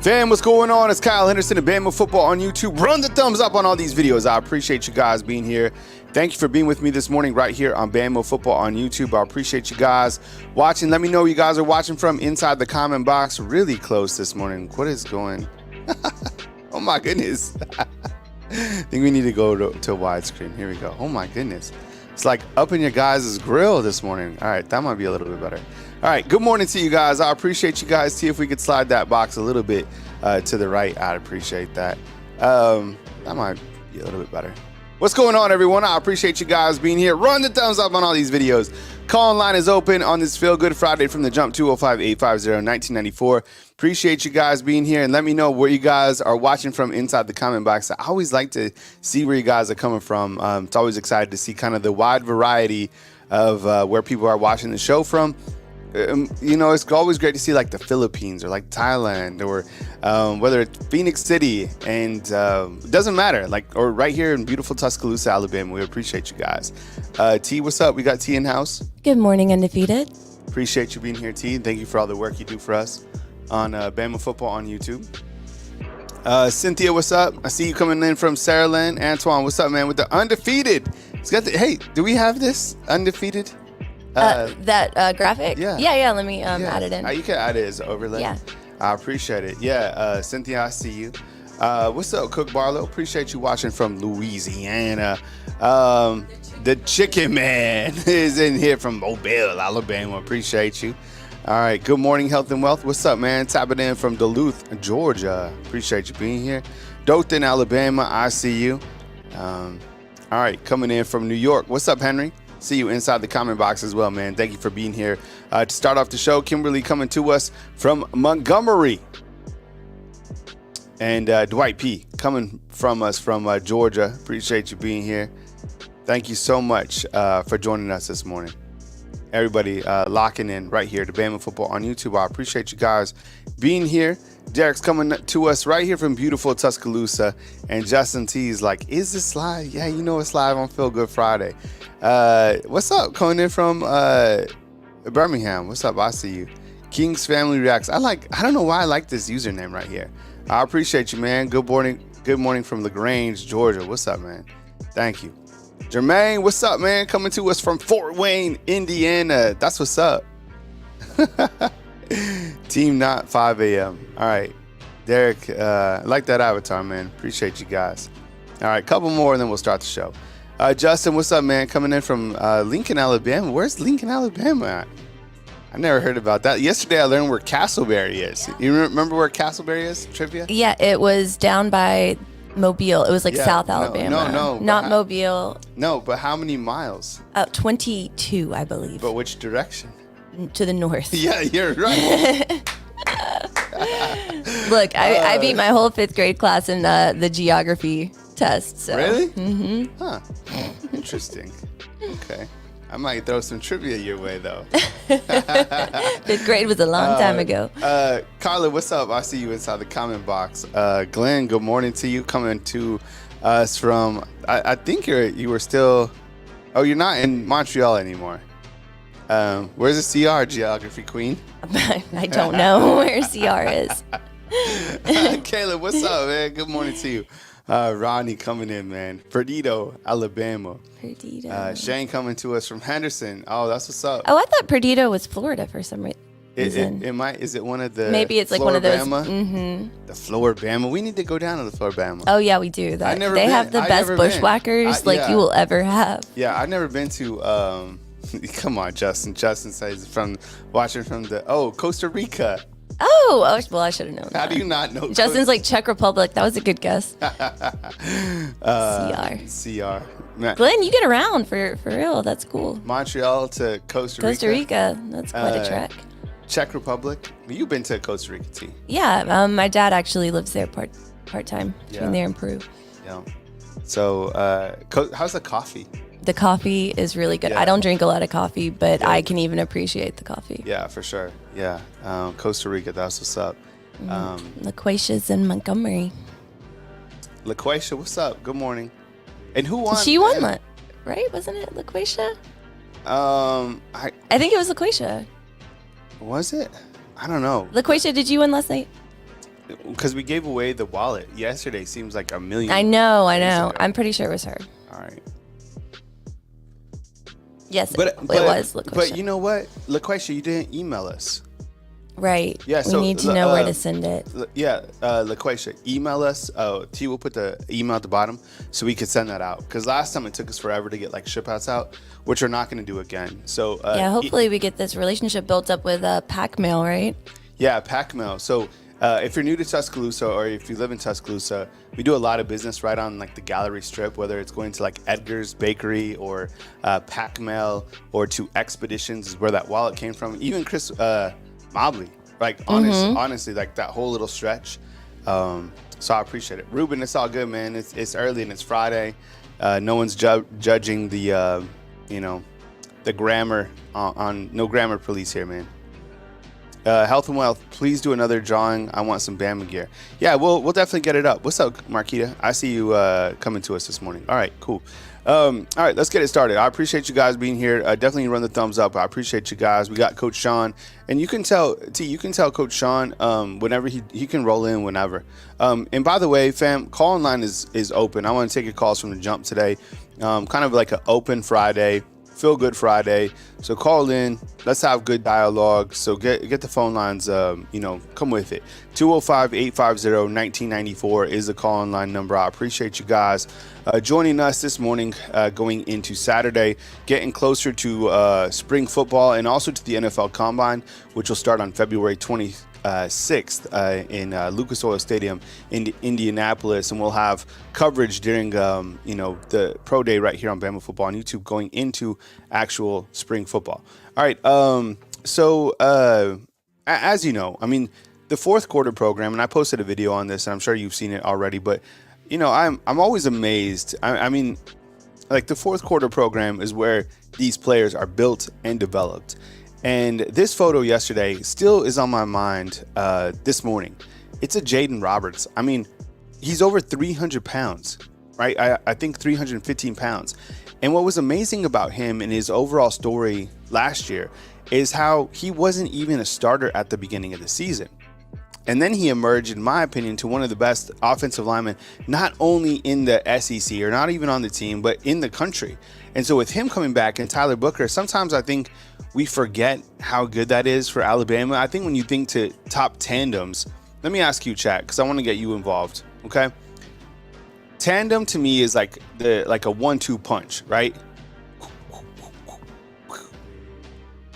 Fam, what's going on? It's Kyle Henderson of Bama Football on YouTube. Run the thumbs up on all these videos. I appreciate you guys being here. Thank you for being with me this morning right here on Bama Football on YouTube. I appreciate you guys watching. Let me know where you guys are watching from inside the comment box. Really close this morning. What is going? Oh my goodness. I think we need to go to widescreen. Here we go. Oh my goodness. It's like up in your guys' grill this morning. All right, that might be a little bit better. All right, good morning to you guys. I appreciate you guys. See if we could slide that box a little bit to the right. I'd appreciate that. That might be a little bit better. What's going on, everyone? I appreciate you guys being here. Run the thumbs up on all these videos. Call line is open on this Feel Good Friday from the Jump 205-850-1994. Appreciate you guys being here, and let me know where you guys are watching from inside the comment box. I always like to see where you guys are coming from. It's always excited to see kind of the wide variety of where people are watching the show from. You know, it's always great to see like the Philippines or like Thailand or whether it's Phoenix City, and it doesn't matter, like, or right here in beautiful Tuscaloosa, Alabama. We appreciate you guys. T, what's up? We got T in house. Good morning, Undefeated. Appreciate you being here, T. Thank you for all the work you do for us on Bama Football on YouTube. Cynthia, what's up? I see you coming in from Saraland. Antoine, what's up, man? With the Undefeated. It's got the, hey, do we have this Undefeated? That graphic? Yeah. Let me add it in. You can add it as overlay. Yeah. I appreciate it. Yeah, Cynthia, I see you. What's up, Cook Barlow? Appreciate you watching from Louisiana. The Chicken Man is in here from Mobile, Alabama. Appreciate you. All right, good morning, health and wealth. What's up, man? Tapping in from Duluth, Georgia. Appreciate you being here. Dothan, Alabama, I see you. All right, coming in from New York. What's up, Henry? See you inside the comment box as well, man. Thank you for being here. To start off the show, Kimberly coming to us from Montgomery. And Dwight P. coming from us from Georgia. Appreciate you being here. Thank you so much for joining us this morning. Everybody locking in right here to Bama Football on YouTube. I appreciate you guys being here. Derek's coming to us right here from beautiful Tuscaloosa. And Justin T is like, is this live? Yeah, you know it's live on Feel Good Friday. What's up? Coming in from Birmingham. What's up? I see you. King's Family Reacts. I don't know why I like this username right here. I appreciate you, man. Good morning from LaGrange, Georgia. What's up, man? Thank you. Jermaine, what's up, man? Coming to us from Fort Wayne, Indiana. That's what's up. Team Not 5 a.m. All right. Derek, I like that avatar, man. Appreciate you guys. All right, couple more and then we'll start the show. Justin, what's up, man? Coming in from Lincoln, Alabama. Where's Lincoln, Alabama at? I never heard about that. Yesterday I learned where Castleberry is. You remember where Castleberry is? Trivia? Yeah, it was down by Mobile. It was like South Alabama. No. Not Mobile. No, but how many miles? 22, I believe. But which direction? To the north. Yeah, you're right. Look, I beat my whole 5th grade class in the geography test. So. Really? Mm-hmm. Huh. Interesting. Okay. I might throw some trivia your way, though. 5th grade was a long time ago. Carla, what's up? I see you inside the comment box. Glenn, good morning to you. Coming to us from, I think you were still, oh, you're not in Montreal anymore. Where's the CR, Geography Queen? I don't know where CR is. Caleb, what's up, man? Good morning to you. Ronnie coming in, man. Perdido, Alabama. Perdido. Shane coming to us from Henderson. Oh, that's what's up. Oh, I thought Perdido was Florida for some reason. It might. Is it one of the? Maybe it's like one of those. Mm-hmm. The Floribama. We need to go down to the Floribama. Oh yeah, we do. They have the best bushwhackers you will ever have. Yeah, I've never been to. Come on, Justin. Justin says watching from the Costa Rica. Oh, well, I should have known. How do you not know? Justin's like Czech Republic. That was a good guess. CR. Man. Glenn, you get around for real. That's cool. Montreal to Costa Rica. Costa Rica. That's quite a trek. Czech Republic. You've been to Costa Rica, too. Yeah. My dad actually lives there part time. Between there and Peru. Yeah. So, how's the coffee? The coffee is really good. Yeah. I don't drink a lot of coffee, but I can even appreciate the coffee. Yeah, for sure. Yeah. Costa Rica, that's what's up. LaQuacia's in Montgomery. LaQuacia, what's up? Good morning. And who won? She won that, right? Wasn't it LaQuacia? I think it was LaQuacia. Was it? I don't know. LaQuacia, did you win last night? because we gave away the wallet yesterday. Seems like a million. I know. days ago. I'm pretty sure it was her. All right. Yes, But it was LaQuisha. But you know what, LaQuisha, you didn't email us. Right. Yeah. So we need to know where to send it. LaQuisha, email us. T will put the email at the bottom so we could send that out. Because last time it took us forever to get like ship outs out, which we're not going to do again. So yeah, hopefully we get this relationship built up with pack mail, right? Yeah, pack mail. So if you're new to Tuscaloosa or if you live in Tuscaloosa, we do a lot of business right on like the Gallery Strip, whether it's going to like Edgar's Bakery or pack mail or to Expeditions is where that wallet came from. Even Chris Mobley, like honestly, like that whole little stretch. So I appreciate it. Ruben, it's all good, man. It's early and it's Friday. No one's judging the the grammar on no grammar police here, man. Health and Wealth, please do another drawing. I want some Bama gear. Yeah, we'll definitely get it up. What's up, Marquita? I see you coming to us this morning. All right, cool. All right, let's get it started. I appreciate you guys being here. Definitely run the thumbs up. I appreciate you guys. We got Coach Sean, and you can tell Coach Sean whenever he can roll in whenever. And by the way, fam, call line is open. I want to take your calls from the jump today. Kind of like an open Friday. Feel good Friday. So call in. Let's have good dialogue. So get the phone lines, come with it. 205-850-1994 is the call line number. I appreciate you guys joining us this morning, going into Saturday, getting closer to spring football and also to the NFL Combine, which will start on February 26th in Lucas Oil Stadium in Indianapolis, and we'll have coverage during the pro day right here on Bama Football on YouTube going into actual spring football. All right, so as you know, I mean, the fourth quarter program, and I posted a video on this, and I'm sure you've seen it already, but I'm always amazed. I mean, like the fourth quarter program is where these players are built and developed. And this photo yesterday still is on my mind this morning. It's a Jaden Roberts. I mean, he's over 300 pounds, right? I think 315 pounds. And what was amazing about him and his overall story last year is how he wasn't even a starter at the beginning of the season. And then he emerged, in my opinion, to one of the best offensive linemen, not only in the SEC or not even on the team, but in the country. And so with him coming back and Tyler Booker, sometimes I think we forget how good that is for Alabama. I think when you think to top tandems, let me ask you, chat, because I want to get you involved, okay? Tandem to me is like a 1-2 punch, right?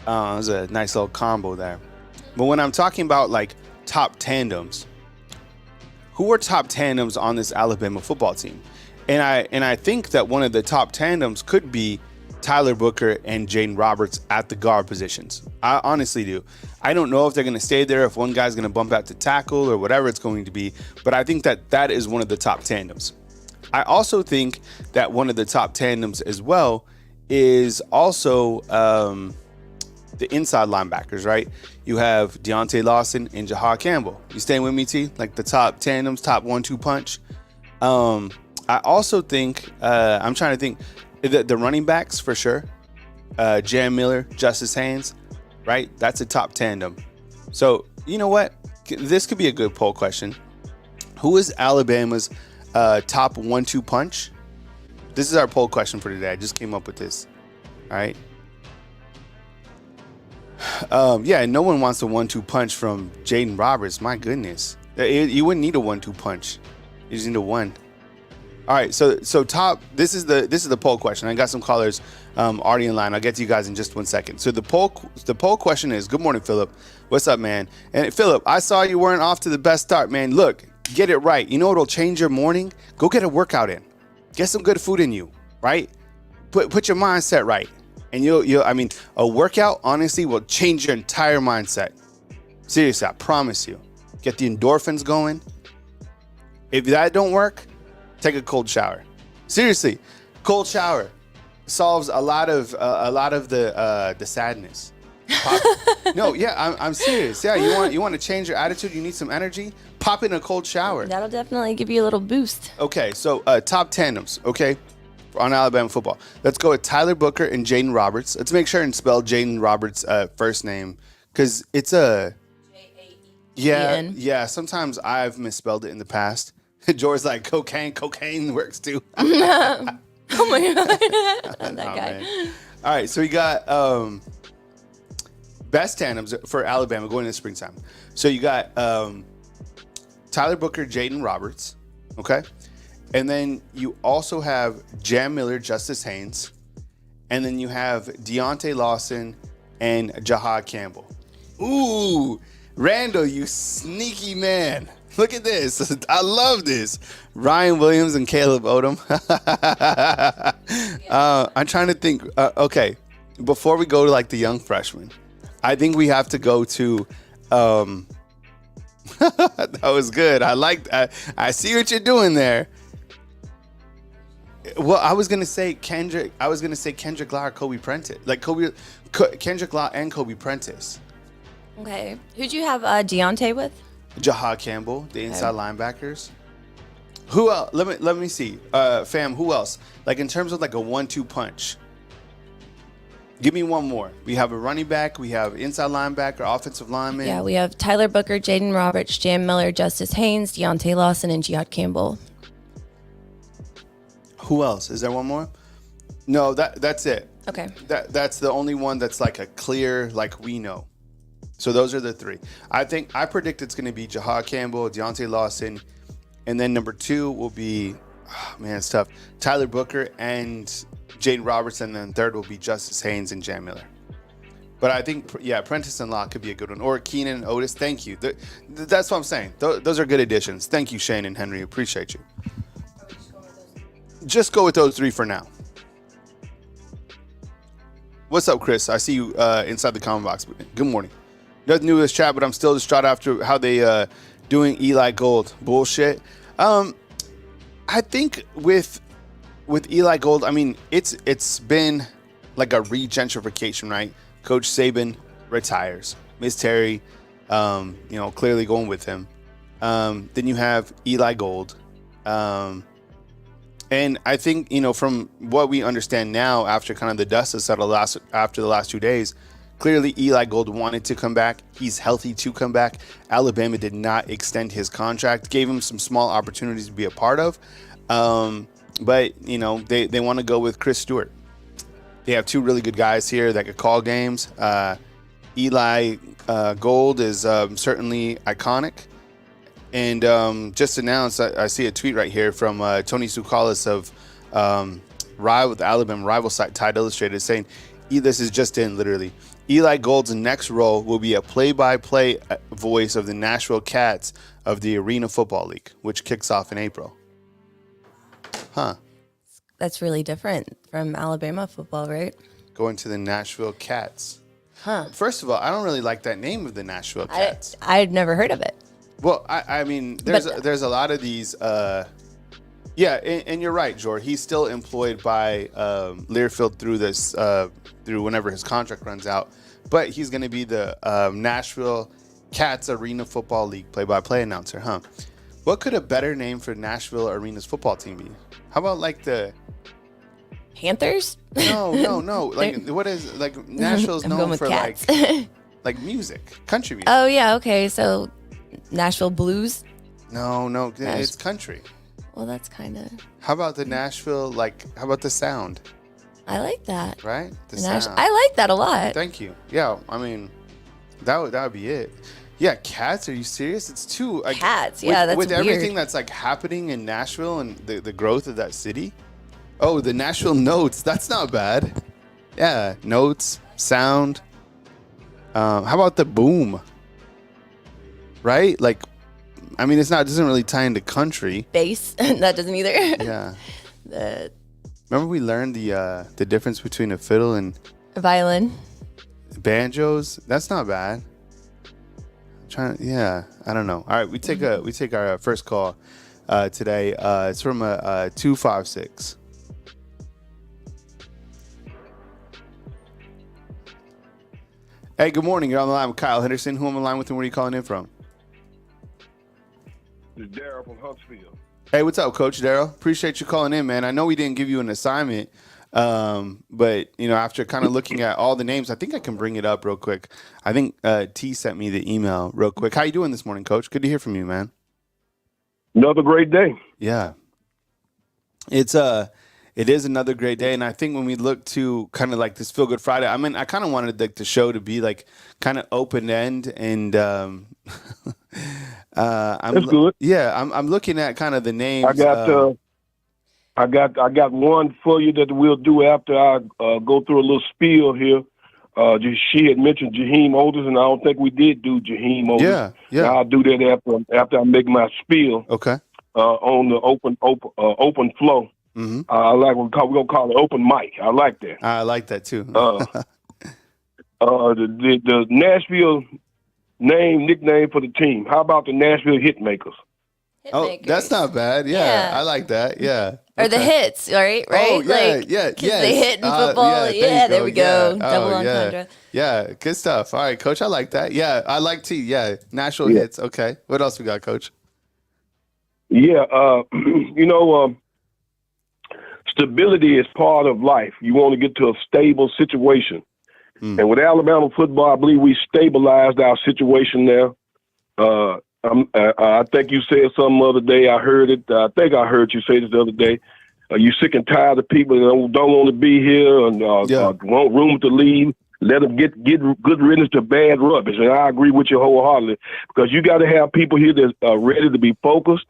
There's a nice little combo there. But when I'm talking about like top tandems, who are top tandems on this Alabama football team? And I think that one of the top tandems could be Tyler Booker and Jaden Roberts at the guard positions. I honestly do. I don't know if they're going to stay there, if one guy's going to bump out to tackle or whatever it's going to be, but I think that is one of the top tandems. I also think that one of the top tandems as well is also the inside linebackers, right? You have Deontay Lawson and Jahar Campbell. You staying with me, T? Like the top tandems, top 1-2 punch. I also think, I'm trying to think, the running backs for sure. Jam Miller, Justice Haynes, right? That's a top tandem. So, you know what? This could be a good poll question. Who is Alabama's top 1-2 punch? This is our poll question for today. I just came up with this. All right. Yeah, no one wants a 1-2 punch from Jaden Roberts. My goodness. You wouldn't need a 1-2 punch. You just need a one. All right, so top. This is the poll question. I got some callers already in line. I'll get to you guys in just 1 second. So the poll question is: Good morning, Philip. What's up, man? And Philip, I saw you weren't off to the best start, man. Look, get it right. You know what'll change your morning? Go get a workout in. Get some good food in you, right? Put your mindset right, and you'll. I mean, a workout honestly will change your entire mindset. Seriously, I promise you. Get the endorphins going. If that don't work, take a cold shower. Seriously, cold shower solves a lot of the sadness. No, yeah, I'm serious. Yeah, you want to change your attitude. You need some energy. Pop in a cold shower. That'll definitely give you a little boost. Okay, so top tandems. Okay, on Alabama football. Let's go with Tyler Booker and Jaden Roberts. Let's make sure and spell Jaden Roberts' first name because it's a. Yeah, Eaton. yeah. Sometimes I've misspelled it in the past. George's like cocaine works too. Oh my god, that Nah, guy. man. All right, so we got best tandems for Alabama going into springtime. So you got Tyler Booker, Jaden Roberts, okay, and then you also have Jam Miller, Justice Haynes, and then you have Deontay Lawson and Jahad Campbell. Ooh, Randall, you sneaky man. Look at this. I love this. Ryan Williams and Caleb Odom. I'm trying to think. Okay, before we go to like the young freshmen, I think we have to go to. That was good. I see what you're doing there. Well, I was gonna say Kendrick. I was gonna say Kendrick Law or Kobe Prentice. Like Kendrick Law and Kobe Prentice. Okay, who'd you have Deontay with? Jahad Campbell, the inside linebackers. Who else? Let me see. Fam, who else? Like in terms of like a 1-2 punch. Give me one more. We have a running back. We have inside linebacker, offensive lineman. Yeah, we have Tyler Booker, Jaden Roberts, Jam Miller, Justice Haynes, Deontay Lawson, and Jahad Campbell. Who else? Is there one more? No, that's it. Okay. That's the only one that's like a clear, like we know. So those are the three. I predict it's going to be Jahad Campbell, Deontay Lawson, and then number 2 will be, it's tough, Tyler Booker and Jaden Roberts, and then third will be Justice Haynes and Jam Miller. But I think, Prentice and Locke could be a good one. Or Keenan and Otis. Thank you. That's what I'm saying. Those are good additions. Thank you, Shane and Henry. Appreciate you. Just go with those 3 for now. What's up, Chris? I see you inside the comment box. Good morning. Nothing new to this chat, but I'm still distraught after how they doing Eli Gold bullshit. I think with Eli Gold, I mean it's been like a regentrification, right? Coach Saban retires. Miss Terry, clearly going with him. Then you have Eli Gold. And I think, from what we understand now, after kind of the dust has settled after the last 2 days, clearly Eli Gold wanted to come back. He's healthy to come back. Alabama did not extend his contract, gave him some small opportunities to be a part of. But, they want to go with Chris Stewart. They have 2 really good guys here that could call games. Eli Gold is certainly iconic. And just announced, I see a tweet right here from Tony Tsoukalis of the Alabama rival site Tide Illustrated saying, this is just in, literally. Eli Gold's next role will be a play-by-play voice of the Nashville Cats of the Arena Football League, which kicks off in April. Huh. That's really different from Alabama football, right? Going to the Nashville Cats. Huh. First of all, I don't really like that name of the Nashville Cats. I'd never heard of it. Well, I mean, there's a lot of these. And you're right, Jor. He's still employed by Learfield through whenever his contract runs out. But he's going to be the Nashville Cats Arena Football League play-by-play announcer, huh? What could a better name for Nashville Arena's football team be? How about like the Panthers? No. Like what is like Nashville's known for cats. like music, country music. Oh yeah, okay. So Nashville Blues? No, it's country. Well, that's kind of. How about the Nashville? How about the sound? I like that. Right, the sound. I like that a lot. Thank you. Yeah, I mean, that would be it. Yeah, Cats. Are you serious? It's too Cats. Yeah, that's with weird. Everything that's like happening in Nashville and the growth of that city. Oh, the Nashville Notes. That's not bad. Yeah, notes, sound. How about the boom? Right? Like, I mean, it doesn't really tie into country. Bass. That doesn't either. Yeah. Remember we learned the difference between a fiddle and violin. Banjos. That's not bad. I don't know. All right, we take our first call today. It's from a 256. Hey, good morning. You're on the line with Kyle Henderson. Who am I on the line with, and where are you calling in from? It's Daryl from Huntsville. Hey, what's up, Coach Daryl? Appreciate you calling in, man. I know we didn't give you an assignment, But after kind of looking at all the names, I think I can bring it up real quick. I think T sent me the email real quick. How you doing this morning, Coach? Good to hear from you, man. Another great day. Yeah. It is another great day, and I think when we look to kind of like this Feel Good Friday, I mean, I kind of wanted the show to be like kind of open end, and That's good. Yeah, I'm looking at kind of the names. I got one for you that we'll do after I go through a little spiel here. She had mentioned Jaheim Olders, and I don't think we did do Jaheim Olders. Yeah. Now, I'll do that after I make my spiel. Okay. On the open flow. Mm-hmm. I like we're gonna call it open mic. I like that. I like that too. The Nashville nickname for the team. How about the Nashville Hitmakers? Oh, that's not bad. Yeah, I like that. Yeah. Or the hits, right? Oh, yeah, like, yeah. Because they hit in football. there we go. Yeah. Double entendre. Yeah, good stuff. All right, Coach, I like that. Yeah, I like T. Yeah, Nashville hits. Okay. What else we got, Coach? Yeah, stability is part of life. You want to get to a stable situation. And with Alabama football, I believe we stabilized our situation there. I think you said something the other day. I heard it. I think I heard you say this the other day. You sick and tired of people that don't want to be here and want room to leave. Let them get good riddance to bad rubbish. And I agree with you wholeheartedly because you got to have people here that's ready to be focused.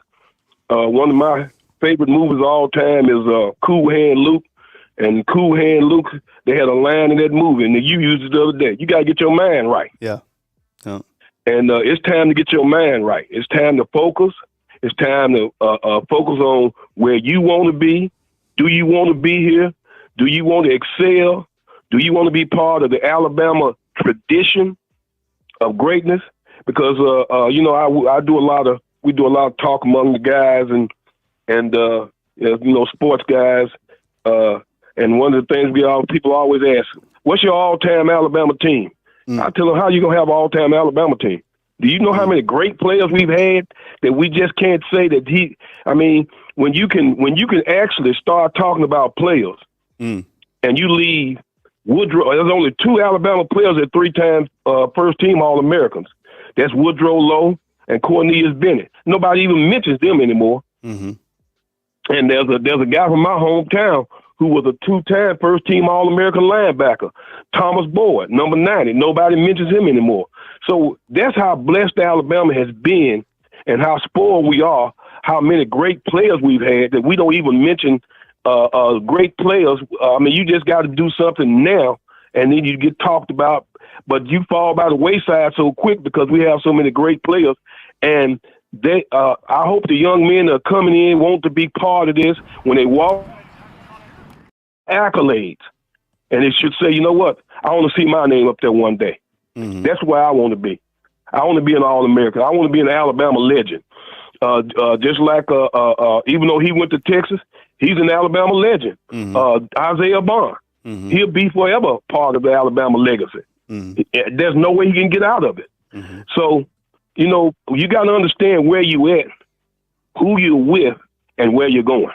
One of my favorite movies of all time is Cool Hand Luke. And Cool Hand Luke, they had a line in that movie, and you used it the other day. You got to get your mind right. Yeah. And it's time to get your mind right. It's time to focus. It's time to focus on where you want to be. Do you want to be here? Do you want to excel? Do you want to be part of the Alabama tradition of greatness? Because we do a lot of talk among the guys and sports guys. And one of the things people always ask, what's your all-time Alabama team? I tell them, how you going to have an all-time Alabama team? Do you know how many great players we've had that we just can't say that when you can actually start talking about players and you leave Woodrow, there's only two Alabama players that 3 times first-team All-Americans. That's Woodrow Lowe and Cornelius Bennett. Nobody even mentions them anymore. Mm-hmm. And there's a guy from my hometown who was a 2-time first-team All-American linebacker, Thomas Boyd, number 90. Nobody mentions him anymore. So that's how blessed Alabama has been and how spoiled we are, how many great players we've had that we don't even mention great players. You just got to do something now, and then you get talked about, but you fall by the wayside so quick because we have so many great players. And I hope the young men that are coming in want to be part of this when they walk accolades. And it should say, you know what? I want to see my name up there one day. Mm-hmm. That's where I want to be. I want to be an All-American. I want to be an Alabama legend. Just like even though he went to Texas, he's an Alabama legend. Mm-hmm. Isaiah Bond. Mm-hmm. He'll be forever part of the Alabama legacy. Mm-hmm. There's no way he can get out of it. Mm-hmm. So, you got to understand where you at, who you're with, and where you're going.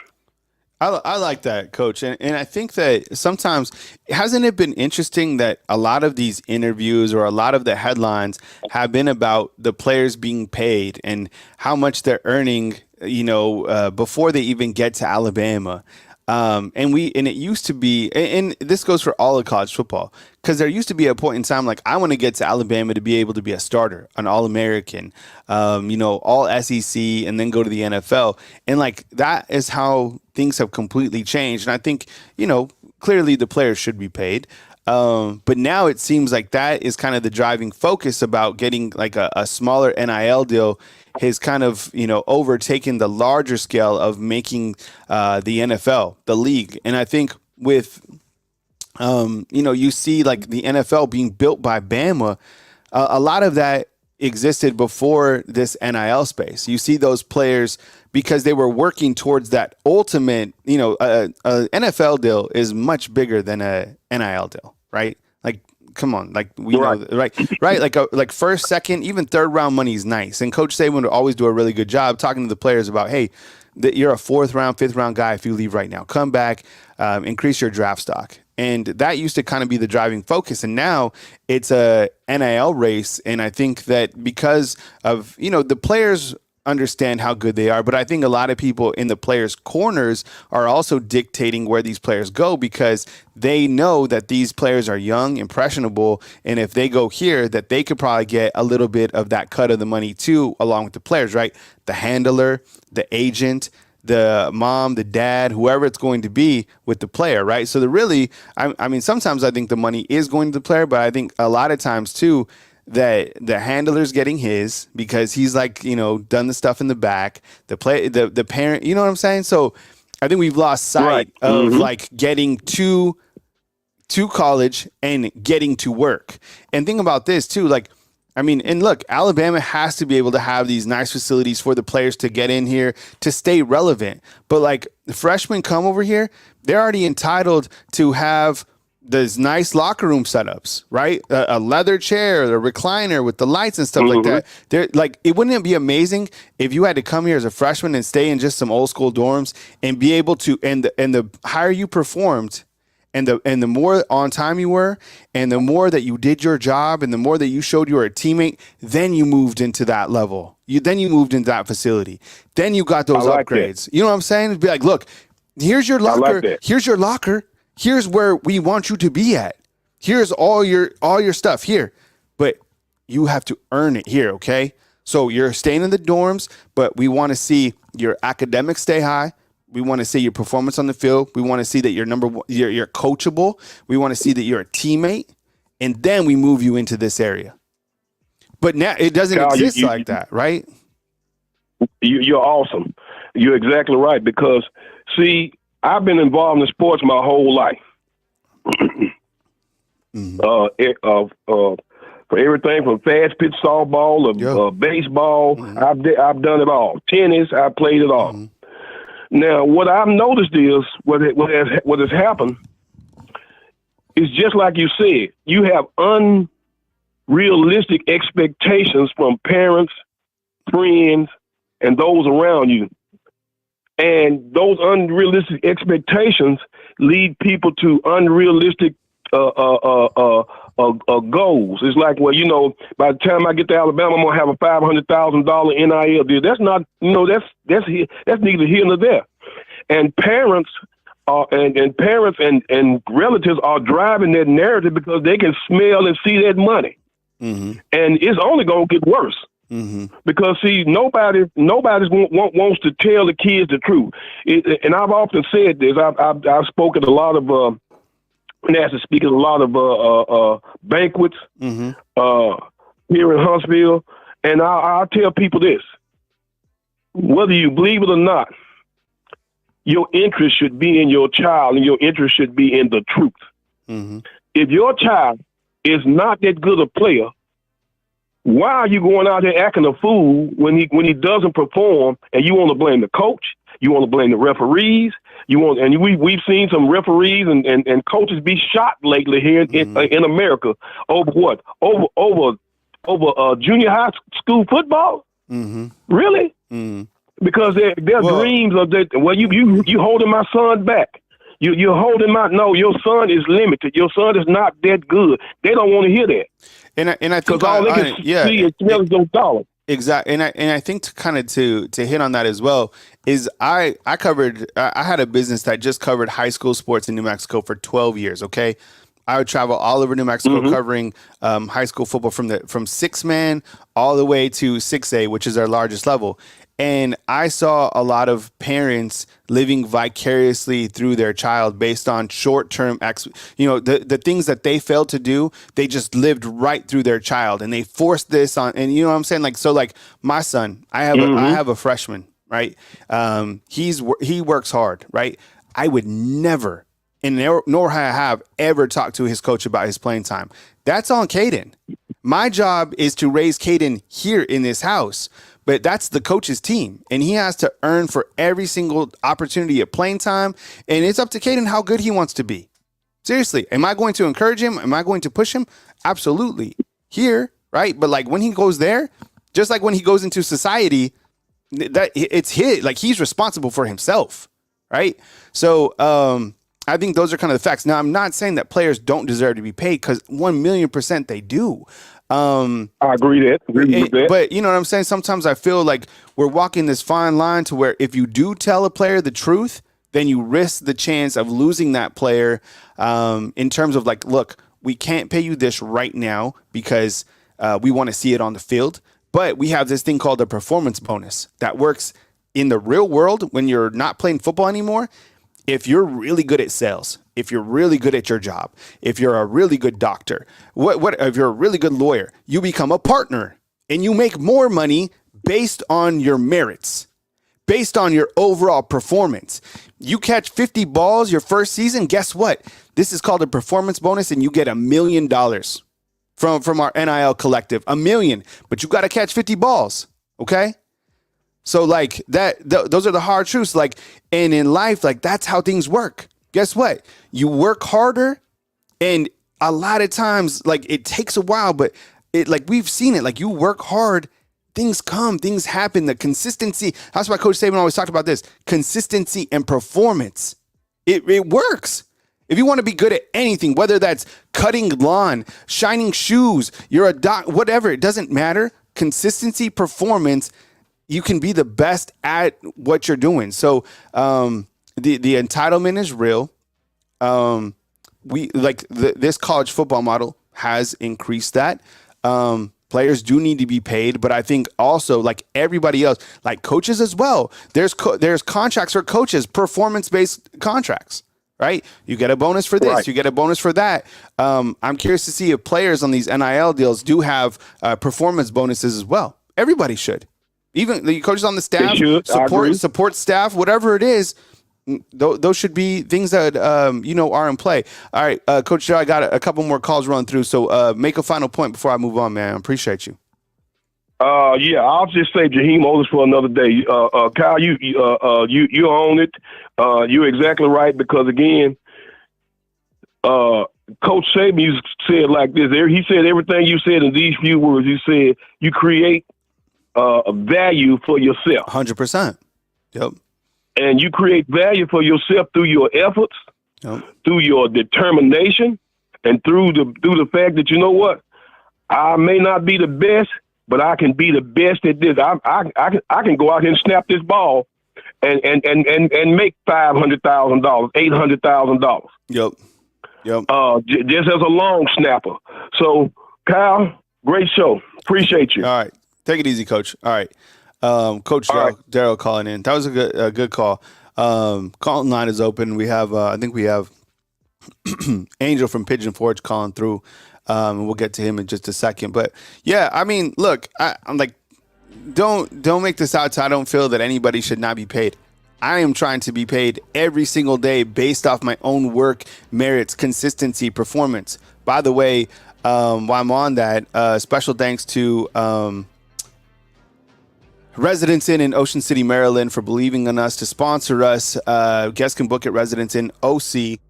I like that, Coach. And I think that sometimes, hasn't it been interesting that a lot of these interviews or a lot of the headlines have been about the players being paid and how much they're earning, before they even get to Alabama. And it used to be, and this goes for all of college football, because there used to be a point in time like, I want to get to Alabama to be able to be a starter, an All-American, all SEC, and then go to the NFL. And like, that is how things have completely changed. And I think, clearly the players should be paid. But now it seems like that is kind of the driving focus about getting like a smaller NIL deal has kind of, overtaken the larger scale of making the NFL, the league. And I think with, you see like the NFL being built by Bama, a lot of that existed before this NIL space. You see those players because they were working towards that ultimate, a NFL deal is much bigger than a NIL deal, right? Like, come on, like we know, right? Like first, second, even third round money is nice. And Coach Saban would always do a really good job talking to the players about, hey, that you're a 4th round, 5th round guy if you leave right now. Come back, increase your draft stock. And that used to kind of be the driving focus. And now it's a NIL race. And I think that because of, the players understand how good they are, but I think a lot of people in the players' corners are also dictating where these players go because they know that these players are young, impressionable, and if they go here, that they could probably get a little bit of that cut of the money too, along with the players, right? The handler, the agent, the mom, the dad, whoever it's going to be with the player, right? So sometimes I think the money is going to the player, but I think a lot of times too, that the handler's getting his because he's done the stuff in the back, the parent, you know what I'm saying? So I think we've lost sight of getting to college and getting to work. And think about this too, and look, Alabama has to be able to have these nice facilities for the players to get in here to stay relevant. But the freshmen come over here, they're already entitled to have those nice locker room setups, right? A leather chair, a recliner with the lights and stuff like that. They're it wouldn't it be amazing if you had to come here as a freshman and stay in just some old school dorms and be able to, and the higher you performed, and the more on time you were, and the more that you did your job, and the more that you showed you were a teammate, then you moved into that level. Then you moved into that facility. Then you got those upgrades. That. You know what I'm saying? It'd be like, look, here's your locker. Here's your locker. Here's where we want you to be at. Here's all your stuff here. But you have to earn it here, okay? So you're staying in the dorms, but we want to see your academics stay high. We want to see your performance on the field. We want to see that you're you're coachable. We want to see that you're a teammate, and then we move you into this area. But now it doesn't exist like that, right? You're awesome. You're exactly right because, see, I've been involved in sports my whole life. For everything from fast pitch softball to baseball, I've done it all. Tennis, I played it all. Now, what I've noticed is what has happened is just like you said. You have unrealistic expectations from parents, friends, and those around you. And those unrealistic expectations lead people to unrealistic goals. It's like, well, by the time I get to Alabama, I'm gonna have a $500,000 NIL deal. That's not, that's neither here nor there. And parents and relatives are driving that narrative because they can smell and see that money, and it's only gonna get worse. Because see, nobody wants to tell the kids the truth. And I've often said this. I've spoken a lot of. And asked to speak at a lot of banquets here in Huntsville. And I'll tell people this. Whether you believe it or not, your interest should be in your child and your interest should be in the truth. If your child is not that good a player, why are you going out there acting a fool when he doesn't perform and you want to blame the coach? You want to blame the referees. We've seen some referees and coaches be shot lately here in America over what? Over junior high school football? Really? Because their dreams are that. Well, you holding my son back. You're holding no. Your son is limited. Your son is not that good. They don't want to hear that. And I think all they can see is smell those dollars. Exactly, and I think to hit on that as well is I had a business that just covered high school sports in New Mexico for 12 years. Okay, I would travel all over New Mexico covering high school football from 6-man all the way to 6A, which is our largest level. And I saw a lot of parents living vicariously through their child based on short-term, the things that they failed to do, they just lived right through their child and they forced this on. And you know what I'm saying? Like my son, I have a freshman, right? He works hard, right? I would never, and nor have ever talked to his coach about his playing time. That's on Caden. My job is to raise Caden here in this house. But that's the coach's team, and he has to earn for every single opportunity at playing time, and it's up to Caden how good he wants to be. Seriously, am I going to encourage him? Am I going to push him? Absolutely. Here, right? But like when he goes there, just like when he goes into society, that it's his, like he's responsible for himself, right? So I think those are kind of the facts. Now, I'm not saying that players don't deserve to be paid, because 1,000,000% they do. I agree with that. But you know what I'm saying? Sometimes I feel like we're walking this fine line to where if you do tell a player the truth, then you risk the chance of losing that player, in terms of like, look, we can't pay you this right now because we want to see it on the field. But we have this thing called a performance bonus that works in the real world when you're not playing football anymore. If you're really good at sales, if you're really good at your job, if you're a really good doctor, if you're a really good lawyer, you become a partner and you make more money based on your merits, based on your overall performance. You catch 50 balls your first season, guess what? This is called a performance bonus, and you get $1 million from our NIL collective. $1 million, but you got to catch 50 balls, okay? So like those are the hard truths. Like, and in life, like that's how things work. Guess what? You work harder, and a lot of times, like it takes a while, but it, like we've seen it. Like you work hard, things come, things happen. The consistency. That's why Coach Saban always talked about this: consistency and performance. It works. If you want to be good at anything, whether that's cutting lawn, shining shoes, you're a doc, whatever, it doesn't matter. Consistency, performance. You can be the best at what you're doing. So the entitlement is real. We like this college football model has increased that. Players do need to be paid, but I think also like everybody else, like coaches as well. There's contracts for coaches, performance-based contracts, right? You get a bonus for this, right. You get a bonus for that. I'm curious to see if players on these NIL deals do have performance bonuses as well. Everybody should. Even the coaches on the staff, support staff, whatever it is, those should be things that are in play. All right, Coach Joe, I got a couple more calls run through, so make a final point before I move on, man. I appreciate you. Yeah, I'll just say Jaheim Otis for another day. Kyle, you own it. You're exactly right, because again, Coach Saban said like this. He said everything you said in these few words. He said you create a value for yourself. 100%. Yep. And you create value for yourself through your efforts, through your determination, and through the fact that, you know what, I may not be the best, but I can be the best at this. I can go out here and snap this ball and make $500,000, $800,000. Yep. Just as a long snapper. So, Kyle, great show. Appreciate you. All right. Take it easy, Coach. All right. Coach Daryl calling in. That was a good call. Call line is open. We have I think we have Angel from Pigeon Forge calling through. And we'll get to him in just a second. But yeah, I mean, look, I'm like, don't make this out to I don't feel that anybody should not be paid. I am trying to be paid every single day based off my own work, merits, consistency, performance. By the way, while I'm on that, special thanks to Residence Inn in Ocean City, Maryland, for believing in us to sponsor us. Guests can book at Residence Inn OC.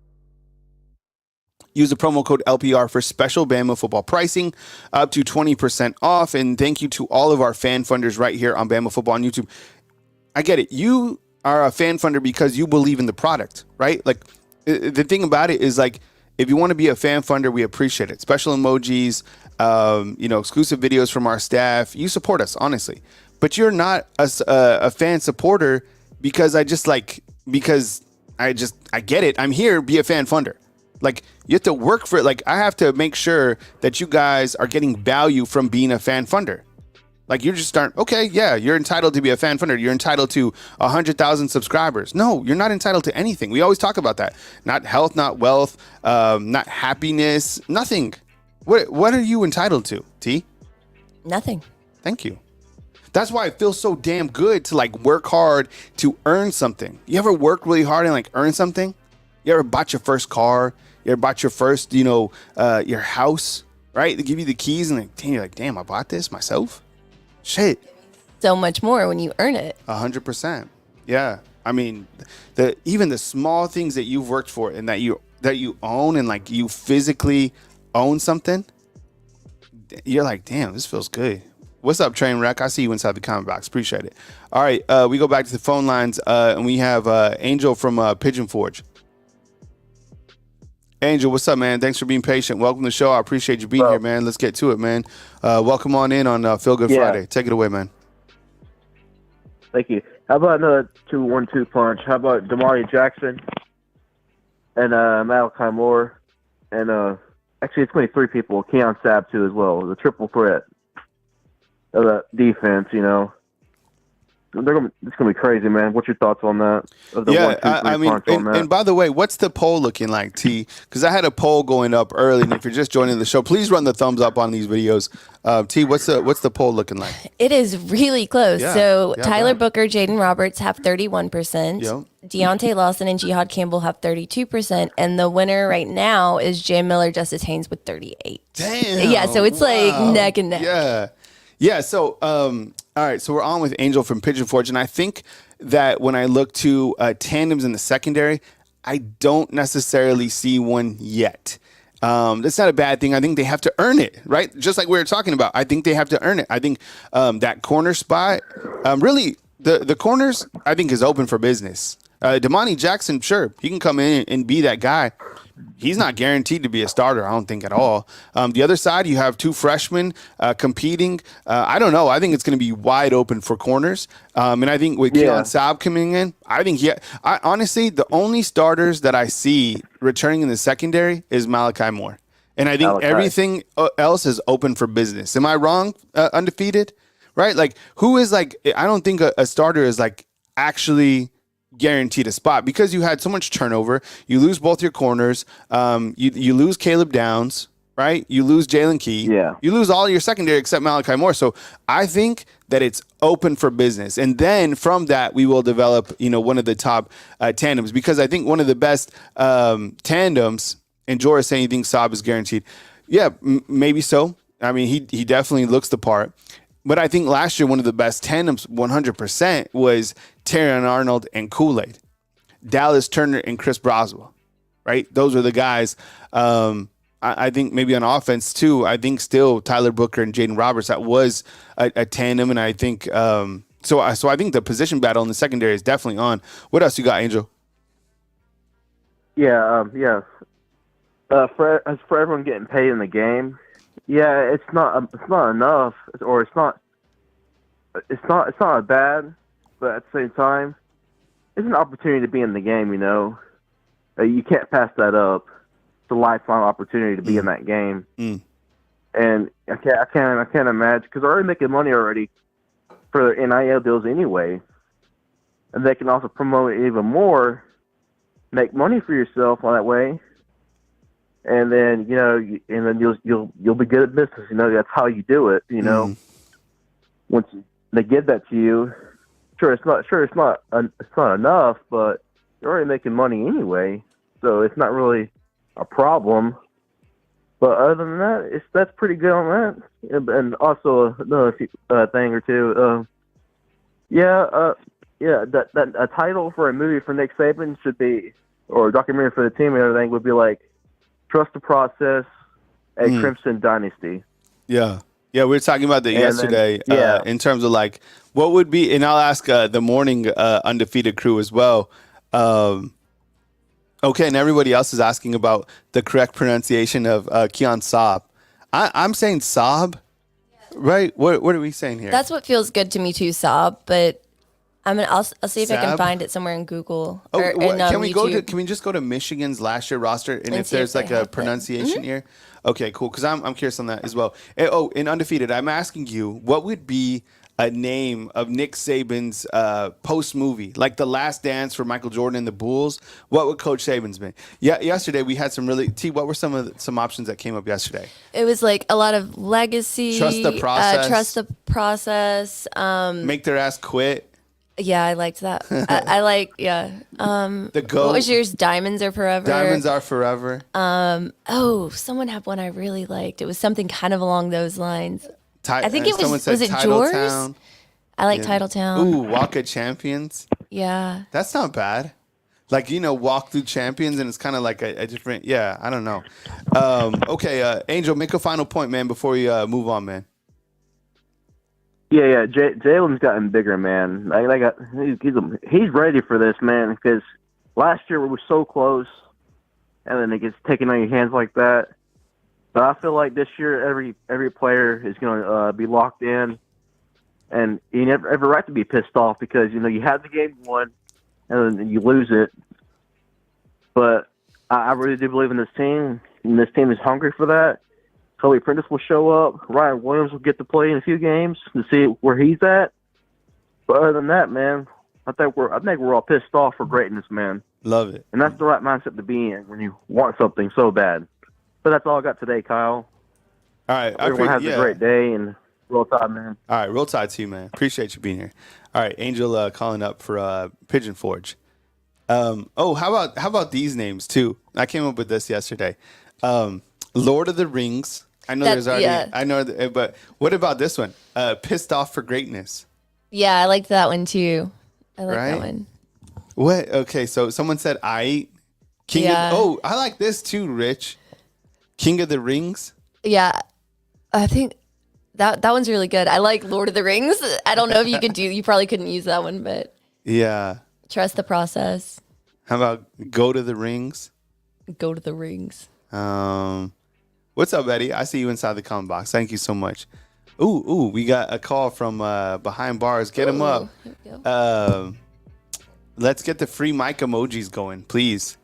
Use the promo code LPR for special Bama football pricing, up to 20% off. And thank you to all of our fan funders right here on Bama Football on YouTube. I get it. You are a fan funder because you believe in the product, right? Like the thing about it is like, if you want to be a fan funder, we appreciate it. Special emojis, exclusive videos from our staff. You support us, honestly. But you're not a fan supporter because I get it. I'm here, be a fan funder. Like, you have to work for it. Like, I have to make sure that you guys are getting value from being a fan funder. Like, you're just okay, yeah, you're entitled to be a fan funder. You're entitled to 100,000 subscribers. No, you're not entitled to anything. We always talk about that. Not health, not wealth, not happiness, nothing. What are you entitled to, T? Nothing. Thank you. That's why it feels so damn good to like work hard to earn something. You ever work really hard and like earn something? You ever bought your first car? You ever bought your first, your house, right? They give you the keys and you're like, damn, I bought this myself? Shit. So much more when you earn it. 100%. Yeah. I mean, even the small things that you've worked for and that you own and like you physically own something, you're like, damn, this feels good. What's up, Trainwreck? I see you inside the comment box. Appreciate it. All right, we go back to the phone lines, and we have Angel from Pigeon Forge. Angel, what's up, man? Thanks for being patient. Welcome to the show. I appreciate you being here, man. Let's get to it, man. Welcome on in on Feel Good Friday. Take it away, man. Thank you. How about another 2-1-2 punch? How about Damari Jackson and Malachi Moore? And actually, it's going to be 3 people. Keon Sabb, too, as well. The triple threat of the defense, you know. It's going to be crazy, man. What's your thoughts on that? And by the way, what's the poll looking like, T? Because I had a poll going up early, and if you're just joining the show, please run the thumbs up on these videos. T, what's the poll looking like? It is really close. Tyler Booker, Jaden Roberts have 31%. Yep. Deontay Lawson and Jihad Campbell have 32%. And the winner right now is Jam Miller, Justice Haynes with 38%. Damn. Yeah, so it's like neck and neck. Yeah. Yeah, so, all right, so we're on with Angel from Pigeon Forge, and I think that when I look to tandems in the secondary, I don't necessarily see one yet. That's not a bad thing. I think they have to earn it, right? Just like we were talking about. I think they have to earn it. I think that corner spot, really, the corners, I think, is open for business. Damani Jackson, sure, he can come in and be that guy. He's not guaranteed to be a starter, I don't think, at all. The other side, you have 2 freshmen competing. I don't know. I think it's going to be wide open for corners. And I think with Keon Sabb coming in, honestly, the only starters that I see returning in the secondary is Malachi Moore. And I think everything else is open for business. Am I wrong, Undefeated? Right? Like, who is like, I don't think a starter is like actually guaranteed a spot because you had so much turnover. You lose both your corners. You lose Caleb Downs, right? You lose Jalen Key. Yeah. You lose all your secondary except Malachi Moore. So I think that it's open for business. And then from that, we will develop, one of the top tandems, because I think one of the best tandems, and Joris saying you think Saab is guaranteed. Yeah, maybe so. I mean, he definitely looks the part. But I think last year, one of the best tandems, 100%, was Terrion Arnold and Kool-Aid. Dallas Turner and Chris Broswell, right? Those are the guys. I think maybe on offense, too, I think still Tyler Booker and Jaden Roberts, that was a tandem. And I think so I think the position battle in the secondary is definitely on. What else you got, Angel? For everyone getting paid in the game, it's not enough, or it's not bad, but at the same time, it's an opportunity to be in the game. You can't pass that up. It's a lifelong opportunity to be in that game, and I can't imagine, because they're already making money already for their NIL deals anyway, and they can also promote it even more, make money for yourself on that way. And then you'll be good at business. That's how you do it. Once they give that to you, it's not enough, but you're already making money anyway, so it's not really a problem. But other than that, that's pretty good on that. And also another thing or two. That a title for a movie for Nick Saban should be, or a documentary for the team and everything, would be like Trust the Process, a Crimson Dynasty. Yeah. Yeah, we were talking about that yesterday in terms of like what would be, and I'll ask the morning Undefeated crew as well. Okay, and everybody else is asking about the correct pronunciation of Keon Sabb. I'm saying Saab, right? What are we saying here? That's what feels good to me too, Saab, but I'll see if I can Sabb? find it somewhere in Google. Can we YouTube. Can we just go to Michigan's last year roster and if there's like a pronunciation here? Okay, cool. Because I'm curious on that as well. In Undefeated, I'm asking you, what would be a name of Nick Saban's post movie, like The Last Dance for Michael Jordan and the Bulls? What would Coach Saban's been? Yeah, yesterday we had some really. T, what were some options that came up yesterday? It was like a lot of legacy. Trust the process. Trust the process. Make their ass quit. Yeah, I liked that. I like, The GOAT. What was yours? Diamonds Are Forever. Diamonds Are Forever. Someone had one I really liked. It was something kind of along those lines. I think it was it Title yours? Town. I like Titletown. Ooh, Walk of Champions. Yeah. That's not bad. Like, walk through champions, and it's kind of like a different, I don't know. Okay, Angel, make a final point, man, before we move on, man. Yeah. Jalen's gotten bigger, man. He's ready for this, man. Because last year we were so close, and then it gets taken on your hands like that. But I feel like this year every player is going to be locked in, and you never have a right to be pissed off because you had the game won, and then you lose it. But I really do believe in this team, and this team is hungry for that. Kobe Prentice will show up. Ryan Williams will get to play in a few games to see where he's at. But other than that, man, I think we're all pissed off for greatness, man. Love it. And that's the right mindset to be in when you want something so bad. But that's all I got today, Kyle. All right. Everyone has a great day, and roll tide, man. All right. Roll tide to you, man. Appreciate you being here. All right. Angel calling up for Pigeon Forge. How about these names, too? I came up with this yesterday. Lord of the Rings. I know there's already. Yeah. I know, but what about this one? Pissed Off for Greatness. Yeah, I liked that one too. I like that one. What? Okay, so someone said King. Yeah. I like this too, Rich. King of the Rings. Yeah, I think that one's really good. I like Lord of the Rings. I don't know if you could you probably couldn't use that one, but yeah. Trust the process. How about Go to the Rings? Go to the Rings. What's up, Eddie? I see you inside the comment box. Thank you so much. Ooh, we got a call from behind bars. Get him up. Let's get the free mic emojis going, please.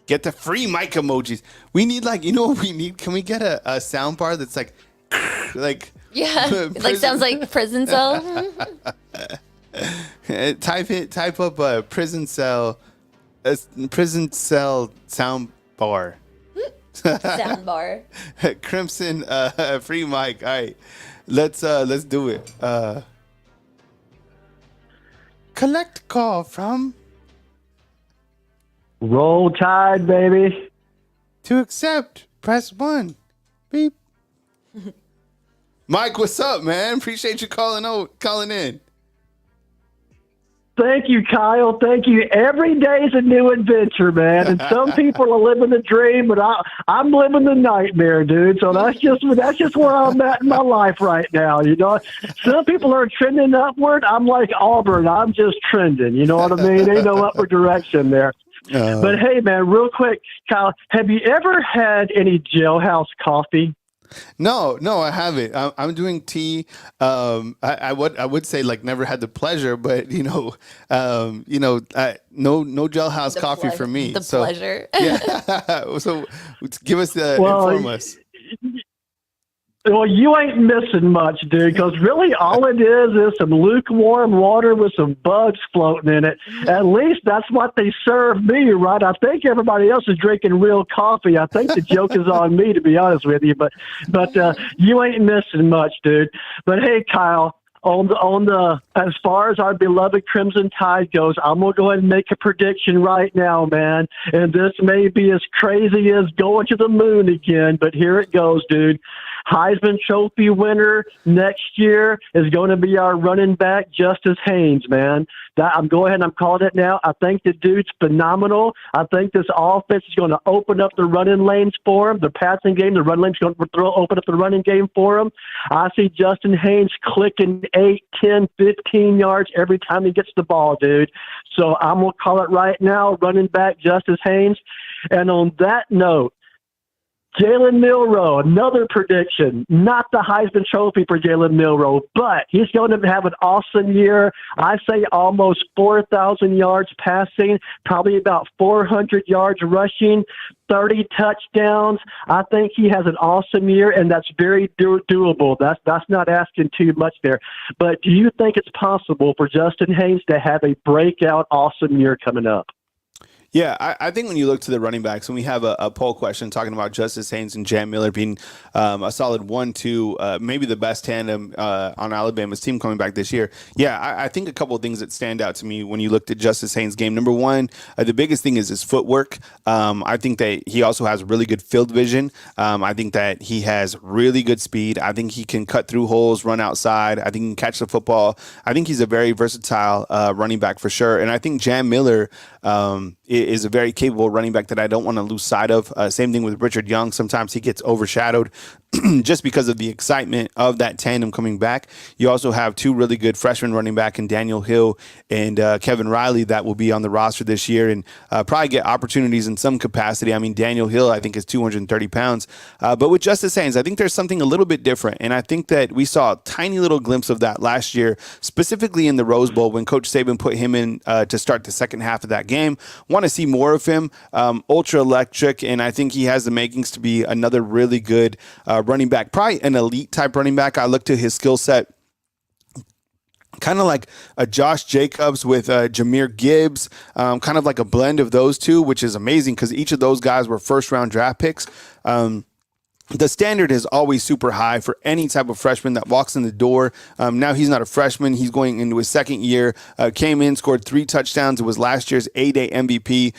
Get the free mic emojis. We need what we need? Can we get a sound bar that's like yeah, like sounds like prison cell. Type up prison cell sound bar. Sound bar. Crimson free mic. All right. Let's do it. Collect call from Roll Tide, baby. To accept, press 1. Beep. Mike, what's up, man? Appreciate you calling in. Thank you, Kyle. Thank you. Every day is a new adventure, man. And some people are living the dream, but I'm living the nightmare, dude. So that's just where I'm at in my life right now. Some people are trending upward. I'm like Auburn. I'm just trending. You know what I mean? Ain't no upward direction there. But hey, man, real quick, Kyle, have you ever had any jailhouse coffee? No, I haven't. I'm doing tea. I would say never had the pleasure, but no jailhouse coffee for me. Pleasure. Yeah. So give us inform us. Well, you ain't missing much, dude, because really all it is some lukewarm water with some bugs floating in it. At least that's what they serve me, right? I think everybody else is drinking real coffee. I think the joke is on me, to be honest with you. But you ain't missing much, dude. But hey, Kyle, on the as far as our beloved Crimson Tide goes, I'm gonna go ahead and make a prediction right now, man. And this may be as crazy as going to the moon again, but here it goes, dude. Heisman Trophy winner next year is going to be our running back, Justice Haynes, man. I'm going ahead and I'm calling it now. I think the dude's phenomenal. I think this offense is going to open up the running lanes for him. The passing game, the run lanes going to open up the running game for him. I see Justin Haynes clicking 8, 10, 15 yards every time he gets the ball, dude. So I'm going to call it right now, running back Justice Haynes. And on that note, Jalen Milroe, another prediction. Not the Heisman Trophy for Jalen Milroe, but he's going to have an awesome year. I say almost 4,000 yards passing, probably about 400 yards rushing, 30 touchdowns. I think he has an awesome year, and that's very doable. That's not asking too much there. But do you think it's possible for Justin Haynes to have a breakout awesome year coming up? Yeah, I think when you look to the running backs, and we have a poll question talking about Justice Haynes and Jam Miller being a solid 1-2, maybe the best tandem on Alabama's team coming back this year. Yeah, I think a couple of things that stand out to me when you looked at Justice Haynes' game. Number one, the biggest thing is his footwork. I think that he also has really good field vision. I think that he has really good speed. I think he can cut through holes, run outside. I think he can catch the football. I think he's a very versatile running back for sure. And I think Jam Miller is a very capable running back that I don't want to lose sight of. Same thing with Richard Young. Sometimes he gets overshadowed just because of the excitement of that tandem coming back. You also have two really good freshman running back in Daniel Hill and Kevin Riley that will be on the roster this year and probably get opportunities in some capacity. I mean, Daniel Hill, I think, is 230 pounds. But with Justice Haynes, I think there's something a little bit different. And I think that we saw a tiny little glimpse of that last year, specifically in the Rose Bowl when Coach Saban put him in to start the second half of that game. Want to see more of him. Ultra electric, and I think he has the makings to be another really good running back, probably an elite type running back. I look to his skill set kind of like a Josh Jacobs with Jahmyr Gibbs, kind of like a blend of those two, which is amazing because each of those guys were first-round draft picks. The standard is always super high for any type of freshman that walks in the door. Now he's not a freshman. He's going into his second year, came in, scored 3 touchdowns. It was last year's A-Day MVP.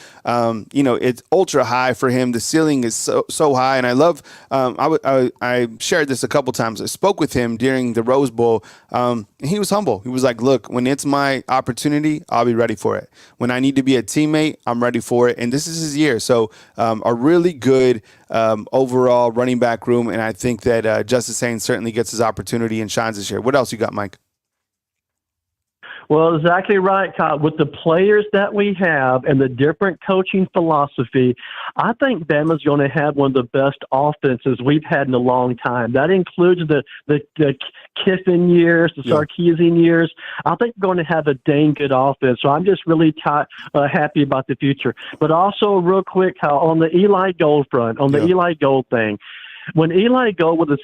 It's ultra high for him. The ceiling is so high. And I love, I shared this a couple times. I spoke with him during the Rose Bowl. And he was humble. He was like, look, when it's my opportunity, I'll be ready for it. When I need to be a teammate, I'm ready for it. And this is his year. So a really good overall running back room, and I think that Justice Haynes certainly gets his opportunity and shines this year. What else you got, Mike? Well, exactly right, Kyle. With the players that we have and the different coaching philosophy, I think Bama's going to have one of the best offenses we've had in a long time. That includes the Kiffin years, the Sarkisian years. I think we're going to have a dang good offense. So I'm just really happy about the future. But also, real quick, Kyle, on the Eli Gold front, on the Eli Gold thing, when Eli Gold with his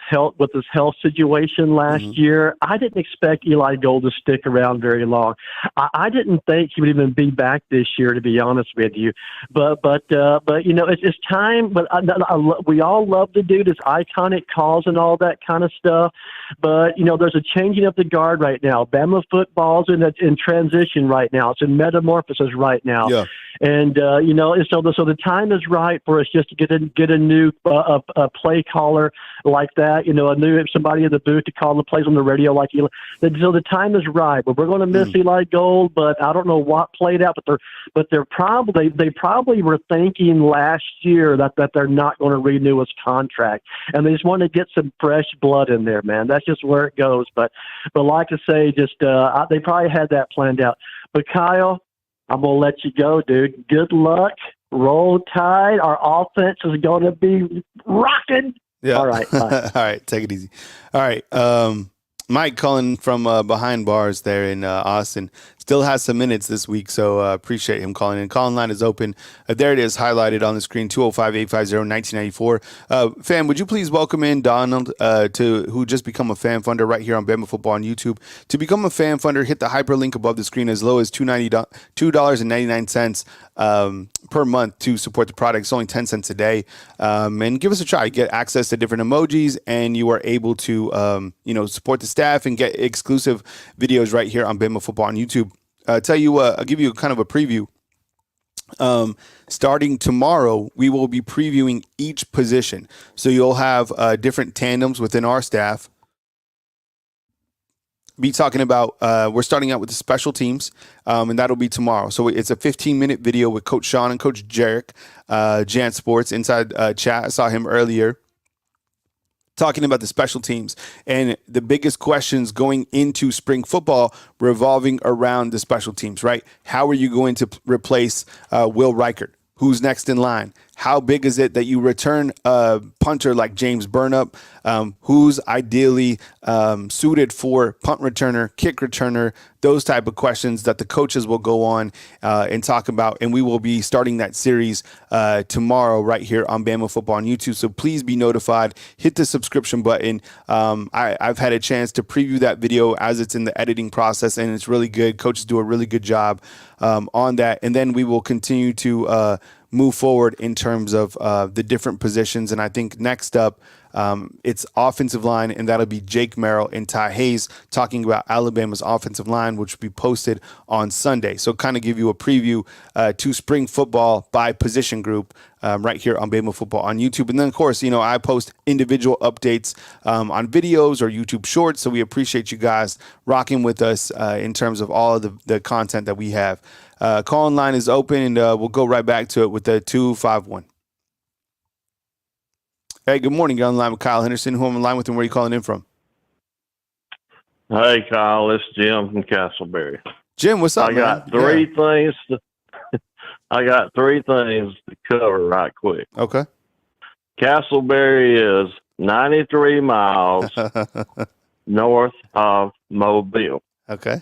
health situation last year, I didn't expect Eli Gold to stick around very long. I didn't think he would even be back this year, to be honest with you. But it's time. But we all love the dude, his iconic calls and all that kind of stuff. But there's a changing of the guard right now. Bama football's in transition right now. It's in metamorphosis right now. Yeah. And so the time is right for us just to get a new play caller like that. Somebody in the booth to call the plays on the radio like Eli. So the time is right. But we're going to miss Eli Gold. But I don't know what played out. But they probably were thinking last year that they're not going to renew his contract, and they just want to get some fresh blood in there, man. That's just where it goes. But like I say, they probably had that planned out. But Kyle, I'm going to let you go, dude. Good luck. Roll Tide. Our offense is going to be rocking. Yeah. All right. Bye. All right. Take it easy. All right. Mike calling from behind bars there in Austin. Still has some minutes this week, so appreciate him calling in. Calling line is open. There it is, highlighted on the screen, 205-850-1994. Fam, would you please welcome in Donald, who just become a fan funder right here on Bama Football on YouTube. To become a fan funder, hit the hyperlink above the screen as low as $2.99 per month to support the product. It's only 10 cents a day. And give us a try. Get access to different emojis, and you are able to support the staff and get exclusive videos right here on Bama Football on YouTube. I'll give you kind of a preview. Starting tomorrow, we will be previewing each position. So you'll have different tandems within our staff. Be talking about, we're starting out with the special teams, and that'll be tomorrow. So it's a 15-minute video with Coach Sean and Coach Jarek, Jan Sports, inside chat. I saw him earlier, talking about the special teams and the biggest questions going into spring football revolving around the special teams, right? How are you going to replace Will Reichert? Who's next in line? How big is it that you return a punter like James Burnup, who's ideally suited for punt returner, kick returner, those type of questions that the coaches will go on and talk about. And we will be starting that series tomorrow right here on Bama Football on YouTube. So please be notified. Hit the subscription button. I've had a chance to preview that video as it's in the editing process, and it's really good. Coaches do a really good job on that. And then we will continue to move forward in terms of the different positions. And I think next up, it's offensive line, and that'll be Jake Merrill and Ty Hayes talking about Alabama's offensive line, which will be posted on Sunday. So kind of give you a preview to spring football by position group right here on Bama Football on YouTube. And then, of course, I post individual updates on videos or YouTube shorts. So we appreciate you guys rocking with us in terms of all of the content that we have. Call-in line is open, and we'll go right back to it with the 251. Hey, good morning. You're on the line with Kyle Henderson. Who am I on the line with, and where are you calling in from? Hey, Kyle, it's Jim from Castleberry. Jim, what's up, I got man? three things. I got three things to cover right quick. Okay. Castleberry is 93 miles north of Mobile. Okay.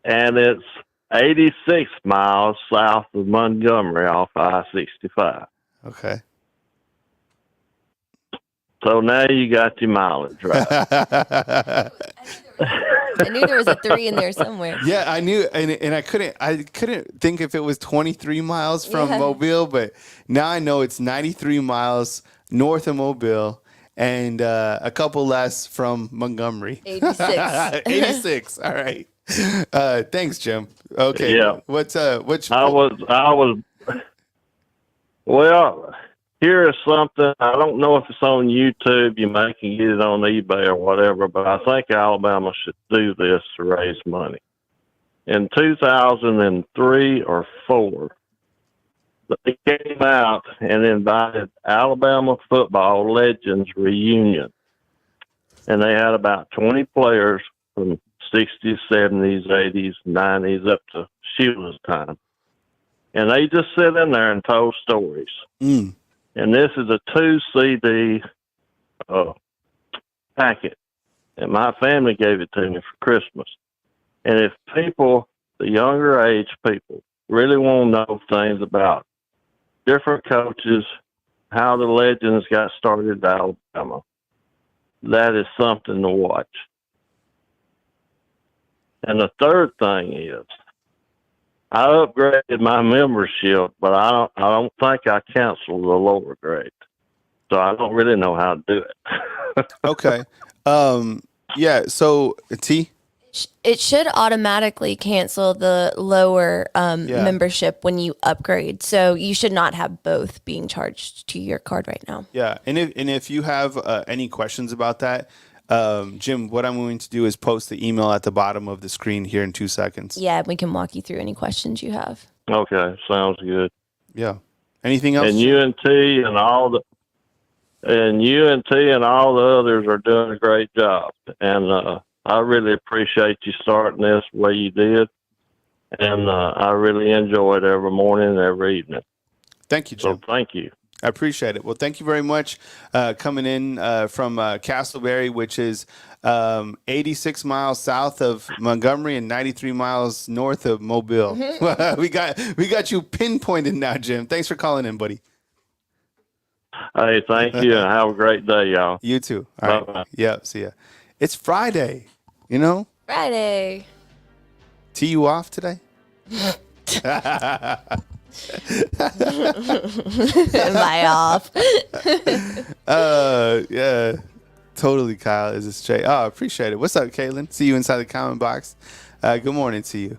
And it's 86 miles south of Montgomery off I-65. Okay. So now you got your mileage right. I knew there was a 3 in there somewhere. Yeah, I knew, and I couldn't think if it was 23 miles from Mobile, but now I know it's 93 miles north of Mobile and a couple less from Montgomery. 86. 86. All right. Thanks, Jim. Okay. Yeah. Which Well, here is something. I don't know if it's on YouTube. You may can get it on eBay or whatever, but I think Alabama should do this to raise money. In 2003 or 4, they came out and invited Alabama football legends reunion. And they had about 20 players from 60s, 70s, 80s, 90s, up to Sheila's time. And they just sit in there and told stories. Mm. And this is a 2 CD packet. And my family gave it to me for Christmas. And if people, the younger age people, really want to know things about different coaches, how the legends got started at Alabama, that is something to watch. And the third thing is, I upgraded my membership, but I don't think I canceled the lower grade. So I don't really know how to do it. Okay. Yeah. So T. It should automatically cancel the lower membership when you upgrade. So you should not have both being charged to your card right now. Yeah. And if you have any questions about that, Jim, what I'm going to do is post the email at the bottom of the screen here in 2 seconds. Yeah, we can walk you through any questions you have. Okay, sounds good. Yeah. Anything else? And UNT and all the others are doing a great job. And I really appreciate you starting this the way you did. And I really enjoy it every morning and every evening. Thank you, Jim. So thank you. I appreciate it. Well, thank you very much coming in from Castleberry, which is 86 miles south of Montgomery and 93 miles north of Mobile. Mm-hmm. we got you pinpointed now, Jim. Thanks for calling in, buddy. Hey, thank you, and have a great day, y'all. You too. All right. Bye-bye. Yeah, see ya. It's Friday, you know? Friday. Tee you off today? Am I off? Yeah, totally, Kyle. Is it straight? Oh, I appreciate it. What's up, Caitlin? See you inside the comment box. Good morning to you.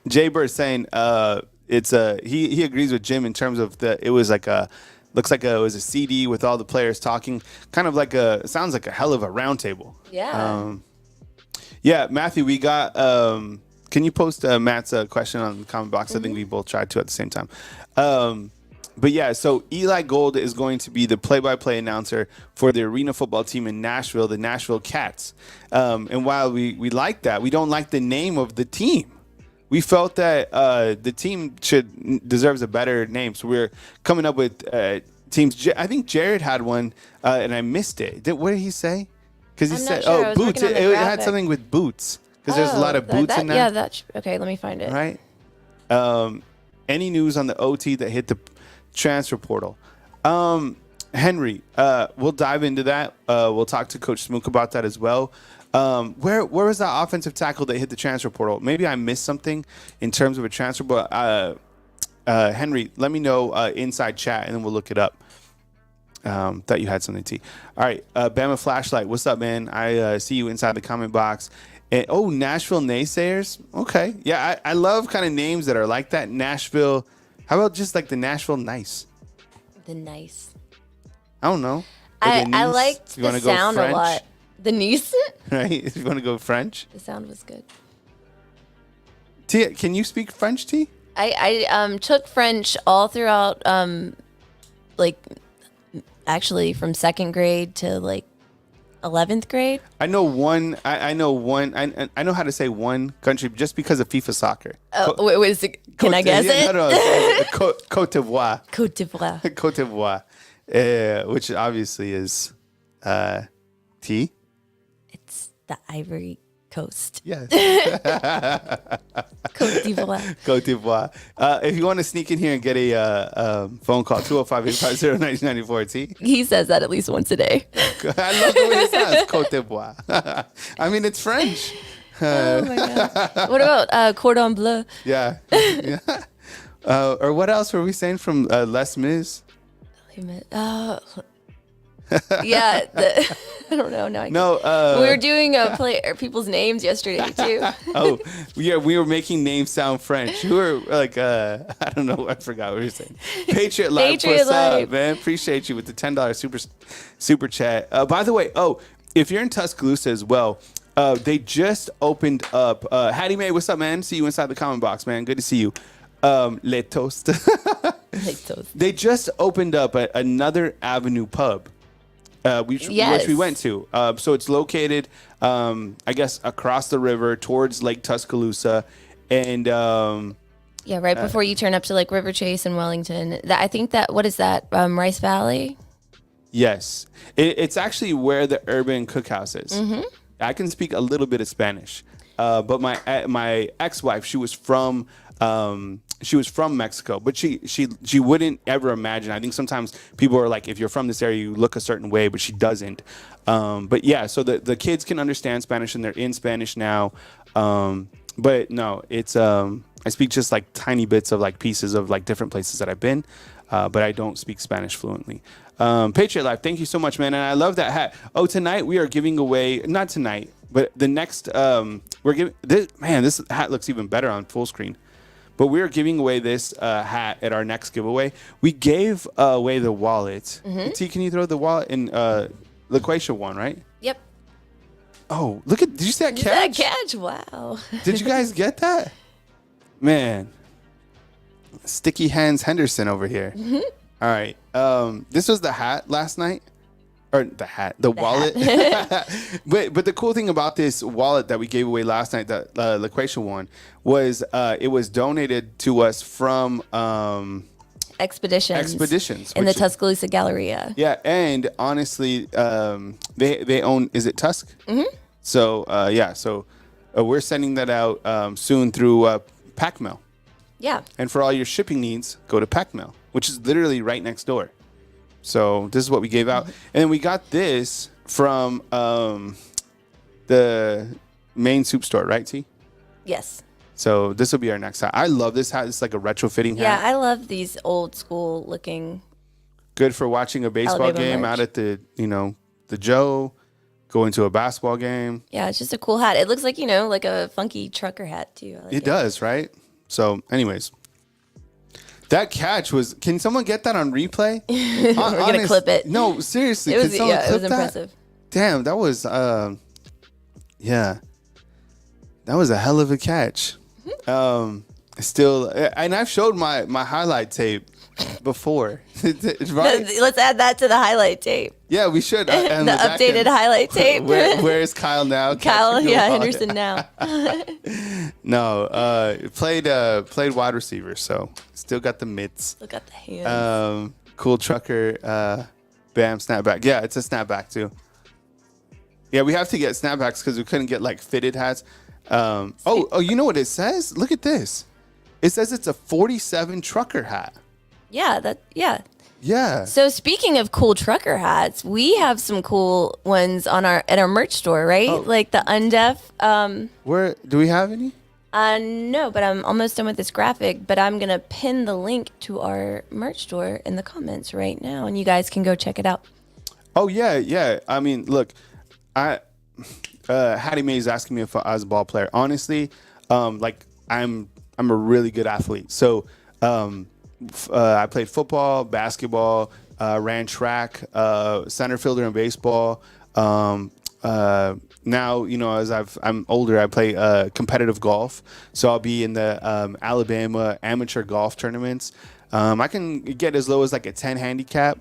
Jay Bird saying it's he agrees with Jim in terms of it was like it was a CD with all the players talking, kind of like sounds like a hell of a round table. Yeah. Yeah, Matthew, we got. Can you post Matt's question on the comment box? I think we both tried to at the same time. But yeah, so Eli Gold is going to be the play-by-play announcer for the arena football team in Nashville, the Nashville Cats. And while we like that, we don't like the name of the team. We felt that the team deserves a better name. So we're coming up with teams. I think Jared had one, and I missed it. What did he say? Because he said, sure. Boots. It had something with boots. Because there's a lot of boots in there. Yeah, okay, let me find it. Right. Any news on the OT that hit the transfer portal? Henry, we'll dive into that. We'll talk to Coach Smook about that as well. Where was that offensive tackle that hit the transfer portal? Maybe I missed something in terms of a transfer, but Henry, let me know inside chat, and then we'll look it up. That you had something, T. All right, Bama Flashlight, what's up, man? I see you inside the comment box. And, Nashville Naysayers. Okay. Yeah, I love kind of names that are like that. Nashville. How about just like the Nashville Nice? The Nice. I don't know. I liked the sound a lot. The niece? right? If you want to go French. The sound was good. T, can you speak French, T? I took French all throughout, like, actually from 2nd grade to, like, 11th grade. I know one. I know one. I know how to say one country just because of FIFA soccer. Oh, wait, is it, can I guess it? No, Côte d'Ivoire. Côte d'Ivoire. Côte d'Ivoire, which obviously is T. It's the Ivory Coast. Yes. Côte d'Ivoire. Côte d'Ivoire. If you want to sneak in here and get a phone call, 205-850-1994, T. He says that at least once a day. I love the way it sounds, Côte d'Ivoire. I mean, it's French. Oh my God. What about Cordon Bleu? Yeah. Yeah. Or what else were we saying from Les Mis? Yeah, I don't know. No, we were doing people's names yesterday too. Oh, yeah, we were making names sound French. We were like, I don't know, I forgot what we were saying. Patriot Life, what's up, man? Appreciate you with the $10 super chat. By the way, if you're in Tuscaloosa as well, they just opened up. Hattie Mae, what's up, man? See you inside the comment box, man. Good to see you. Le Toast. They just opened up another Avenue pub. Which we went to. So it's located, I guess, across the river towards Lake Tuscaloosa. And right before you turn up to like River Chase and Wellington. I think what is that? Rice Valley? Yes. It's actually where the Urban Cookhouse is. Mm-hmm. I can speak a little bit of Spanish. But my ex-wife, she was from Mexico, but she wouldn't ever imagine. I think sometimes people are like, if you're from this area, you look a certain way, but she doesn't. But yeah, so the kids can understand Spanish and they're in Spanish now. But no, it's I speak just like tiny bits of like pieces of like different places that I've been, but I don't speak Spanish fluently. Patriot Life, thank you so much, man, and I love that hat. Oh, tonight we are giving away, not tonight, but the next we're giving this. Man, this hat looks even better on full screen. But we're giving away this hat at our next giveaway. We gave away the wallet. Mm-hmm. T, can you throw the wallet in LaQuatia one, right? Yep. Oh, look at! Did you see that catch? That catch! Wow. Did you guys get that? Man, sticky hands Henderson over here. Mm-hmm. All right. This was the hat last night. Or the wallet. but the cool thing about this wallet that we gave away last night, the LaQuatia one, was it was donated to us from Expeditions in the Tuscaloosa Galleria. Yeah, and honestly, they own. Is it Tusk? Mm-hmm. So we're sending that out soon through PacMail. Yeah. And for all your shipping needs, go to PacMail, which is literally right next door. So this is what we gave out. And then we got this from the main soup store, right, T? Yes. So this will be our next hat. I love this hat. It's like a retrofitting hat. Yeah, I love these old school looking. Good for watching a baseball Alabama game merch. out at the Joe, going to a basketball game. Yeah, it's just a cool hat. It looks like, like a funky trucker hat too. It does, right? So anyways. That catch was. Can someone get that on replay? We're gonna clip it. No, seriously. It was impressive. Damn, that was. Yeah, that was a hell of a catch. Still, and I've showed my highlight tape before. Right? Let's add that to the highlight tape. Yeah, we should. The updated highlight tape. Where is Kyle now? Kyle, Henderson now. No, played wide receiver, so still got the mitts. Still got the hands. Cool trucker, bam, snapback. Yeah, it's a snapback too. Yeah, we have to get snapbacks because we couldn't get like fitted hats. You know what it says? Look at this. It says it's a 47 trucker hat. Yeah, Yeah. So speaking of cool trucker hats, we have some cool ones at our merch store, right? Oh. Like the undeaf. Where do we have any? No, but I'm almost done with this graphic. But I'm gonna pin the link to our merch store in the comments right now, and you guys can go check it out. Oh yeah. I mean, look, Hattie Mae is asking me if I was a ball player. Honestly, I'm a really good athlete. So I played football, basketball, ran track, center fielder in baseball. now, as I'm older, I play competitive golf. So I'll be in the Alabama amateur golf tournaments. I can get as low as like a 10 handicap,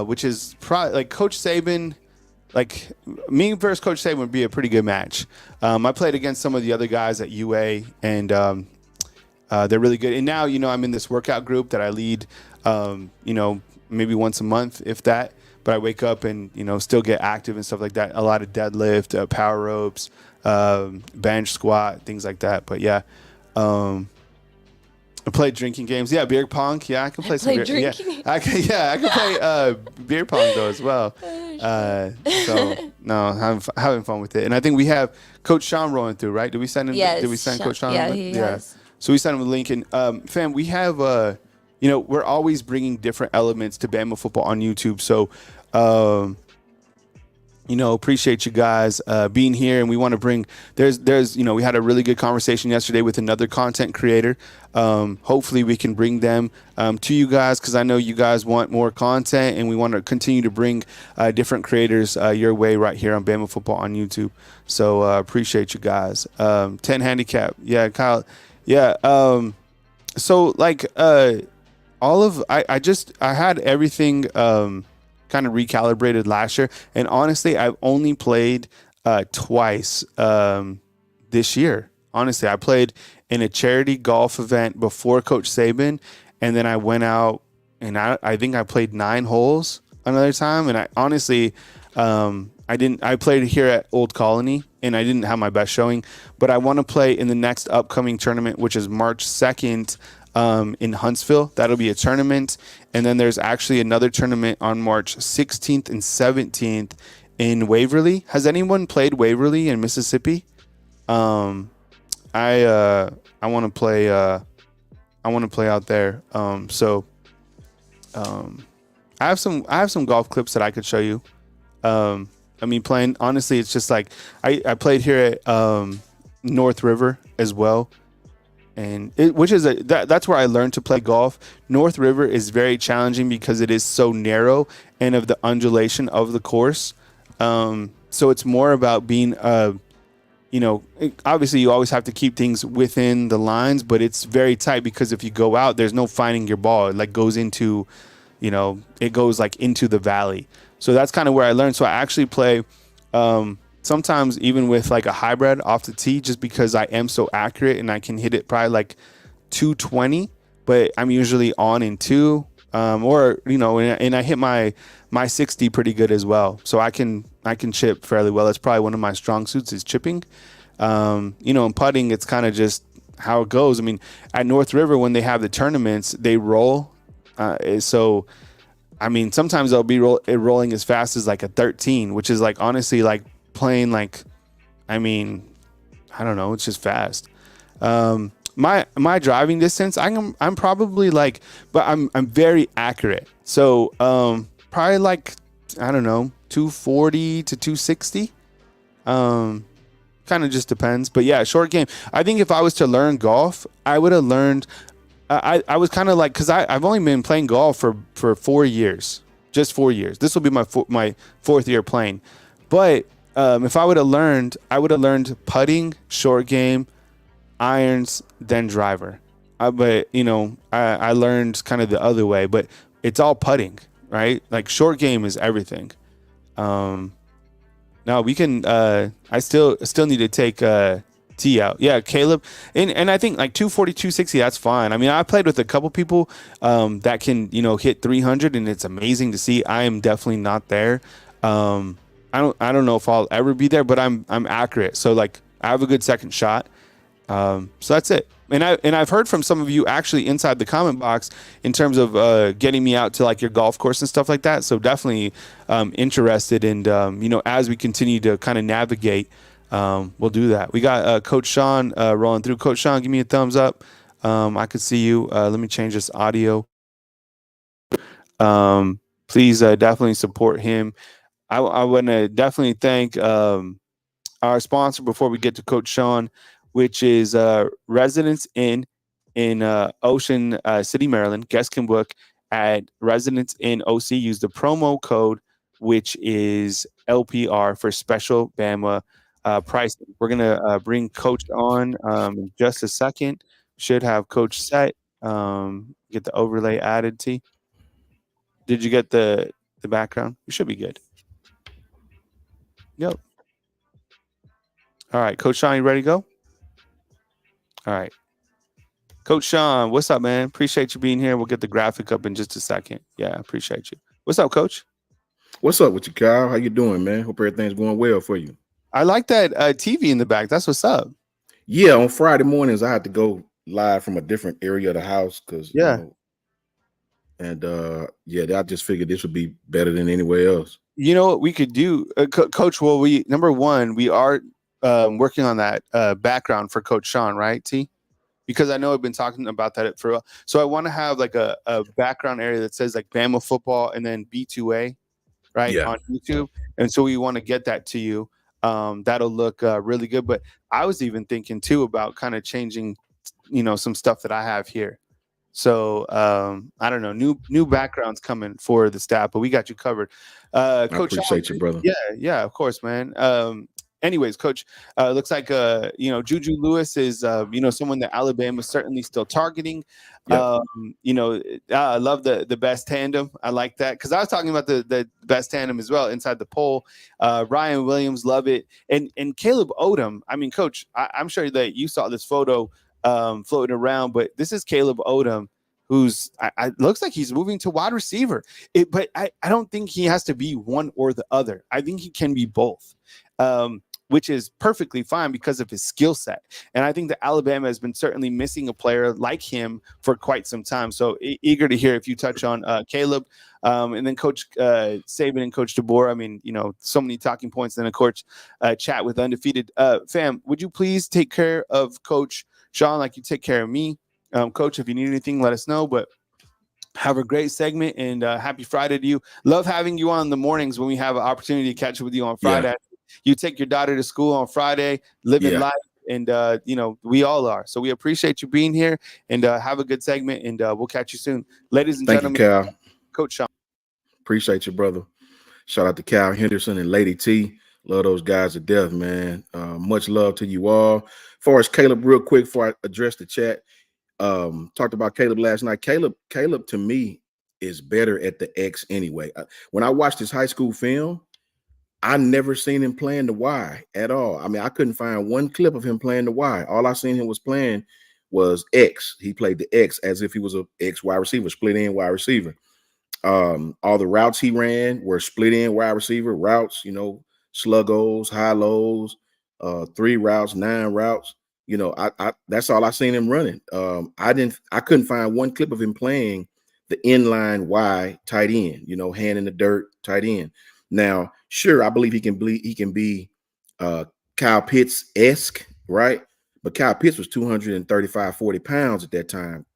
which is probably like Coach Saban. Like me versus Coach Saban would be a pretty good match. I played against some of the other guys at UA, and they're really good. And now, I'm in this workout group that I lead, maybe once a month, if that. But I wake up and, still get active and stuff like that. A lot of deadlift, power ropes, bench squat, things like that. But yeah, I play drinking games. Yeah, beer pong. Yeah, I can play some beer. Drinking. Yeah, I can play beer pong though as well. So no, I'm having fun with it. And I think we have Coach Sean rolling through, right? Did we send him? Yes, Did we send Coach Sean? Yeah, he has. So we sent him a link. And fam, we have we're always bringing different elements to Bama football on YouTube. So appreciate you guys being here, and we want to bring. There's we had a really good conversation yesterday with another content creator. Hopefully we can bring them to you guys, because I know you guys want more content, and we want to continue to bring different creators your way right here on Bama Football on YouTube. So appreciate you guys. 10 handicap, yeah, Kyle, yeah. So like I had everything kind of recalibrated last year, and honestly, I've only played twice this year. Honestly, I played in a charity golf event before Coach Saban, and then I went out and I think I played 9 holes another time. And I honestly, I played here at Old Colony, and I didn't have my best showing, but I want to play in the next upcoming tournament, which is March 2nd. In Huntsville. That'll be a tournament. And then there's actually another tournament on March 16th and 17th in Waverly. Has anyone played Waverly in Mississippi? I want to play out there. I have some golf clips that I could show you. Playing, honestly, it's just like I played here at North River as well. And that's where I learned to play golf. North River is very challenging because it is so narrow and of the undulation of the course. So it's more about being, obviously you always have to keep things within the lines, but it's very tight because if you go out, there's no finding your ball. It like goes into, it goes like into the valley. So that's kind of where I learned. So I actually play, sometimes even with like a hybrid off the tee, just because I am so accurate and I can hit it probably like 220, but I'm usually on in 2, and I hit my 60 pretty good as well. So I can chip fairly well. That's probably one of my strong suits is chipping. And putting, it's kind of just how it goes. I mean, at North River, when they have the tournaments, they roll. So, I mean, sometimes they'll be rolling as fast as like a 13, which is like honestly like playing like, I don't know, it's just fast. My driving distance, I'm probably like, but I'm very accurate. So probably like, I don't know, 240 to 260. Kind of just depends. But yeah, short game. I think if I was to learn golf, I would have learned. I was kind of like, because I've only been playing golf for 4 years, just 4 years. This will be my 4th year playing. But if I would have learned, I would have learned putting, short game, irons, then driver. But I learned kind of the other way. But it's all putting, right? Like short game is everything. No, we can. I still need to take tee out. Yeah, Caleb, and I think like 240, 260. That's fine. I mean, I played with a couple people that can hit 300, and it's amazing to see. I am definitely not there. I don't know if I'll ever be there, but I'm accurate. So like I have a good second shot. So that's it. And I've heard from some of you actually inside the comment box in terms of getting me out to like your golf course and stuff like that. So definitely interested, and as we continue to kind of navigate, we'll do that. We got Coach Sean rolling through. Coach Sean, give me a thumbs up. I could see you. Let me change this audio. Please definitely support him. I want to definitely thank our sponsor before we get to Coach Sean, which is Residence Inn in Ocean City, Maryland. Guests can book at Residence Inn OC. Use the promo code, which is LPR for special Bama pricing. We're gonna bring Coach on in just a second. Should have Coach set. Get the overlay added. T. Did you get the background? You should be good. Yep. All right, Coach Sean, you ready to go? All right. Coach Sean, what's up, man? Appreciate you being here. We'll get the graphic up in just a second. Yeah, appreciate you. What's up, Coach? What's up with you, Kyle? How you doing, man? Hope everything's going well for you. I like that TV in the back. That's what's up. Yeah, on Friday mornings, I had to go live from a different area of the house because, I just figured this would be better than anywhere else. You know what we could do, Coach? Well, we are working on that background for Coach Sean, right, T? Because I know I've been talking about that for a while. So I want to have like a background area that says like Bama football and then B2A, right, on YouTube. And so we want to get that to you. That'll look really good. But I was even thinking too about kind of changing, some stuff that I have here. So I don't know, new backgrounds coming for the staff, but we got you covered. Coach, I appreciate you, brother. Yeah, of course, man. Anyways, Coach, looks like Juju Lewis is someone that Alabama is certainly still targeting. Yep. I love the best tandem. I like that because I was talking about the best tandem as well inside the poll. Ryan Williams, love it, and Caleb Odom. I mean, Coach, I'm sure that you saw this photo floating around, but this is Caleb Odom, who's looks like he's moving to wide receiver. But I don't think he has to be one or the other. I think he can be both. Which is perfectly fine because of his skill set. And I think that Alabama has been certainly missing a player like him for quite some time. So eager to hear if you touch on Caleb and then Coach Saban and Coach DeBoer. I mean, so many talking points. Then, of course, chat with Undefeated. Fam, would you please take care of Coach Sean like you take care of me? Coach, if you need anything, let us know. But have a great segment and happy Friday to you. Love having you on the mornings when we have an opportunity to catch up with you on Friday. Yeah. You take your daughter to school on Friday, living life, and we all are. So we appreciate you being here, and have a good segment, and we'll catch you soon, ladies and gentlemen. Thank you, Cal. Coach Sean. Appreciate you, brother. Shout out to Cal Henderson and Lady T. Love those guys to death, man. Much love to you all. As far as Caleb, real quick before I address the chat, talked about Caleb last night. Caleb to me is better at the X anyway. When I watched his high school film, I never seen him playing the Y at all. I mean, I couldn't find one clip of him playing the Y. All I seen him was playing was X. He played the X as if he was a X wide receiver, split in wide receiver. All the routes he ran were split in wide receiver routes, sluggos, high lows, 3 routes, 9 routes. I that's all I seen him running. I couldn't find one clip of him playing the inline Y tight end, hand in the dirt tight end. Now, sure, I believe he can be Kyle Pitts-esque, right? But Kyle Pitts was 235, 40 pounds at that time.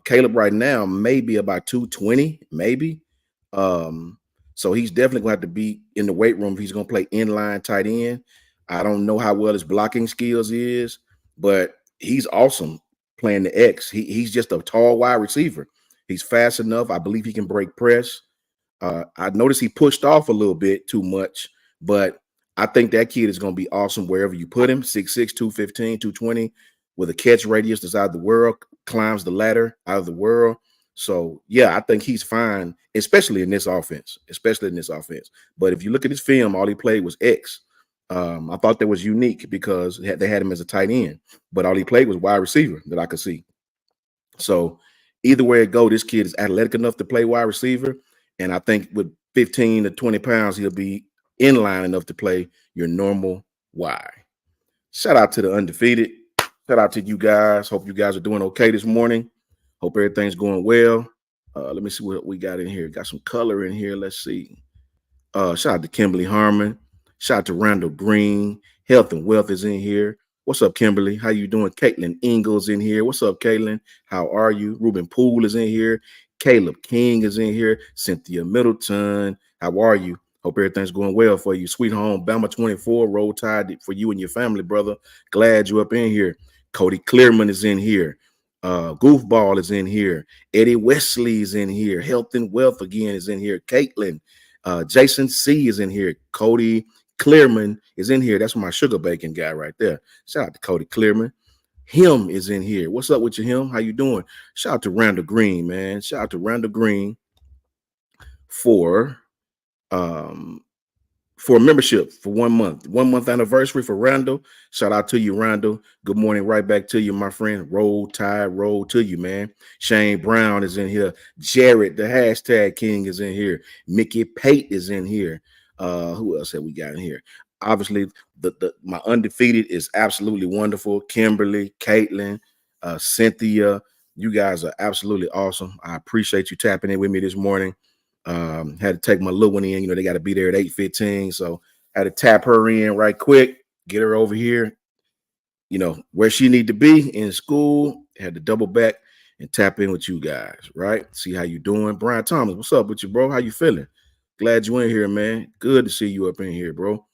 Caleb right now may be about 220, maybe. So he's definitely going to have to be in the weight room if he's going to play inline tight end. I don't know how well his blocking skills is, but he's awesome playing the X. He's just a tall wide receiver. He's fast enough. I believe he can break press. I noticed he pushed off a little bit too much, but I think that kid is going to be awesome wherever you put him. 6'6", 215, 220 with a catch radius that's out of the world, climbs the ladder out of the world. So, yeah, I think he's fine, especially in this offense. But if you look at his film, all he played was X. I thought that was unique because they had him as a tight end, but all he played was wide receiver that I could see. So either way it go, this kid is athletic enough to play wide receiver. And I think with 15 to 20 pounds, he'll be in line enough to play your normal Y. Shout out to the Undefeated. Shout out to you guys. Hope you guys are doing okay this morning. Hope everything's going well. Let me see what we got in here. Got some color in here. Let's see. Shout out to Kimberly Harmon. Shout out to Randall Green. Health and Wealth is in here. What's up, Kimberly? How you doing? Caitlin Ingalls in here. What's up, Caitlin? How are you? Ruben Poole is in here. Caleb King is in here. Cynthia Middleton. How are you? Hope everything's going well for you. Sweet home, Bama 24, roll tide for you and your family, brother. Glad you up in here. Cody Clearman is in here. Goofball is in here. Eddie Wesley is in here. Health and Wealth again is in here. Caitlin. Jason C is in here. Cody Clearman is in here. That's my sugar bacon guy right there. Shout out to Cody Clearman. Him is in here. What's up with you, Him? How you doing? Shout out to Randall Green, man. Shout out to Randall Green for membership for 1 month. 1 month anniversary for Randall. Shout out to you, Randall. Good morning, right back to you, my friend. Roll Tide, roll to you, man. Shane Brown is in here. Jared, the hashtag king, is in here. Mickey Pate is in here. Who else have we got in here? Obviously, my undefeated is absolutely wonderful. Kimberly, Caitlin, Cynthia, you guys are absolutely awesome. I appreciate you tapping in with me this morning. Had to take my little one in. You know, they got to be there at 8:15, so I had to tap her in right quick, get her over here, you know, where she need to be in school. Had to double back and tap in with you guys, right? See how you doing. Brian Thomas, what's up with you, bro? How you feeling? Glad you in here, man. Good to see you up in here, bro.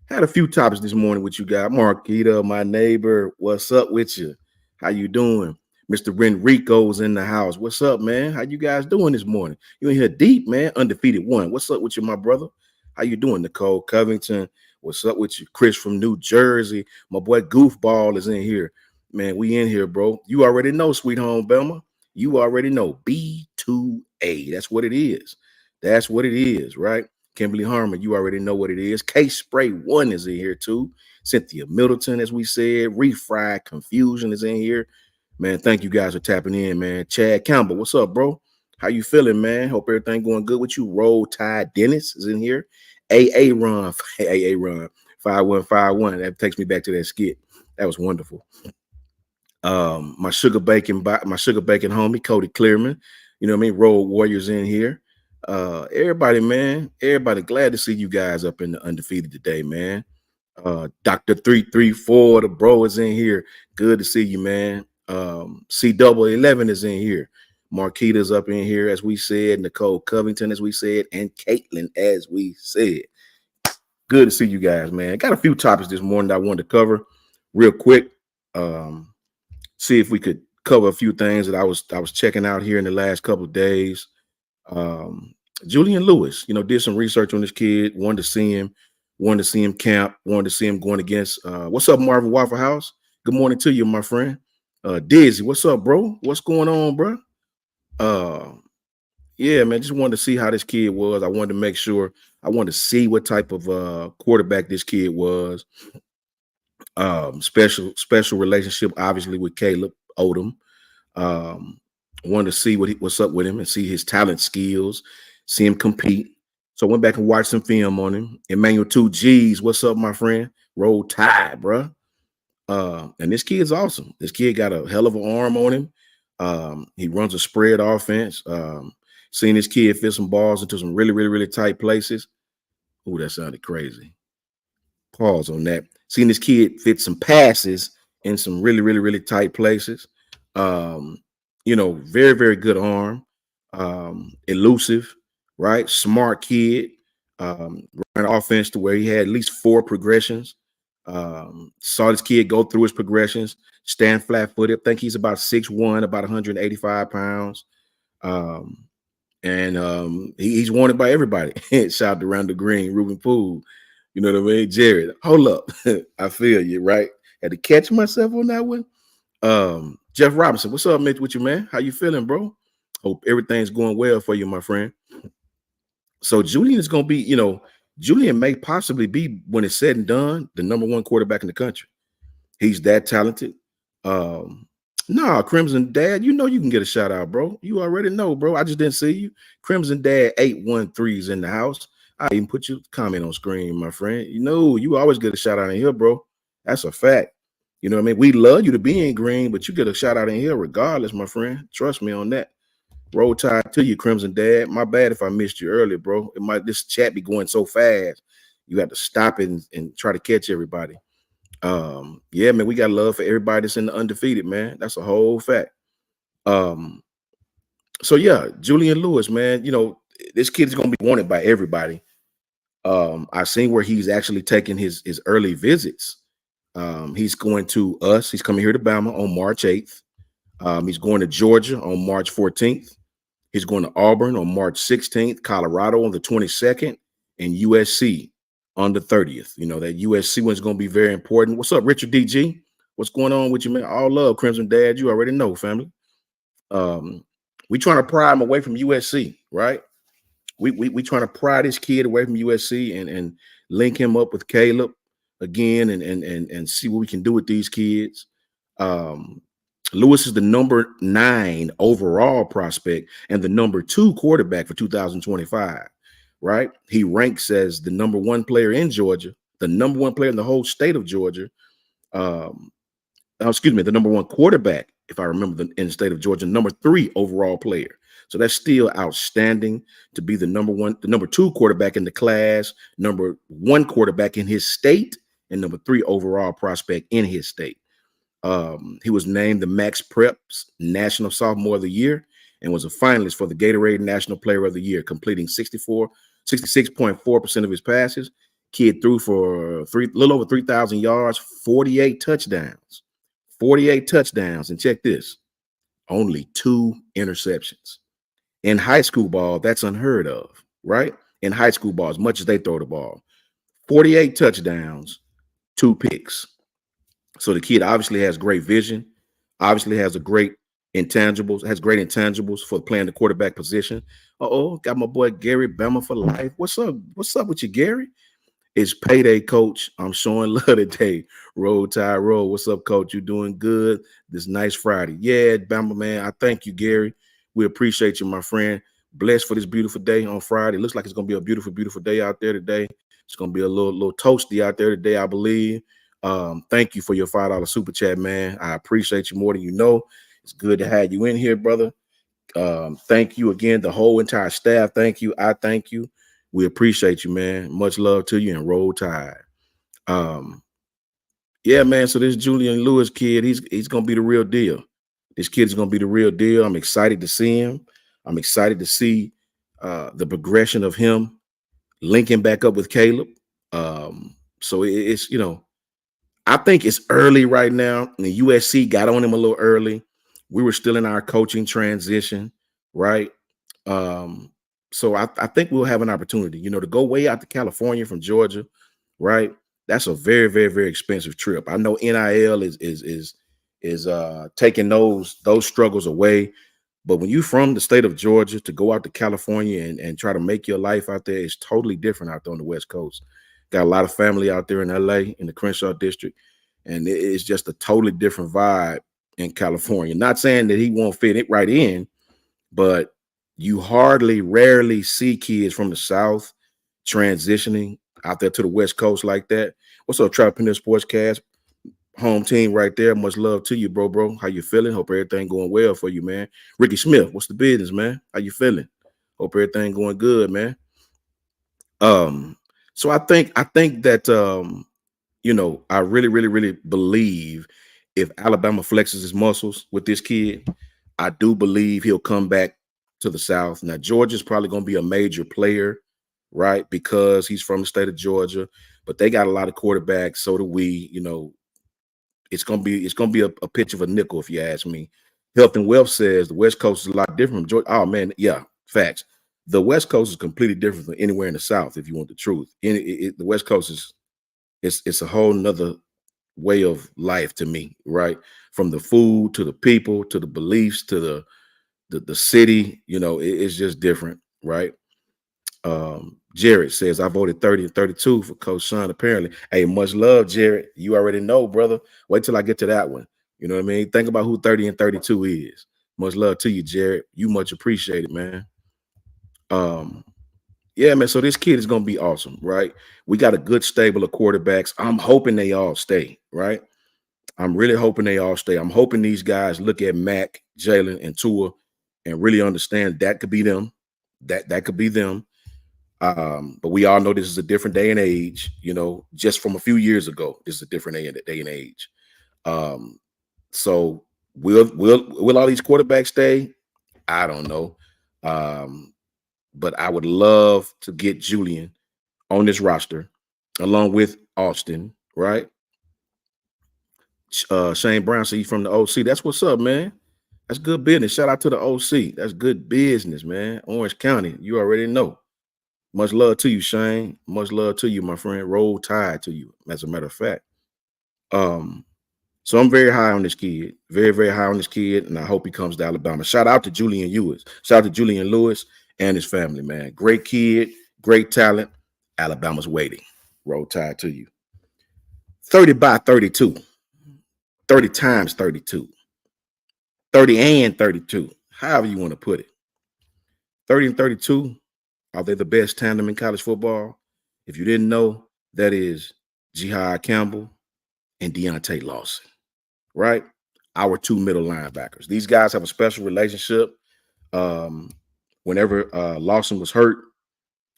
Had a few topics this morning with you guys. Marquita, my neighbor, what's up with you? How you doing? Mr. Renrico's in the house. What's up, man? How you guys doing this morning? You in here deep, man. Undefeated one. What's up with you, my brother? How you doing, Nicole Covington? What's up with you? Chris from New Jersey. My boy Goofball is in here. Man, we in here, bro. You already know, Sweet Home Bama. You already know. B2A. That's what it is. That's what it is, right? Kimberly Harmon, you already know what it is. K-Spray 1 is in here, too. Cynthia Middleton, as we said. Refried Confusion is in here. Man, thank you guys for tapping in, man. Chad Campbell, what's up, bro? How you feeling, man? Hope everything going good with you. Roll Tide Dennis is in here. AA Run, 5151. That takes me back to that skit. That was wonderful. My sugar bacon homie, Cody Clearman. You know what I mean? Road Warriors in here. Everybody, man. Everybody, glad to see you guys up in the undefeated today, man. Dr. 334, the bro is in here. Good to see you, man. C11 is in here. Marquita's up in here, as we said. Nicole Covington, as we said, and Caitlin, as we said. Good to see you guys, man. Got a few topics this morning that I wanted to cover real quick. See if we could cover a few things that I was checking out here in the last couple of days. Julian Lewis, you know, did some research on this kid. Wanted to see him camp. Wanted to see him going against. What's up, Marvin Waffle House? Good morning to you, my friend. Dizzy, what's up, bro? What's going on, bro? Yeah, man, just wanted to see how this kid was. I wanted to make sure. I wanted to see what type of quarterback this kid was. Special relationship, obviously, with Caleb Odom. Wanted to see what's up with him and see his talent, skills, see him compete. So I went back and watched some film on him. Emmanuel 2Gs, what's up, my friend? Roll Tide, bro. And this kid's awesome. This kid got a hell of an arm on him. He runs a spread offense. Seen this kid fit some balls into some really, really, really tight places. Ooh, that sounded crazy. Pause on that. Seen this kid fit some passes in some really, really, really tight places. You know, very, very good arm. Elusive, right? Smart kid. Ran offense to where he had at least 4 progressions. Saw this kid go through his progressions, stand flat-footed. I think he's about 6'1", about 185 pounds. He's wanted by everybody. Shout out to Randall Green, Ruben Poole. You know what I mean? Jared, hold up. I feel you, right? Had to catch myself on that one. Jeff Robinson, what's up, Mitch, with you, man? How you feeling, bro? Hope everything's going well for you, my friend. So Julian is going to be, you know, Julian may possibly be, when it's said and done, the #1 quarterback in the country. He's that talented. Nah, Crimson Dad, you know you can get a shout out, bro. You already know, bro. I just didn't see you. Crimson Dad 813 is in the house. I even put your comment on screen, my friend. You know, you always get a shout out in here, bro. That's a fact. You know what I mean? We love you to be in green, but you get a shout out in here regardless, my friend. Trust me on that. Roll Tide to you, Crimson Dad. My bad if I missed you earlier, bro. This chat be going so fast. You got to stop it and try to catch everybody. Yeah, man, we got love for everybody that's in the undefeated, man. That's a whole fact. So yeah, Julian Lewis, man, you know, this kid is gonna be wanted by everybody. I've seen where he's actually taking his early visits. He's going to us. He's coming here to Bama on March 8th. He's going to Georgia on March 14th. He's going to Auburn on March 16th, Colorado on the 22nd, and USC on the 30th. You know, that USC one's going to be very important. What's up, Richard DG? What's going on with you, man? All love, Crimson Dad. You already know, family. We trying to pry him away from USC, right? We trying to pry this kid away from USC and link him up with Caleb again and see what we can do with these kids. Lewis is the number 9 overall prospect and the number 2 quarterback for 2025, right? He ranks as the number 1 player in Georgia, the number 1 player in the whole state of Georgia. The number 1 quarterback, if I remember, in the state of Georgia, number 3 overall player. So that's still outstanding to be the number 2 quarterback in the class, number 1 quarterback in his state, and number 3 overall prospect in his state. He was named the Max Preps National Sophomore of the Year and was a finalist for the Gatorade National Player of the Year, completing 66.4% of his passes. Kid threw for a little over 3,000 yards, 48 touchdowns. 48 touchdowns. And check this, only 2 interceptions. In high school ball, that's unheard of, right? In high school ball, as much as they throw the ball, 48 touchdowns, 2 picks. So the kid obviously has great vision, obviously has great intangibles for playing the quarterback position. Got my boy Gary Bama for life. What's up? What's up with you, Gary? It's payday, coach. I'm showing love today. Roll Tide Roll. What's up, coach? You doing good this nice Friday? Yeah, Bama, man. I thank you, Gary. We appreciate you, my friend. Blessed for this beautiful day on Friday. Looks like it's going to be a beautiful, beautiful day out there today. It's going to be a little toasty out there today, I believe. Thank you for your $5 super chat, man. I appreciate you more than you know. It's good to have you in here, brother. Thank you again, the whole entire staff. Thank you. I thank you. We appreciate you, man. Much love to you and Roll Tide. Yeah, man. So this Julian Lewis kid, he's gonna be the real deal. This kid is gonna be the real deal. I'm excited to see him. I'm excited to see the progression of him linking back up with Caleb. So it's, you know, I think it's early right now. And the USC got on him a little early. We were still in our coaching transition, right? So I think we'll have an opportunity, you know, to go way out to California from Georgia, right? That's a very, very, very expensive trip. I know NIL is taking those struggles away, but when you're from the state of Georgia to go out to California and try to make your life out there, it's totally different out there on the West Coast. Got a lot of family out there in LA, in the Crenshaw district, and it's just a totally different vibe in California. Not saying that he won't fit it right in, but you rarely see kids from the South transitioning out there to the West Coast like that. What's up, Trapiness Sportscast? Home team right there. Much love to you, bro. How you feeling? Hope everything going well for you, man. Ricky Smith, what's the business, man? How you feeling? Hope everything going good, man. So I think that you know, I really believe if Alabama flexes his muscles with this kid, I do believe he'll come back to the South. Now, Georgia's probably going to be a major player, right? Because he's from the state of Georgia, but they got a lot of quarterbacks. So do we. You know, it's gonna be a pitch of a nickel, if you ask me. Health and Wealth says the West Coast is a lot different from Georgia. Oh man, yeah, facts. The West Coast is completely different from anywhere in the South. If you want the truth, the West Coast is it's a whole nother way of life to me, right? From the food to the people to the beliefs to the city, you know, it's just different, right? Jared says I voted 30 and 32 for Coach Sean. Apparently, hey, much love, Jared. You already know, brother. Wait till I get to that one. You know what I mean? Think about who 30 and 32 is. Much love to you, Jared. You much appreciated, man. Yeah, man. So this kid is gonna be awesome, right? We got a good stable of quarterbacks. I'm hoping they all stay, right? I'm really hoping they all stay. I'm hoping these guys look at Mac, Jalen, and Tua and really understand that could be them. That could be them. But we all know this is a different day and age, you know, just from a few years ago. This is a different day and age. So will all these quarterbacks stay? I don't know. But I would love to get Julian on this roster along with Austin, right? Shane Brown, so he's from the OC. That's what's up, man. That's good business. Shout out to the OC. That's good business, man. Orange County, you already know. Much love to you, Shane. Much love to you, my friend. Roll Tide to you, as a matter of fact. So I'm very high on this kid. Very, very high on this kid, and I hope he comes to Alabama. Shout out to Julian Lewis. Shout out to Julian Lewis and his family, man. Great kid, great talent. Alabama's waiting. Roll Tide to you. 30 by 32. 30 times 32. 30 and 32. However you want to put it. 30 and 32. Are they the best tandem in college football? If you didn't know, that is Jihad Campbell and Deontay Lawson, right? Our two middle linebackers. These guys have a special relationship. Whenever Lawson was hurt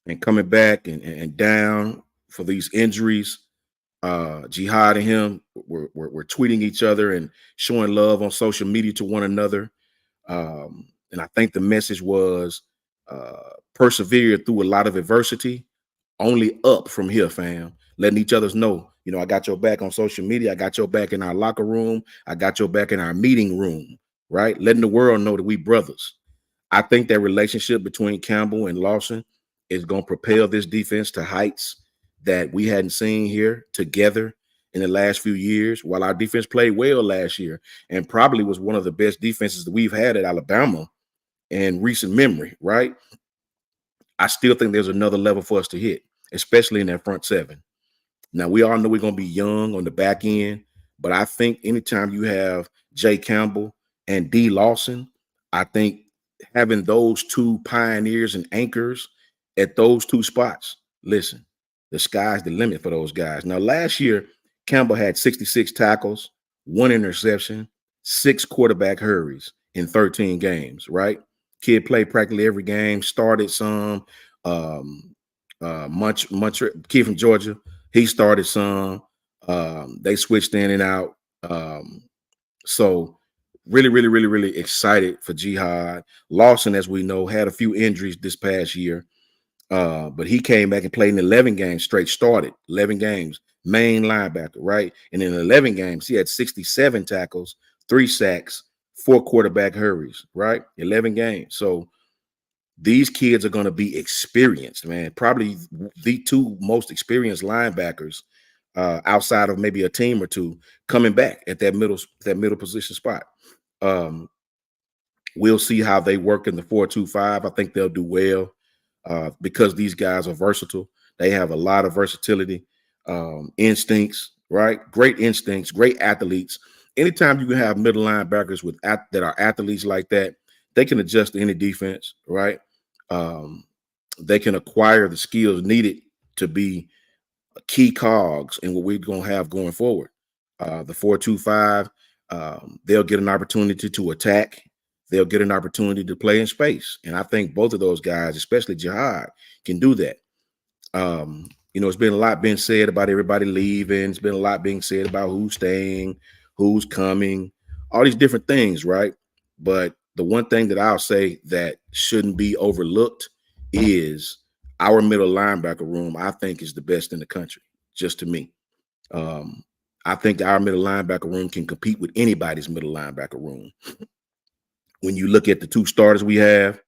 and coming back and down for these injuries, Jihad and him were tweeting each other and showing love on social media to one another. And I think the message was persevere through a lot of adversity, only up from here, fam. Letting each other's know, I got your back on social media. I got your back in our locker room. I got your back in our meeting room, right? Letting the world know that we brothers. I think that relationship between Campbell and Lawson is going to propel this defense to heights that we hadn't seen here together in the last few years. While our defense played well last year and probably was one of the best defenses that we've had at Alabama in recent memory, right? I still think there's another level for us to hit, especially in that front seven. Now, we all know we're going to be young on the back end, but I think anytime you have Jay Campbell and D. Lawson, I think having those two pioneers and anchors at those two spots, listen, the sky's the limit for those guys. Now, last year, Campbell had 66 tackles, 1 interception, 6 quarterback hurries in 13 games, right? Kid played practically every game, started some. Kid from Georgia, he started some. They switched in and out. So really, really, really, really excited for Jihad. Lawson, as we know, had a few injuries this past year. But he came back and played in 11 games straight, started 11 games, main linebacker, right? And in 11 games, he had 67 tackles, 3 sacks, 4 quarterback hurries, right? 11 games. So these kids are going to be experienced, man. Probably the 2 most experienced linebackers outside of maybe a team or 2 coming back at that middle position spot. We'll see how they work in the 4-2-5. I think they'll do well because these guys are versatile. They have a lot of versatility, instincts, right? Great instincts, great athletes. Anytime you can have middle linebackers that are athletes like that, they can adjust to any defense, right? They can acquire the skills needed to be key cogs in what we're going to have going forward. The 4-2-5, they'll get an opportunity to attack. They'll get an opportunity to play in space. And I think both of those guys, especially Jihad, can do that. It's been a lot being said about everybody leaving. It's been a lot being said about who's staying, who's coming, all these different things, right? But the one thing that I'll say that shouldn't be overlooked is our middle linebacker room, I think, is the best in the country, just to me. I think our middle linebacker room can compete with anybody's middle linebacker room. When you look at the 2 starters we have,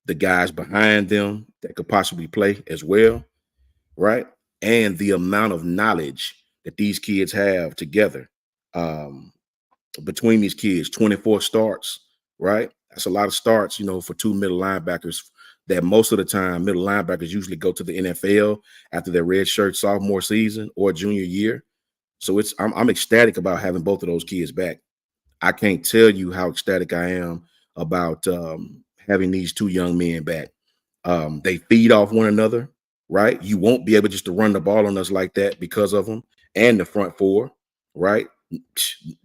the guys behind them that could possibly play as well, right? And the amount of knowledge that these kids have together. Between these kids, 24 starts, right? That's a lot of starts, for 2 middle linebackers that most of the time middle linebackers usually go to the NFL after their redshirt sophomore season or junior year. So I'm ecstatic about having both of those kids back. I can't tell you how ecstatic I am about having these 2 young men back. They feed off one another, right? You won't be able just to run the ball on us like that because of them and the front 4, right?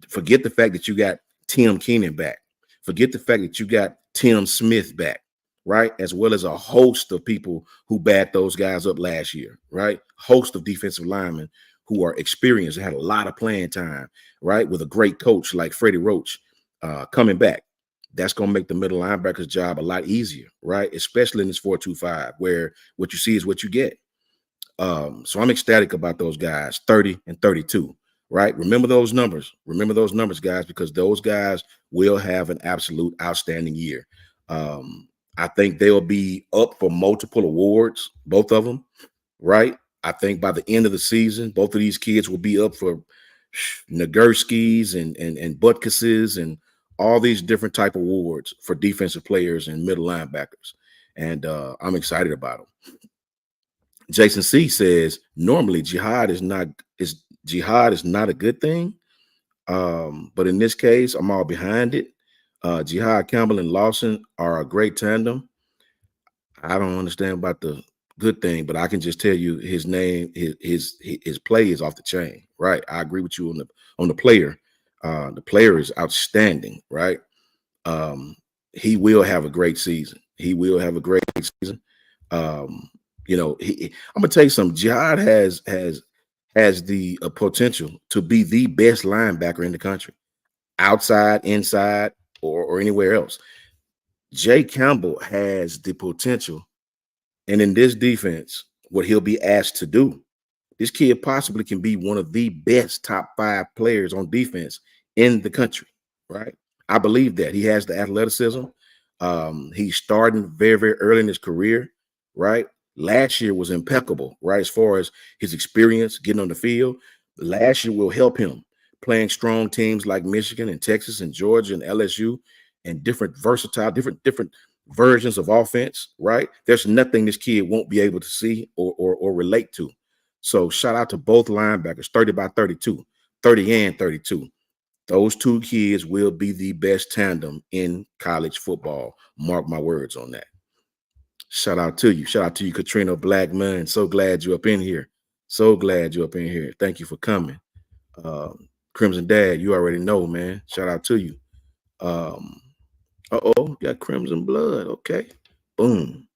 Forget the fact that you got Tim Keenan back. Forget the fact that you got Tim Smith back, right? As well as a host of people who backed those guys up last year, right? Host of defensive linemen who are experienced and had a lot of playing time, right? With a great coach like Freddie Roach coming back. That's going to make the middle linebacker's job a lot easier, right? Especially in this 4-2-5, where what you see is what you get. So I'm ecstatic about those guys, 30 and 32. right? Remember those numbers. Remember those numbers, guys, because those guys will have an absolute outstanding year. I think they'll be up for multiple awards, both of them, right? I think by the end of the season, both of these kids will be up for Nagurski's and Butkus's and all these different type of awards for defensive players and middle linebackers. And I'm excited about them. Jason C says normally jihad is not a good thing. But in this case, I'm all behind it. Jihad Campbell and Lawson are a great tandem. I don't understand about the good thing, but I can just tell you his name, his play is off the chain, right? I agree with you on the player. The player is outstanding, right? He will have a great season. He will have a great season. You know, I'm gonna tell you something. Jihad has the potential to be the best linebacker in the country, outside, inside, or anywhere else. Jay Campbell has the potential, and in this defense, what he'll be asked to do, this kid possibly can be one of the best top 5 players on defense in the country, right? I believe that he has the athleticism. He's starting very, very early in his career, right? Last year was impeccable, right? As far as his experience getting on the field, last year will help him playing strong teams like Michigan and Texas and Georgia and LSU and different versions of offense, right? There's nothing this kid won't be able to see or relate to. So shout out to both linebackers, 30 by 32, 30 and 32. Those two kids will be the best tandem in college football. Mark my words on that. Shout out to you. Shout out to you, Katrina Blackman. So glad you're up in here. So glad you're up in here. Thank you for coming. Crimson Dad, you already know, man. Shout out to you. Got Crimson Blood. Okay. Boom.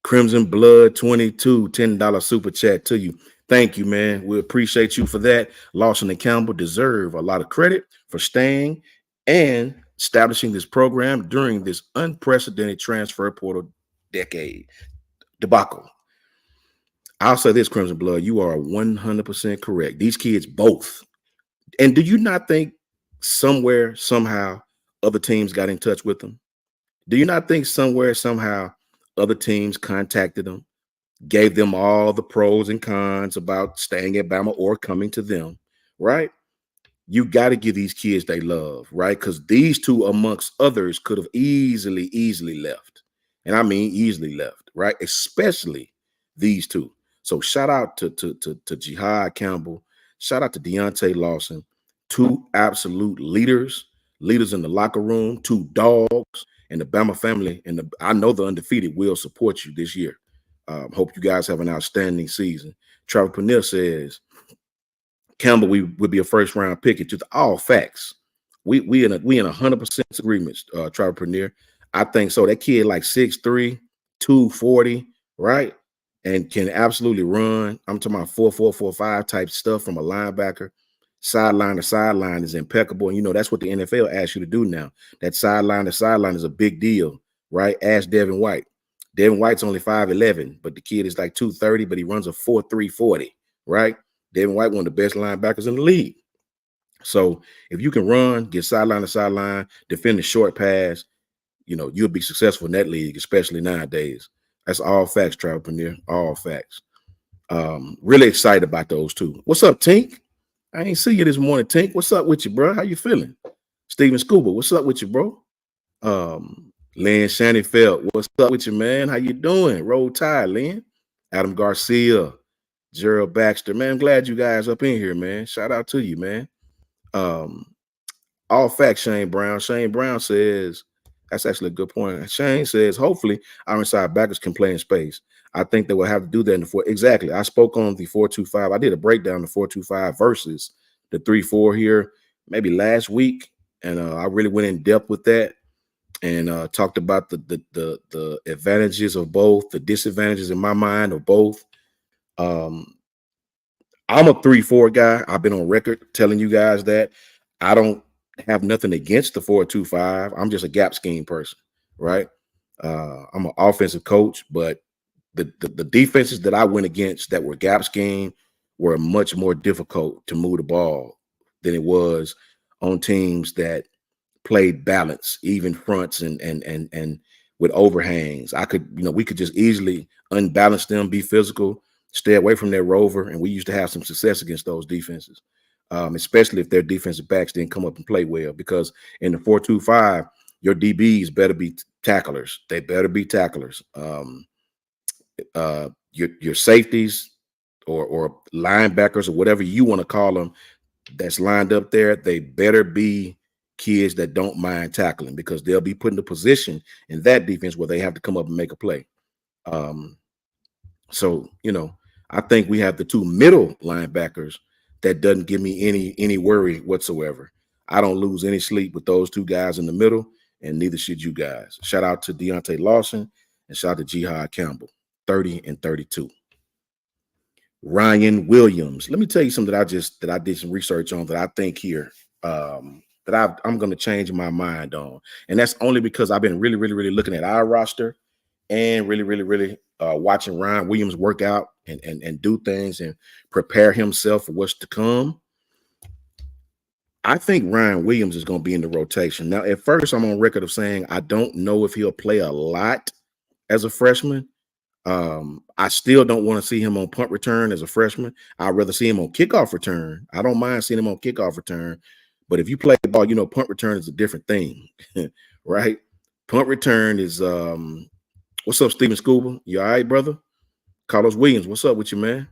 Crimson Blood 22, $10 super chat to you. Thank you, man. We appreciate you for that. Lawson and Campbell deserve a lot of credit for staying and establishing this program during this unprecedented transfer portal decade debacle. I'll say this, Crimson Blood, you are 100% correct. These kids both. And do you not think somewhere, somehow, other teams got in touch with them? Do you not think somewhere, somehow, other teams contacted them, gave them all the pros and cons about staying at Bama or coming to them, right? You got to give these kids they love, right? Because these two, amongst others, could have easily left. And I mean easily left, right? Especially these two. So shout out to Jihad Campbell. Shout out to Deontay Lawson. Two absolute leaders in the locker room, two dogs, and the Bama family. And I know the undefeated will support you this year. Hope you guys have an outstanding season. Trevor Panier says, Campbell, we would be a first round pick. It's just all facts. We in 100% agreement, Trevor Panier. I think so. That kid like 6'3", 240, right? And can absolutely run. I'm talking about 4.4, 4.5 type stuff from a linebacker. Sideline to sideline is impeccable. And you know, that's what the NFL asks you to do now. That sideline to sideline is a big deal, right? Ask Devin White. Devin White's only 5'11", but the kid is like 230, but he runs a 4.3 40, right? Devin White, one of the best linebackers in the league. So if you can run, get sideline to sideline, defend the short pass, you know, you'll be successful in that league, especially nowadays. That's all facts, Travel Panier, all facts. Really excited about those two. What's up, Tink? I ain't see you this morning, Tink. What's up with you, bro? How you feeling? Steven Scuba, what's up with you, bro? Lynn Shannyfeld, what's up with you, man? How you doing? Roll Tide, Lynn. Adam Garcia, Gerald Baxter, man. I'm glad you guys up in here, man. Shout out to you, man. All facts, Shane Brown. Shane Brown says, that's actually a good point. Shane says, hopefully our inside backers can play in space. I think they will have to do that in the 4. Exactly. I spoke on the 4-2-5. I did a breakdown of the 4-2-5 versus the 3-4 here maybe last week. And I really went in depth with that and talked about the advantages of both, the disadvantages in my mind of both. I'm a 3-4 guy. I've been on record telling you guys that. I don't have nothing against the 4-2-5. I'm just a gap scheme person, right? I'm an offensive coach, but the defenses that I went against that were gap scheme were much more difficult to move the ball than it was on teams that played balance, even fronts and with overhangs. We could just easily unbalance them, be physical, stay away from their rover, and we used to have some success against those defenses, especially if their defensive backs didn't come up and play well. Because in the 4-2-5, your DBs better be tacklers. They better be tacklers. Your safeties or linebackers or whatever you want to call them that's lined up there, they better be kids that don't mind tackling, because they'll be put in a position in that defense where they have to come up and make a play. So, I think we have the two middle linebackers that doesn't give me any worry whatsoever. I don't lose any sleep with those two guys in the middle, and neither should you guys. Shout out to Deontay Lawson and shout out to Jihad Campbell, 30 and 32. Ryan Williams. Let me tell you something that I did some research on that I think here that I'm going to change my mind on. And that's only because I've been really, really, really looking at our roster and really, really, really watching Ryan Williams work out and do things and prepare himself for what's to come. I think Ryan Williams is going to be in the rotation. Now, at first, I'm on record of saying I don't know if he'll play a lot as a freshman. I still don't want to see him on punt return as a freshman. I'd rather see him on kickoff return. I don't mind seeing him on kickoff return. But if you play the ball, punt return is a different thing, right? Punt return is what's up, Steven Scuba? You all right, brother? Carlos Williams, what's up with you, man?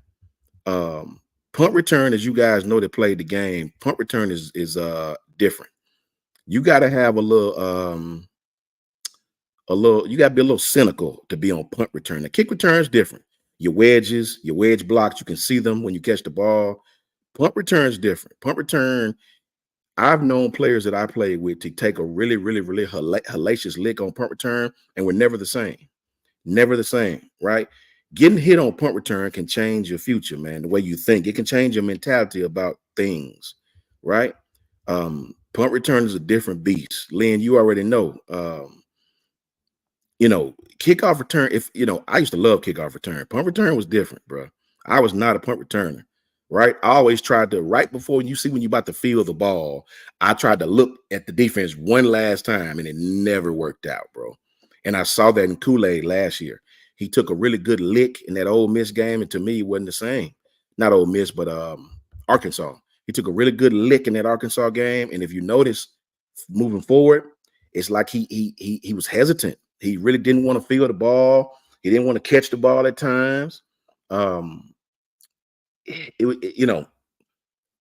Punt return, as you guys know that played the game, punt return is different. You got to have you got to be a little cynical to be on punt return. The kick return is different. Your wedge blocks, you can see them when you catch the ball. Punt return is different. Punt return, I've known players that I played with to take a really, really, really hellacious lick on punt return, and we're never the same. Never the same, right? Getting hit on punt return can change your future, man, the way you think. It can change your mentality about things, right? Punt return is a different beast. Lynn, you already know. Kickoff return, I used to love kickoff return. Punt return was different, bro. I was not a punt returner, right? I always tried to, right before when you're about to field the ball, I tried to look at the defense one last time, and it never worked out, bro. And I saw that in Kool-Aid last year. He took a really good lick in that Ole Miss game, and to me, it wasn't the same. Not Ole Miss, but Arkansas. He took a really good lick in that Arkansas game, and if you notice, moving forward, it's like he was hesitant. He really didn't want to field the ball. He didn't want to catch the ball at times. Punt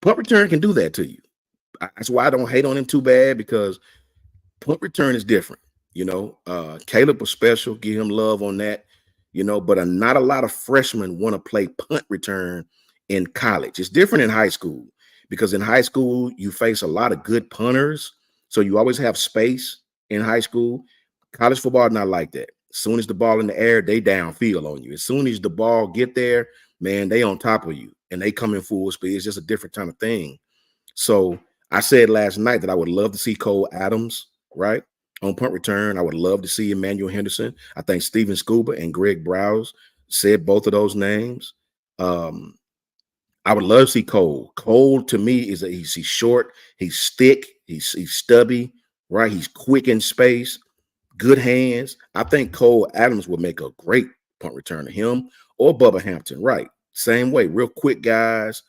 return can do that to you. That's why I don't hate on him too bad, because punt return is different. Caleb was special. Give him love on that. But not a lot of freshmen want to play punt return in college. It's different in high school, because in high school you face a lot of good punters, so you always have space in high school. College football not like that. As soon as the ball in the air, they downfield on you. As soon as the ball get there, man, they on top of you and they come in full speed. It's just a different kind of thing. So I said last night that I would love to see Cole Adams, right, on punt return. I would love to see Emmanuel Henderson. I think Steven Scuba and Greg Browse said both of those names. I would love to see Cole. Cole, to me, he's short, he's thick, he's stubby, right? He's quick in space. Good hands. I think Cole Adams would make a great punt returner. Him or Bubba Hampton, right? Same way, real quick guys.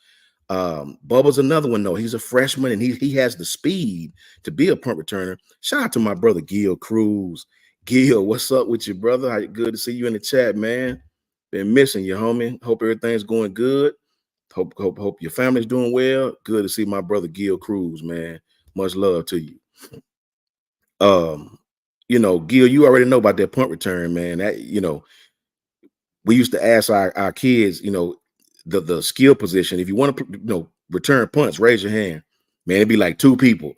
Bubba's another one, though. He's a freshman, and he has the speed to be a punt returner. Shout out to my brother, Gil Cruz. Gil, what's up with you, brother? Good to see you in the chat, man. Been missing you, homie. Hope everything's going good. Hope your family's doing well. Good to see my brother, Gil Cruz, man. Much love to you. Gil, you already know about that punt return, man. That, we used to ask our kids, the skill position. If you want to, return punts, raise your hand. Man, it'd be like two people.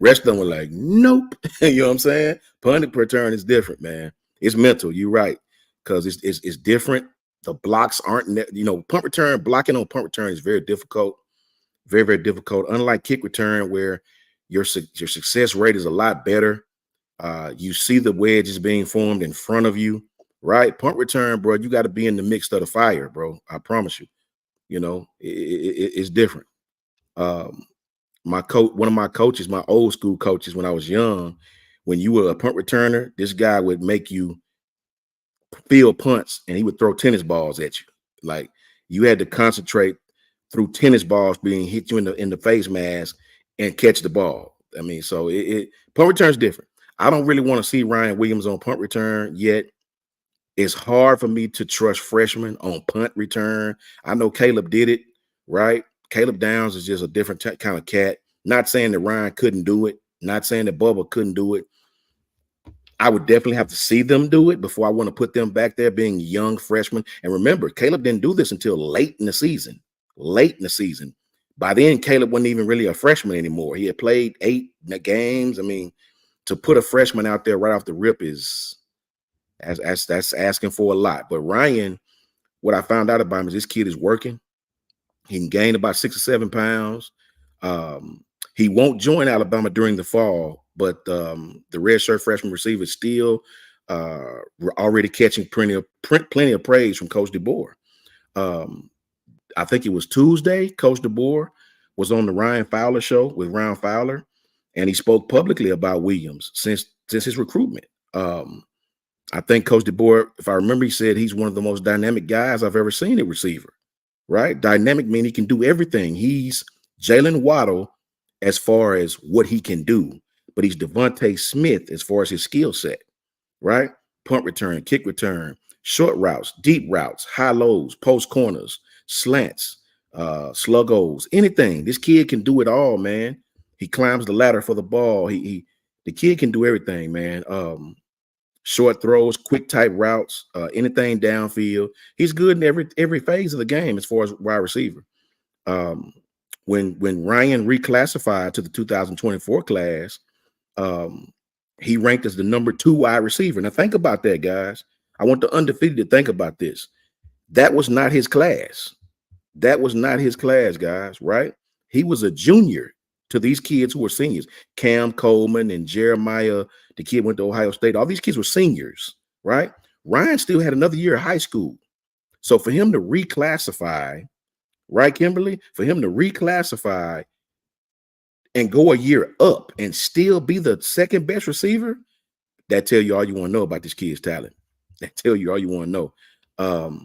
Rest of them were like, nope. You know what I'm saying? Punt return is different, man. It's mental. You're right, because it's different. The blocks aren't, punt return, blocking on punt return is very difficult. Very, very difficult. Unlike kick return, where your success rate is a lot better. You see the wedges being formed in front of you, right? Punt return, bro, you got to be in the mix of the fire, bro. I promise you. It's different. one of my coaches, my old school coaches when I was young, when you were a punt returner, this guy would make you field punts and he would throw tennis balls at you. Like you had to concentrate through tennis balls being hit you in the face mask and catch the ball. I mean, so punt return is different. I don't really want to see Ryan Williams on punt return yet. It's hard for me to trust freshmen on punt return. I know Caleb did it, right? Caleb Downs is just a different kind of cat. Not saying that Ryan couldn't do it. Not saying that Bubba couldn't do it. I would definitely have to see them do it before I want to put them back there being young freshmen. And remember, Caleb didn't do this until late in the season. Late in the season. By then, Caleb wasn't even really a freshman anymore. He had played 8 games. I mean, to put a freshman out there right off the rip is that's asking for a lot. But Ryan, what I found out about him is this kid is working. He can gain about 6 or 7 pounds. He won't join Alabama during the fall, but the redshirt freshman receiver is still already catching plenty of praise from Coach DeBoer. I think it was Tuesday. Coach DeBoer was on the Ryan Fowler show with Ryan Fowler, and he spoke publicly about Williams since his recruitment. I think Coach DeBoer, if I remember, he said he's one of the most dynamic guys I've ever seen at receiver. Right? Dynamic meaning he can do everything. He's Jalen Waddle as far as what he can do, but he's Devontae Smith as far as his skill set. Right? Punt return, kick return, short routes, deep routes, high lows, post corners, slants, sluggos, anything. This kid can do it all, man. He climbs the ladder for the ball. The kid can do everything, man. Short throws, quick type routes, anything downfield. He's good in every phase of the game as far as wide receiver. When Ryan reclassified to the 2024 class, he ranked as the number 2 wide receiver. Now think about that, guys. I want the undefeated to think about this. That was not his class. That was not his class, guys, right? He was a junior to these kids who were seniors. Cam Coleman and Jeremiah, the kid went to Ohio State. All these kids were seniors, right? Ryan still had another year of high school. So for him to reclassify, right, Kimberly? For him to reclassify and go a year up and still be the second best receiver, that tell you all you want to know about this kid's talent. That tell you all you want to know.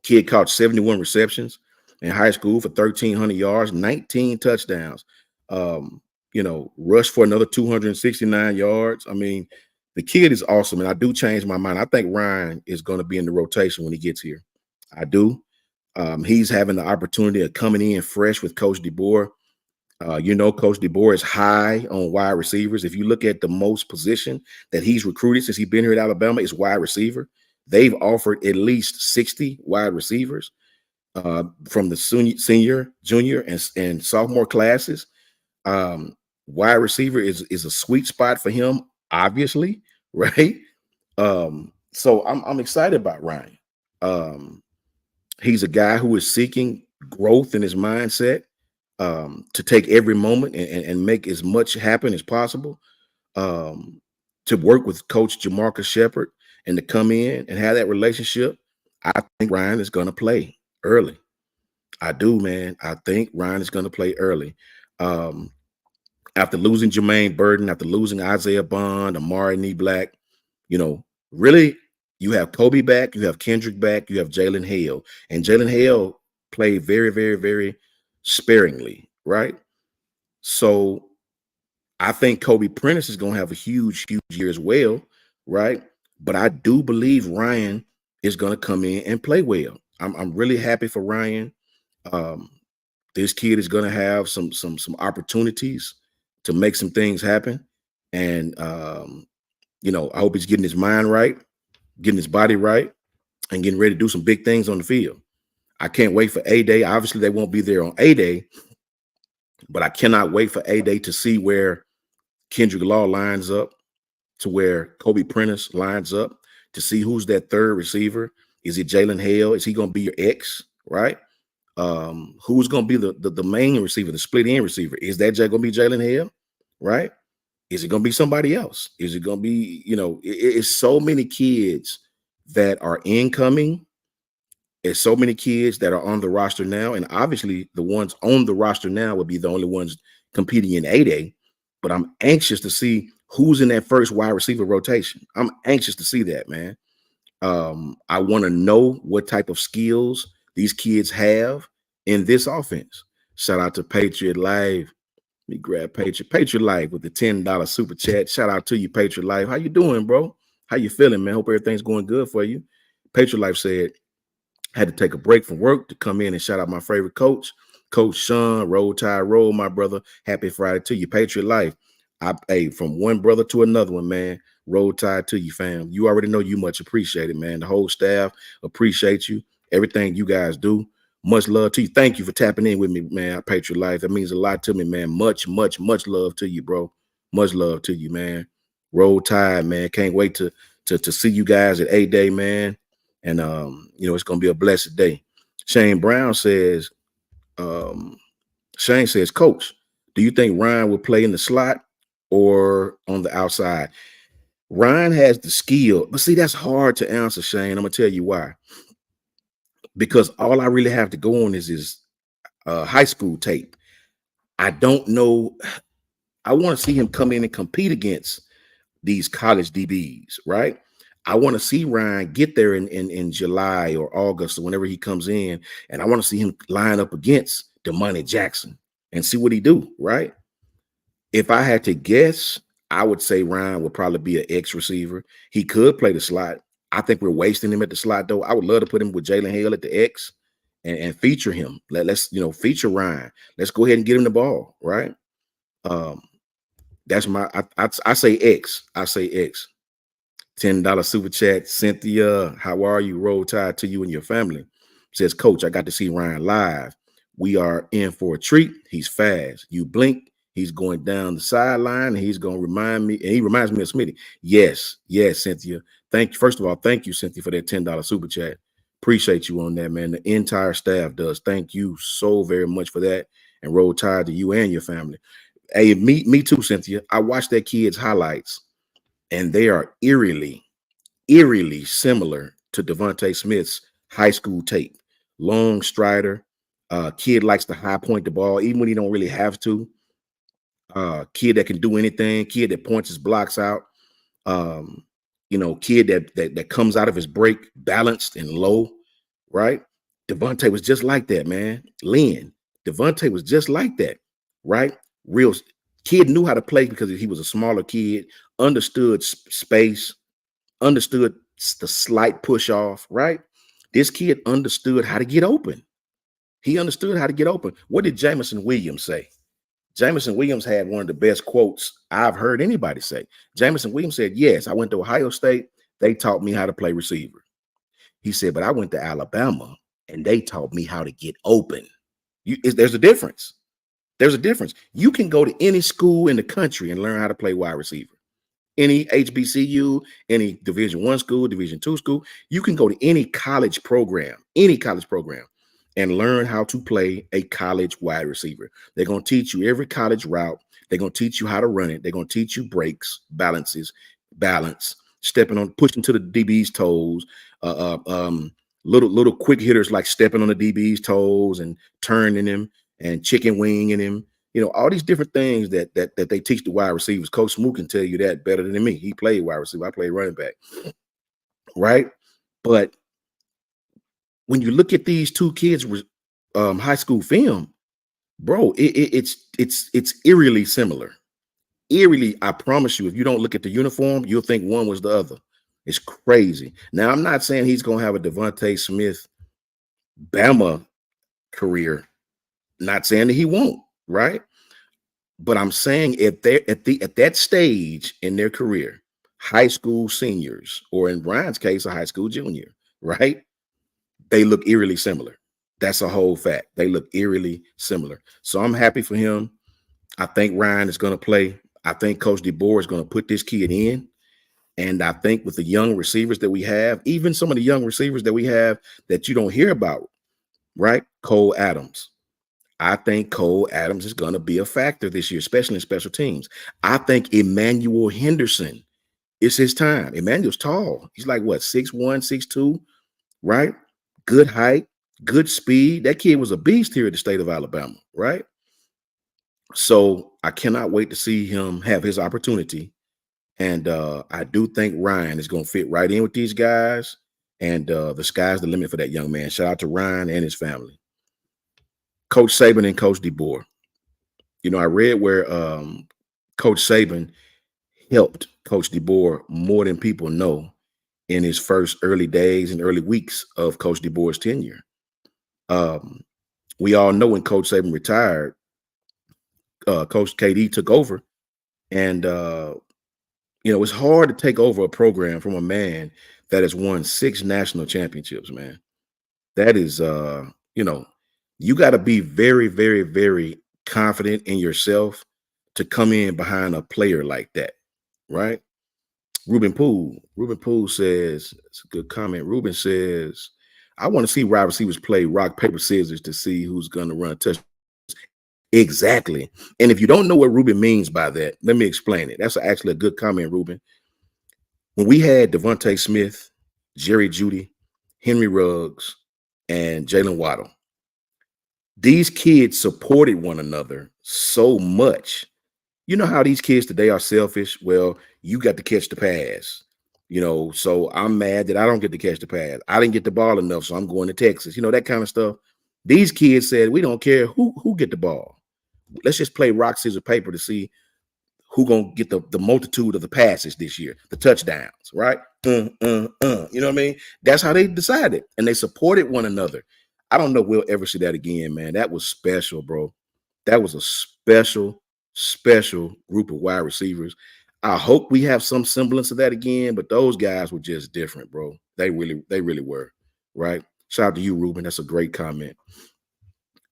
Kid caught 71 receptions in high school for 1,300 yards, 19 touchdowns. Rushed for another 269 yards. I mean, the kid is awesome, and I do change my mind. I think Ryan is going to be in the rotation when he gets here. I do. He's having the opportunity of coming in fresh with Coach DeBoer. Coach DeBoer is high on wide receivers. If you look at the most position that he's recruited since he's been here at Alabama, is wide receiver. They've offered at least 60 wide receivers from the senior, junior, and sophomore classes. Wide receiver is a sweet spot for him, obviously, right? So I'm excited about Ryan. He's a guy who is seeking growth in his mindset, to take every moment and make as much happen as possible, to work with Coach Jamarcus Shepard and to come in and have that relationship. I think Ryan is going to play early. I do, man. I think Ryan is going to play early. After losing Jermaine Burton, after losing Isaiah Bond, Amari Nee Black, really, you have Kobe back, you have Kendrick back, you have Jalen Hale. And Jalen Hale played very, very, very sparingly, right? So I think Kobe Prentice is going to have a huge, huge year as well, right? But I do believe Ryan is going to come in and play well. I'm really happy for Ryan. This kid is going to have some opportunities to make some things happen. And, I hope he's getting his mind right, getting his body right, and getting ready to do some big things on the field. I can't wait for A-Day. Obviously, they won't be there on A-Day, but I cannot wait for A-Day to see where Kendrick Law lines up, to where Kobe Prentice lines up, to see who's that third receiver. Is it Jalen Hale? Is he going to be your X, right? Who's going to be the main receiver, the split end receiver? Is that going to be Jalen Hale, right? Is it going to be somebody else? Is it going to be, it's so many kids that are incoming There's so many kids that are on the roster now, and obviously the ones on the roster now would be the only ones competing in 8A. But I'm anxious to see who's in that first wide receiver rotation. I'm anxious to see that, man. I want to know what type of skills these kids have in this offense. Shout out to Patriot Life. Let me grab Patriot Life with the $10 super chat. Shout out to you, Patriot Life. How you doing, bro? How you feeling, man? Hope everything's going good for you. Patriot Life said, had to take a break from work to come in and shout out my favorite coach, Coach Sean. Roll Tide Roll, my brother. Happy Friday to you, Patriot Life. Hey, from one brother to another one, man. Roll Tide to you, fam. You already know you much appreciated, man. The whole staff appreciate you. Everything you guys do. Much love to you. Thank you for tapping in with me, man. Patriot Life. That means a lot to me, man. Much, much, much love to you, bro. Much love to you, man. Roll Tide, man. Can't wait to see you guys at A-Day, man. And it's gonna be a blessed day. Shane Brown says, Shane says, Coach, do you think Ryan will play in the slot or on the outside? Ryan has the skill, but see, that's hard to answer, Shane. I'm gonna tell you why. Because all I really have to go on is his high school tape. I don't know. I want to see him come in and compete against these college DBs, right? I want to see Ryan get there in July or August or whenever he comes in, and I want to see him line up against Damani Jackson and see what he do, right? If I had to guess, I would say Ryan would probably be an X receiver. He could play the slot. I think we're wasting him at the slot, though. I would love to put him with Jalen Hale at the X and feature him. Let's feature Ryan. Let's go ahead and get him the ball, right? That's my I say X. I say X. $10 super chat. Cynthia, how are you? Roll Tide to you and your family. Says, Coach, I got to see Ryan live. We are in for a treat. He's fast. You blink, he's going down the sideline, and he's going to remind me, and he reminds me of Smitty. Yes, Cynthia. Thank you. First of all, thank you, Cynthia, for that $10 super chat. Appreciate you on that, man. The entire staff does. Thank you so very much for that. And Roll Tide to you and your family. Hey, me too, Cynthia. I watched that kid's highlights, and they are eerily similar to Devontae Smith's high school tape. Long strider. Kid likes to high point the ball, even when he don't really have to. Kid that can do anything. Kid that points his blocks out. Kid that comes out of his break balanced and low, right? Devontae was just like that, man. Lynn. Devontae was just like that, right? Real kid knew how to play because he was a smaller kid, understood space, understood the slight push off, right? This kid understood how to get open. He understood how to get open. What did Jameson Williams say? Jameson Williams had one of the best quotes I've heard anybody say. Jameson Williams said, yes, I went to Ohio State. They taught me how to play receiver. He said, but I went to Alabama and they taught me how to get open. There's a difference. There's a difference. You can go to any school in the country and learn how to play wide receiver. Any HBCU, any Division I school, Division II school, you can go to any college program, and learn how to play a college wide receiver. They're going to teach you every college route. They're going to teach you how to run it. They're going to teach you breaks, balance, stepping on, pushing to the DB's toes, little quick hitters like stepping on the DB's toes and turning him and chicken winging him. All these different things that they teach the wide receivers. Coach Smoot can tell you that better than me. He played wide receiver. I played running back, right? But when you look at these two kids' high school film, bro, it's eerily similar. Eerily, I promise you, if you don't look at the uniform, you'll think one was the other. It's crazy. Now, I'm not saying he's going to have a Devontae Smith Bama career. Not saying that he won't, right? But I'm saying if they're at that stage in their career, high school seniors, or in Ryan's case, a high school junior, right? They look eerily similar. That's a whole fact. They look eerily similar. So I'm happy for him. I think Ryan is going to play. I think Coach DeBoer is going to put this kid in. And I think with the young receivers that we have, even some of the young receivers that we have that you don't hear about, right? Cole Adams. I think Cole Adams is going to be a factor this year, especially in special teams. I think Emmanuel Henderson is his time. Emmanuel's tall. He's like, what, 6'1", 6'2", right? good height, good speed. That kid was a beast here at the state of Alabama, right? So I cannot wait to see him have his opportunity. And I do think Ryan is going to fit right in with these guys. And the sky's the limit for that young man. Shout out to Ryan and his family. Coach Saban and Coach DeBoer. You know, I read where Coach Saban helped Coach DeBoer more than people know in his first early days and early weeks of Coach DeBoer's tenure. We all know when Coach Saban retired, Coach KD took over. And, you know, it's hard to take over a program from a man that has won 6 national championships, man. That is, you know, you got to be very, very, very confident in yourself to come in behind a player like that, right? Ruben Poole says, it's a good comment. Ruben says, I want to see wide receivers play rock, paper, scissors to see who's going to run a touchdown. Exactly. And if you don't know what Ruben means by that, let me explain it. That's actually a good comment, Ruben. When we had Devontae Smith, Jerry Jeudy, Henry Ruggs, and Jalen Waddle, these kids supported one another so much. You know how these kids today are selfish? Well, you got to catch the pass, you know, so I'm mad that I don't get to catch the pass. I didn't get the ball enough, so I'm going to Texas, you know, that kind of stuff. These kids said, we don't care who get the ball. Let's just play rock, scissors, paper to see who gonna get the multitude of the passes this year, the touchdowns, right? You know what I mean? That's how they decided, and they supported one another. I don't know if we'll ever see that again, man. That was special, bro. That was a special group of wide receivers. I hope we have some semblance of that again, but those guys were just different, bro. They really were, right? Shout out to you, Ruben. That's a great comment.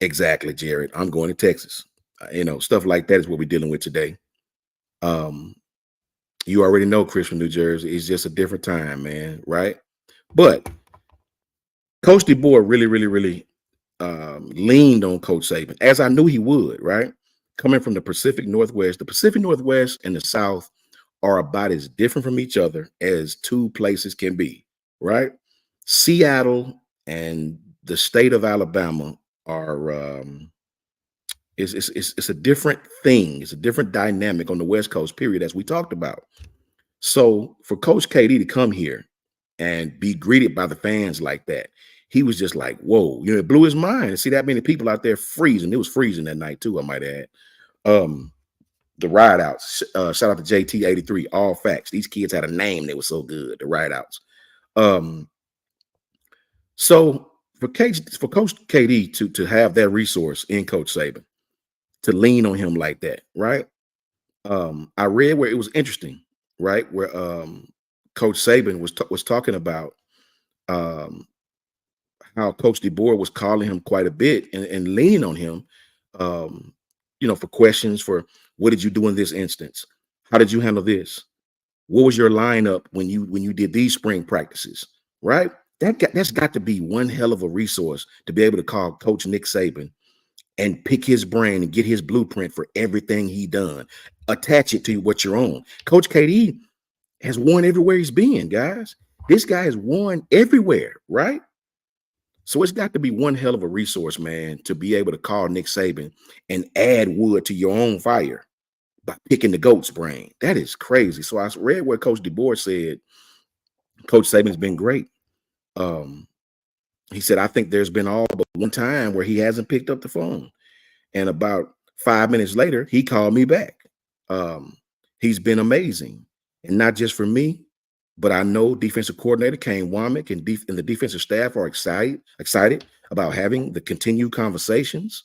Exactly, Jared. I'm going to Texas. You know, stuff like that is what we're dealing with today. You already know Chris from New Jersey. It's just a different time, man, right? But Coach DeBoer really leaned on Coach Saban, as I knew he would, right? Coming from the Pacific Northwest and the South are about as different from each other as two places can be, right? Seattle and the state of Alabama are it's a different thing. It's a different dynamic on the West Coast, period, as we talked about. So for Coach KD to come here and be greeted by the fans like that, he was just like, whoa, you know, it blew his mind to see that many people out there freezing. It was freezing that night too, I might add. The ride outs, shout out to JT83, all facts. These kids had a name. They were so good, the ride outs. So for Coach KD to have that resource in Coach Saban, to lean on him like that, right? I read where it was interesting, right? Where Coach Saban was talking about how Coach DeBoer was calling him quite a bit and leaning on him, you know, for questions for what did you do in this instance? How did you handle this? What was your lineup when you did these spring practices, right? That's got to be one hell of a resource to be able to call Coach Nick Saban and pick his brain and get his blueprint for everything he done. Attach it to what you're on. Coach KD has won everywhere he's been, guys. This guy has won everywhere, right? So it's got to be one hell of a resource, man, to be able to call Nick Saban and add wood to your own fire by picking the GOAT's brain. That is crazy. So I read where Coach DeBoer said Coach Saban's been great. He said, I think there's been all but one time where he hasn't picked up the phone. And about 5 minutes later, he called me back. He's been amazing. And not just for me, but I know defensive coordinator Kane Womack and the defensive staff are excited about having the continued conversations.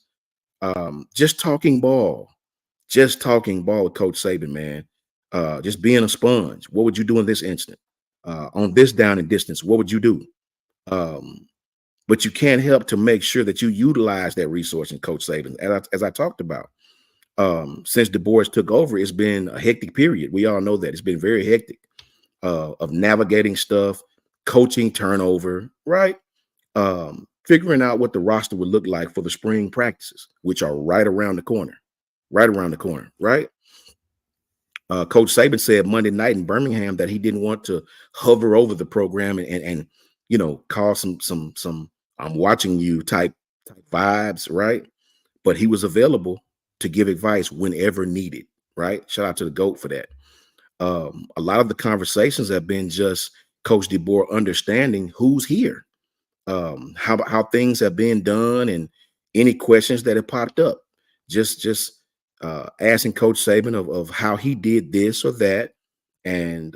Just talking ball with Coach Saban, man. Just being a sponge. What would you do in this instant? On this down and distance, what would you do? But you can't help to make sure that you utilize that resource in Coach Saban. As I talked about, since DeBoer took over, it's been a hectic period. We all know that. It's been very hectic of navigating stuff, coaching turnover, right? Figuring out what the roster would look like for the spring practices, which are right around the corner, right? Coach Saban said Monday night in Birmingham that he didn't want to hover over the program and you know, cause some I'm watching you type vibes, right? But he was available to give advice whenever needed, right? Shout out to the GOAT for that. A lot of the conversations have been just Coach DeBoer understanding who's here, how things have been done, and any questions that have popped up. Just asking Coach Saban of how he did this or that, and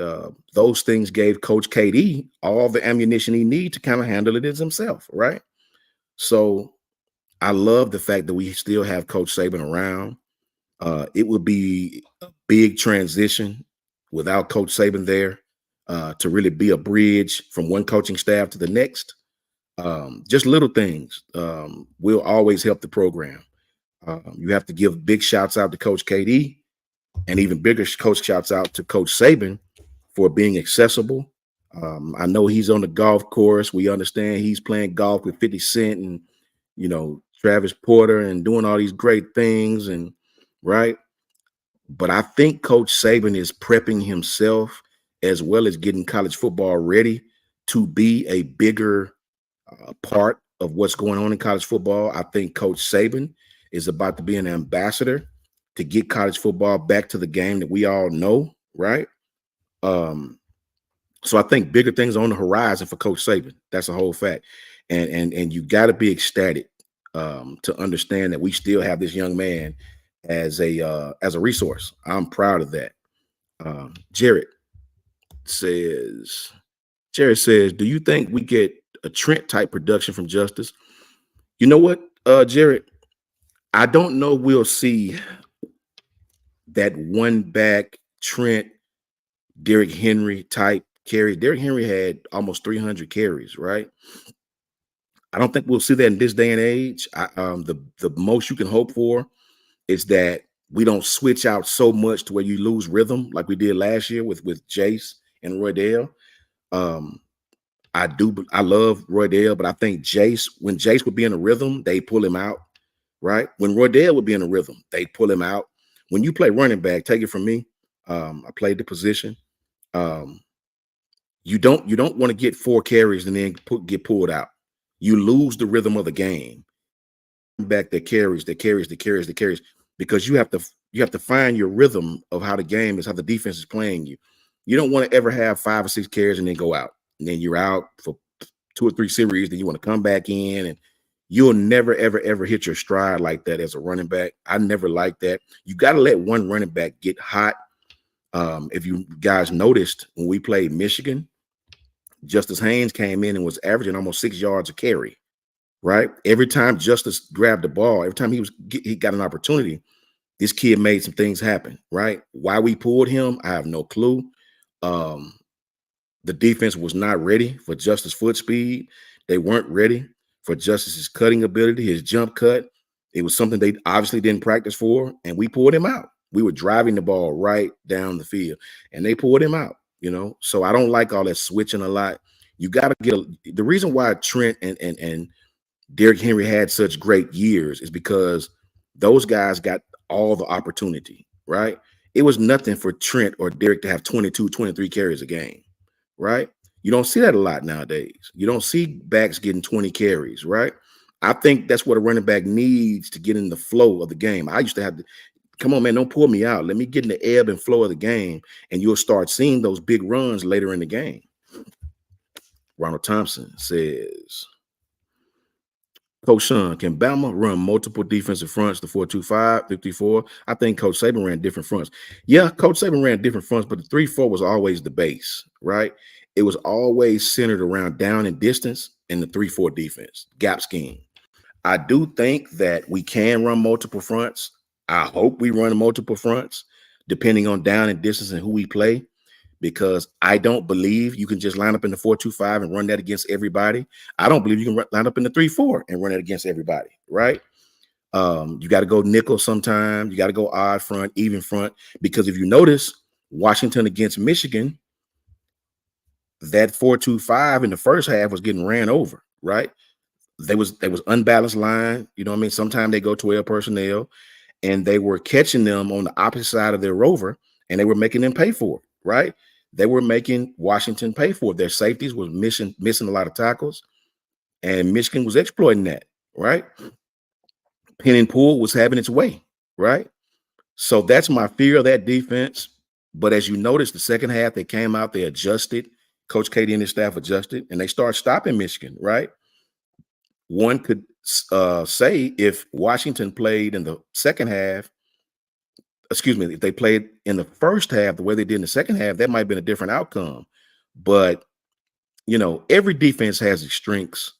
those things gave Coach KD all the ammunition he needs to kind of handle it as himself, right? So I love the fact that we still have Coach Saban around. It would be a big transition without Coach Saban there to really be a bridge from one coaching staff to the next. Just little things will always help the program. You have to give big shouts out to Coach KD, and even bigger coach shouts out to Coach Saban for being accessible. I know he's on the golf course. We understand he's playing golf with 50 Cent and, Travis Porter and doing all these great things, and right. But I think Coach Saban is prepping himself as well as getting college football ready to be a bigger part of what's going on in college football. I think Coach Saban is about to be an ambassador to get college football back to the game that we all know, right? So I think bigger things are on the horizon for Coach Saban. That's a whole fact. And you got to be ecstatic to understand that we still have this young man as a resource. I'm proud of that. Jared says, do you think we get a Trent type production from Justice? You know what, Jared? I don't know we'll see that one back Trent, Derrick Henry type carries. Derrick Henry had almost 300 carries, right? I don't think we'll see that in this day and age. The most you can hope for is that we don't switch out so much to where you lose rhythm like we did last year with Jace and Roydell. I love Roydell, but I think when Jace would be in a rhythm, they pull him out, right? When Roydell would be in a rhythm, they pull him out. When you play running back, take it from me. I played the position. You don't want to get 4 carries and then get pulled out. You lose the rhythm of the game. Back that carries, because you have to find your rhythm of how the game is, how the defense is playing you. You don't want to ever have 5 or 6 carries and then go out, and then you're out for 2 or 3 series. Then you want to come back in, and you'll never ever hit your stride like that as a running back. I never liked that. You got to let one running back get hot. If you guys noticed when we played Michigan, Justice Haynes came in and was averaging almost 6 yards a carry. Right? Every time Justice grabbed the ball, every time he got an opportunity, this kid made some things happen. Right? Why we pulled him, I have no clue. The defense was not ready for Justice's foot speed. They weren't ready for Justice's cutting ability, his jump cut. It was something they obviously didn't practice for, and we pulled him out. We were driving the ball right down the field, and they pulled him out. So I don't like all that switching a lot. You got to get the reason why Trent and Derrick Henry had such great years is because those guys got all the opportunity, right? It was nothing for Trent or Derrick to have 22, 23 carries a game, right? You don't see that a lot nowadays. You don't see backs getting 20 carries, right? I think that's what a running back needs to get in the flow of the game. I used to have to, come on, man, don't pull me out. Let me get in the ebb and flow of the game, and you'll start seeing those big runs later in the game. Ronald Thompson says, Coach Sean, can Bama run multiple defensive fronts, the 4-2-5, 54? I think Coach Saban ran different fronts. Yeah, Coach Saban ran different fronts, but the 3-4 was always the base, right? It was always centered around down and distance in the 3-4 defense, gap scheme. I do think that we can run multiple fronts. I hope we run multiple fronts, depending on down and distance and who we play, because I don't believe you can just line up in the 4-2-5 and run that against everybody. I don't believe you can line up in the 3-4 and run it against everybody, right? You got to go nickel sometimes. You got to go odd front, even front, because if you notice, Washington against Michigan, that 4-2-5 in the first half was getting ran over, right? There was unbalanced line. You know what I mean? Sometimes they go 12 personnel, and they were catching them on the opposite side of their rover, and they were making them pay for it, right? They were making Washington pay for it. Their safeties was missing a lot of tackles. and Michigan was exploiting that, right? Pin and pull was having its way, right? So that's my fear of that defense. But as you notice, the second half, they came out, they adjusted. Coach Katie and his staff adjusted, and they started stopping Michigan, right? One could say if Washington played in the second half, excuse me, if they played in the first half the way they did in the second half, that might have been a different outcome. But, you know, every defense has its strengths.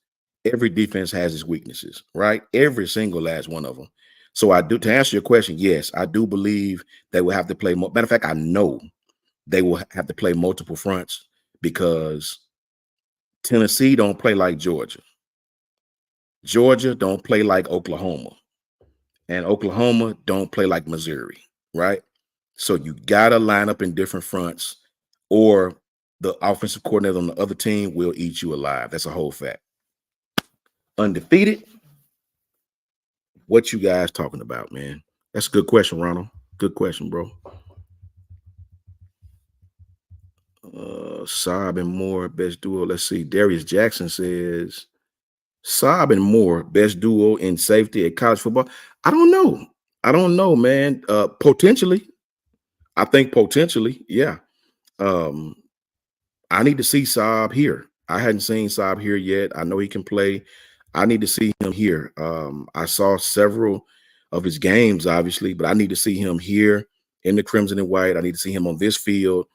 Every defense has its weaknesses, right? Every single last one of them. So I do, to answer your question, yes, I do believe they will have to play more. Matter of fact, I know they will have to play multiple fronts because Tennessee don't play like Georgia. Georgia don't play like Oklahoma. And Oklahoma don't play like Missouri, right? So you got to line up in different fronts or the offensive coordinator on the other team will eat you alive. That's a whole fact. Undefeated? What you guys talking about, man? That's a good question, Ronald. Good question, bro. Saab and Moore, best duo. Let's see. Darius Jackson says Saab and Moore, best duo in safety at college football. I don't know, man. Potentially. I think potentially, yeah. I need to see Saab here. I hadn't seen Saab here yet. I know he can play. I need to see him here. I saw several of his games, obviously, but I need to see him here in the crimson and white. I need to see him on this field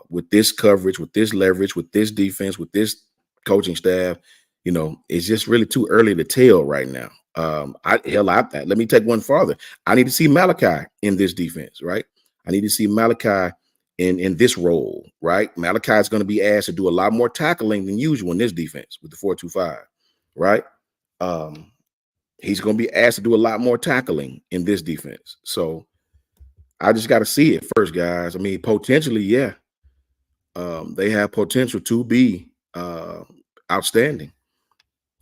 with this coverage, with this leverage, with this defense, with this coaching staff. You know, it's just really too early to tell right now. Let me take one farther. I need to see Malachi in this defense, right? I need to see Malachi in this role, right? Malachi is going to be asked to do a lot more tackling than usual in this defense with the 4-2-5, right? He's going to be asked to do a lot more tackling in this defense. So I just got to see it first, guys. I mean, potentially, yeah. They have potential to be outstanding.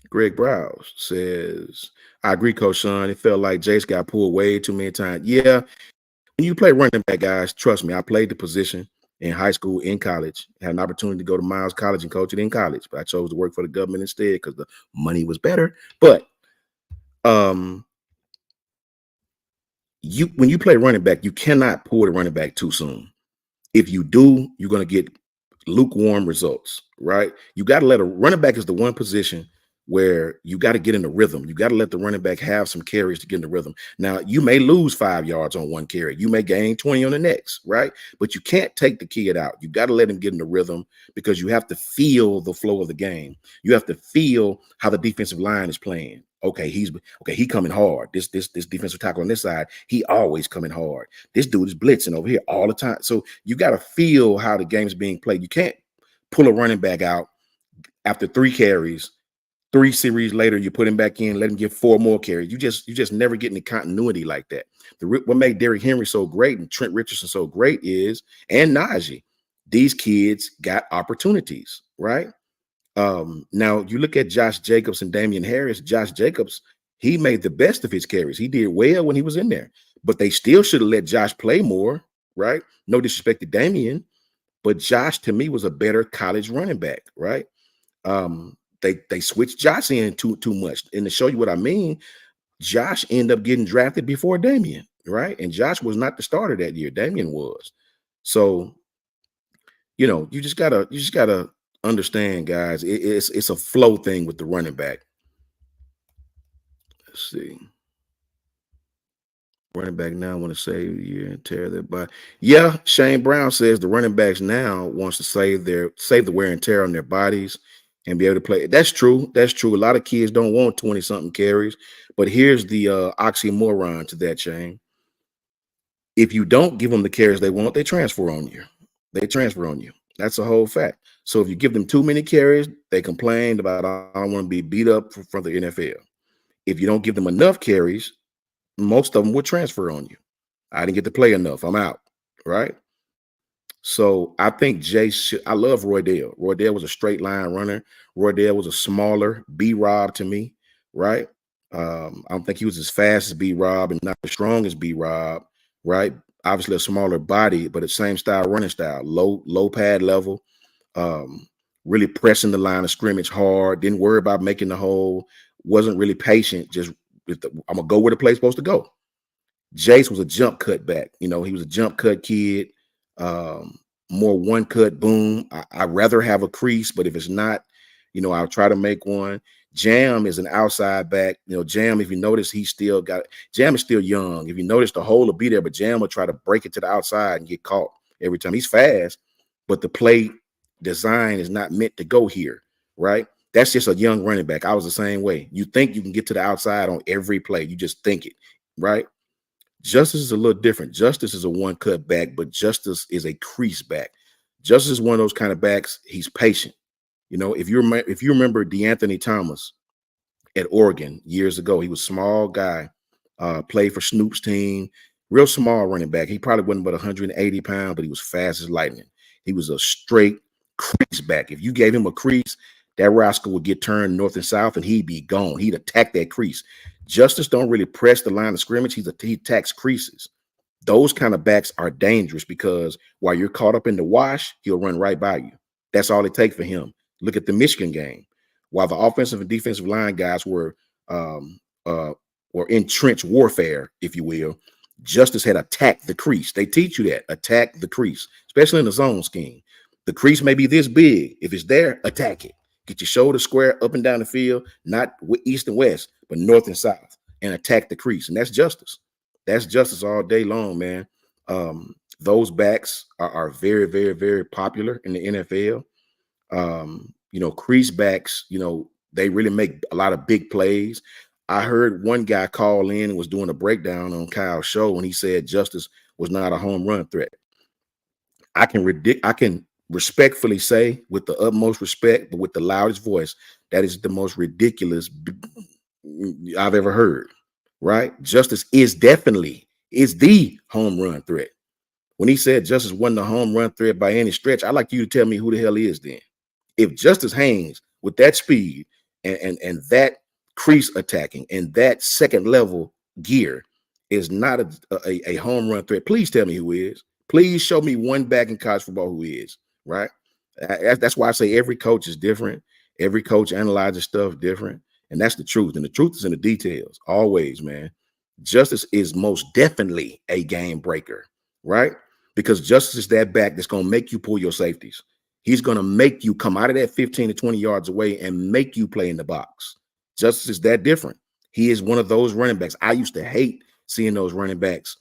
Greg Browse says, I agree, Coach Sean. It felt like Jace got pulled way too many times. Yeah. When you play running back, guys, trust me, I played the position in high school, in college. I had an opportunity to go to Miles College and coach it in college, but I chose to work for the government instead because the money was better. But when you play running back, you cannot pull the running back too soon. If you do, you're going to get lukewarm results, right? You got to let a running back is the one position where you got to get in the rhythm. You got to let the running back have some carries to get in the rhythm. Now, you may lose 5 yards on one carry. You may gain 20 on the next, right? But you can't take the kid out. You got to let him get in the rhythm because you have to feel the flow of the game. You have to feel how the defensive line is playing. Okay, he coming hard. This defensive tackle on this side, he always coming hard. This dude is blitzing over here all the time. So you got to feel how the game is being played. You can't pull a running back out after 3 carries. 3 series later, you put him back in, let him get 4 more carries. You just never get any continuity like that. What made Derrick Henry so great and Trent Richardson so great is, and Najee, these kids got opportunities, right? Now you look at Josh Jacobs and Damian Harris. Josh Jacobs, he made the best of his carries. He did well when he was in there, but they still should have let Josh play more, right? No disrespect to Damian, but Josh to me was a better college running back, right? They switched Josh in too much. And to show you what I mean, Josh ended up getting drafted before Damian, right? And Josh was not the starter that year. Damian was. So, you know, you just gotta understand, guys. It's a flow thing with the running back. Let's see. Running back now want to save you and tear their body. Yeah, Shane Brown says the running backs now wants to save the wear and tear on their bodies and be able to play. That's true. That's true. A lot of kids don't want 20-something carries, but here's the oxymoron to that, Shane. If you don't give them the carries they want, they transfer on you. That's a whole fact. So if you give them too many carries, they complain about, I don't want to be beat up from the NFL. If you don't give them enough carries, most of them will transfer on you. I didn't get to play enough. I'm out, right? So I think I love Roydell. Roydell was a straight line runner. Roydell was a smaller B-Rob to me, right? I don't think he was as fast as B-Rob and not as strong as B-Rob, right? Obviously a smaller body, but the same style, running style, low pad level. really pressing the line of scrimmage hard, didn't worry about making the hole, wasn't really patient, just I'm gonna go where the play's supposed to go. Jace was a jump cut back. He was a jump cut kid, more one cut boom. I'd rather have a crease, but if it's not, I'll try to make one. Jam is an outside back. Jam, if you notice, Jam is still young. If you notice, the hole will be there, but Jam will try to break it to the outside and get caught every time. He's fast, but the play design is not meant to go here, right? That's just a young running back. I was the same way. You think you can get to the outside on every play. You just think it, right? Justice is a little different. Justice is a one cut back, but Justice is a crease back. Justice is one of those kind of backs. He's patient. If you remember DeAnthony Thomas at Oregon years ago, he was a small guy, played for Snoop's team, real small running back. He probably wasn't but 180 pounds, but he was fast as lightning. He was a straight crease back. If you gave him a crease, that rascal would get turned north and south, and he'd be gone. He'd attack that crease. Justice don't really press the line of scrimmage. He attacks creases. Those kind of backs are dangerous because while you're caught up in the wash, he'll run right by you. That's all it takes for him. Look at the Michigan game. While the offensive and defensive line guys were in trench warfare, if you will, Justice had attacked the crease. They teach you that. Attack the crease, especially in the zone scheme. The crease may be this big. If it's there, attack it. Get your shoulder square up and down the field, not east and west, but north and south, and attack the crease. And that's Justice. That's Justice all day long, man. Those backs are very, very, very popular in the NFL. Crease backs, they really make a lot of big plays. I heard one guy call in and was doing a breakdown on Kyle's show, and he said Justice was not a home run threat. I can respectfully say, with the utmost respect, but with the loudest voice, that is the most ridiculous I've ever heard. Right? Justice is the home run threat. When he said Justice wasn't a home run threat by any stretch, I'd like you to tell me who the hell he is then. If Justice Haynes, with that speed and that crease attacking and that second level gear, is not a home run threat, please tell me who is. Please show me one back in college football who is, right? That's why I say every coach is different. Every coach analyzes stuff different. And that's the truth. And the truth is in the details. Always, man. Justice is most definitely a game breaker, right? Because Justice is that back that's going to make you pull your safeties. He's going to make you come out of that 15 to 20 yards away and make you play in the box. Justice is that different. He is one of those running backs. I used to hate seeing those running backs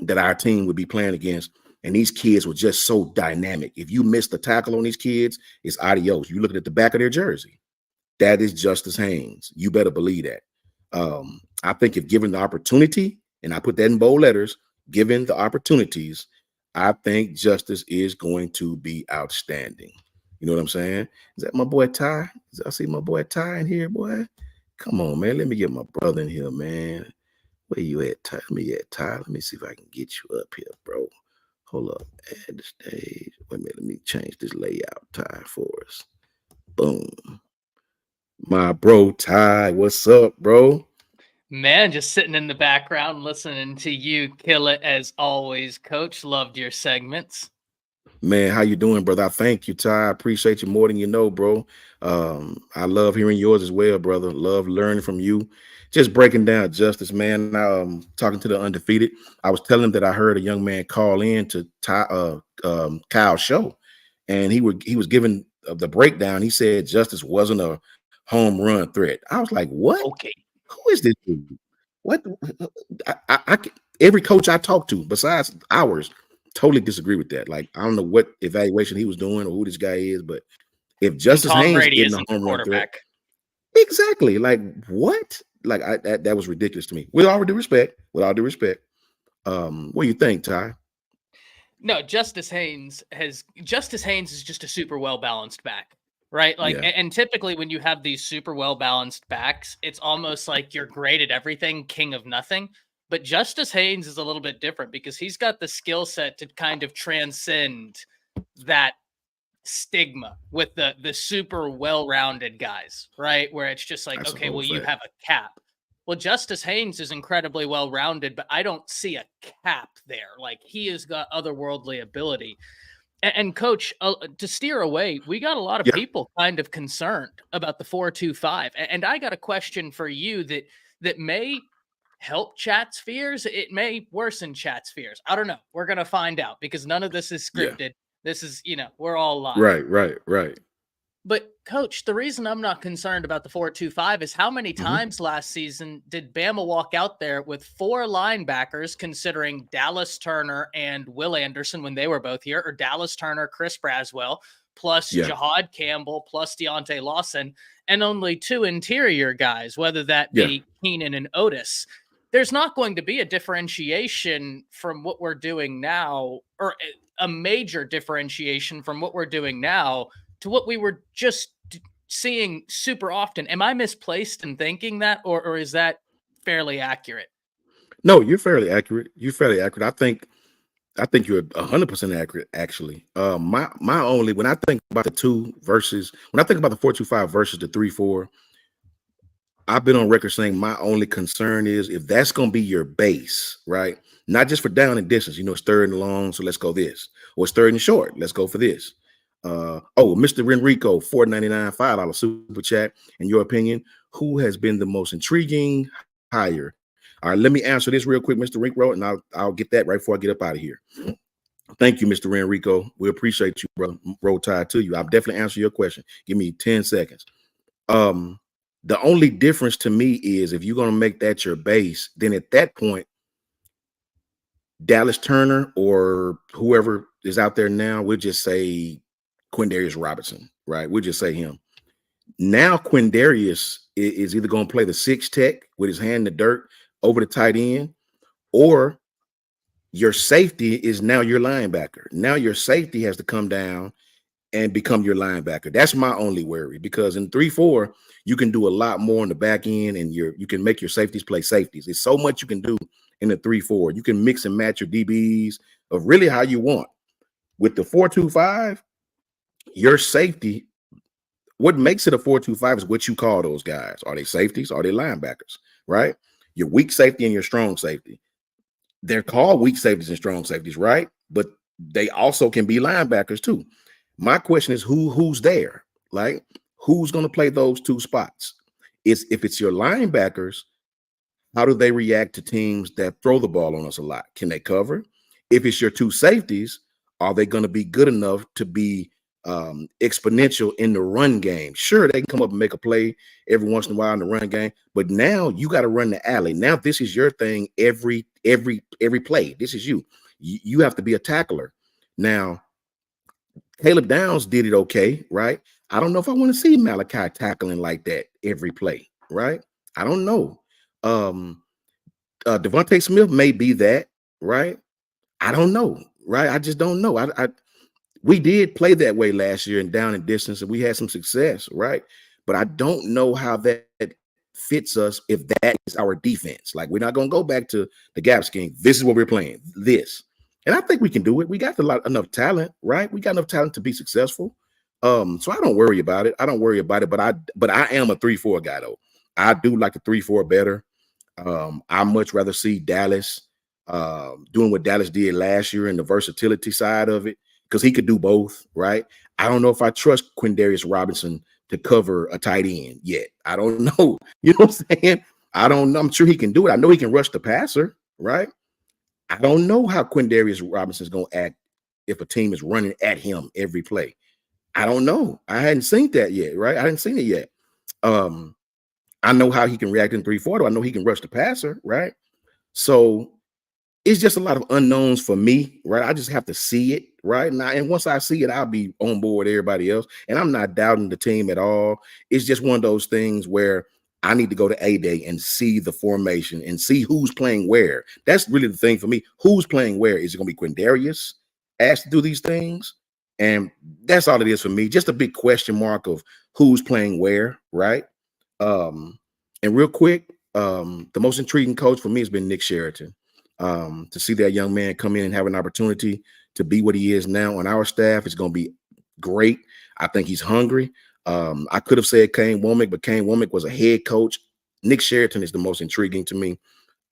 that our team would be playing against. And these kids were just so dynamic. If you missed the tackle on these kids, it's adios. You look at the back of their jersey. That is Justice Haynes. You better believe that. I think if given the opportunity, and I put that in bold letters, given the opportunities, I think Justice is going to be outstanding. You know what I'm saying? Is that my boy Ty? I see my boy Ty in here, boy. Come on, man. Let me get my brother in here, man. Where you at, Ty? Let me see if I can get you up here, bro. Hold up. Add the stage. Wait a minute. Let me change this layout, Ty, for us. Boom. My bro Ty, what's up, bro? Man, just sitting in the background listening to you kill it as always, Coach. Loved your segments. Man, how you doing, brother? I thank you, Ty. I appreciate you more than you know, bro. I love hearing yours as well, brother. Love learning from you. Just breaking down Justice, man. Talking to the undefeated. I was telling him that I heard a young man call in to Kyle's show, and he was giving the breakdown. He said Justice wasn't a home run threat. I was like, what? Okay. Who is this dude? What? Every coach I talk to, besides ours, totally disagree with that. Like, I don't know what evaluation he was doing or who this guy is, but if Justice Haynes isn't a home run threat, exactly. Like, what? Like, that was ridiculous to me. With all due respect, what do you think, Ty? No, Justice Haynes is just a super well balanced back. Right. Like, yeah. And typically when you have these super well balanced backs, it's almost like you're great at everything, king of nothing. But Justice Haynes is a little bit different because he's got the skill set to kind of transcend that stigma with the super well-rounded guys, right? Where it's just like, okay, well, you have a cap. Well, Justice Haynes is incredibly well-rounded, but I don't see a cap there. Like, he has got otherworldly ability. And coach, to steer away, we got a lot of people kind of concerned about the 4-2-5. And I got a question for you that may help chat's fears. It may worsen chat's fears. I don't know. We're going to find out because none of this is scripted. Yeah. This is, we're all live. Right. But coach, the reason I'm not concerned about the 4-2-5 is how many times last season did Bama walk out there with 4 linebackers, considering Dallas Turner and Will Anderson when they were both here, or Dallas Turner, Chris Braswell, plus Jahad Campbell, plus Deontay Lawson, and only 2 interior guys, whether that be Keenan and Otis. There's not going to be a differentiation from what we're doing now, or a major differentiation from what we're doing now to what we were just seeing super often. Am I misplaced in thinking that, or is that fairly accurate? No, you're fairly accurate. I think you're 100% accurate, actually. My only, when I think about the 4-2-5 versus the 3-4, I've been on record saying my only concern is if that's going to be your base, right? Not just for down and distance, it's 3rd and long, so let's go this. Or it's 3rd and short, let's go for this. Mr. Enrico, $4.99, $5 super chat. In your opinion, who has been the most intriguing hire? All right, let me answer this real quick, Mr. Enrico, and I'll get that right before I get up out of here. Thank you, Mr. Enrico. We appreciate you, brother. Roll Tide to you. I'll definitely answer your question. Give me 10 seconds. The only difference to me is if you're going to make that your base, then at that point, Dallas Turner or whoever is out there now, we'll just say Quindarius Robinson, right? We'll just say him. Now Quindarius is either going to play the 6 tech with his hand in the dirt over the tight end, or your safety is now your linebacker. Now your safety has to come down and become your linebacker. That's my only worry, because in 3-4, you can do a lot more on the back end, and you can make your safeties play safeties. There's so much you can do in the 3-4. You can mix and match your DBs of really how you want. With the 4-2-5, your safety, what makes it a 4-2-5 is what you call those guys. Are they safeties? Are they linebackers? Right? Your weak safety and your strong safety. They're called weak safeties and strong safeties, right? But they also can be linebackers too. My question is who's there? Like, who's going to play those 2 spots? If it's your linebackers, how do they react to teams that throw the ball on us a lot? Can they cover? If it's your 2 safeties, are they going to be good enough to be exponential in the run game? Sure, they can come up and make a play every once in a while in the run game, but now you got to run the alley. Now this is your thing every play. This is you. You have to be a tackler. Now, Caleb Downs did it okay, right? I don't know if I want to see Malachi tackling like that every play, right? I don't know. Devontae Smith may be that, right? I don't know, right? I just don't know. We did play that way last year in down and distance, and we had some success, right? But I don't know how that fits us if that is our defense. Like, we're not going to go back to the gap scheme. This is what we're playing, this. And I think we can do it. We got enough talent, right? We got enough talent to be successful. So I don't worry about it. But I am a 3-4 guy, though. I do like the 3-4 better. I much rather see Dallas doing what Dallas did last year in the versatility side of it, because he could do both, right? I don't know if I trust Quindarius Robinson to cover a tight end yet. I don't know. You know what I'm saying? I don't know. I'm sure he can do it. I know he can rush the passer, right? I don't know how Quindarius Robinson is going to act if a team is running at him every play. I don't know. I hadn't seen that yet, right? I hadn't seen it yet. I know how he can react in 3-4. I know he can rush the passer, right? So it's just a lot of unknowns for me, right? I just have to see it, right? And once I see it, I'll be on board with everybody else. And I'm not doubting the team at all. It's just one of those things where I need to go to A-Day and see the formation and see who's playing where. That's really the thing for me. Who's playing where? Is it going to be Quindarius asked to do these things? And that's all it is for me. Just a big question mark of who's playing where, right? And real quick, the most intriguing coach for me has been Nick Sheraton. To see that young man come in and have an opportunity to be what he is now on our staff is going to be great. I think he's hungry. I could have said Kane Womack, but Kane Womack was a head coach. Nick Sheraton is the most intriguing to me.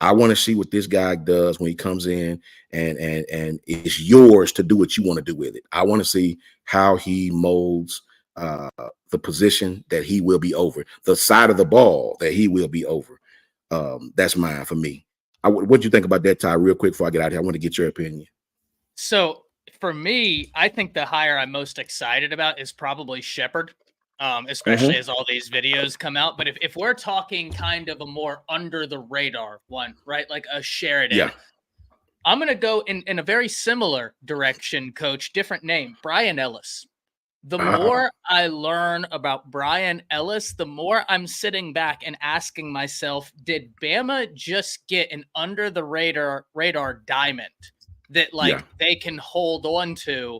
I want to see what this guy does when he comes in and it's yours to do what you want to do with it. I want to see how he molds the position that he will be over, the side of the ball that he will be over. That's mine for me. What do you think about that, Ty? Real quick before I get out of here, I want to get your opinion. So for me, I think the hire I'm most excited about is probably Shepard, especially as all these videos come out. But if we're talking kind of a more under the radar one, right, like a Sheridan, I'm going to go in a very similar direction, Coach, different name, Brian Ellis. The more I learn about Brian Ellis, the more I'm sitting back and asking myself, did Bama just get an under the radar diamond that they can hold on to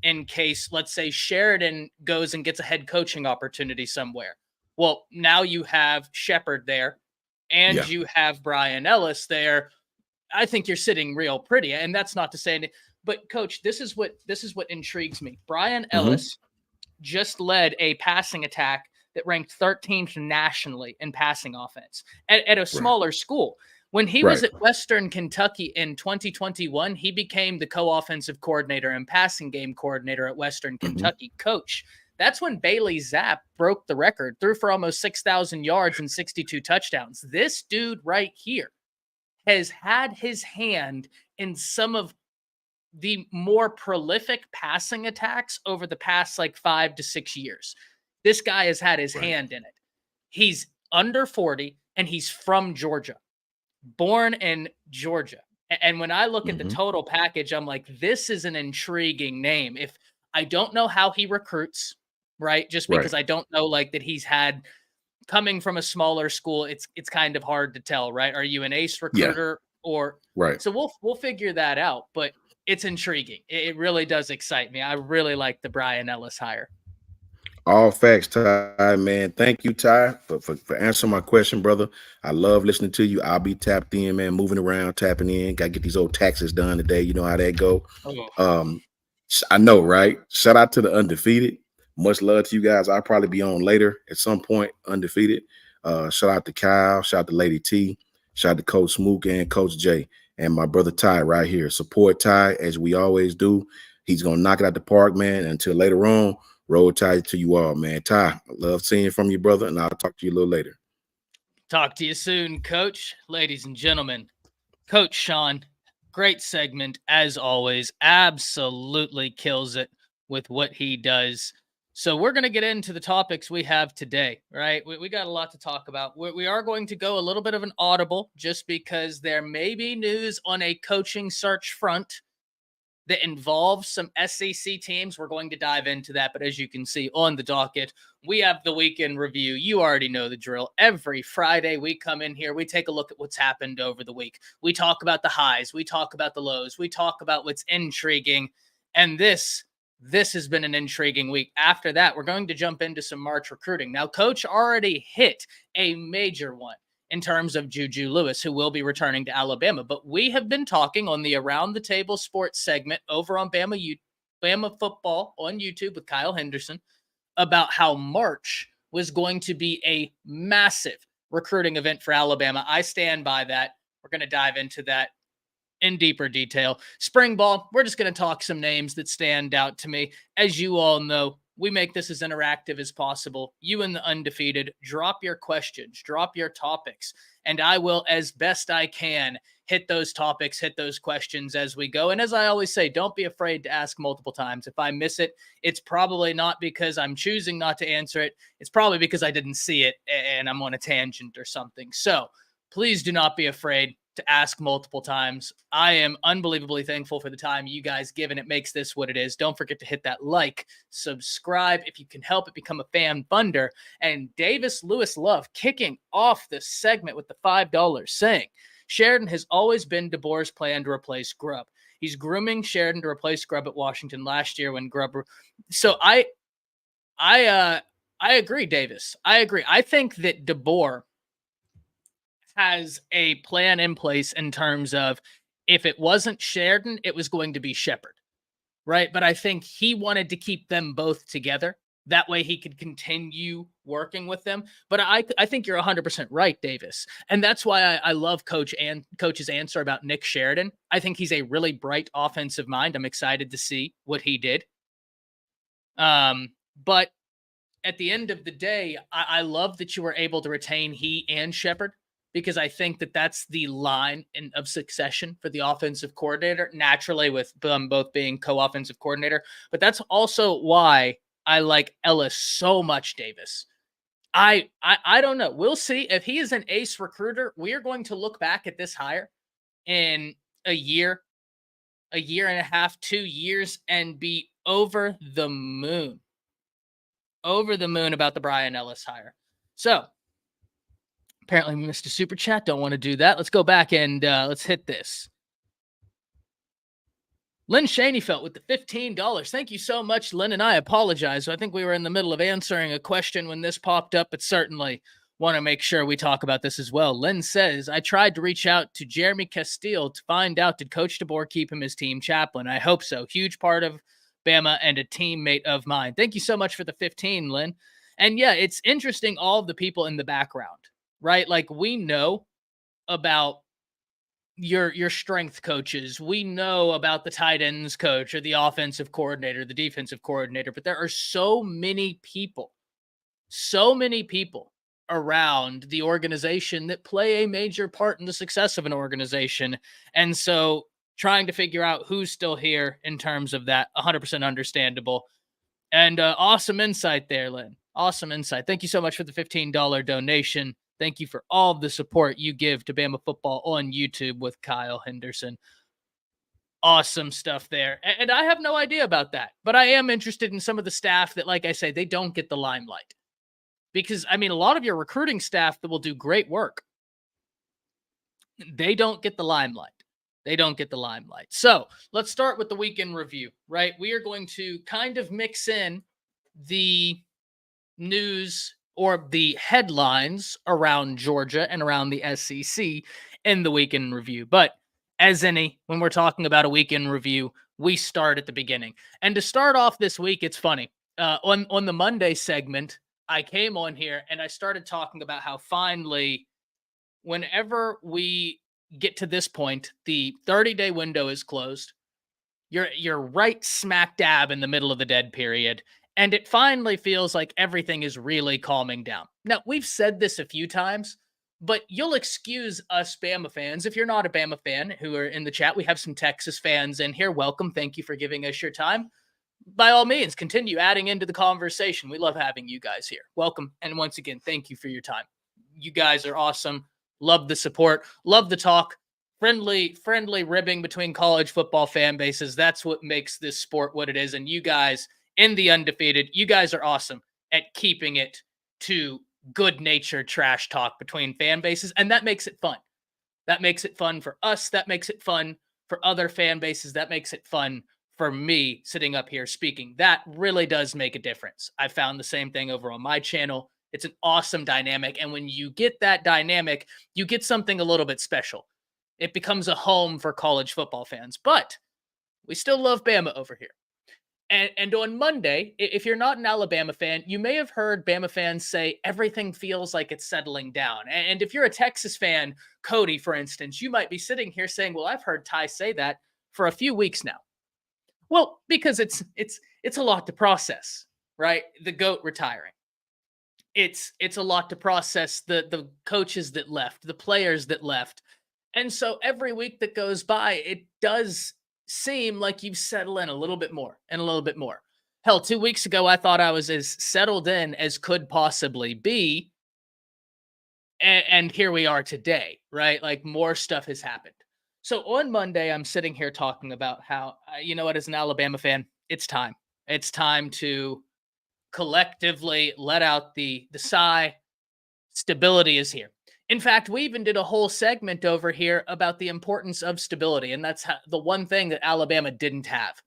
in case, let's say, Sheridan goes and gets a head coaching opportunity somewhere? Well, now you have Shepard there and you have Brian Ellis there. I think you're sitting real pretty. And that's not to say anything, but Coach, this is what intrigues me. Brian Ellis just led a passing attack that ranked 13th nationally in passing offense at a smaller school. When he was at Western Kentucky in 2021, he became the co-offensive coordinator and passing game coordinator at Western Kentucky. Coach, that's when Bailey Zapp broke the record, threw for almost 6,000 yards and 62 touchdowns. This dude right here has had his hand in some of the more prolific passing attacks over the past 5 to 6 years. This guy has had his hand in it. He's under 40 and he's from Georgia, born in Georgia. And when I look at the total package, I'm like, this is an intriguing name. If I don't know how he recruits, right? Just because I don't know that he's had coming from a smaller school, it's kind of hard to tell, right? Are you an ace recruiter or So we'll figure that out, but it's intriguing. It really does excite me. I really like the Brian Ellis hire. All facts, Ty, man. Thank you, Ty, for answering my question, brother. I love listening to you. I'll be tapped in, man, moving around, tapping in. Got to get these old taxes done today. You know how that go. I know, right? Shout out to the undefeated. Much love to you guys. I'll probably be on later at some point, undefeated. Shout out to Kyle. Shout out to Lady T. Shout out to Coach Smook and Coach J. And my brother Ty right here. Support Ty as we always do. He's going to knock it out the park, man. Until later on, roll Tide to you all, man. Ty, I love seeing from you, brother, and I'll talk to you a little later. Talk to you soon, Coach. Ladies and gentlemen, Coach Sean, great segment as always. Absolutely kills it with what he does. So we're going to get into the topics we have today, right? We got a lot to talk about. We are going to go a little bit of an audible just because there may be news on a coaching search front that involves some SEC teams. We're going to dive into that. But as you can see on the docket, we have the weekend review. You already know the drill. Every Friday we come in here, we take a look at what's happened over the week. We talk about the highs. We talk about the lows. We talk about what's intriguing. And this has been an intriguing week. After that, we're going to jump into some March recruiting. Now, Coach already hit a major one in terms of Juju Lewis, who will be returning to Alabama. But we have been talking on the Around the Table Sports segment over on Bama Football on YouTube with Kyle Henderson about how March was going to be a massive recruiting event for Alabama. I stand by that. We're going to dive into that in deeper detail. Spring ball, we're just going to talk some names that stand out to me. As you all know, we make this as interactive as possible. You and the undefeated, drop your questions, drop your topics, and I will, as best I can, hit those topics, hit those questions as we go. And as I always say, don't be afraid to ask multiple times. If I miss it, it's probably not because I'm choosing not to answer it. It's probably because I didn't see it and I'm on a tangent or something. So please do not be afraid to ask multiple times. I am unbelievably thankful for the time you guys give, and it makes this what it is. Don't forget to hit that like, subscribe. If you can help it, become a fan funder. And Davis Lewis Love kicking off the segment with the $5 saying, Sheridan has always been DeBoer's plan to replace Grubb. He's grooming Sheridan to replace Grubb at Washington last year when Grubb. So I agree, Davis. I agree. I think that DeBoer has a plan in place in terms of if it wasn't Sheridan, it was going to be Shepard, right? But I think he wanted to keep them both together That way he could continue working with them. But I think you're 100% right, Davis. And that's why I love Coach's answer about Nick Sheridan. I think he's a really bright offensive mind. I'm excited to see what he did. But at the end of the day, I love that you were able to retain he and Shepard, because I think that that's the line of succession for the offensive coordinator, naturally with them both being co-offensive coordinator. But that's also why I like Ellis so much, Davis. I don't know. We'll see. If he is an ace recruiter, we are going to look back at this hire in a year and a half, 2 years, and be over the moon about the Brian Ellis hire. So apparently we missed a super chat. Don't want to do that. Let's go back and let's hit this. Lynn Shaneyfelt with the $15. Thank you so much, Lynn, and I apologize. I think we were in the middle of answering a question when this popped up, but certainly want to make sure we talk about this as well. Lynn says, I tried to reach out to Jeremy Castile to find out, did Coach DeBoer keep him as team chaplain? I hope so. Huge part of Bama and a teammate of mine. Thank you so much for the 15, Lynn. And yeah, it's interesting, all of the people in the background, right? Like, we know about your strength coaches. We know about the tight ends coach or the offensive coordinator, the defensive coordinator, but there are so many people around the organization that play a major part in the success of an organization. And so trying to figure out who's still here in terms of that, 100% understandable. And awesome insight there, Lynn. Awesome insight. Thank you so much for the $15 donation. Thank you for all of the support you give to Bama football on YouTube with Kyle Henderson. Awesome stuff there. And I have no idea about that, but I am interested in some of the staff that, like I say, they don't get the limelight. Because, I mean, a lot of your recruiting staff that will do great work, they don't get the limelight. So let's start with the weekend review, right? We are going to kind of mix in the news or the headlines around Georgia and around the SEC in the weekend review. But when we're talking about a weekend review, we start at the beginning. And to start off this week, it's funny. On the Monday segment, I came on here and I started talking about how finally, whenever we get to this point, the 30-day window is closed. You're right smack dab in the middle of the dead period. And it finally feels like everything is really calming down. Now, we've said this a few times, but you'll excuse us Bama fans. If you're not a Bama fan who are in the chat, we have some Texas fans in here. Welcome. Thank you for giving us your time. By all means, continue adding into the conversation. We love having you guys here. Welcome. And once again, thank you for your time. You guys are awesome. Love the support. Love the talk. Friendly ribbing between college football fan bases. That's what makes this sport what it is. And you guys in the Undefeated, you guys are awesome at keeping it to good-natured trash talk between fan bases. And that makes it fun. That makes it fun for us. That makes it fun for other fan bases. That makes it fun for me sitting up here speaking. That really does make a difference. I found the same thing over on my channel. It's an awesome dynamic. And when you get that dynamic, you get something a little bit special. It becomes a home for college football fans. But we still love Bama over here. And on Monday, if you're not an Alabama fan, you may have heard Bama fans say everything feels like it's settling down. And if you're a Texas fan, Cody, for instance, you might be sitting here saying, well, I've heard Ty say that for a few weeks now. Well, because it's a lot to process, right? The GOAT retiring. It's a lot to process, the coaches that left, the players that left. And so every week that goes by, it does seem like you settle in a little bit more and a little bit more. Hell, 2 weeks ago, I thought I was as settled in as could possibly be. And here we are today, right? Like, more stuff has happened. So on Monday, I'm sitting here talking about how, you know what, as an Alabama fan, it's time. It's time to collectively let out the sigh. Stability is here. In fact, we even did a whole segment over here about the importance of stability, and that's the one thing that Alabama didn't have.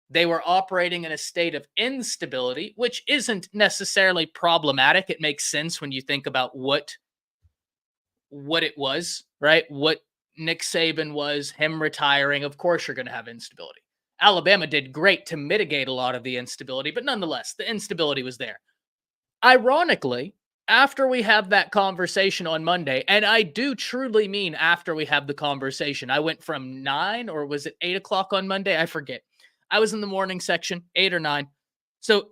They were operating in a state of instability, which isn't necessarily problematic. It makes sense when you think about what it was, right? What Nick Saban was, him retiring. Of course, you're going to have instability. Alabama did great to mitigate a lot of the instability, but nonetheless, the instability was there. Ironically, after we have that conversation on Monday, and I do truly mean after we have the conversation, I went from 9 or was it 8 o'clock on Monday? I forget. I was in the morning section, 8 or 9. So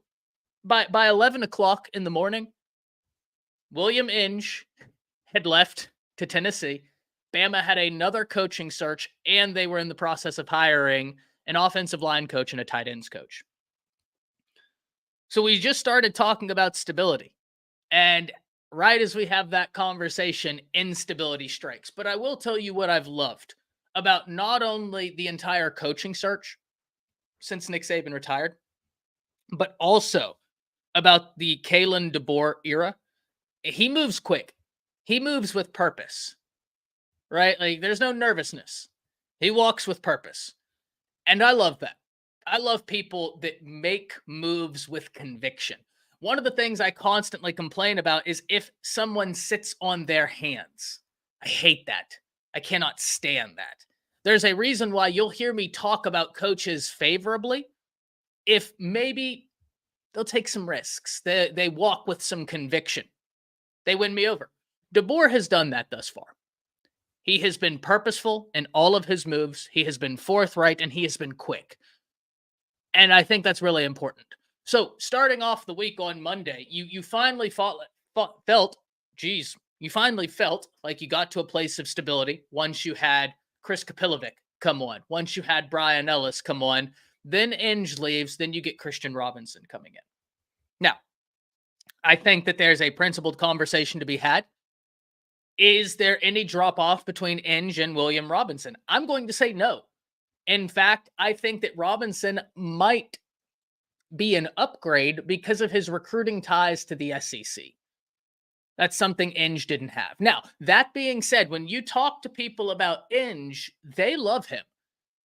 by 11 o'clock in the morning, William Inge had left to Tennessee. Bama had another coaching search, and they were in the process of hiring an offensive line coach and a tight ends coach. So we just started talking about stability. And right as we have that conversation, instability strikes. But I will tell you what I've loved about not only the entire coaching search since Nick Saban retired, but also about the Kalen DeBoer era. He moves quick. He moves with purpose, right? Like there's no nervousness. He walks with purpose. And I love that. I love people that make moves with conviction. One of the things I constantly complain about is if someone sits on their hands. I hate that. I cannot stand that. There's a reason why you'll hear me talk about coaches favorably if maybe they'll take some risks. They walk with some conviction. They win me over. DeBoer has done that thus far. He has been purposeful in all of his moves. He has been forthright, and he has been quick. And I think that's really important. So starting off the week on Monday, you finally felt like you got to a place of stability once you had Chris Kapilovic come on, once you had Brian Ellis come on, then Inge leaves, then you get Christian Robinson coming in. Now, I think that there's a principled conversation to be had. Is there any drop-off between Inge and William Robinson? I'm going to say no. In fact, I think that Robinson might be an upgrade because of his recruiting ties to the SEC. That's something Inge didn't have. Now, that being said, when you talk to people about Inge, they love him.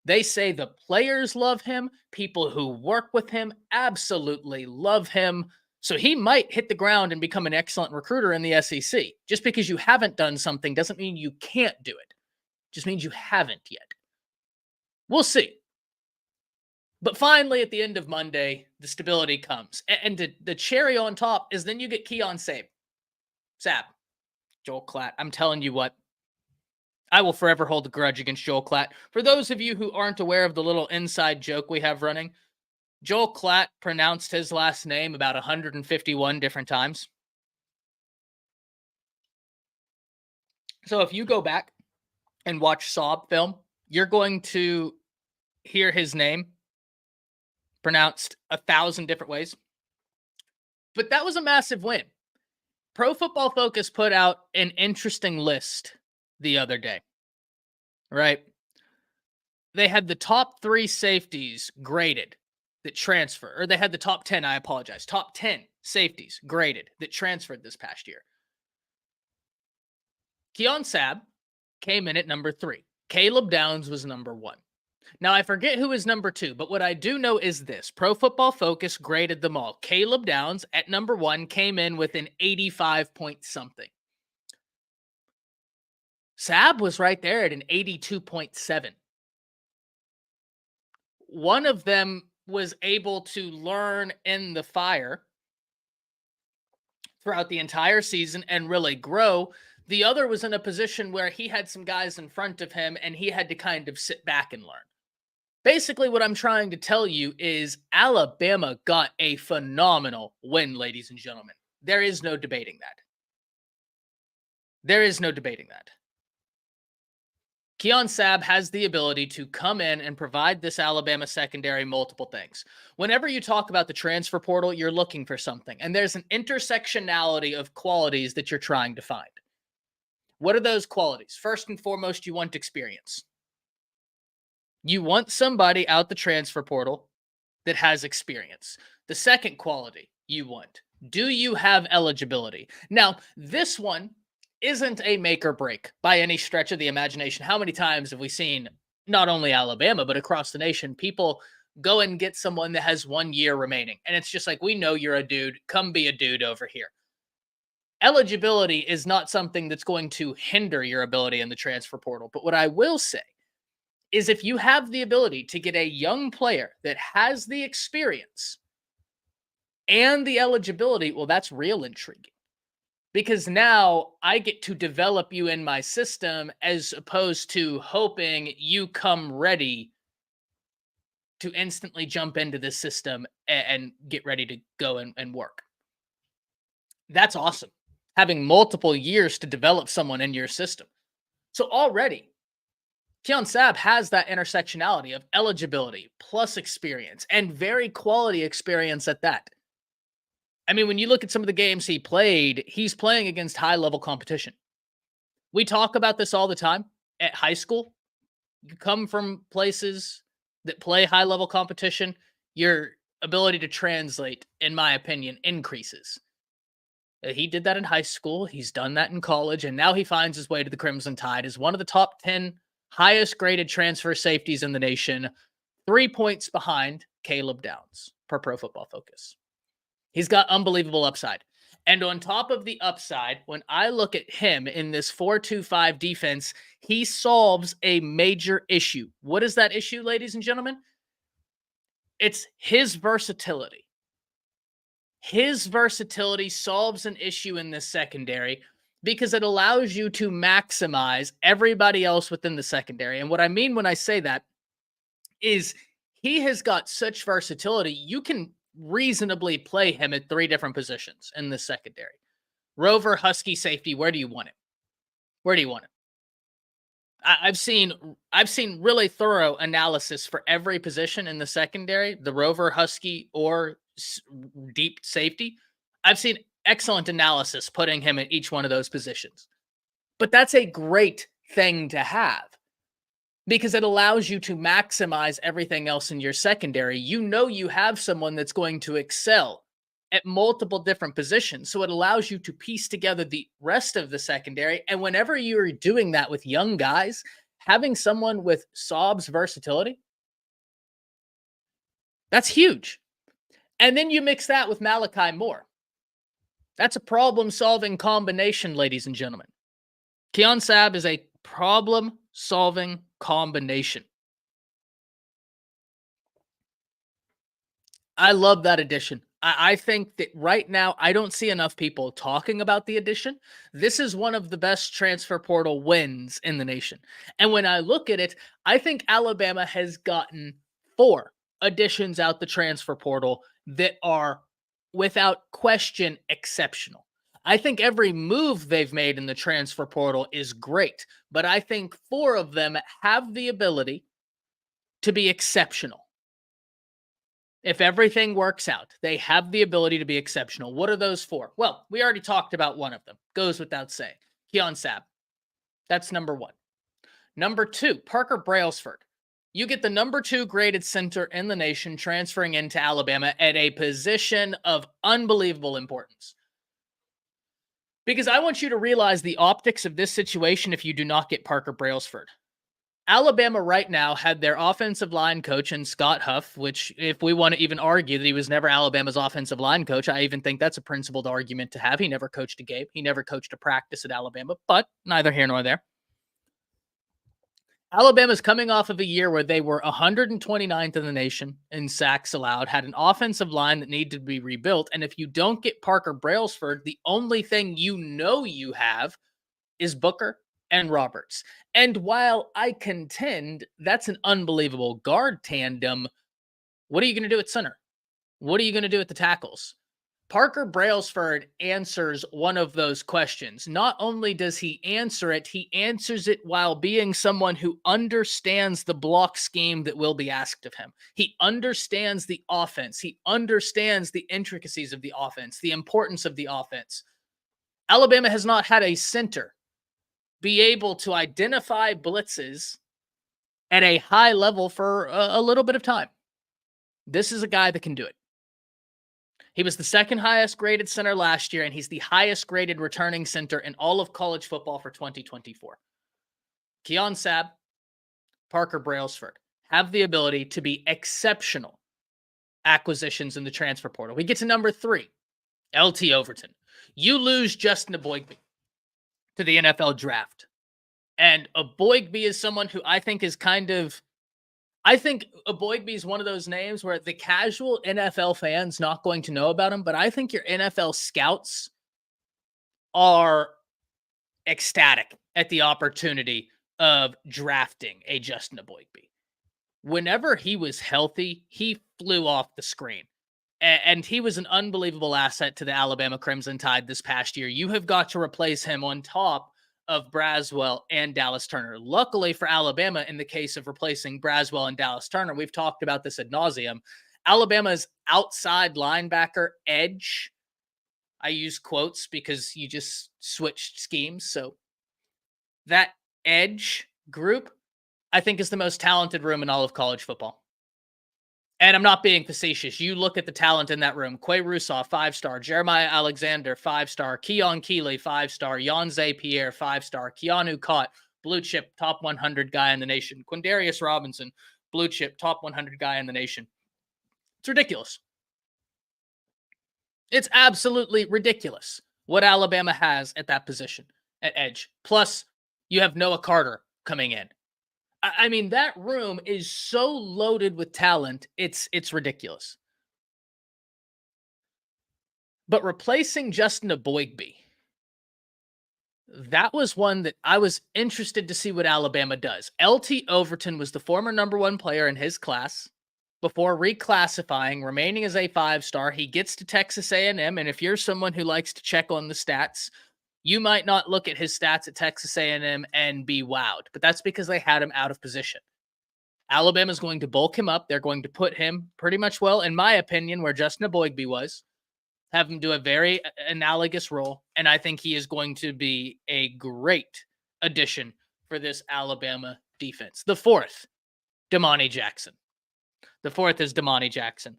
They say the players love him. People who work with him absolutely love him. So he might hit the ground and become an excellent recruiter in the SEC. Just because you haven't done something doesn't mean you can't do it. It just means you haven't yet. We'll see. But finally, at the end of Monday, the stability comes. And the cherry on top is then you get Keon Sabb. Joel Klatt. I'm telling you what. I will forever hold a grudge against Joel Klatt. For those of you who aren't aware of the little inside joke we have running, Joel Klatt pronounced his last name about 151 different times. So if you go back and watch Saab film, you're going to hear his name pronounced 1,000 different ways. But that was a massive win. Pro Football Focus put out an interesting list the other day, right? They had the top 3 safeties graded that transfer, or they had the top 10, I apologize, top 10 safeties graded that transferred this past year. Keon Sabb came in at number 3. Caleb Downs was number 1. Now, I forget who is number 2, but what I do know is this. Pro Football Focus graded them all. Caleb Downs at number 1 came in with an 85 point something. Sabb was right there at an 82.7. One of them was able to learn in the fire throughout the entire season and really grow. The other was in a position where he had some guys in front of him and he had to kind of sit back and learn. Basically, what I'm trying to tell you is Alabama got a phenomenal win, ladies and gentlemen. There is no debating that. There is no debating that. Keon Sabb has the ability to come in and provide this Alabama secondary multiple things. Whenever you talk about the transfer portal, you're looking for something, and there's an intersectionality of qualities that you're trying to find. What are those qualities? First and foremost, you want experience. You want somebody out the transfer portal that has experience. The second quality you want, do you have eligibility? Now, this one isn't a make or break by any stretch of the imagination. How many times have we seen, not only Alabama, but across the nation, people go and get someone that has 1 year remaining? And it's just like, we know you're a dude. Come be a dude over here. Eligibility is not something that's going to hinder your ability in the transfer portal. But what I will say is if you have the ability to get a young player that has the experience and the eligibility, well, that's real intriguing. Because now I get to develop you in my system as opposed to hoping you come ready to instantly jump into this system and get ready to go and work. That's awesome. Having multiple years to develop someone in your system. So already, Keon Sabb has that intersectionality of eligibility plus experience and very quality experience at that. I mean, when you look at some of the games he played, he's playing against high-level competition. We talk about this all the time at high school. You come from places that play high-level competition, your ability to translate, in my opinion, increases. He did that in high school. He's done that in college, and now he finds his way to the Crimson Tide as one of the top 10 highest-graded transfer safeties in the nation, 3 points behind Caleb Downs per Pro Football Focus. He's got unbelievable upside. And on top of the upside, when I look at him in this 4-2-5 defense, he solves a major issue. What is that issue, ladies and gentlemen? It's his versatility. His versatility solves an issue in this secondary because it allows you to maximize everybody else within the secondary. And what I mean when I say that is he has got such versatility, you can reasonably play him at 3 different positions in the secondary. Rover, Husky, safety, where do you want him? Where do you want him? I've seen really thorough analysis for every position in the secondary, the Rover, Husky, or deep safety. I've seen excellent analysis putting him at each one of those positions. But that's a great thing to have because it allows you to maximize everything else in your secondary. You know you have someone that's going to excel at multiple different positions. So it allows you to piece together the rest of the secondary. And whenever you're doing that with young guys, having someone with Saab's versatility, that's huge. And then you mix that with Malachi Moore. That's a problem-solving combination, ladies and gentlemen. Keon Sabb is a problem-solving combination. I love that addition. I think that right now, I don't see enough people talking about the addition. This is one of the best transfer portal wins in the nation. And when I look at it, I think Alabama has gotten 4 additions out the transfer portal that are, without question, exceptional. I think every move they've made in the transfer portal is great, but I think 4 of them have the ability to be exceptional. If everything works out, they have the ability to be exceptional. What are those 4? Well, we already talked about one of them. Goes without saying. Keon Sabb. That's number 1. Number 2, Parker Brailsford. You get the number 2 graded center in the nation transferring into Alabama at a position of unbelievable importance. Because I want you to realize the optics of this situation if you do not get Parker Brailsford. Alabama right now had their offensive line coach in Scott Huff, which if we want to even argue that he was never Alabama's offensive line coach, I even think that's a principled argument to have. He never coached a game. He never coached a practice at Alabama, but neither here nor there. Alabama's coming off of a year where they were 129th in the nation in sacks allowed, had an offensive line that needed to be rebuilt, and if you don't get Parker Brailsford, the only thing you know you have is Booker and Roberts. And while I contend that's an unbelievable guard tandem, what are you going to do at center? What are you going to do at the tackles? Parker Brailsford answers one of those questions. Not only does he answer it, he answers it while being someone who understands the block scheme that will be asked of him. He understands the offense. He understands the intricacies of the offense, the importance of the offense. Alabama has not had a center be able to identify blitzes at a high level for a little bit of time. This is a guy that can do it. He was the 2nd highest graded center last year, and he's the highest graded returning center in all of college football for 2024. Keon Sabb, Parker Brailsford have the ability to be exceptional acquisitions in the transfer portal. We get to number 3, LT Overton. You lose Justin Eboigbe to the NFL draft. And Aboigbe is someone who I think is I think Aboigbe is one of those names where the casual NFL fan's not going to know about him, but I think your NFL scouts are ecstatic at the opportunity of drafting a Justin Aboigbe. Whenever he was healthy, he flew off the screen. And he was an unbelievable asset to the Alabama Crimson Tide this past year. You have got to replace him on top of Braswell and Dallas Turner. Luckily for Alabama, in the case of replacing Braswell and Dallas Turner, we've talked about this ad nauseum. Alabama's outside linebacker edge, I use quotes because you just switched schemes. So that edge group, I think, is the most talented room in all of college football. And I'm not being facetious. You look at the talent in that room. Quay Russaw, 5-star. Jeremiah Alexander, 5-star. Keon Keeley, 5-star. Yonze Pierre, 5-star. Keanu Cott, blue chip, top 100 guy in the nation. Quindarius Robinson, blue chip, top 100 guy in the nation. It's ridiculous. It's absolutely ridiculous what Alabama has at that position, at edge. Plus, you have Noah Carter coming in. I mean, that room is so loaded with talent, it's ridiculous. But replacing Justin Aboigbe, that was one that I was interested to see what Alabama does. LT Overton was the former #1 player in his class. Before reclassifying, remaining as a 5-star, he gets to Texas A&M, and if you're someone who likes to check on the stats, you might not look at his stats at Texas A&M and be wowed, but that's because they had him out of position. Alabama's going to bulk him up. They're going to put him pretty much, well, in my opinion, where Justin Aboigbe was, have him do a very analogous role, and I think he is going to be a great addition for this Alabama defense. The fourth, Damani Jackson. The fourth is Damani Jackson.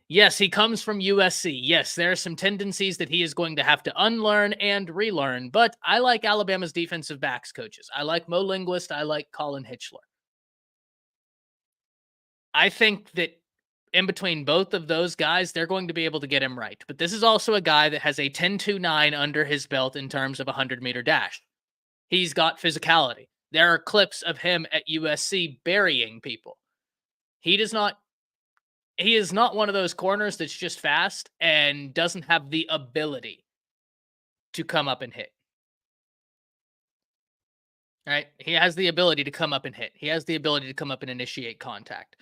Yes, he comes from USC. Yes, there are some tendencies that he is going to have to unlearn and relearn, but I like Alabama's defensive backs coaches. I like Mo Linguist. I like Colin Hitchler. I think that in between both of those guys, they're going to be able to get him right. But this is also a guy that has a 10.29 under his belt in terms of a 100-meter dash. He's got physicality. There are clips of him at USC burying people. He is not one of those corners that's just fast and doesn't have the ability to come up and hit. Right? He has the ability to come up and hit. He has the ability to come up and initiate contact.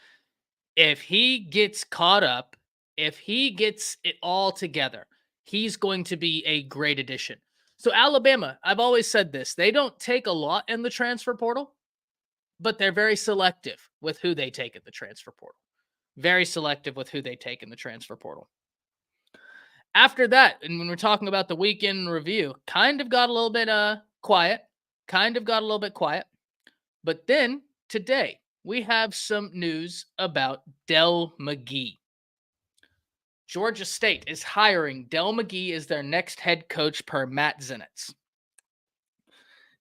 If he gets caught up, if he gets it all together, he's going to be a great addition. So Alabama, I've always said this, they don't take a lot in the transfer portal, but they're very selective with who they take at the transfer portal. Very selective with who they take in the transfer portal. After that, and when we're talking about the weekend review, kind of got a little bit quiet. But then today, we have some news about Dell McGee. Georgia State is hiring Dell McGee as their next head coach per Matt Zenitz.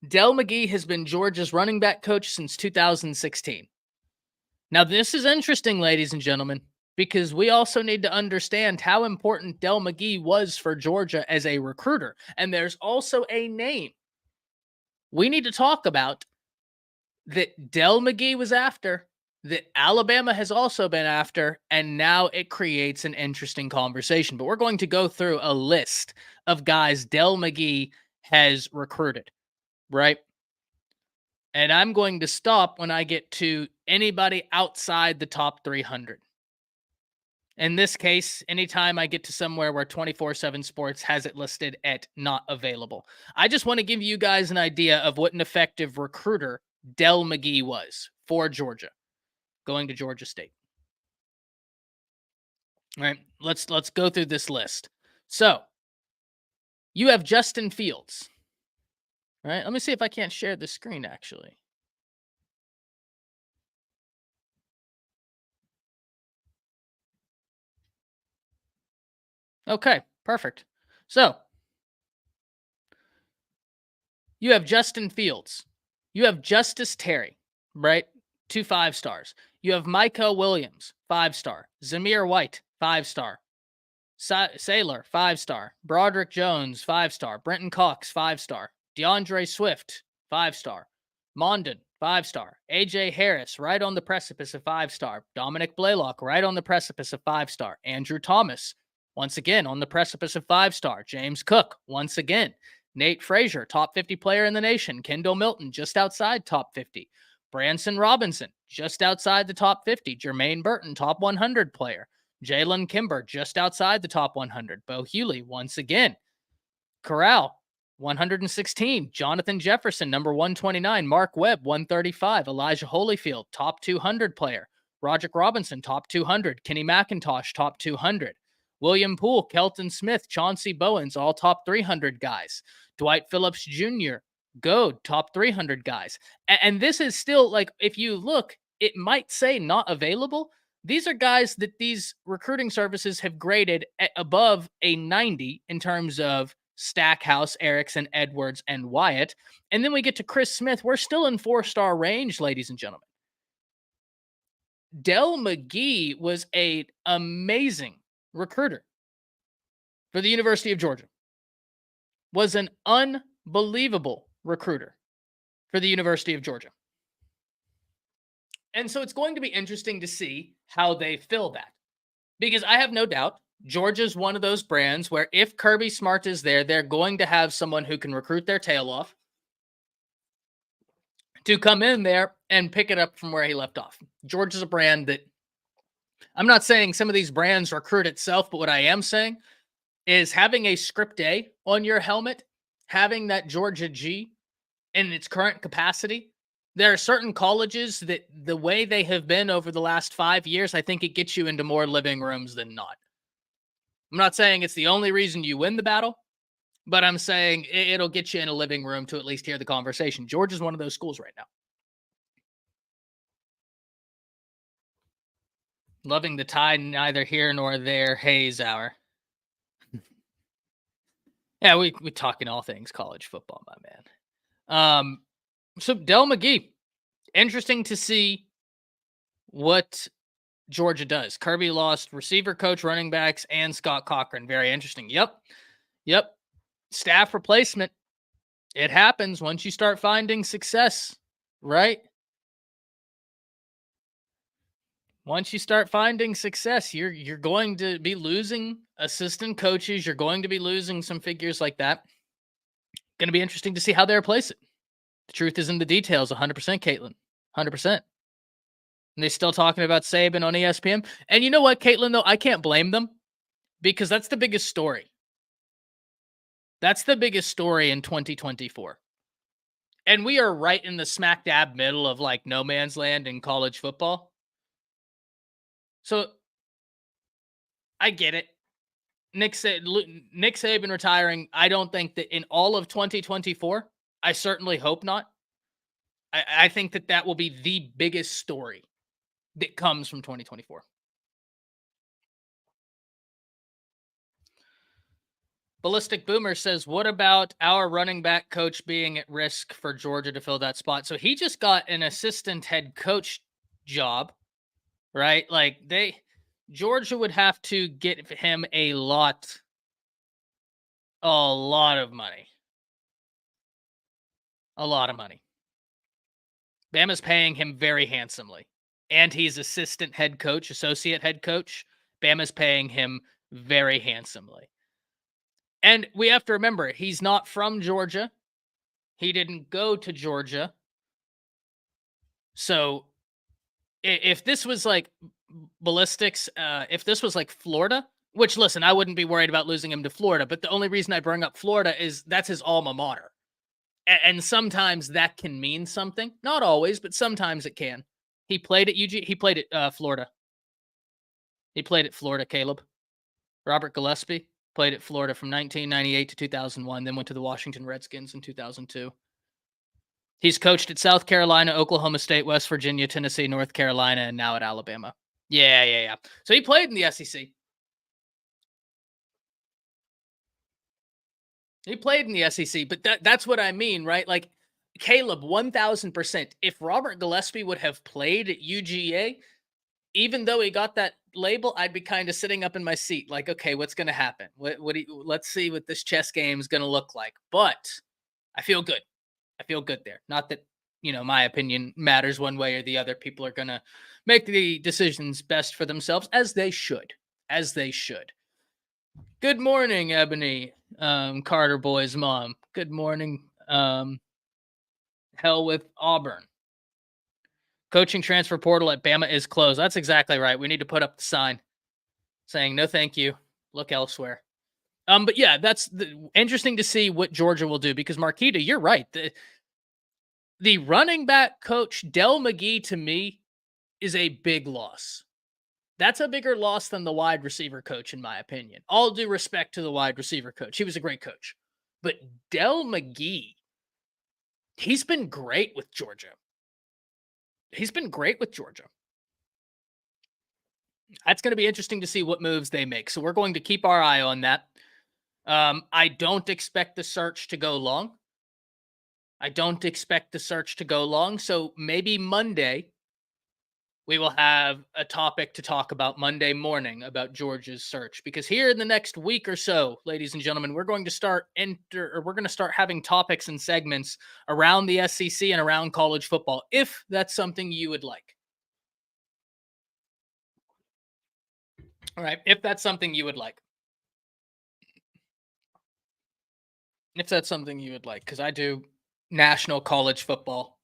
Dell McGee has been Georgia's running back coach since 2016. Now, this is interesting, ladies and gentlemen, because we also need to understand how important Dell McGee was for Georgia as a recruiter. And there's also a name we need to talk about that Dell McGee was after, that Alabama has also been after, and now it creates an interesting conversation. But we're going to go through a list of guys Dell McGee has recruited, right? And I'm going to stop when I get to anybody outside the top 300. In this case, anytime I get to somewhere where 24/7 Sports has it listed at not available. I just want to give you guys an idea of what an effective recruiter Dell McGee was for Georgia, going to Georgia State. All right, let's go through this list. So, you have Justin Fields. All right, let me see if I can't share the screen, actually. Okay, perfect. So, you have Justin Fields. You have Justice Terry, right? 2 5-stars. You have Micah Williams, 5-star. Zamir White, 5-star. Saylor, 5-star. Broderick Jones, 5-star. Brenton Cox, 5-star. DeAndre Swift, 5-star. Mondon, 5-star. AJ Harris, right on the precipice of 5-star. Dominic Blaylock, right on the precipice of 5-star. Andrew Thomas, once again, on the precipice of 5-star. James Cook, once again. Nate Frazier, top 50 player in the nation. Kendall Milton, just outside top 50. Branson Robinson, just outside the top 50. Jermaine Burton, top 100 player. Jalen Kimber, just outside the top 100. Bo Hewley, once again. Corral, 116. Jonathan Jefferson, number 129. Mark Webb, 135. Elijah Holyfield, top 200 player. Roderick Robinson, top 200. Kenny McIntosh, top 200. William Poole, Kelton Smith, Chauncey Bowens, all top 300 guys. Dwight Phillips Jr., Goad, top 300 guys. And this is still, like, if you look, it might say not available. These are guys that these recruiting services have graded at above a 90 in terms of Stackhouse, Erickson, Edwards, and Wyatt. And then we get to Chris Smith. We're still in 4-star range, ladies and gentlemen. Del McGee was an amazing recruiter for the University of Georgia. Was an unbelievable recruiter for the University of Georgia. And so it's going to be interesting to see how they fill that. Because I have no doubt Georgia's one of those brands where if Kirby Smart is there, they're going to have someone who can recruit their tail off to come in there and pick it up from where he left off. Georgia's a brand that, I'm not saying some of these brands recruit itself, but what I am saying is having a script A on your helmet, having that Georgia G in its current capacity. There are certain colleges that the way they have been over the last 5 years, I think it gets you into more living rooms than not. I'm not saying it's the only reason you win the battle, but I'm saying it'll get you in a living room to at least hear the conversation. Georgia's one of those schools right now. Loving the Tide, neither here nor there, Hayes hour. Yeah, we talking all things college football, my man. So Del McGee, interesting to see what Georgia does. Kirby lost receiver coach, running backs, and Scott Cochran. Very interesting. Yep. Staff replacement. It happens once you start finding success, right? Once you start finding success, you're going to be losing assistant coaches. You're going to be losing some figures like that. Going to be interesting to see how they replace it. The truth is in the details, 100%, Caitlin. 100%. And they're still talking about Saban on ESPN. And you know what, Caitlin, though? I can't blame them because that's the biggest story. That's the biggest story in 2024. And we are right in the smack dab middle of like no man's land in college football. So I get it. Nick Saban retiring, I don't think that in all of 2024, I certainly hope not. I think that will be the biggest story that comes from 2024. Ballistic Boomer says, what about our running back coach being at risk for Georgia to fill that spot? So he just got an assistant head coach job, right? Like Georgia would have to get him a lot of money. A lot of money. Bama's paying him very handsomely. And he's assistant head coach, associate head coach. Bama's paying him very handsomely. And we have to remember, he's not from Georgia. He didn't go to Georgia. So if this was like ballistics, if this was like Florida, which, listen, I wouldn't be worried about losing him to Florida, but the only reason I bring up Florida is that's his alma mater. And sometimes that can mean something. Not always, but sometimes it can. He played at UG. He played at Florida. He played at Florida, Caleb. Robert Gillespie played at Florida from 1998 to 2001, then went to the Washington Redskins in 2002. He's coached at South Carolina, Oklahoma State, West Virginia, Tennessee, North Carolina, and now at Alabama. Yeah. So he played in the SEC. He played in the SEC, but that's what I mean, right? Like, Caleb, 1,000%. If Robert Gillespie would have played at UGA, even though he got that label, I'd be kind of sitting up in my seat like, okay, what's going to happen? Let's see what this chess game is going to look like. But I feel good. I feel good there. Not that my opinion matters one way or the other. People are going to make the decisions best for themselves, as they should. Good morning, Ebony, Carter Boy's mom. Good morning, hell with Auburn. Coaching transfer portal at Bama is closed. That's exactly right. We need to put up the sign saying, no, thank you. Look elsewhere. But yeah, that's interesting to see what Georgia will do, because Marquita, you're right. The running back coach, Del McGee, to me, is a big loss. That's a bigger loss than the wide receiver coach, in my opinion. All due respect to the wide receiver coach. He was a great coach. But Del McGee, he's been great with Georgia. That's going to be interesting to see what moves they make. So we're going to keep our eye on that. I don't expect the search to go long. So maybe Monday, we will have a topic to talk about Monday morning about Georgia's search, because here in the next week or so, ladies and gentlemen, we're going to start having topics and segments around the SEC and around college football, if that's something you would like. All right, if that's something you would like. Because I do national college football.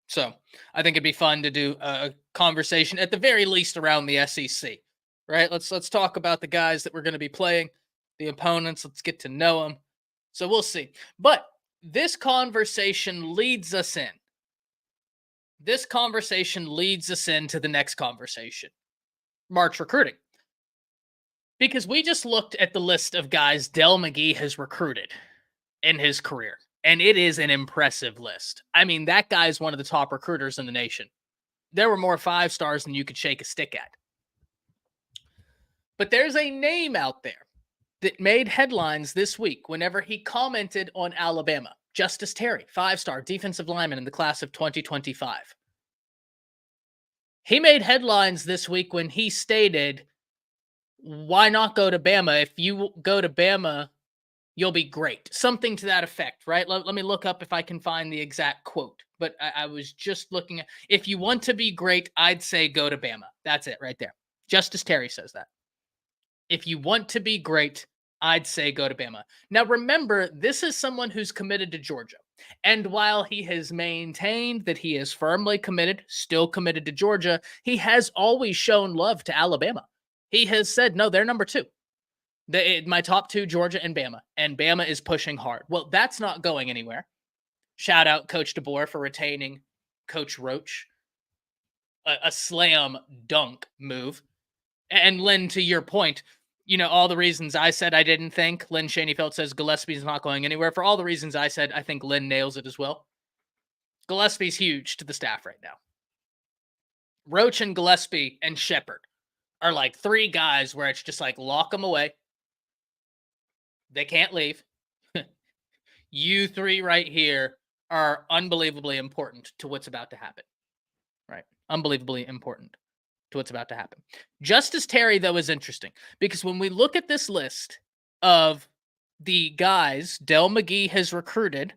So I think it'd be fun to do a conversation, at the very least, around the SEC, right? Let's talk about the guys that we're going to be playing, the opponents. Let's get to know them. So we'll see. But this conversation leads us in. To the next conversation, March recruiting. Because we just looked at the list of guys Del McGee has recruited in his career, and it is an impressive list. I mean, that guy is one of the top recruiters in the nation. There were more 5-stars than you could shake a stick at. But there's a name out there that made headlines this week whenever he commented on Alabama. Justice Terry, 5-star defensive lineman in the class of 2025. He made headlines this week when he stated, why not go to Bama? If you go to Bama, you'll be great. Something to that effect, right? Let me look up if I can find the exact quote. But I was just looking at, if you want to be great, I'd say go to Bama. That's it right there. Justice Terry says that. If you want to be great, I'd say go to Bama. Now, remember, this is someone who's committed to Georgia. And while he has maintained that he is firmly committed, still committed to Georgia, he has always shown love to Alabama. He has said, no, they're number 2. My top 2, Georgia and Bama is pushing hard. Well, that's not going anywhere. Shout out Coach DeBoer for retaining Coach Roach. A slam dunk move. And Lynn, to your point, all the reasons I said I didn't think, Lynn Shaneyfeld says Gillespie's not going anywhere. For all the reasons I said, I think Lynn nails it as well. Gillespie's huge to the staff right now. Roach and Gillespie and Shepard are like 3 guys where it's just like, lock them away. They can't leave. You 3 right here are unbelievably important to what's about to happen. Right? Unbelievably important to what's about to happen. Justice Terry, though, is interesting because when we look at this list of the guys Del McGee has recruited,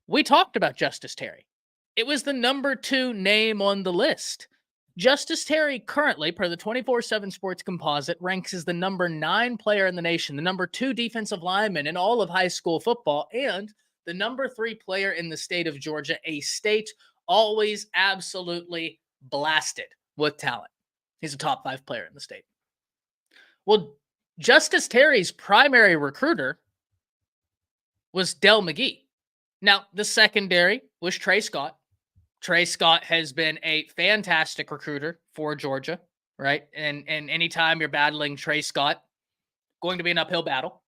we talked about Justice Terry. It was the number 2 name on the list. Justice Terry currently, per the 24/7 Sports Composite, ranks as the number 9 player in the nation, the number 2 defensive lineman in all of high school football, and the number 3 player in the state of Georgia, a state always absolutely blasted with talent. He's a top 5 player in the state. Well, Justice Terry's primary recruiter was Del McGee. Now, the secondary was Trey Scott. Trey Scott has been a fantastic recruiter for Georgia, right? And anytime you're battling Trey Scott, going to be an uphill battle.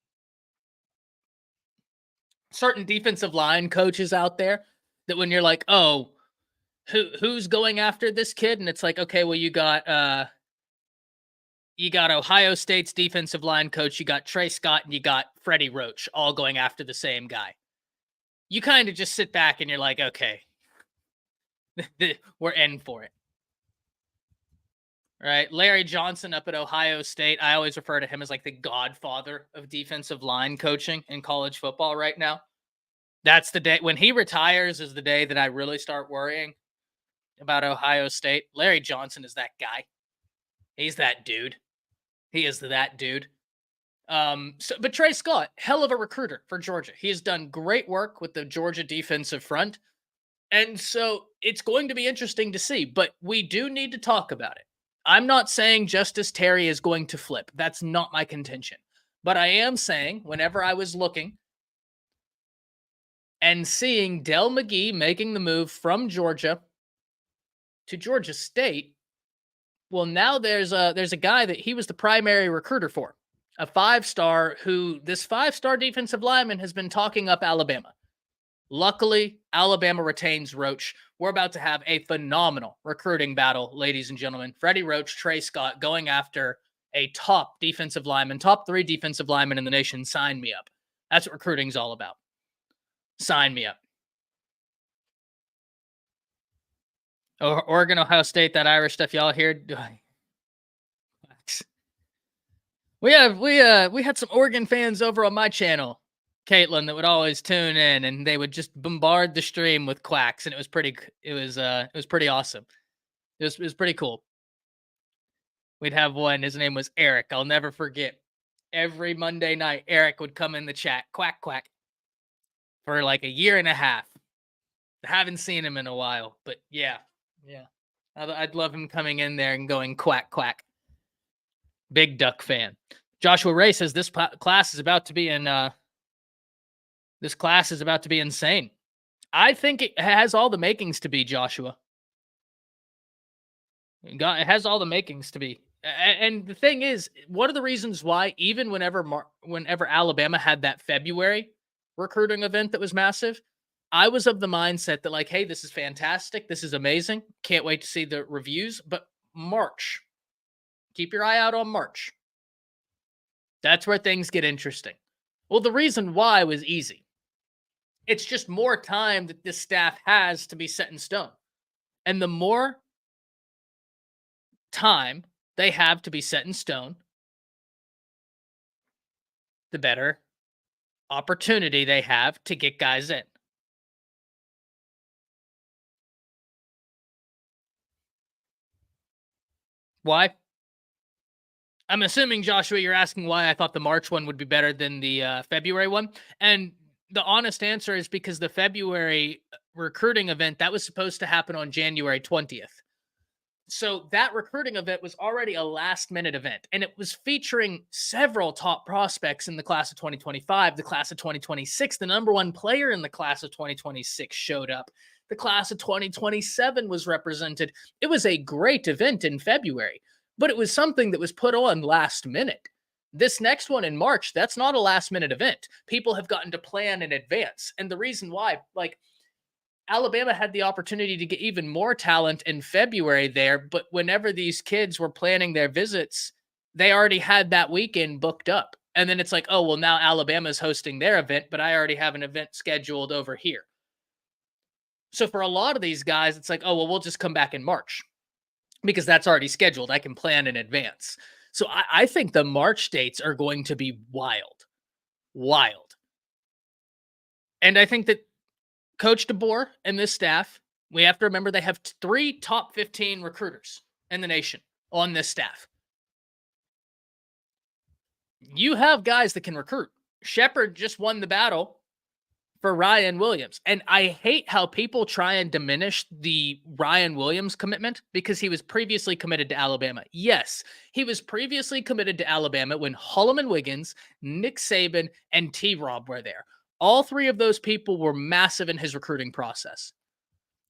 Certain defensive line coaches out there that when you're like, oh, who's going after this kid? And it's like, okay, well, you got Ohio State's defensive line coach, you got Trey Scott, and you got Freddie Roach all going after the same guy. You kind of just sit back and you're like, okay, we're in for it. Right? Larry Johnson up at Ohio State. I always refer to him as like the godfather of defensive line coaching in college football right now. That's the day when he retires is the day that I really start worrying about Ohio State. Larry Johnson is that guy. He's that dude. He is that dude. But Trey Scott, hell of a recruiter for Georgia. He has done great work with the Georgia defensive front. And so it's going to be interesting to see, but we do need to talk about it. I'm not saying Justice Terry is going to flip. That's not my contention. But I am saying whenever I was looking and seeing Dell McGee making the move from Georgia to Georgia State, well, now there's a guy that he was the primary recruiter for, a 5-star who this 5-star defensive lineman has been talking up Alabama. Luckily, Alabama retains Roach. We're about to have a phenomenal recruiting battle, ladies and gentlemen. Freddie Roach, Trey Scott going after a top defensive lineman, top 3 defensive linemen in the nation. Sign me up. That's what recruiting's all about. Sign me up. Oregon, Ohio State, that Irish stuff y'all hear. We had some Oregon fans over on my channel, Caitlin, that would always tune in, and they would just bombard the stream with quacks, and it was pretty awesome. It was pretty cool. We'd have one. His name was Eric. I'll never forget. Every Monday night, Eric would come in the chat, quack quack, for like a year and a half. I haven't seen him in a while, but yeah. I'd love him coming in there and going quack quack. Big Duck fan. Joshua Ray says this class is about to be insane. I think it has all the makings to be, Joshua. It has all the makings to be. And the thing is, one of the reasons why, even whenever Alabama had that February recruiting event that was massive, I was of the mindset that, like, hey, this is fantastic. This is amazing. Can't wait to see the reviews. But March, keep your eye out on March. That's where things get interesting. Well, the reason why was easy. It's just more time that this staff has to be set in stone. And the more time they have to be set in stone, the better opportunity they have to get guys in. Why? I'm assuming, Joshua, you're asking why I thought the March one would be better than the February one. And the honest answer is because the February recruiting event, that was supposed to happen on January 20th. So that recruiting event was already a last-minute event, and it was featuring several top prospects in the class of 2025, the class of 2026. The number one player in the class of 2026 showed up. The class of 2027 was represented. It was a great event in February, but it was something that was put on last minute. This next one in March, that's not a last-minute event. People have gotten to plan in advance, and the reason why, like, Alabama had the opportunity to get even more talent in February there, but whenever these kids were planning their visits, they already had that weekend booked up. And then it's like, oh, well, now Alabama's hosting their event, but I already have an event scheduled over here. So for a lot of these guys, it's like, oh, well, we'll just come back in March because that's already scheduled. I can plan in advance. So I think the March dates are going to be wild. And I think that Coach DeBoer and this staff, we have to remember they have 3 top 15 recruiters in the nation on this staff. You have guys that can recruit. Shepard just won the battle for Ryan Williams. And I hate how people try and diminish the Ryan Williams commitment because he was previously committed to Alabama. Yes, he was previously committed to Alabama when Holloman Wiggins, Nick Saban, and T-Rob were there. All 3 of those people were massive in his recruiting process.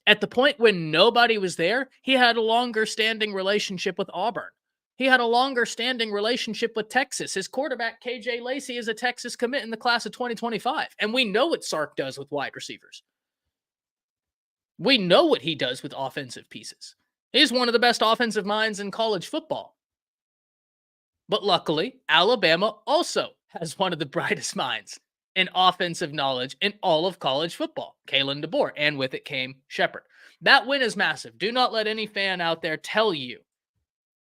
At the point when nobody was there, he had a longer-standing relationship with Auburn. He had a longer-standing relationship with Texas. His quarterback, KJ Lacey, is a Texas commit in the class of 2025. And we know what Sark does with wide receivers. We know what he does with offensive pieces. He's one of the best offensive minds in college football. But luckily, Alabama also has one of the brightest minds in offensive knowledge in all of college football, Kalen DeBoer, and with it came Shepard. That win is massive. Do not let any fan out there tell you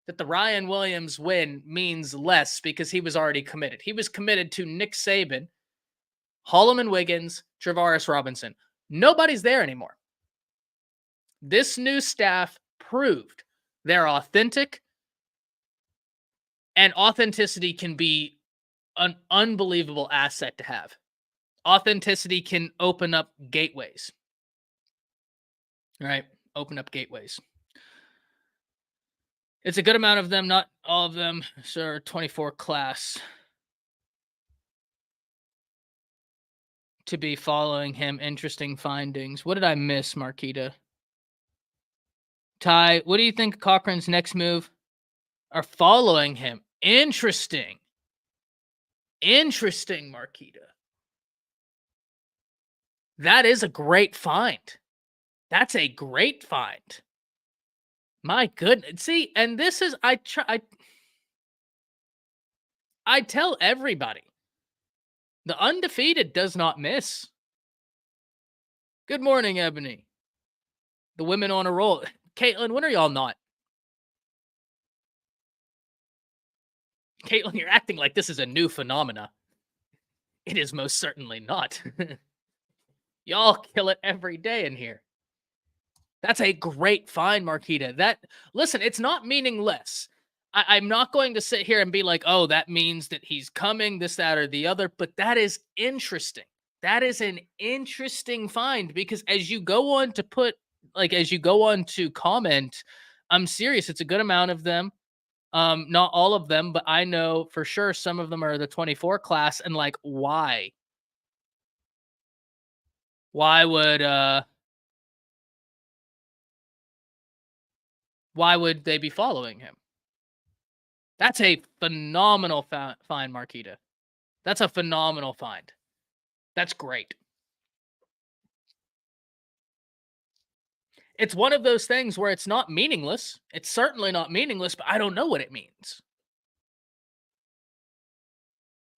that the Ryan Williams win means less because he was already committed. He was committed to Nick Saban, Holloman Wiggins, Travaris Robinson. Nobody's there anymore. This new staff proved they're authentic, and authenticity can be an unbelievable asset to have. Authenticity can open up gateways. Right? Open up gateways. It's a good amount of them, not all of them. Sir, 24 class to be following him. Interesting findings. What did I miss, Marquita? Ty, what do you think Cochran's next move? Are following him. Interesting. Interesting, Marquita. That is a great find. That's a great find. My goodness. See, and this is, I tell everybody, the undefeated does not miss. Good morning, Ebony. The women on a roll. Caitlin, when are y'all not? Caitlin, you're acting like this is a new phenomena. It is most certainly not. Y'all kill it every day in here. That's a great find, Marquita. Listen, it's not meaningless. I'm not going to sit here and be like, oh, that means that he's coming, this, that, or the other, but that is interesting. That is an interesting find, because as you go on to comment, I'm serious. It's a good amount of them. Not all of them, but I know for sure some of them are the 24 class, and like, why? Why would they be following him? That's a phenomenal find, Marquita. That's a phenomenal find. That's great. It's one of those things where it's not meaningless. It's certainly not meaningless, but I don't know what it means.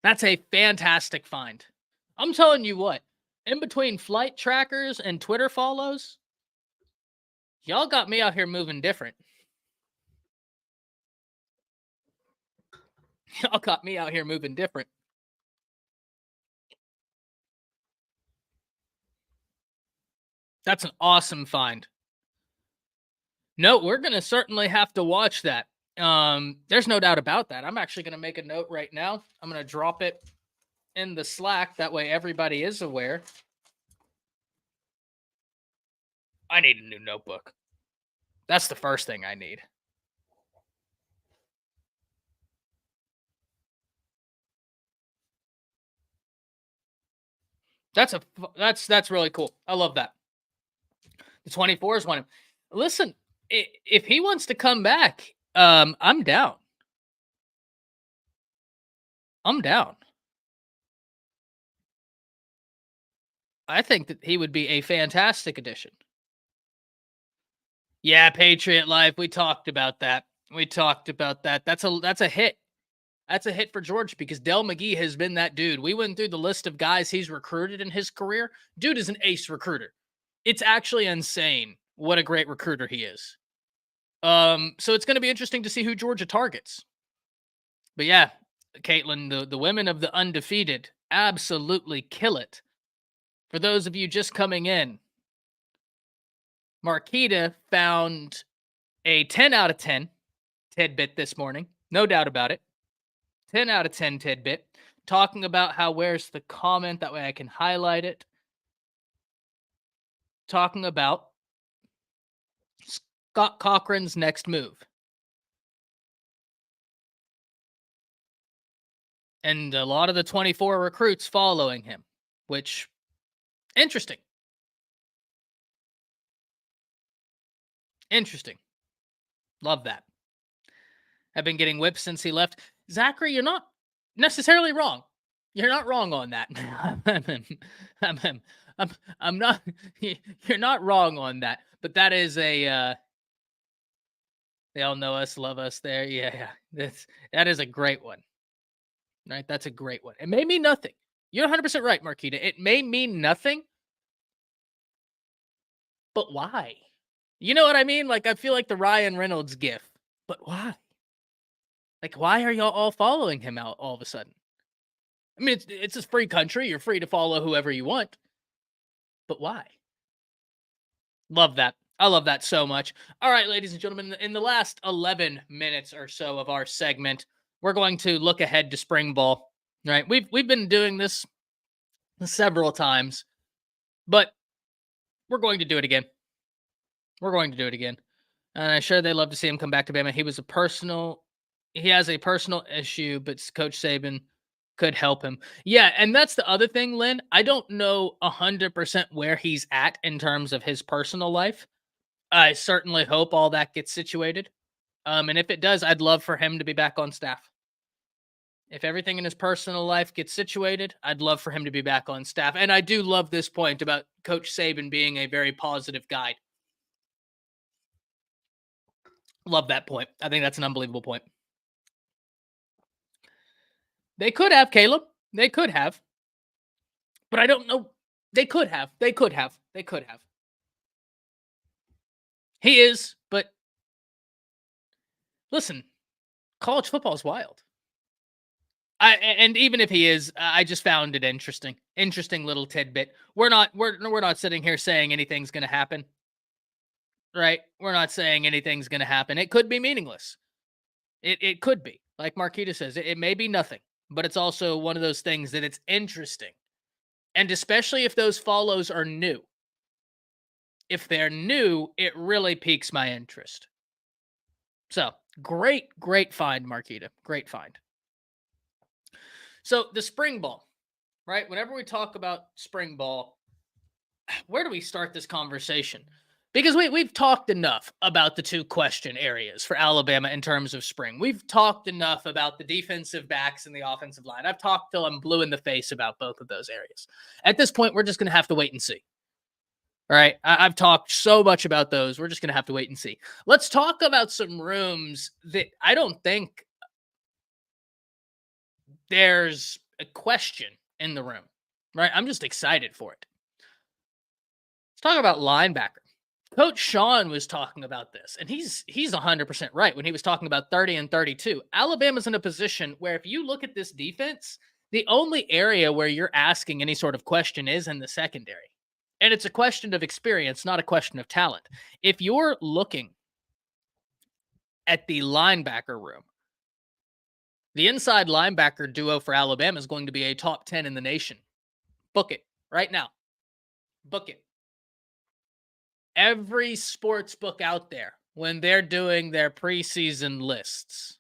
That's a fantastic find. I'm telling you what, in between flight trackers and Twitter follows, y'all got me out here moving different. Y'all got me out here moving different. That's an awesome find. No, we're going to certainly have to watch that. There's no doubt about that. I'm actually going to make a note right now. I'm going to drop it in the Slack. That way everybody is aware. I need a new notebook. That's the first thing I need. That's really cool. I love that. The 24s want him. Listen, if he wants to come back, I'm down. I'm down. I think that he would be a fantastic addition. Yeah, Patriot Life. We talked about that. That's a hit. That's a hit for George, because Dell McGee has been that dude. We went through the list of guys he's recruited in his career. Dude is an ace recruiter. It's actually insane what a great recruiter he is. So it's going to be interesting to see who Georgia targets. But yeah, Caitlin, the women of the undefeated absolutely kill it. For those of you just coming in, Marquita found a 10 out of 10 tidbit this morning. No doubt about it. 10 out of 10 tidbit. Talking about how, where's the comment? That way I can highlight it. Talking about Scott Cochran's next move. And a lot of the 24 recruits following him, which, interesting. Interesting. Love that. I've been getting whipped since he left. Zachary, you're not necessarily wrong. You're not wrong on that. I'm not. You're not wrong on that. But that is a. They all know us, love us. There, yeah. That is a great one. Right, that's a great one. It may mean nothing. You're 100% right, Marquita. It may mean nothing. But why? You know what I mean? Like, I feel like the Ryan Reynolds gif. But why? Like, why are y'all all following him out all of a sudden? I mean, it's a free country. You're free to follow whoever you want. But why? Love that. I love that so much. All right, ladies and gentlemen, in the last 11 minutes or so of our segment, we're going to look ahead to spring ball. Right? We've been doing this several times, but we're going to do it again. We're going to do it again. And I'm sure they love to see him come back to Bama. He has a personal issue, but Coach Saban could help him. Yeah, and that's the other thing, Lynn. I don't know 100% where he's at in terms of his personal life. I certainly hope all that gets situated. And if it does, I'd love for him to be back on staff. If everything in his personal life gets situated, I'd love for him to be back on staff. And I do love this point about Coach Saban being a very positive guide. Love that point. I think that's an unbelievable point. They could have, Caleb. They could have. But I don't know. They could have. He is, but listen, college football is wild. And even if he is, I just found it interesting. Interesting little tidbit. We're not sitting here saying anything's going to happen. Right? We're not saying anything's going to happen. It could be meaningless. It could be. Like Marquita says, it may be nothing, but it's also one of those things that it's interesting. And especially if those follows are new. If they're new, it really piques my interest. So, great find, Marquita. Great find. So, the spring ball, right? Whenever we talk about spring ball, where do we start this conversation? Because we've talked enough about the two question areas for Alabama in terms of spring. We've talked enough about the defensive backs and the offensive line. I've talked till I'm blue in the face about both of those areas. At this point, we're just going to have to wait and see. All right, I've talked so much about those. We're just going to have to wait and see. Let's talk about some rooms that I don't think there's a question in the room, right? I'm just excited for it. Let's talk about linebacker. Coach Sean was talking about this, and he's 100% right when he was talking about 30 and 32. Alabama's in a position where if you look at this defense, the only area where you're asking any sort of question is in the secondary. And it's a question of experience, not a question of talent. If you're looking at the linebacker room, the inside linebacker duo for Alabama is going to be a top 10 in the nation. Book it right now. Book it. Every sports book out there, when they're doing their preseason lists,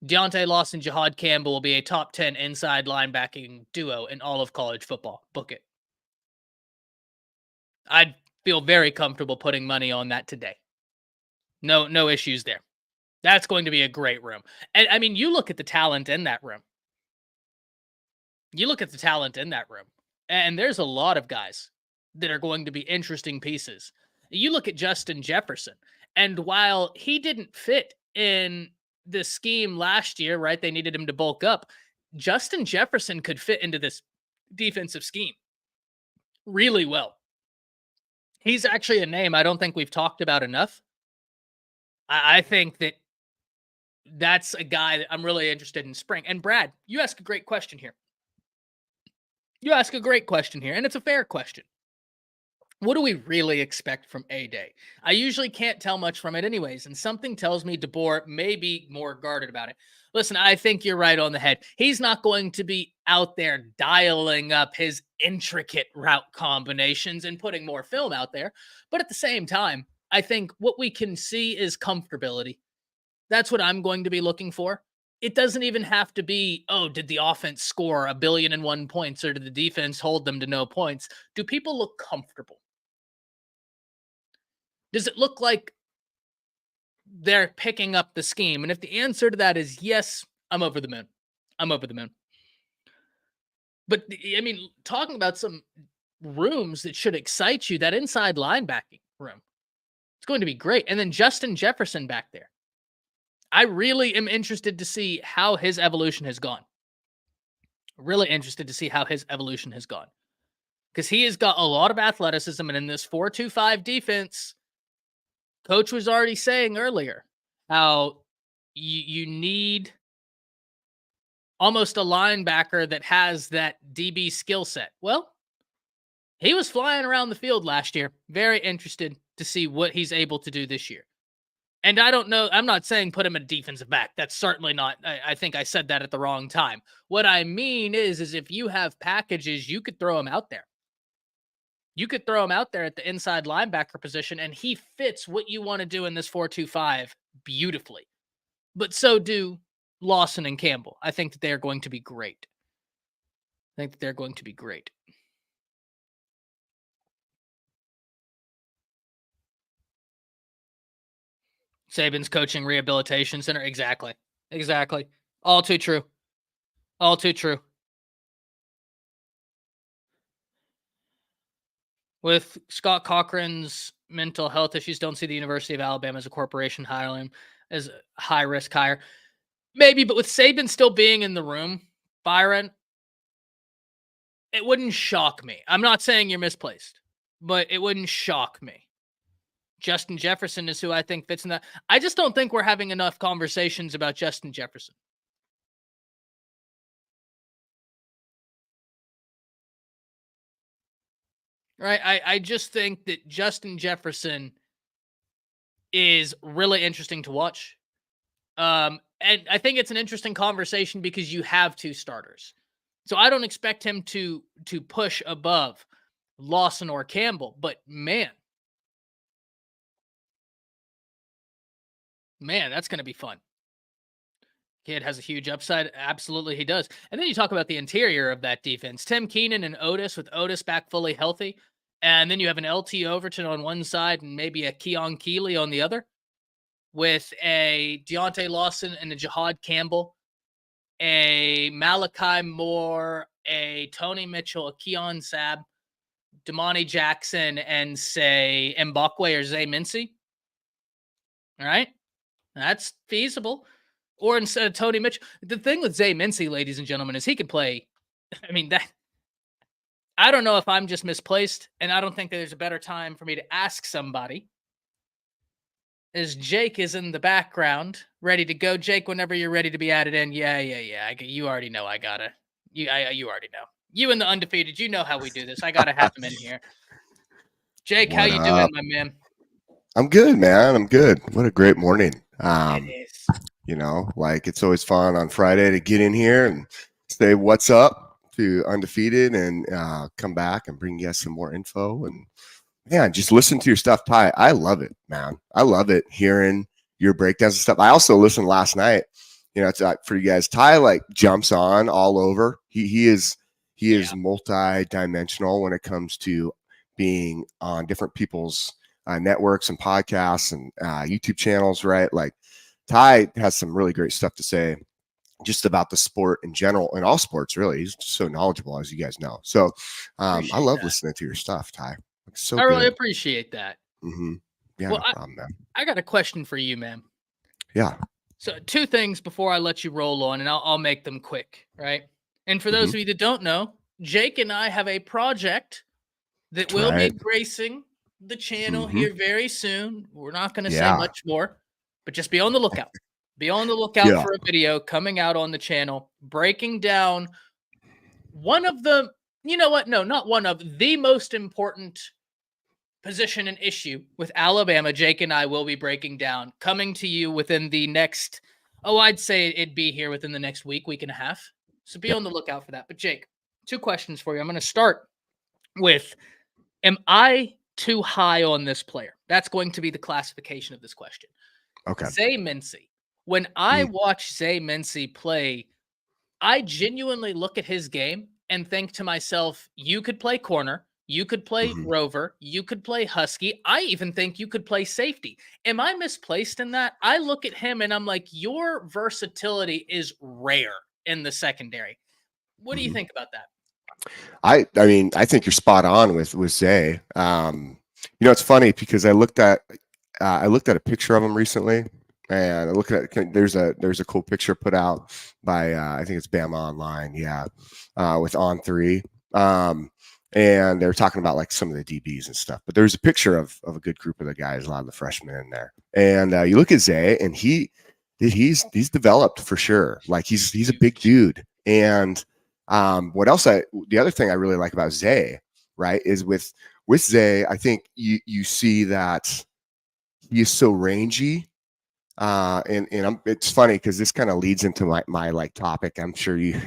Deontay Lawson, Jahad Campbell will be a top 10 inside linebacking duo in all of college football. Book it. I'd feel very comfortable putting money on that today. No issues there. That's going to be a great room. And I mean, you look at the talent in that room. And there's a lot of guys that are going to be interesting pieces. You look at Justin Jefferson, and while he didn't fit in the scheme last year, right? They needed him to bulk up. Justin Jefferson could fit into this defensive scheme really well. He's actually a name I don't think we've talked about enough. I think that's a guy that I'm really interested in spring. And Brad, you ask a great question here. And it's a fair question. What do we really expect from A-Day? I usually can't tell much from it anyways, and something tells me DeBoer may be more guarded about it. Listen, I think you're right on the head. He's not going to be out there dialing up his intricate route combinations and putting more film out there. But at the same time, I think what we can see is comfortability. That's what I'm going to be looking for. It doesn't even have to be, did the offense score 1,000,000,001 points or did the defense hold them to no points? Do people look comfortable? Does it look like they're picking up the scheme? And if the answer to that is yes, I'm over the moon. But, I mean, talking about some rooms that should excite you, that inside linebacking room, it's going to be great. And then Justin Jefferson back there. I really am interested to see how his evolution has gone. Because he has got a lot of athleticism, and in this 4-2-5 defense, Coach was already saying earlier how you need almost a linebacker that has that DB skill set. Well, he was flying around the field last year. Very interested to see what he's able to do this year. And I don't know. I'm not saying put him at defensive back. That's certainly not. I think I said that at the wrong time. What I mean is if you have packages, you could throw him out there. You could throw him out there at the inside linebacker position, and he fits what you want to do in this 4-2-5 beautifully. But so do Lawson and Campbell. I think that they are going to be great. Saban's coaching rehabilitation center. Exactly. All too true. With Scott Cochran's mental health issues, don't see the University of Alabama as a corporation hiring him as a high-risk hire. Maybe, but with Saban still being in the room, Byron, it wouldn't shock me. I'm not saying you're misplaced, but it wouldn't shock me. Justin Jefferson is who I think fits in that. I just don't think we're having enough conversations about Justin Jefferson. Right? I just think that Justin Jefferson is really interesting to watch. And I think it's an interesting conversation because you have two starters. So I don't expect him to push above Lawson or Campbell, but man, that's going to be fun. Kid has a huge upside. Absolutely, he does. And then you talk about the interior of that defense. Tim Keenan and Otis, with Otis back fully healthy. And then you have an LT Overton on one side and maybe a Keon Keeley on the other, with a Deontay Lawson and a Jihad Campbell, a Malachi Moore, a Tony Mitchell, a Keon Sabb, Damani Jackson, and say Mbakwe or Zay Mincy. All right? That's feasible. Or instead of Tony Mitchell. The thing with Zay Mincy, ladies and gentlemen, is he can play. I mean, that. I don't know if I'm just misplaced, and I don't think that there's a better time for me to ask somebody. As Jake is in the background, ready to go. Jake, whenever you're ready to be added in. Yeah. You already know I gotta. You already know. You and the undefeated, you know how we do this. I gotta have him in here. Jake, how you doing, my man? I'm good, man. I'm good. What a great morning. It is. You know, like it's always fun on Friday to get in here and say what's up to undefeated and come back and bring you guys some more info. And man, just listen to your stuff, Ty. I love it, man. I love it hearing your breakdowns and stuff. I also listened last night. You know, it's for you guys. Ty like jumps on all over. He is multi-dimensional when it comes to being on different people's networks and podcasts and YouTube channels, right? Like Ty has some really great stuff to say just about the sport in general and all sports, really. He's just so knowledgeable, as you guys know. So I love listening to your stuff, Ty. So I really appreciate that. Mm-hmm. Yeah, well, no problem, man. I got a question for you, man. Yeah. So 2 things before I let you roll on, and I'll make them quick, right? And for those of you that don't know, Jake and I have a project that will be gracing the channel here very soon. We're not going to say much more, but just be on the lookout. Be on the lookout for a video coming out on the channel breaking down one of the, you know what? No, not one of the most important position and issue with Alabama. Jake and I will be breaking down, coming to you within the next, I'd say it'd be here within the next week and a half. So be on the lookout for that. But Jake, 2 questions for you. I'm going to start with, am I too high on this player? That's going to be the classification of this question. Okay. Zay Mincy. When I watch Zay Mincy play, I genuinely look at his game and think to myself, you could play corner, you could play rover, you could play husky. I even think you could play safety. Am I misplaced in that? I look at him and I'm like, your versatility is rare in the secondary. What do you think about that? I mean, I think you're spot on with Zay. You know, it's funny because I looked at a picture of him recently, and I look at there's a cool picture put out by I think it's Bama Online, with On3, and they're talking about like some of the DBs and stuff. But there's a picture of a good group of the guys, a lot of the freshmen in there, and you look at Zay, and he's developed for sure. Like he's a big dude. And what else? The other thing I really like about Zay, right, is with Zay, I think you see that he is so rangy. It's funny because this kind of leads into my like topic. I'm sure you,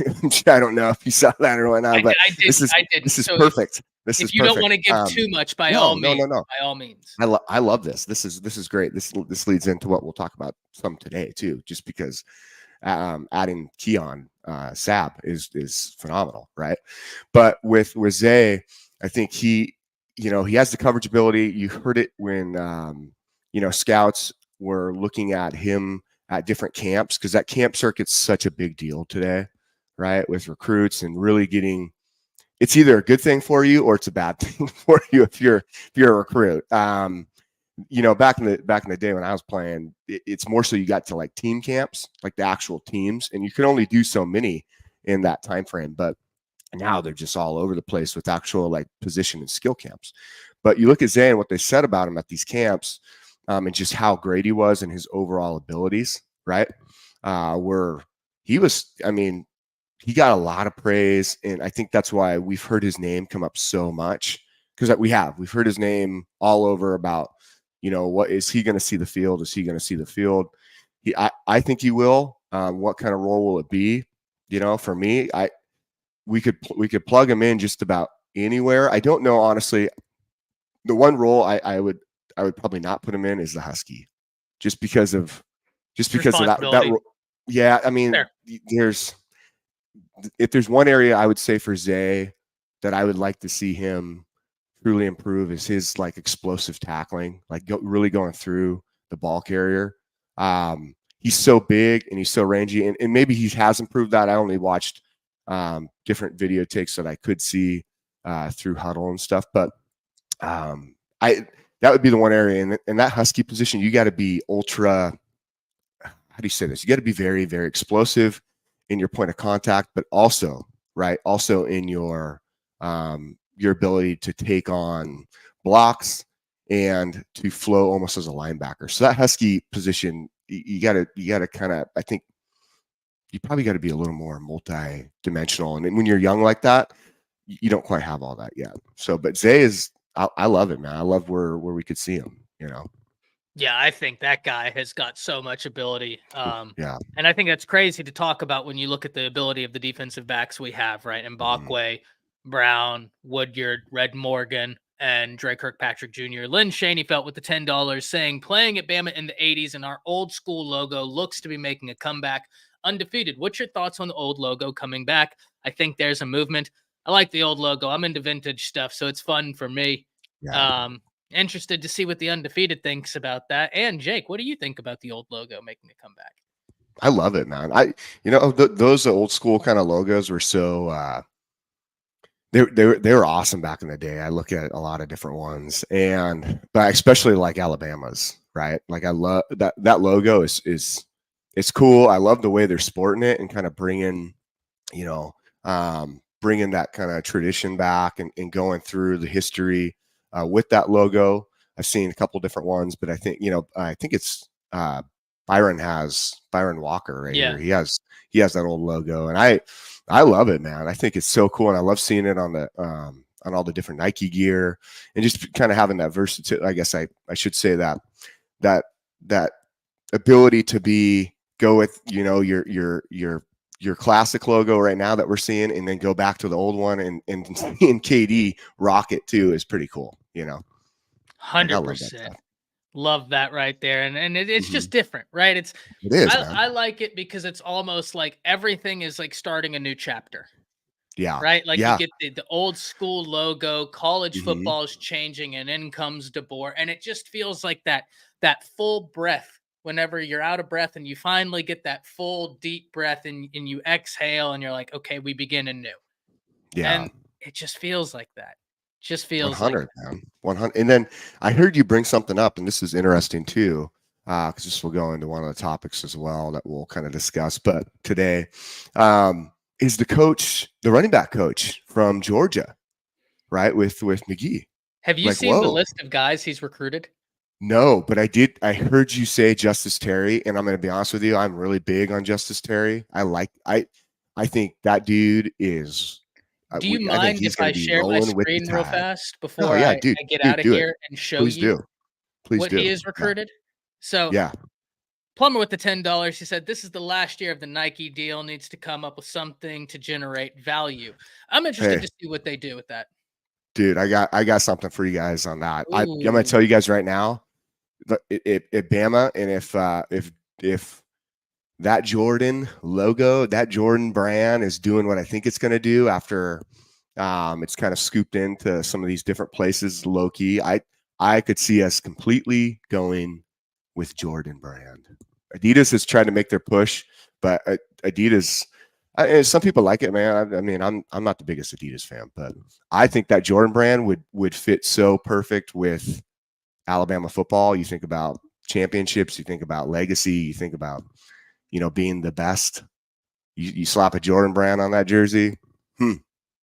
I don't know if you saw that or whatnot, but this is perfect. This is if you perfect. don't want to give too much, by all means, by all means. I love this. This is great. This leads into what we'll talk about some today too, just because adding Keon Sab is phenomenal, right? But with Zay, I think he has the coverage ability. You heard it when scouts were looking at him at different camps, because that camp circuit's such a big deal today, right? With recruits and really getting, it's either a good thing for you or it's a bad thing for you if you're a recruit. Back in the day when I was playing, it's more so you got to like team camps, like the actual teams, and you could only do so many in that time frame. But now they're just all over the place with actual like position and skill camps. But you look at Zay and what they said about him at these camps, and just how great he was and his overall abilities, right? Where he was, he got a lot of praise, and I think that's why we've heard his name come up so much, because we've heard his name all over about, what is he going to see the field? Is he going to see the field? I think he will. What kind of role will it be? For me, we could plug him in just about anywhere. I don't know, honestly. The one role I would probably not put him in is the Husky, just because of that. Yeah, if there's one area I would say for Zay that I would like to see him truly improve is his like explosive tackling, like really going through the ball carrier. He's so big and he's so rangy, and maybe he has improved that. I only watched different video takes that I could see through Huddle and stuff, but that would be the one area. In that Husky position, you got to be ultra, how do you say this? You got to be very, very explosive in your point of contact, but also in your ability to take on blocks and to flow almost as a linebacker. So that Husky position, you got to kind of, I think you probably got to be a little more multi-dimensional. And when you're young like that, you don't quite have all that yet. So, but Zay is, I love it, man. I love where we could see him, Yeah, I think that guy has got so much ability. Yeah. And I think that's crazy to talk about when you look at the ability of the defensive backs we have, right? Mbakwe, Brown, Woodyard, Red Morgan, and Dre Kirkpatrick Jr. Lynn Shaney felt with the $10 saying, playing at Bama in the 80s and our old school logo looks to be making a comeback undefeated. What's your thoughts on the old logo coming back? I think there's a movement. I like the old logo. I'm into vintage stuff, so it's fun for me. Yeah. Interested to see what the undefeated thinks about that. And Jake, what do you think about the old logo making a comeback? I love it, man. Those old school kind of logos were so they were awesome back in the day. I look at a lot of different ones, but especially like Alabama's, right? Like I love that logo is it's cool. I love the way they're sporting it and kind of bringing that kind of tradition back and going through the history with that logo. I've seen a couple different ones, but I think it's Byron Walker right here. He has that old logo, and I love it, man. I think it's so cool, and I love seeing it on all the different Nike gear, and just kind of having that versatility. I guess I should say that ability to go with your classic logo right now that we're seeing, and then go back to the old one and seeing KD rock it too is pretty cool, 100%. Love that right there. And it's just different, right? It is. I like it because it's almost like everything is like starting a new chapter. Yeah. Right? Like you get the old school logo, college football is changing, and in comes DeBoer. And it just feels like that full breath. Whenever you're out of breath and you finally get that full deep breath and you exhale and you're like, okay, we begin anew. Yeah. And it just feels like that. Just feels 100, like man. 100. And then I heard you bring something up, and this is interesting too, because this will go into one of the topics as well that we'll kind of discuss. But today is the running back coach from Georgia, right? With McGee. Have you seen the list of guys he's recruited? No, but I heard you say Justice Terry, and I'm going to be honest with you. I'm really big on Justice Terry. I I think that dude is. Do you I think mind he's if going I to be share my rolling with the screen real tide. fast Oh before yeah, I dude, get out of do it. here and show Please you do. Please what do. he has recruited? So Yeah. Plumber with the $10, he said, this is the last year of the Nike deal, needs to come up with something to generate value. I'm interested to see what they do with that. Dude, I got something for you guys on that. I'm going to Ooh. tell you guys right now, if Bama and if that Jordan logo, that Jordan brand is doing what I think it's going to do after it's kind of scooped into some of these different places low key, I could see us completely going with Jordan brand. Adidas has tried to make their push, but Adidas, some people like it, man. I mean, I'm not the biggest Adidas fan, but I think that Jordan brand would fit so perfect with Alabama football. You think about championships, you think about legacy, you think about, being the best. You slap a Jordan brand on that jersey.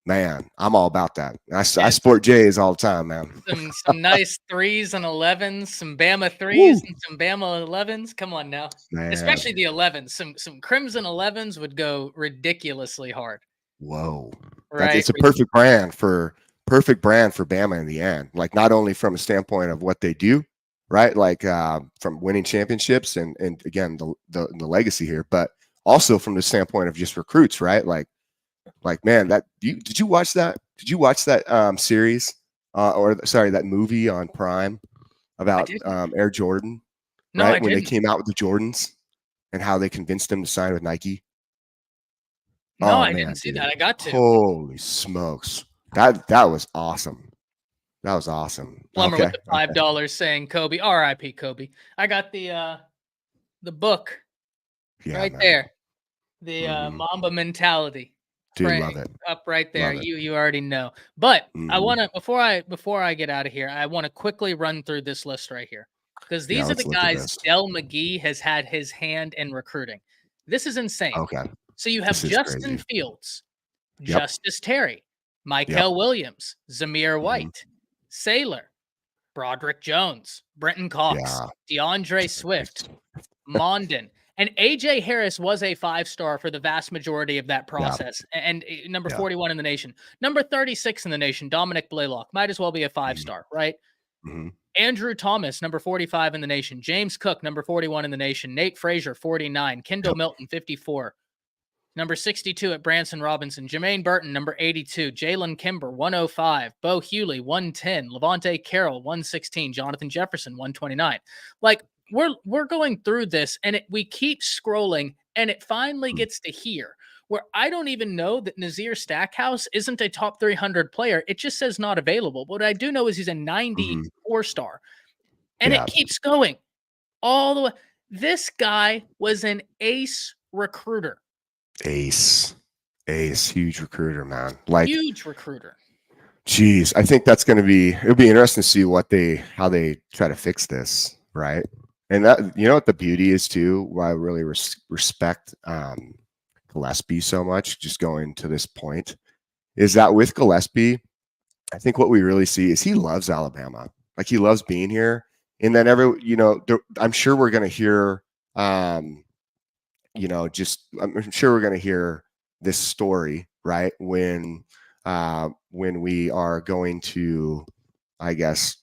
Man, I'm all about that. I sport J's all the time, man. Some nice 3s and 11s, some Bama 3s and some Bama 11s. Come on now. Man. Especially the 11s. Some Crimson 11s would go ridiculously hard. Whoa. Right. It's a perfect brand for Bama in the end. Like, not only from a standpoint of what they do, right? Like from winning championships and again the legacy here, but also from the standpoint of just recruits, right? Like man, did you watch that? Did you watch that series that movie on Prime about Air Jordan? No, right? I When didn't. they came out with the Jordans and how they convinced them to sign with Nike. No, I didn't see that. I got to. Holy smokes. That was awesome. That was awesome. Plumber with the $5 saying Kobe, R.I.P. Kobe. I got the book right there. The Mamba mentality. Dude, love it. Up right there. You already know. But I want to before I get out of here, I want to quickly run through this list right here. Because these are the guys Del McGee has had his hand in recruiting. This is insane. Okay. So you have Justin Fields, Justice Terry, Michael Williams, Zamir White, Saylor, Broderick Jones, Brenton Cox, DeAndre Swift, Mondin. And A.J. Harris was a 5-star for the vast majority of that process. And number 41 in the nation. Number 36 in the nation, Dominic Blaylock. Might as well be a 5-star, right? Andrew Thomas, number 45 in the nation. James Cook, number 41 in the nation. Nate Frazier, 49. Kendall Milton, 54. Number 62 at Branson Robinson. Jermaine Burton, number 82. Jalen Kimber, 105. Bo Hewley, 110. Levante Carroll, 116. Jonathan Jefferson, 129. Like, we're going through this, and we keep scrolling, and it finally gets to here, where I don't even know that Nazir Stackhouse isn't a top 300 player. It just says not available. But what I do know is he's a 94-star, and it keeps going all the way. This guy was an ace recruiter. Ace, huge recruiter, man. Like, huge recruiter. Geez, I think that's going to it'll be interesting to see how they try to fix this, right? And that, what the beauty is too, why I really respect Gillespie so much, just going to this point, is that with Gillespie, I think what we really see is he loves Alabama. Like, he loves being here. And then I'm sure we're going to hear, I'm sure we're going to hear this story, right? When we are going to, I guess,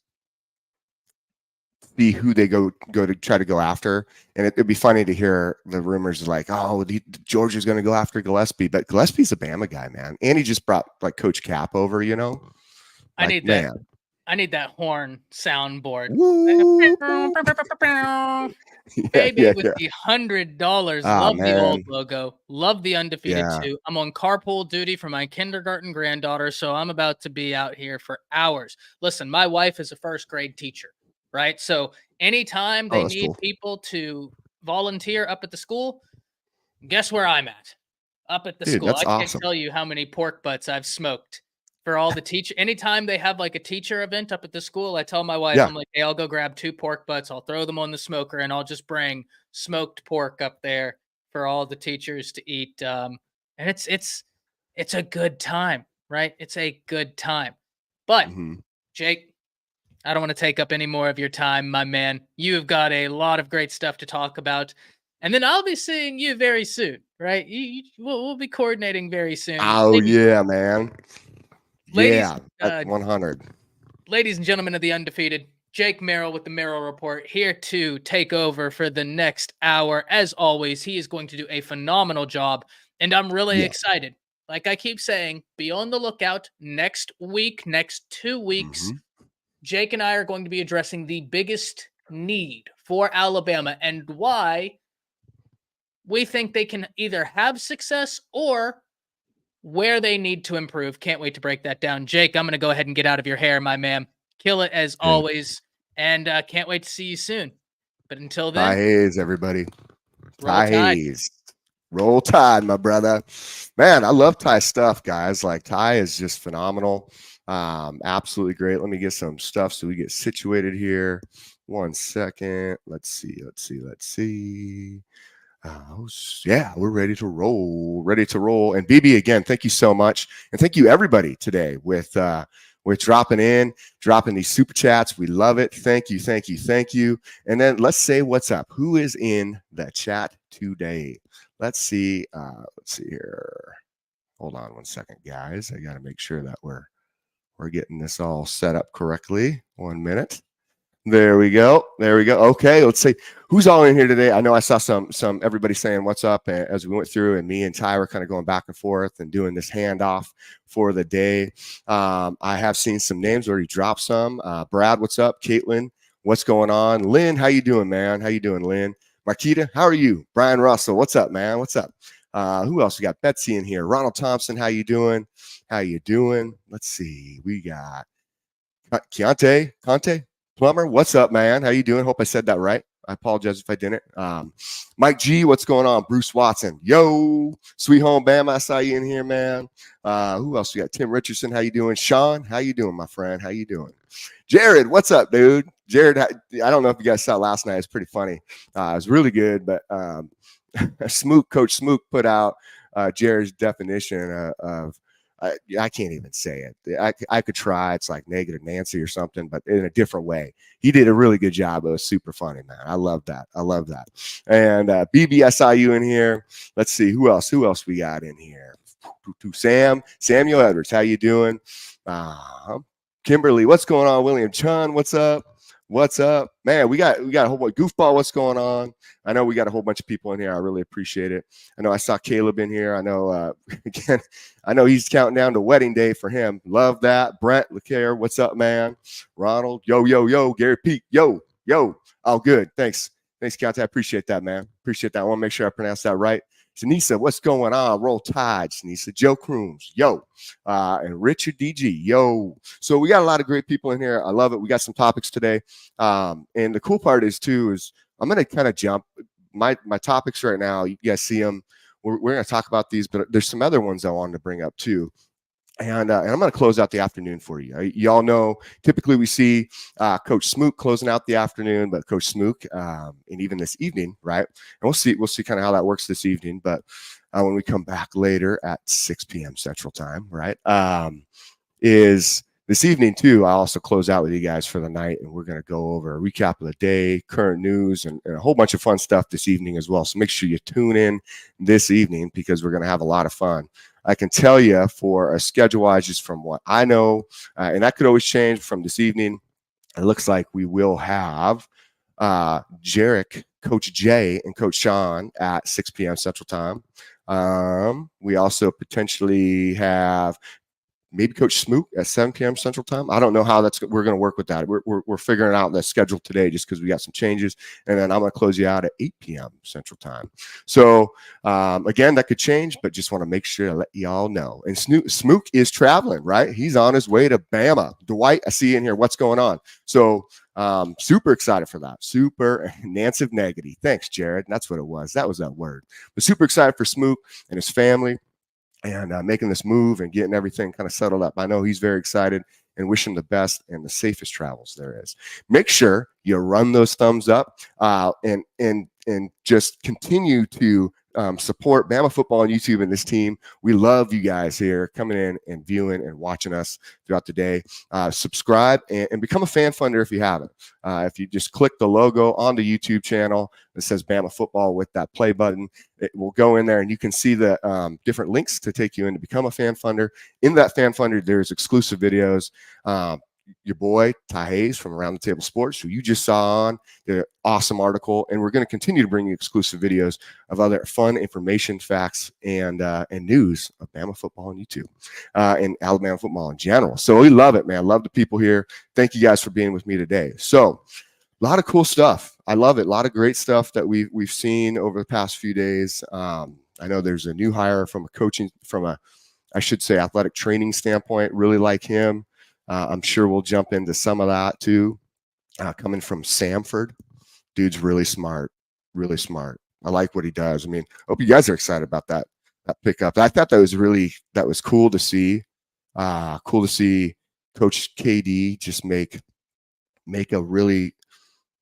see who they go to try to go after. And it'd be funny to hear the rumors like, oh, Georgia's going to go after Gillespie, but Gillespie's a Bama guy, man. And he just brought like Coach Cap over, I need that horn soundboard. Baby with the $100. Love the old logo. Love the undefeated too. I'm on carpool duty for my kindergarten granddaughter, so I'm about to be out here for hours. Listen, my wife is a first grade teacher, right? So anytime they need people to volunteer up at the school, guess where I'm at? Up at the school. I can't tell you how many pork butts I've smoked. For all the teacher, anytime they have like a teacher event up at the school, I tell my wife, I'm like, hey, I'll go grab 2 pork butts. I'll throw them on the smoker and I'll just bring smoked pork up there for all the teachers to eat. And it's a good time, right? It's a good time. But Jake, I don't want to take up any more of your time, my man. You've got a lot of great stuff to talk about. And then I'll be seeing you very soon, right? We'll be coordinating very soon. Oh, yeah, man. Ladies, Yeah, that's 100. Ladies and gentlemen of the Undefeated, Jake Merrill with the Merrill Report here to take over for the next hour. As always, he is going to do a phenomenal job, and I'm really excited. Like I keep saying, be on the lookout next week, next 2 weeks. Jake and I are going to be addressing the biggest need for Alabama and why we think they can either have success or where they need to improve. Can't wait to break that down. Jake, I'm going to go ahead and get out of your hair, my man. Kill it as always. And can't wait to see you soon. But until then, Ty Hayes, everybody. Roll Tide. Hayes. Roll Tide, my brother. Man, I love Ty's stuff, guys. Like, Ty is just phenomenal. Absolutely great. Let me get some stuff so we get situated here. 1 second. Let's see. Yeah, we're ready to roll. And BB, again, thank you so much. And thank you, everybody, today with dropping these super chats. We love it. Thank you. And then let's say what's up. Who is in the chat today? Let's see here. Hold on 1 second, guys. I got to make sure that we're getting this all set up correctly. 1 minute. There we go. Okay, let's see who's all in here today. I know I saw some everybody saying what's up as we went through, and me and Ty were kind of going back and forth and doing this handoff for the day. I have seen some names already drop some. Brad, what's up? Caitlin, what's going on? Lynn, how you doing, man? How you doing, Lynn? Marquita, how are you? Brian Russell, what's up, man? What's up? Who else? We got Betsy in here. Ronald Thompson, how you doing? Let's see. We got Conte Plumber, what's up, man? How you doing? Hope I said that right. I apologize if I didn't. Mike G, what's going on? Bruce Watson, yo. Sweet Home Bama, I saw you in here, man. Who else? We got Tim Richardson, how you doing? Sean, how you doing, my friend? How you doing? Jared, what's up, dude? Jared, I don't know if you guys saw last night. It's pretty funny. It was really good, but Coach Smook put out Jared's definition of I can't even say it. I could try. It's like Negative Nancy or something, but in a different way. He did a really good job. It was super funny, man. I love that. And BB, I saw you in here. Let's see who else we got in here. Samuel Edwards, how you doing? Kimberly, what's going on? William Chun, what's up? Man, we got a whole bunch. Goofball, what's going on? I know we got a whole bunch of people in here. I really appreciate it. I know I saw Caleb in here. I know again, I know he's counting down to wedding day for him. Love that. Brent LeCaire, what's up, man? Ronald, yo. Gary Peak, yo. Oh, good. Thanks, Count. I appreciate that, man. I want to make sure I pronounce that right. Janisa, what's going on? Roll Tide, Janisa. Joe Crooms, yo. And Richard DG, yo. So we got a lot of great people in here. I love it. We got some topics today. And the cool part is I'm going to kind of jump. My topics right now, you guys see them. We're going to talk about these, but there's some other ones I wanted to bring up too. And I'm going to close out the afternoon for you. Y'all know, typically we see Coach Smook closing out the afternoon, but Coach Smook, and even this evening, right? And we'll see kind of how that works this evening. But when we come back later at 6 p.m. Central Time, right, is this evening too. I'll also close out with you guys for the night, and we're going to go over a recap of the day, current news, and a whole bunch of fun stuff this evening as well. So make sure you tune in this evening because we're going to have a lot of fun. I can tell you for a schedule-wise, just from what I know, and that could always change from this evening, it looks like we will have Jarek, Coach Jay, and Coach Sean at 6 p.m. Central Time. We also potentially have maybe Coach Smook at 7 p.m. Central Time. I don't know how we're going to work with that. We're figuring out the schedule today just because we got some changes. And then I'm going to close you out at 8 p.m. Central Time. So, again, that could change, but just want to make sure to let y'all know. And Smook is traveling, right? He's on his way to Bama. Dwight, I see you in here. What's going on? So, super excited for that. Super Nancy Negative. Thanks, Jared. That's what it was. That was that word. But super excited for Smook and his family. And making this move and getting everything kind of settled up. I know he's very excited and wish him the best and the safest travels there is. Make sure you run those thumbs up and just continue to support Bama football on YouTube and this team. We love you guys here coming in and viewing and watching us throughout the day. Subscribe and become a fan funder if you haven't. If you just click the logo on the YouTube channel that says Bama football with that play button, it will go in there and you can see the different links to take you in to become a fan funder. In that fan funder, there's exclusive videos. Your boy Ty Hayes from Around the Table Sports, who you just saw on, did an awesome article, and we're going to continue to bring you exclusive videos of other fun information, facts, and news of Bama football on YouTube and Alabama football in general. So we love it, man. Love the people here. Thank you guys for being with me today. So a lot of cool stuff. I love it. A lot of great stuff that we've seen over the past few days. I know there's a new hire from athletic training standpoint. Really like him. I'm sure we'll jump into some of that too. Coming from Samford, dude's really smart, really smart. I like what he does. I mean, hope you guys are excited about that pickup. I thought that was cool to see. Cool to see Coach KD just make a really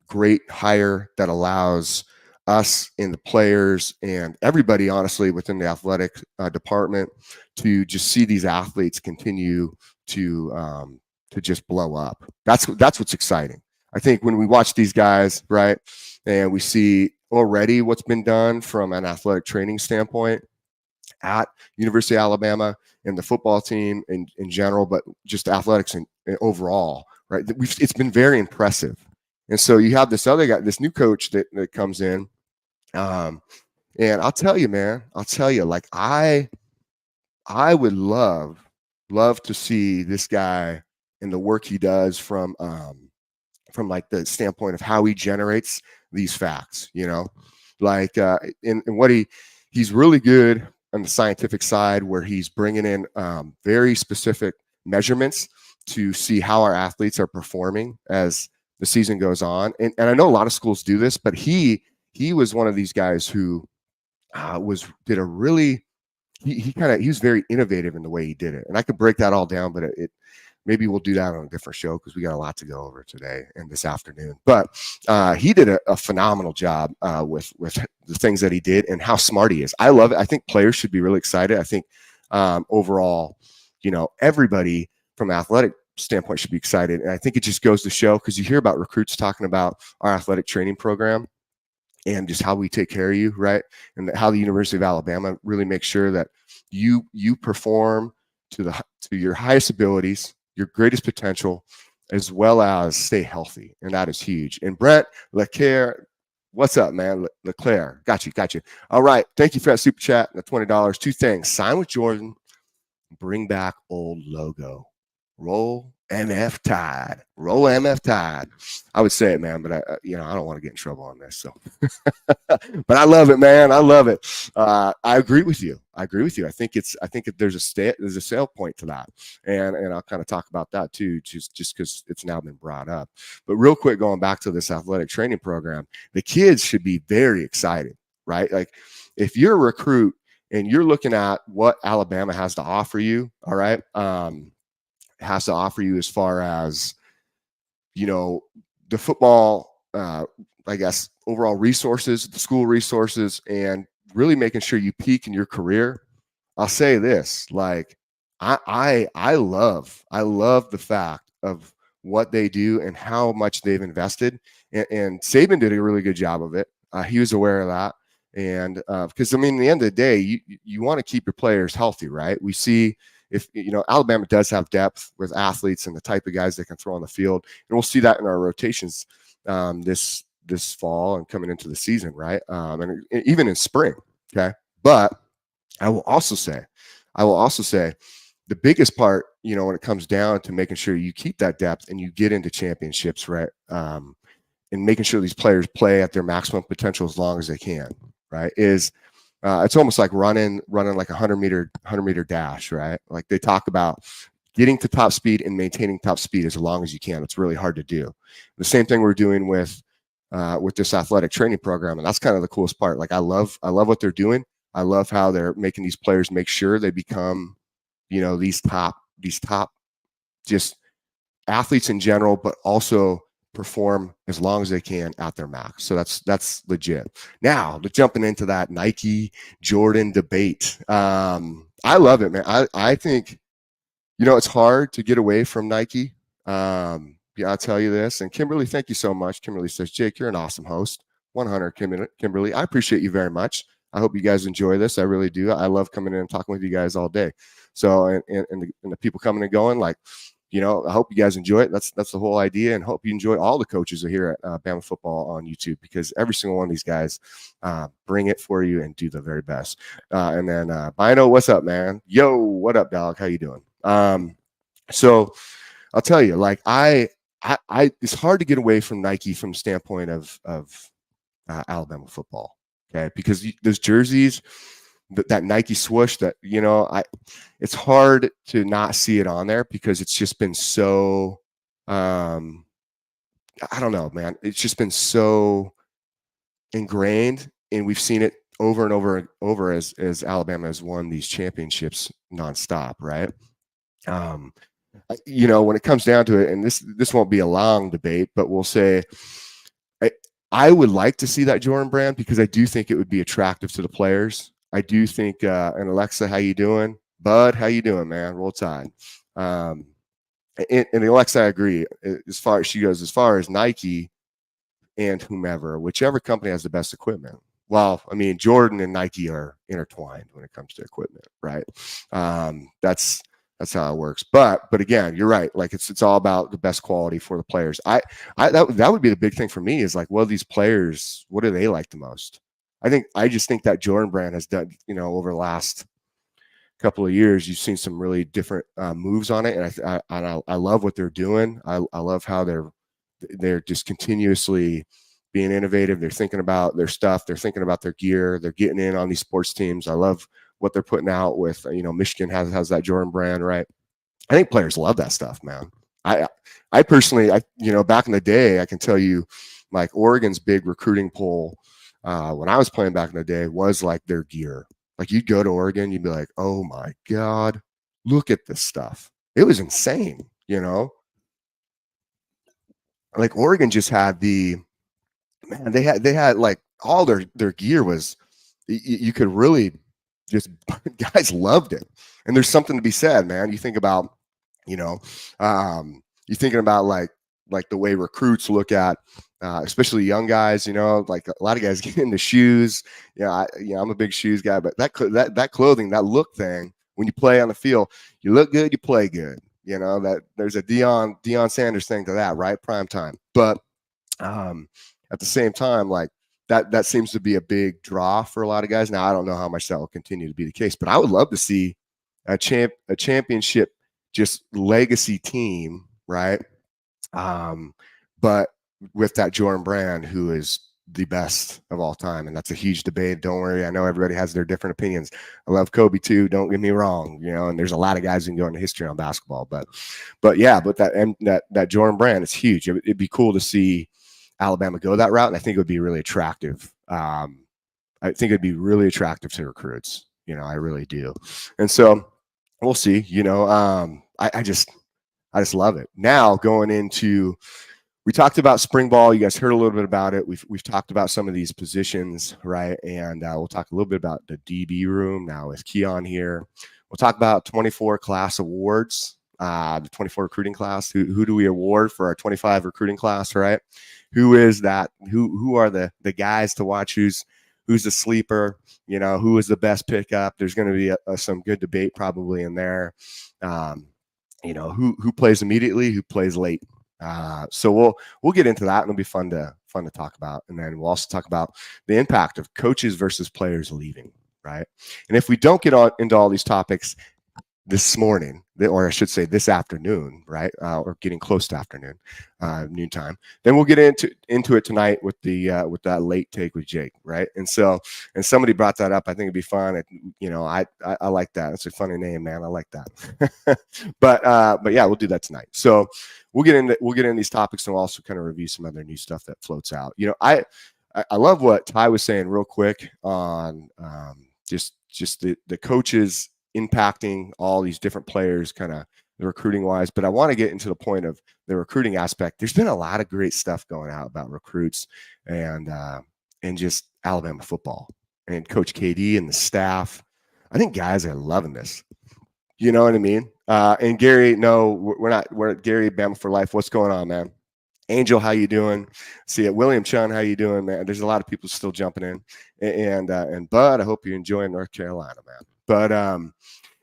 great hire that allows us and the players and everybody, honestly, within the athletic department to just see these athletes continue to just blow up. That's what's exciting. I think when we watch these guys, right, and we see already what's been done from an athletic training standpoint at University of Alabama and the football team in general, but just athletics and overall, right? It's been very impressive. And so you have this other guy, this new coach that comes in, and I'll tell you, man, like I would love to see this guy and the work he does from like the standpoint of how he generates these facts, like and what he's really good on the scientific side, where he's bringing in very specific measurements to see how our athletes are performing as the season goes on. And I know a lot of schools do this, but he was one of these guys who he was very innovative in the way he did it. And I could break that all down, but maybe we'll do that on a different show because we got a lot to go over today and this afternoon. But he did a phenomenal job with the things that he did and how smart he is. I love it. I think players should be really excited. I think overall, everybody from an athletic standpoint should be excited. And I think it just goes to show, because you hear about recruits talking about our athletic training program and just how we take care of you, right? And how the University of Alabama really makes sure that you perform to your highest abilities, your greatest potential, as well as stay healthy. And that is huge. And Brent LeClaire, what's up, man? LeClaire, got you. All right. Thank you for that super chat and the $20. Two things: sign with Jordan, bring back old logo. Roll MF Tide. Roll MF Tide. I would say it, man, but I don't want to get in trouble on this. So, but I love it, man. I love it. I agree with you. I think there's a sale point to that, and I'll kind of talk about that too, just because it's now been brought up. But real quick, going back to this athletic training program, the kids should be very excited, right? Like, if you're a recruit and you're looking at what Alabama has to offer you, all right. Has to offer you as far as the football, I guess, overall resources, the school resources, and really making sure you peak in your career. I'll say this: like, I love the fact of what they do and how much they've invested. And Saban did a really good job of it. He was aware of that, and because at the end of the day, you want to keep your players healthy, right? We see. If Alabama does have depth with athletes and the type of guys they can throw on the field, and we'll see that in our rotations this fall and coming into the season, right? And even in spring, okay. But I will also say, the biggest part, when it comes down to making sure you keep that depth and you get into championships, right? And making sure these players play at their maximum potential as long as they can, right? It's almost like running like a 100-meter dash, right? Like, they talk about getting to top speed and maintaining top speed as long as you can. It's really hard to do. The same thing we're doing with this athletic training program, and that's kind of the coolest part. Like, I love what they're doing. I love how they're making these players make sure they become, these top just athletes in general, but also perform as long as they can at their max. So that's legit. Now, jumping into that Nike Jordan debate. I love it, man. I think, it's hard to get away from Nike. Yeah, I'll tell you this. And Kimberly, thank you so much. Kimberly says, Jake, you're an awesome host. 100, Kimberly. I appreciate you very much. I hope you guys enjoy this. I really do. I love coming in and talking with you guys all day. So, and the people coming and going, like, I hope you guys enjoy it. That's the whole idea, and hope you enjoy all the coaches are here at Bama Football on YouTube, because every single one of these guys bring it for you and do the very best. And then Bino, what's up, man? Yo, what up, dog? How you doing? So I'll tell you, like, I it's hard to get away from Nike from the standpoint of Alabama football, okay? Because those jerseys, that Nike swoosh, that it's hard to not see it on there, because it's just been so I don't know, man. It's just been so ingrained, and we've seen it over and over and over as Alabama has won these championships nonstop, right? When it comes down to it, and this won't be a long debate, but we'll say I would like to see that Jordan brand, because I do think it would be attractive to the players. I do think, and Alexa, how you doing? Bud, how you doing, man? Roll Tide. And Alexa, I agree. As far as Nike and whichever company has the best equipment. Well, I mean, Jordan and Nike are intertwined when it comes to equipment, right? That's how it works. But again, you're right. Like, it's all about the best quality for the players. That would be the big thing for me, is like, well, these players, what do they like the most? I just think that Jordan brand has done, over the last couple of years, you've seen some really different moves on it, and I love what they're doing. I love how they're just continuously being innovative. They're thinking about their stuff. They're thinking about their gear. They're getting in on these sports teams. I love what they're putting out with, Michigan has that Jordan brand, right? I think players love that stuff, man. I personally, back in the day, I can tell you, like, Oregon's big recruiting poll when I was playing back in the day was like their gear. Like, you'd go to Oregon, you'd be like, oh my God, look at this stuff. It was insane, Like, Oregon just had they had like all their gear was, you could really just, guys loved it. And there's something to be said, man. You think about, you're thinking about like the way recruits look at, especially young guys, like a lot of guys get into shoes. I'm a big shoes guy, but that clothing, that look thing, when you play on the field, you look good, you play good. That there's a Deion Sanders thing to that, right? Prime time. But at the same time, like, that seems to be a big draw for a lot of guys. Now, I don't know how much that will continue to be the case, but I would love to see a championship, just legacy team, right? But with that Jordan brand, who is the best of all time, and that's a huge debate. Don't worry, I know everybody has their different opinions. I love Kobe too. Don't get me wrong, and there's a lot of guys who can go into history on basketball, but that Jordan brand is huge. It'd be cool to see Alabama go that route, and I think it would be really attractive. I think it'd be really attractive to recruits. I really do, and so we'll see. I just love it. Now, going into, we talked about spring ball. You guys heard a little bit about it. We've talked about some of these positions, right? And we'll talk a little bit about the DB room now with Keon here. We'll talk about 24 class awards, the 24 recruiting class. Who do we award for our 25 recruiting class, right? Who is that? Who are the guys to watch? Who's the sleeper? Who is the best pickup? There's going to be some good debate probably in there. Who plays immediately, who plays late. So we'll get into that, and it'll be fun to talk about. And then we'll also talk about the impact of coaches versus players leaving, right? And if we don't get into all these topics this morning, or I should say this afternoon, right? Or getting close to afternoon, noontime. Then we'll get into it tonight with that late take with Jake, right? And somebody brought that up. I think it'd be fun. I like that. It's a funny name, man. I like that. but yeah, we'll do that tonight. So we'll get into these topics, and we'll also kind of review some other new stuff that floats out. I love what Ty was saying real quick on just the coaches impacting all these different players kind of the recruiting wise, but I want to get into the point of the recruiting aspect. There's been a lot of great stuff going out about recruits and just Alabama football and Coach KD and the staff. I think guys are loving this. You know what I mean? And Gary, no, we're not. We're Gary, Bama for life. What's going on, man? Angel, how you doing? See it. William Chun, how you doing, man? There's a lot of people still jumping in. And Bud, I hope you're enjoying North Carolina, man. But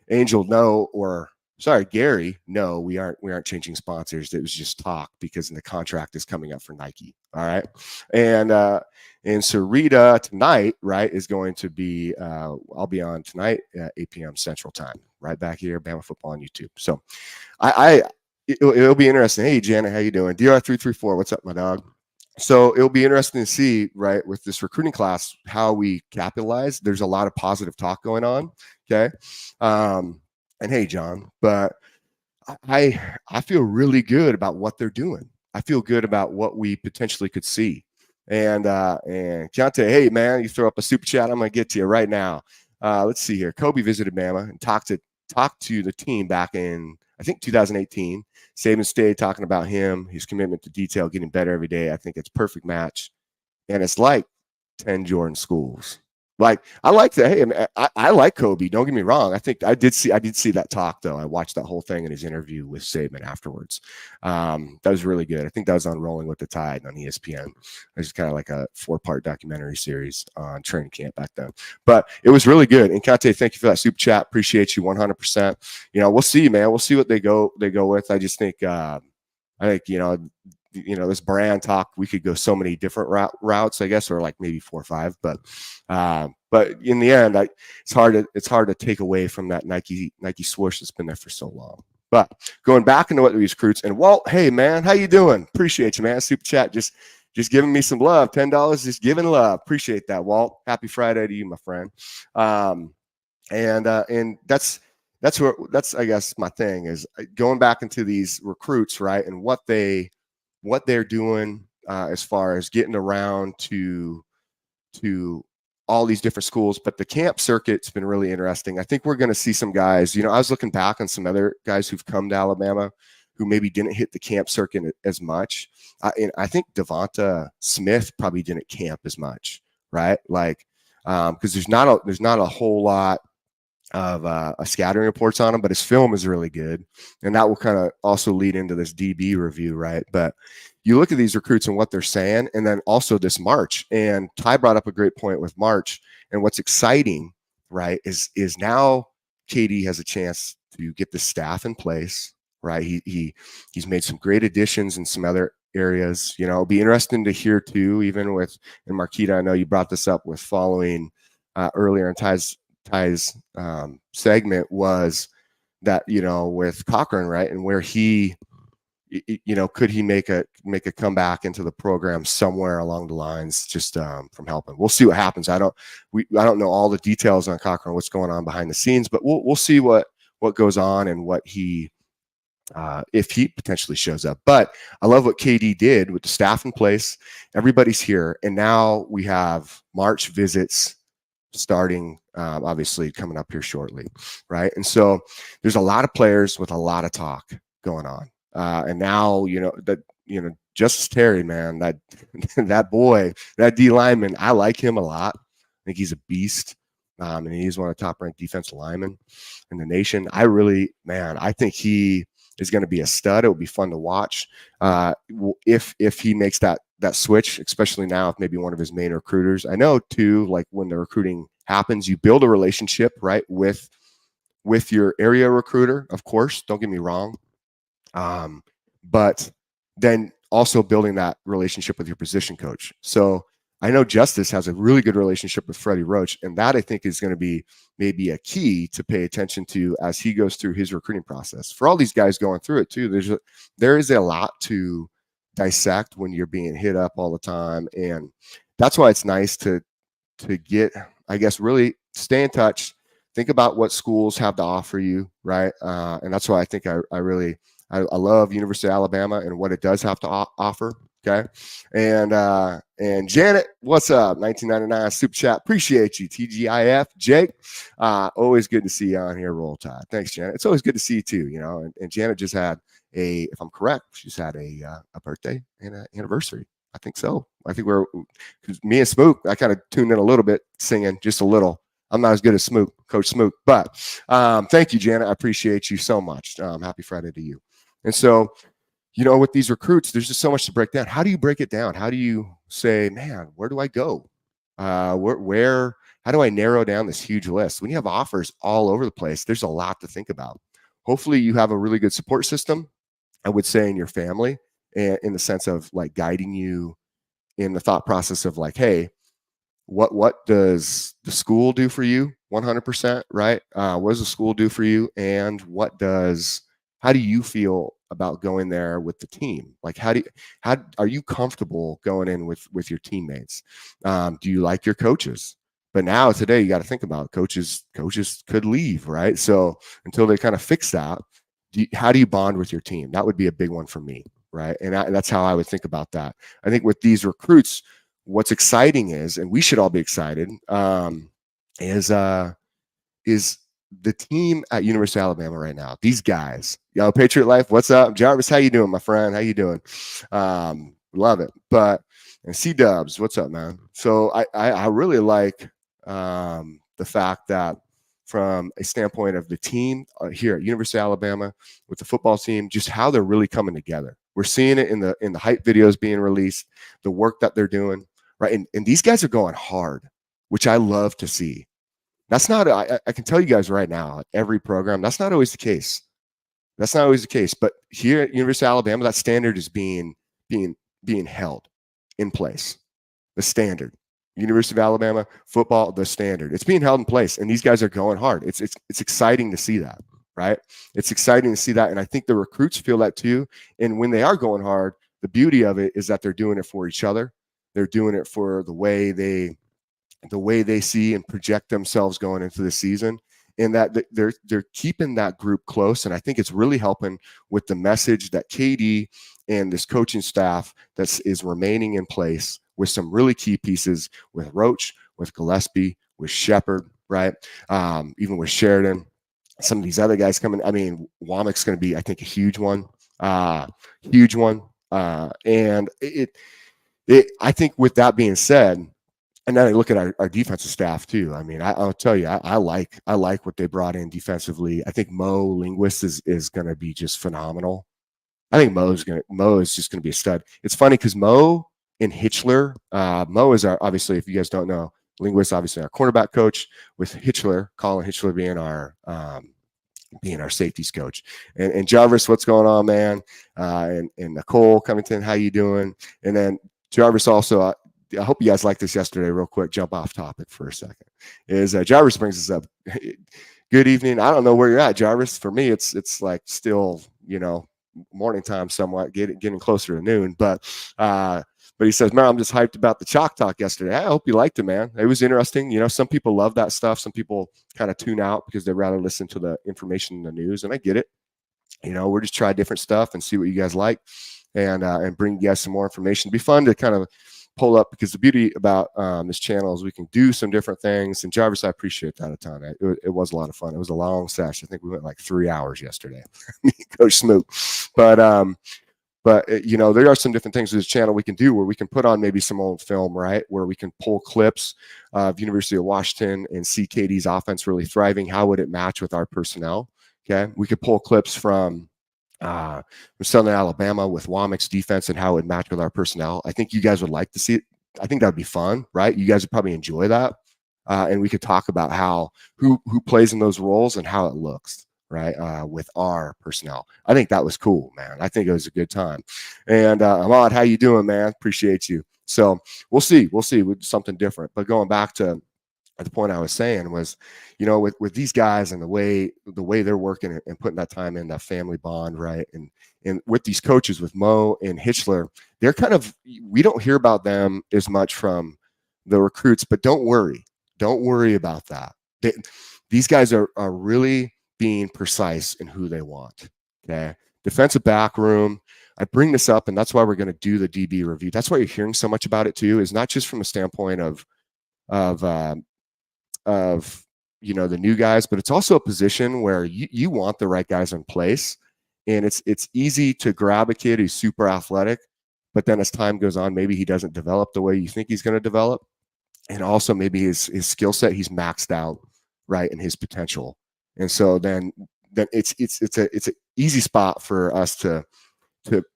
Angel, no, or sorry, Gary, no, we aren't changing sponsors. It was just talk because the contract is coming up for Nike. All right. And Sarita tonight, right, is going to be I'll be on tonight at 8 p.m. Central Time, right back here, Bama Football on YouTube. So it'll be interesting. Hey, Janet, how you doing? DR334, what's up, my dog? So it'll be interesting to see, right, with this recruiting class, how we capitalize. There's a lot of positive talk going on, okay? And hey, John, but I feel really good about what they're doing. I feel good about what we potentially could see. And Keontae, hey, man, you throw up a super chat, I'm going to get to you right now. Let's see here. Kobe visited Bama and talked to the team back in, I think, 2018. Saban stayed talking about him, his commitment to detail, getting better every day. I think it's a perfect match. And it's like 10 Jordan schools. Like, I like that. Hey, I like Kobe. Don't get me wrong. I think I did see that talk, though. I watched that whole thing in his interview with Saban afterwards. That was really good. I think that was on Rolling with the Tide on ESPN. It was kind of like a 4-part documentary series on training camp back then. But it was really good. And Kante, thank you for that super chat. Appreciate you 100%. You know, we'll see, man. We'll see what they go with. I just think this brand talk, we could go so many different routes, I guess, or like maybe 4 or 5. But in the end, it's hard to take away from that Nike swoosh that's been there for so long. But going back into what we recruits, and Walt, hey man, how you doing? Appreciate you, man. Super chat, just giving me some love. $10, just giving love. Appreciate that, Walt. Happy Friday to you, my friend. And that's I guess my thing is going back into these recruits, right, and what they're doing as far as getting around to all these different schools. But the camp circuit's been really interesting. I think we're going to see some guys, I was looking back on some other guys who've come to Alabama who maybe didn't hit the camp circuit as much. And I think Devonta Smith probably didn't camp as much, right? Like, because there's not a whole lot of scattering reports on him, but his film is really good. And that will kind of also lead into this DB review, right? But you look at these recruits and what they're saying, and then also this March. And Ty brought up a great point with March. And what's exciting, right, is now KD has a chance to get the staff in place, right? He's made some great additions in some other areas. It'll be interesting to hear too, even with, and Marquita, I know you brought this up with following earlier in Ty's segment, was that, with Cochran, right, and where he, could he make a comeback into the program somewhere along the lines, just from helping. We'll see what happens. I don't know all the details on Cochran, what's going on behind the scenes, but we'll see what goes on and what he if he potentially shows up. But I love what KD did with the staff in place. Everybody's here, and now we have March visits starting, obviously coming up here shortly, right? And so there's a lot of players with a lot of talk going on. And now, Justice Terry, man, that boy, that D lineman, I like him a lot. I think he's a beast. And he's one of the top ranked defensive linemen in the nation. I think he is going to be a stud. It will be fun to watch. If he makes that switch, especially now, if maybe one of his main recruiters. I know too, like when the recruiting happens, you build a relationship, right, with your area recruiter, of course, don't get me wrong. But then also building that relationship with your position coach. So I know Justice has a really good relationship with Freddie Roach, and that I think is going to be maybe a key to pay attention to as he goes through his recruiting process. For all these guys going through it too, there is a lot to dissect when you're being hit up all the time, and that's why it's nice to get, I guess, really stay in touch, think about what schools have to offer you, right? And that's why I think I love University of Alabama and what it does have to offer, Okay. And Janet, what's up? 1999 super chat. Appreciate you. TGIF. Jake, always good to see you on here. Roll Tide. Thanks, Janet. It's always good to see you too, you know. And Janet just had if I'm correct, she's had a birthday and an anniversary. I think so. I think because me and Smook, I kind of tuned in a little bit, singing just a little. I'm not as good as Smook, Coach Smook, but thank you, Janet. I appreciate you so much. Happy Friday to you. And so, you know, with these recruits, there's just so much to break down. How do you break it down? How do you say, man, where do I go? How do I narrow down this huge list? When you have offers all over the place, there's a lot to think about. Hopefully you have a really good support system, I would say, in your family, and in the sense of like guiding you in the thought process of like, hey, what does the school do for you? 100%, right? What does the school do for you? And how do you feel about going there with the team? Like, how are you comfortable going in with your teammates? Do you like your coaches? But now today, you got to think about coaches could leave, right? So until they kind of fix that, how do you bond with your team? That would be a big one for me, right? And that's how I would think about that. I think with these recruits, what's exciting is, and we should all be excited, is the team at University of Alabama right now. These guys, yo, Patriot Life, what's up? Jarvis, how you doing, my friend? How you doing? Love it. And C-Dubs, what's up, man? So I really like the fact that from a standpoint of the team here at University of Alabama with the football team, just how they're really coming together. We're seeing it in the hype videos being released, the work that they're doing, right? And these guys are going hard, which I love to see. That's not, I can tell you guys right now, at every program, that's not always the case. That's not always the case. But here at University of Alabama, that standard is being held in place. The standard. University of Alabama football, the standard. It's being held in place, and these guys are going hard. It's exciting to see that, right? It's exciting to see that, and I think the recruits feel that too. And when they are going hard, the beauty of it is that they're doing it for each other. They're doing it for the way they see and project themselves going into the season, and that they're keeping that group close. And I think it's really helping with the message that KD and this coaching staff is remaining in place with some really key pieces with Roach, with Gillespie, with Shepard, right? Even with Sheridan, some of these other guys coming. I mean, Womack's going to be, I think, a huge one. And I think with that being said, and then I look at our defensive staff too. I mean, I'll tell you, I like what they brought in defensively. I think Mo Linguist is going to be just phenomenal. I think Mo is just going to be a stud. It's funny because Mo and Hitchler, Mo is obviously, if you guys don't know, Linguist, obviously our cornerback coach, with Hitchler, Colin Hitchler being our safeties coach. And Jarvis, what's going on, man? And Nicole Covington, how you doing? And then Jarvis also, I hope you guys liked this yesterday. Real quick, jump off topic for a second. Is Jarvis brings us up. Good evening. I don't know where you're at, Jarvis. For me, it's like still, morning time somewhat, getting closer to noon. But he says, man, I'm just hyped about the Chalk Talk yesterday. I hope you liked it, man. It was interesting. Some people love that stuff. Some people kind of tune out because they'd rather listen to the information in the news, and I get it. We're just trying different stuff and see what you guys like, and bring you guys some more information. It'd be fun to kind of pull up, because the beauty about this channel is we can do some different things. And Jarvis, I appreciate that a ton. It was a lot of fun. It was a long session. I think we went like 3 hours yesterday. Coach Smoot. But there are some different things with this channel we can do where we can put on maybe some old film, right? Where we can pull clips of University of Washington and see KD's offense really thriving. How would it match with our personnel? Okay. We could pull clips from Southern Alabama with Womack's defense and how it would match with our personnel. I think you guys would like to see it. I think that would be fun, right? You guys would probably enjoy that. And we could talk about who plays in those roles and how it looks, right? With our personnel. I think that was cool, man. I think it was a good time. And Ahmad, how you doing, man? Appreciate you. So we'll see with something different. But going back to the point I was saying was, with these guys and the way they're working and putting that time in, that family bond, right? And with these coaches, with Mo and Hitchler, they're we don't hear about them as much from the recruits, but don't worry about that. These guys are really being precise in who they want. Okay. Defensive back room, I bring this up, and that's why we're going to do the DB review. That's why you're hearing so much about it too, is not just from a standpoint of the new guys, but it's also a position where you want the right guys in place. And it's easy to grab a kid who's super athletic, but then as time goes on, maybe he doesn't develop the way you think he's going to develop. And also maybe his skill set, he's maxed out, right, and his potential. And so then it's an easy spot for us to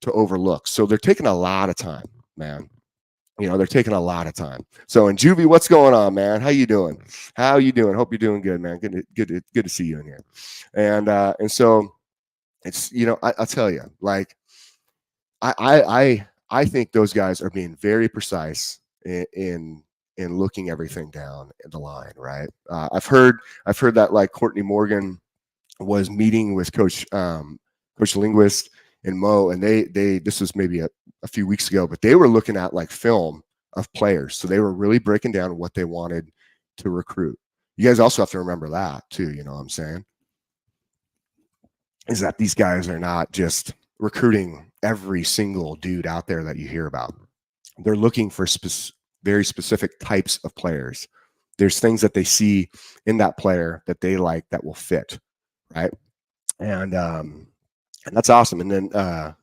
overlook. So they're taking a lot of time, man. They're taking a lot of time. So, and Juvie, what's going on, man? How you doing? Hope you're doing good, man. Good to see you in here. And so it's, I'll tell you, like, I think those guys are being very precise in looking everything down the line, right? I've heard that, like, Courtney Morgan was meeting with Coach Linguist and Mo, and they this was maybe a few weeks ago, but they were looking at, like, film of players. So they were really breaking down what they wanted to recruit. You guys also have to remember that too, you know what I'm saying? Is that these guys are not just recruiting every single dude out there that you hear about. They're looking for very specific types of players. There's things that they see in that player that they like that will fit, right? And that's awesome. And then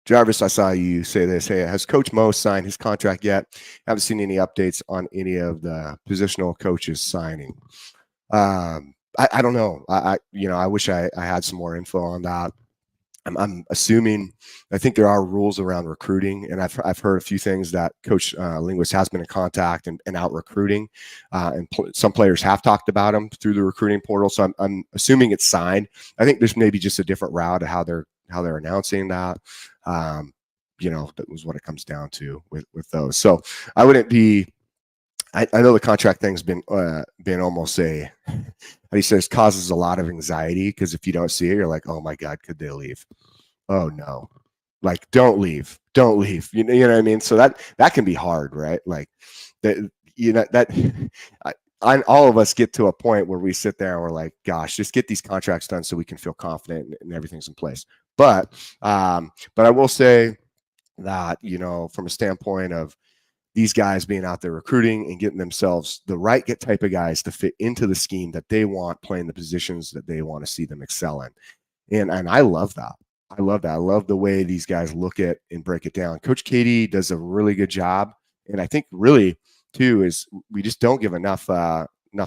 Jarvis, I saw you say this. Hey, has Coach Mo signed his contract yet? Haven't seen any updates on any of the positional coaches signing. I don't know. I wish I had some more info on that. I'm assuming, I think there are rules around recruiting, and I've heard a few things that Coach Linguist has been in contact and out recruiting, and some players have talked about him through the recruiting portal. So I'm assuming it's signed. I think there's maybe just a different route of how they're announcing that. That was what it comes down to with those. So I wouldn't be. I know the contract thing's been almost how he says, causes a lot of anxiety, because if you don't see it, you're like, oh my God, could they leave? Oh no, like, don't leave. You know what I mean? So that can be hard, right? Like all of us get to a point where we sit there and we're like, gosh, just get these contracts done so we can feel confident and everything's in place. But I will say that, from a standpoint of these guys being out there recruiting and getting themselves the right type of guys to fit into the scheme that they want, playing the positions that they want to see them excel in. And I love that. I love the way these guys look at and break it down. Coach Katie does a really good job. And I think really too, is we just don't give enough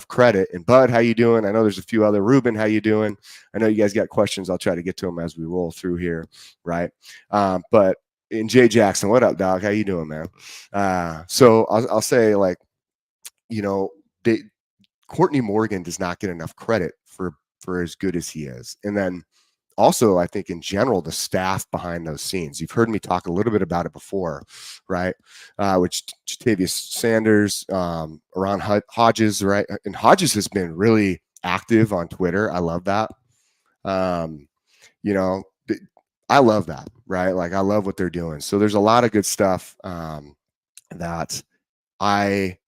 credit. And Bud, how you doing? I know there's a few other. Ruben, how you doing? I know you guys got questions. I'll try to get to them as we roll through here. Right. But and Jay Jackson, what up, dog? How you doing, man? So I'll say, like, Courtney Morgan does not get enough credit for as good as he is. And then also, I think in general, the staff behind those scenes. You've heard me talk a little bit about it before, right? Which Jatavius Sanders, around Hodges, right? And Hodges has been really active on Twitter. I love that. I love that, right? Like, I love what they're doing. So there's a lot of good stuff that I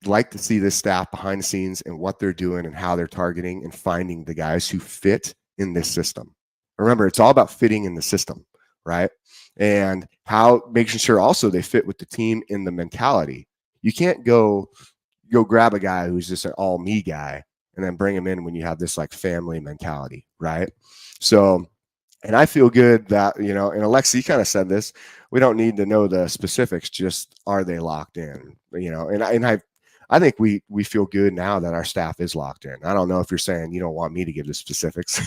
like to see this staff behind the scenes and what they're doing and how they're targeting and finding the guys who fit in this system. Remember, it's all about fitting in the system, right? And how making sure also they fit with the team in the mentality. You can't go grab a guy who's just an all me guy and then bring him in when you have this, like, family mentality, right? So, and I feel good that, and Alexi kind of said this, we don't need to know the specifics, just are they locked in, and I think we feel good now that our staff is locked in. I don't know if you're saying you don't want me to give the specifics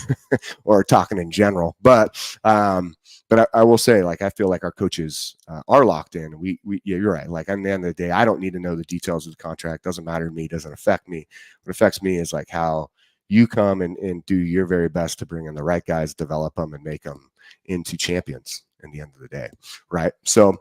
or talking in general, but I will say, like, I feel like our coaches are locked in. Yeah, you're right. Like, at the end of the day, I don't need to know the details of the contract. Doesn't matter to me. Doesn't affect me. What affects me is, like, how you come and do your very best to bring in the right guys, develop them, and make them into champions in the end of the day, right? So,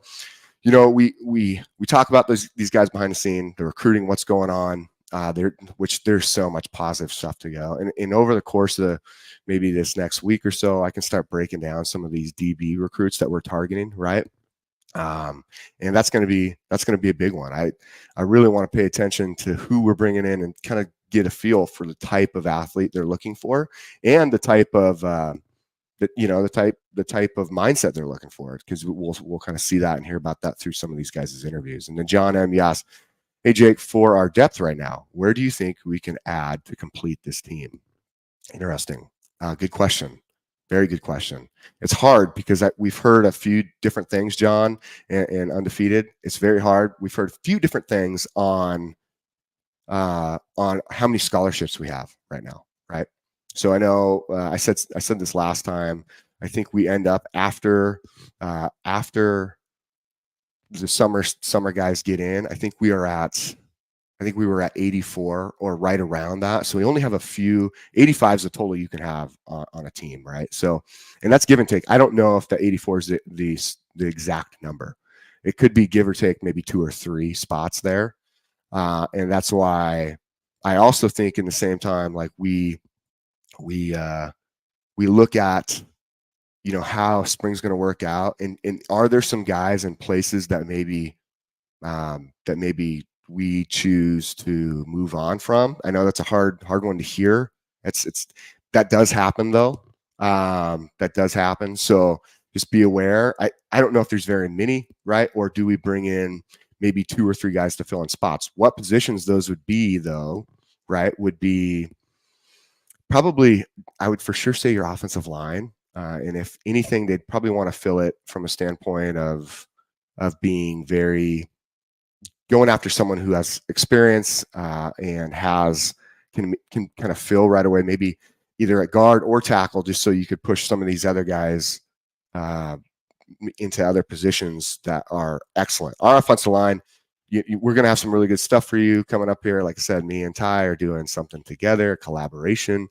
we talk about these guys behind the scene, the recruiting, what's going on. There's so much positive stuff to go, and over the course of maybe this next week or so, I can start breaking down some of these DB recruits that we're targeting, right? And that's going to be a big one. I really want to pay attention to who we're bringing in and kind of get a feel for the type of athlete they're looking for and the type of the type of mindset they're looking for, because we'll kind of see that and hear about that through some of these guys' interviews. And then John M. Yes, hey Jake, for our depth right now, where do you think we can add to complete this team? Interesting. Good question. Very good question. It's hard because we've heard a few different things, John, and Undefeated. It's very hard. We've heard a few different things on how many scholarships we have right now, right? So I know I said this last time. I think we end up after the summer guys get in. I think we were at 84 or right around that. So we only have a few. 85 is the total you can have on a team, right? So, and that's give and take. I don't know if the 84 is the exact number. It could be give or take maybe 2 or 3 spots there. And that's why I also think in the same time, like we look at, how spring's going to work out, and are there some guys in places that maybe we choose to move on from. I know that's a hard one to hear. That does happen though. That does happen. So just be aware. I don't know if there's very many, right? Or do we bring in maybe 2 or 3 guys to fill in spots? What positions those would be though, right? Would be probably, I would for sure say your offensive line. And if anything, they'd probably want to fill it from a standpoint of being going after someone who has experience and can kind of fill right away, maybe either at guard or tackle, just so you could push some of these other guys into other positions that are excellent. Our offensive line, we're going to have some really good stuff for you coming up here. Like I said, me and Ty are doing something together, collaboration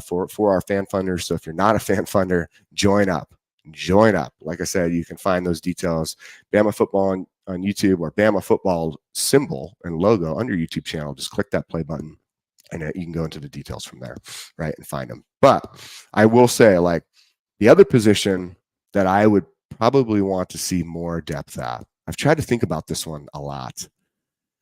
for our fan funders. So if you're not a fan funder, join up. Like I said, you can find those details, Bama Football on YouTube, or Bama Football symbol and logo on your YouTube channel. Just click that play button and you can go into the details from there, right, and find them. But I will say, like, the other position that I would probably want to see more depth at, I've tried to think about this one a lot.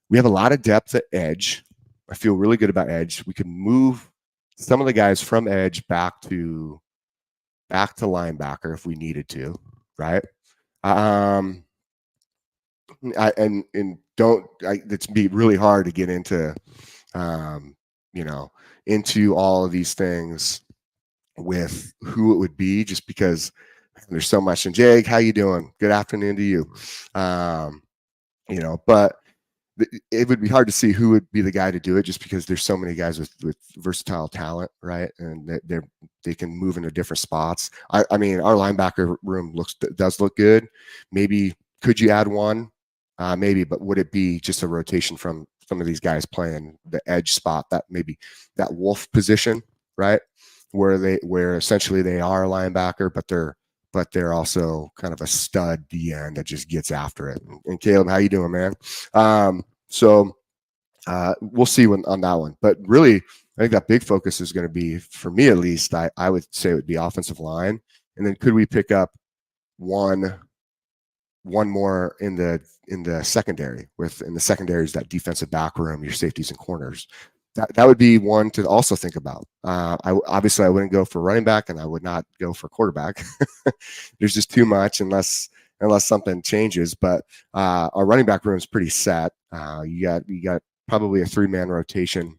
We have a lot of depth at edge. I feel really good about edge. We could move some of the guys from edge back to linebacker if we needed to, right? It's be really hard to get into, into all of these things with who it would be, just because there's so much. And Jake, how you doing? Good afternoon to you. But it would be hard to see who would be the guy to do it, just because there's so many guys with versatile talent, right? And they can move into different spots. I mean, our linebacker room does look good. Maybe could you add one? Maybe, but would it be just a rotation from some of these guys playing the edge spot, that maybe that wolf position, right? Where essentially they are a linebacker, but they're also kind of a stud DN that just gets after it. And Caleb, how you doing, man? So we'll see on that one. But really, I think that big focus is going to be, for me at least, I would say it would be offensive line. And then could we pick up one more in the secondary? In the secondary is that defensive back room, your safeties and corners. That would be one to also think about. I wouldn't go for running back, and I would not go for quarterback. There's just too much unless something changes. But our running back room is pretty set. You got probably a 3-man rotation,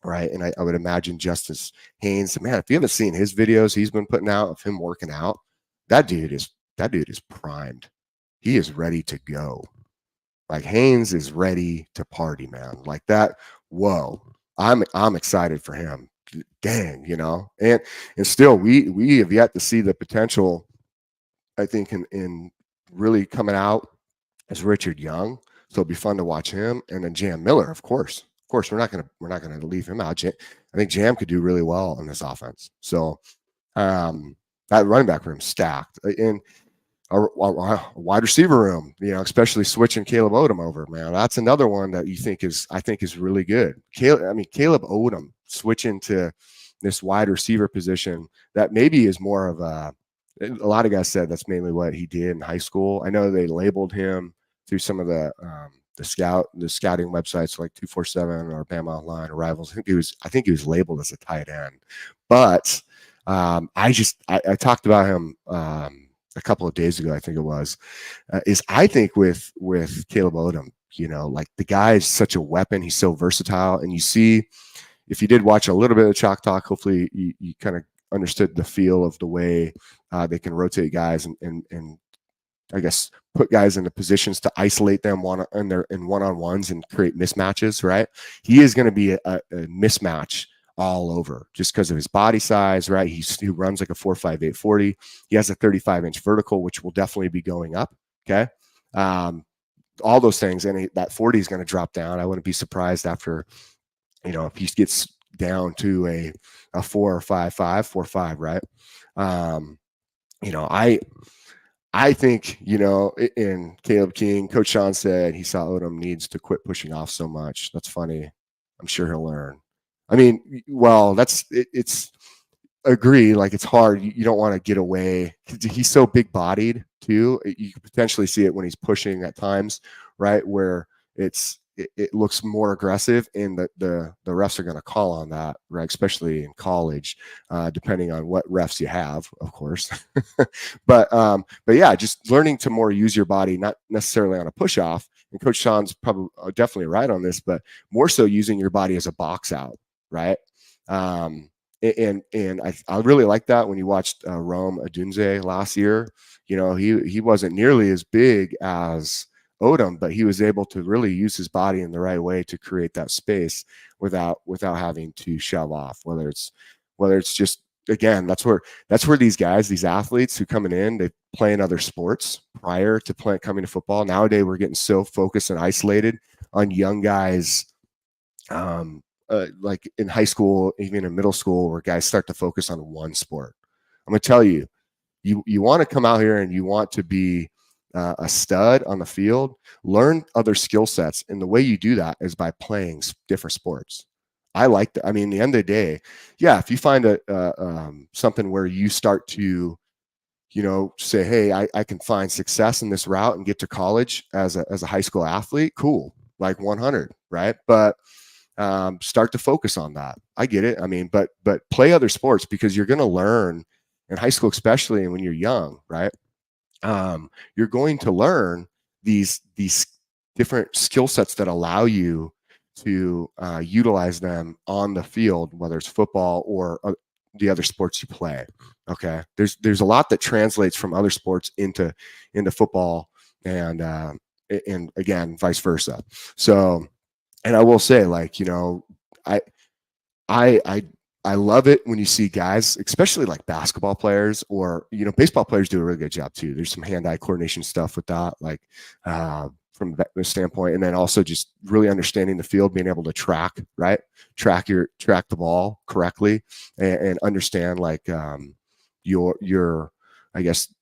right? And I would imagine Justice Haynes. Man, if you haven't seen his videos he's been putting out of him working out, that dude is primed. He is ready to go. Like, Haynes is ready to party, man. Like that. Whoa. I'm excited for him. Dang, and still we have yet to see the potential, I think, in really coming out as Richard Young. So it'll be fun to watch him. And then Jam Miller, of course. We're not gonna leave him out. I think Jam could do really well in this offense. So that running back room stacked. And our wide receiver room, especially switching Caleb Odom over, man. That's another one that I think is really good. Caleb Odom switching to this wide receiver position, that maybe is more of a lot of guys said that's mainly what he did in high school. I know they labeled him through some of the scouting websites like 247 or Bama Online or Rivals. I think he was labeled as a tight end, but I talked about him a couple of days ago, I think it was, is I think with Caleb Odom, like the guy is such a weapon. He's so versatile. And you see, if you did watch a little bit of Chalk Talk, hopefully you kind of understood the feel of the way they can rotate guys and I guess put guys into positions to isolate them in one-on-ones and create mismatches, right? He is going to be a mismatch all over just because of his body size, right? He runs like a 4.58 40. He has a 35-inch vertical, which will definitely be going up. Okay. All those things. And that 40 is going to drop down. I wouldn't be surprised after, if he gets down to a 4.55, 4.5, right? I think, in Caleb King, Coach Sean said he saw Odom needs to quit pushing off so much. That's funny. I'm sure he'll learn. I mean, well, it's agree. Like it's hard. You don't want to get away. He's so big bodied too. You could potentially see it when he's pushing at times, right? Where it looks more aggressive, and the refs are going to call on that, right? Especially in college, depending on what refs you have, of course. but yeah, just learning to more use your body, not necessarily on a push off. And Coach Sean's probably definitely right on this, but more so using your body as a box out, right? And I really like that when you watched Rome Odunze last year. He wasn't nearly as big as Odom, but he was able to really use his body in the right way to create that space without having to shove off. Whether it's just, again, that's where these guys, these athletes who coming in, they play in other sports prior to coming to football. Nowadays, we're getting so focused and isolated on young guys, like in high school, even in middle school, where guys start to focus on one sport. I'm gonna tell you, you want to come out here and you want to be a stud on the field, learn other skill sets. And the way you do that is by playing different sports. I like that. I mean, at the end of the day, yeah, if you find something where you start to, say, hey, I can find success in this route and get to college as a high school athlete, cool, like 100, right? But start to focus on that. I get it. I mean, but play other sports, because you're going to learn in high school, especially when you're young, right? You're going to learn these different skill sets that allow you to utilize them on the field, whether it's football or the other sports you play. Okay, there's a lot that translates from other sports into football, and again, vice versa. So, and I will say, like, I love it when you see guys, especially like basketball players, or, baseball players do a really good job too. There's some hand-eye coordination stuff with that, like from that standpoint. And then also just really understanding the field, being able to track the ball correctly, and understand like your I guess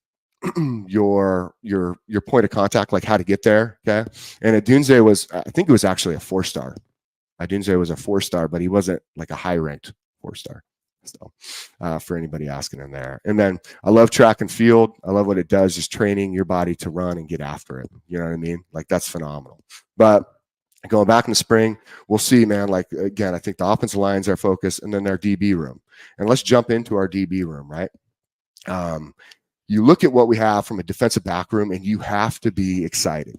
your point of contact, like how to get there. Okay. And Odunze I think it was actually a 4-star. Odunze was a 4-star, but he wasn't like a high-ranked 4-star. So for anybody asking in there. And then I love track and field. I love what it does, just training your body to run and get after it. You know what I mean? Like, that's phenomenal. But going back in the spring, we'll see, man. Like, again, I think the offensive line's our focus, and then our DB room. And let's jump into our DB room, right? You look at what we have from a defensive back room, and you have to be excited.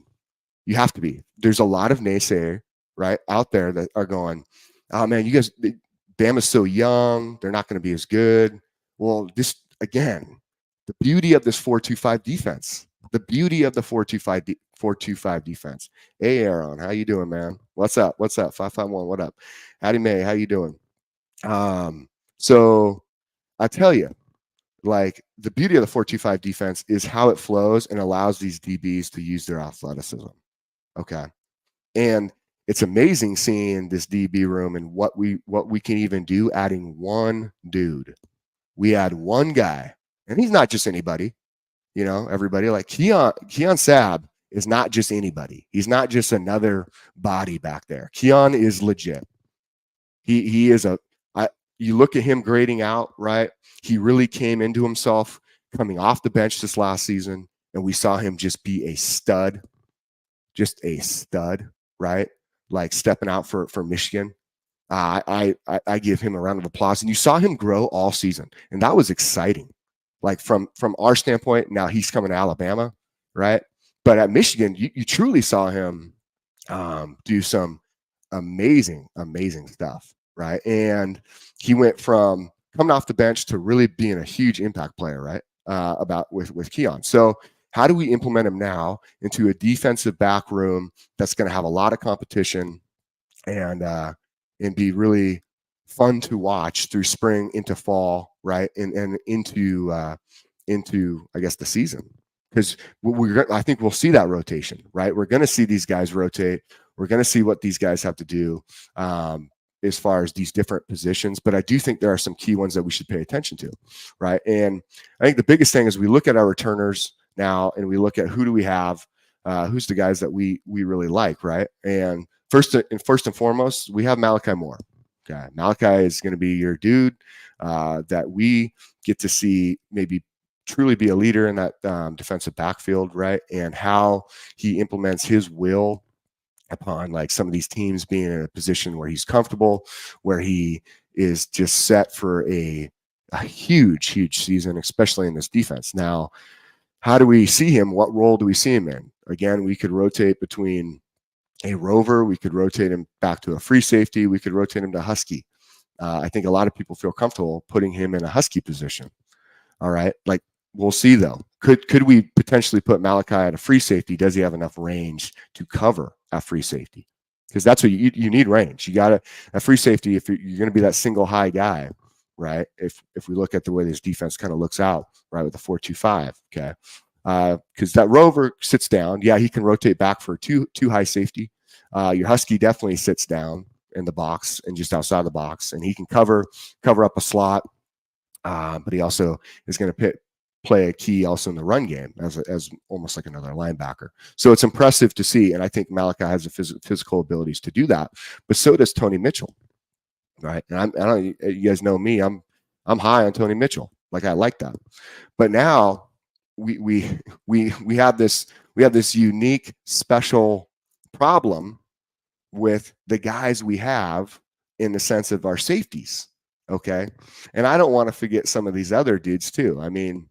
You have to be. There's a lot of naysayer, right, out there that are going, oh man, you guys, Bama's so young, they're not going to be as good. Well, this, again, the beauty of this 4-2-5 defense, the beauty of the 4-2-5 defense. Hey, Aaron, how you doing, man? What's up? 551, what up? Addie Mae, how you doing? So I tell you, like, the beauty of the 4-2-5 defense is how it flows and allows these DBs to use their athleticism. Okay. And it's amazing seeing this DB room and what we can even do, adding one dude. We add one guy, and he's not just anybody, everybody, like Keon Sabb is not just anybody. He's not just another body back there. Keon is legit. He is you look at him grading out, right? He really came into himself coming off the bench this last season, and we saw him just be a stud, right? Like stepping out for Michigan. I give him a round of applause. And you saw him grow all season, and that was exciting. Like from our standpoint, now he's coming to Alabama, right? But at Michigan, you truly saw him do some amazing stuff, right? And he went from coming off the bench to really being a huge impact player, right? About with Keon. So how do we implement him now into a defensive back room that's going to have a lot of competition and be really fun to watch through spring into fall, right? And into I guess the season. Because I think we'll see that rotation, right? We're going to see these guys rotate. We're going to see what these guys have to do as far as these different positions. But I do think there are some key ones that we should pay attention to, right? And I think the biggest thing is we look at our returners now and we look at who do we have, who's the guys that we really like, right? And first and foremost, we have Malachi Moore. Okay, Malachi is going to be your dude that we get to see maybe truly be a leader in that defensive backfield, right? And how he implements his will upon like some of these teams being in a position where he's comfortable, where he is just set for a huge season, especially in this defense. Now, how do we see him? What role do we see him in? Again, we could rotate between a rover. We could rotate him back to a free safety. We could rotate him to Husky. I think a lot of people feel comfortable putting him in a Husky position. All right. Like, we'll see though. Could we potentially put Malachi at a free safety? Does he have enough range to cover a free safety? Because that's what you need range. You got a free safety if you're going to be that single high guy, right? If we look at the way this defense kind of looks out, right, with the 4-2-5, okay. Because that rover sits down. Yeah, he can rotate back for two high safety. Your Husky definitely sits down in the box and just outside the box, and he can cover up a slot. But he also is going to play a key also in the run game as almost like another linebacker. So it's impressive to see, and I think Malachi has the physical abilities to do that. But so does Tony Mitchell, right? And I don't. You guys know me. I'm high on Tony Mitchell. Like, I like that. But now we have this unique special problem with the guys we have in the sense of our safeties. Okay. And I don't want to forget some of these other dudes too. I mean,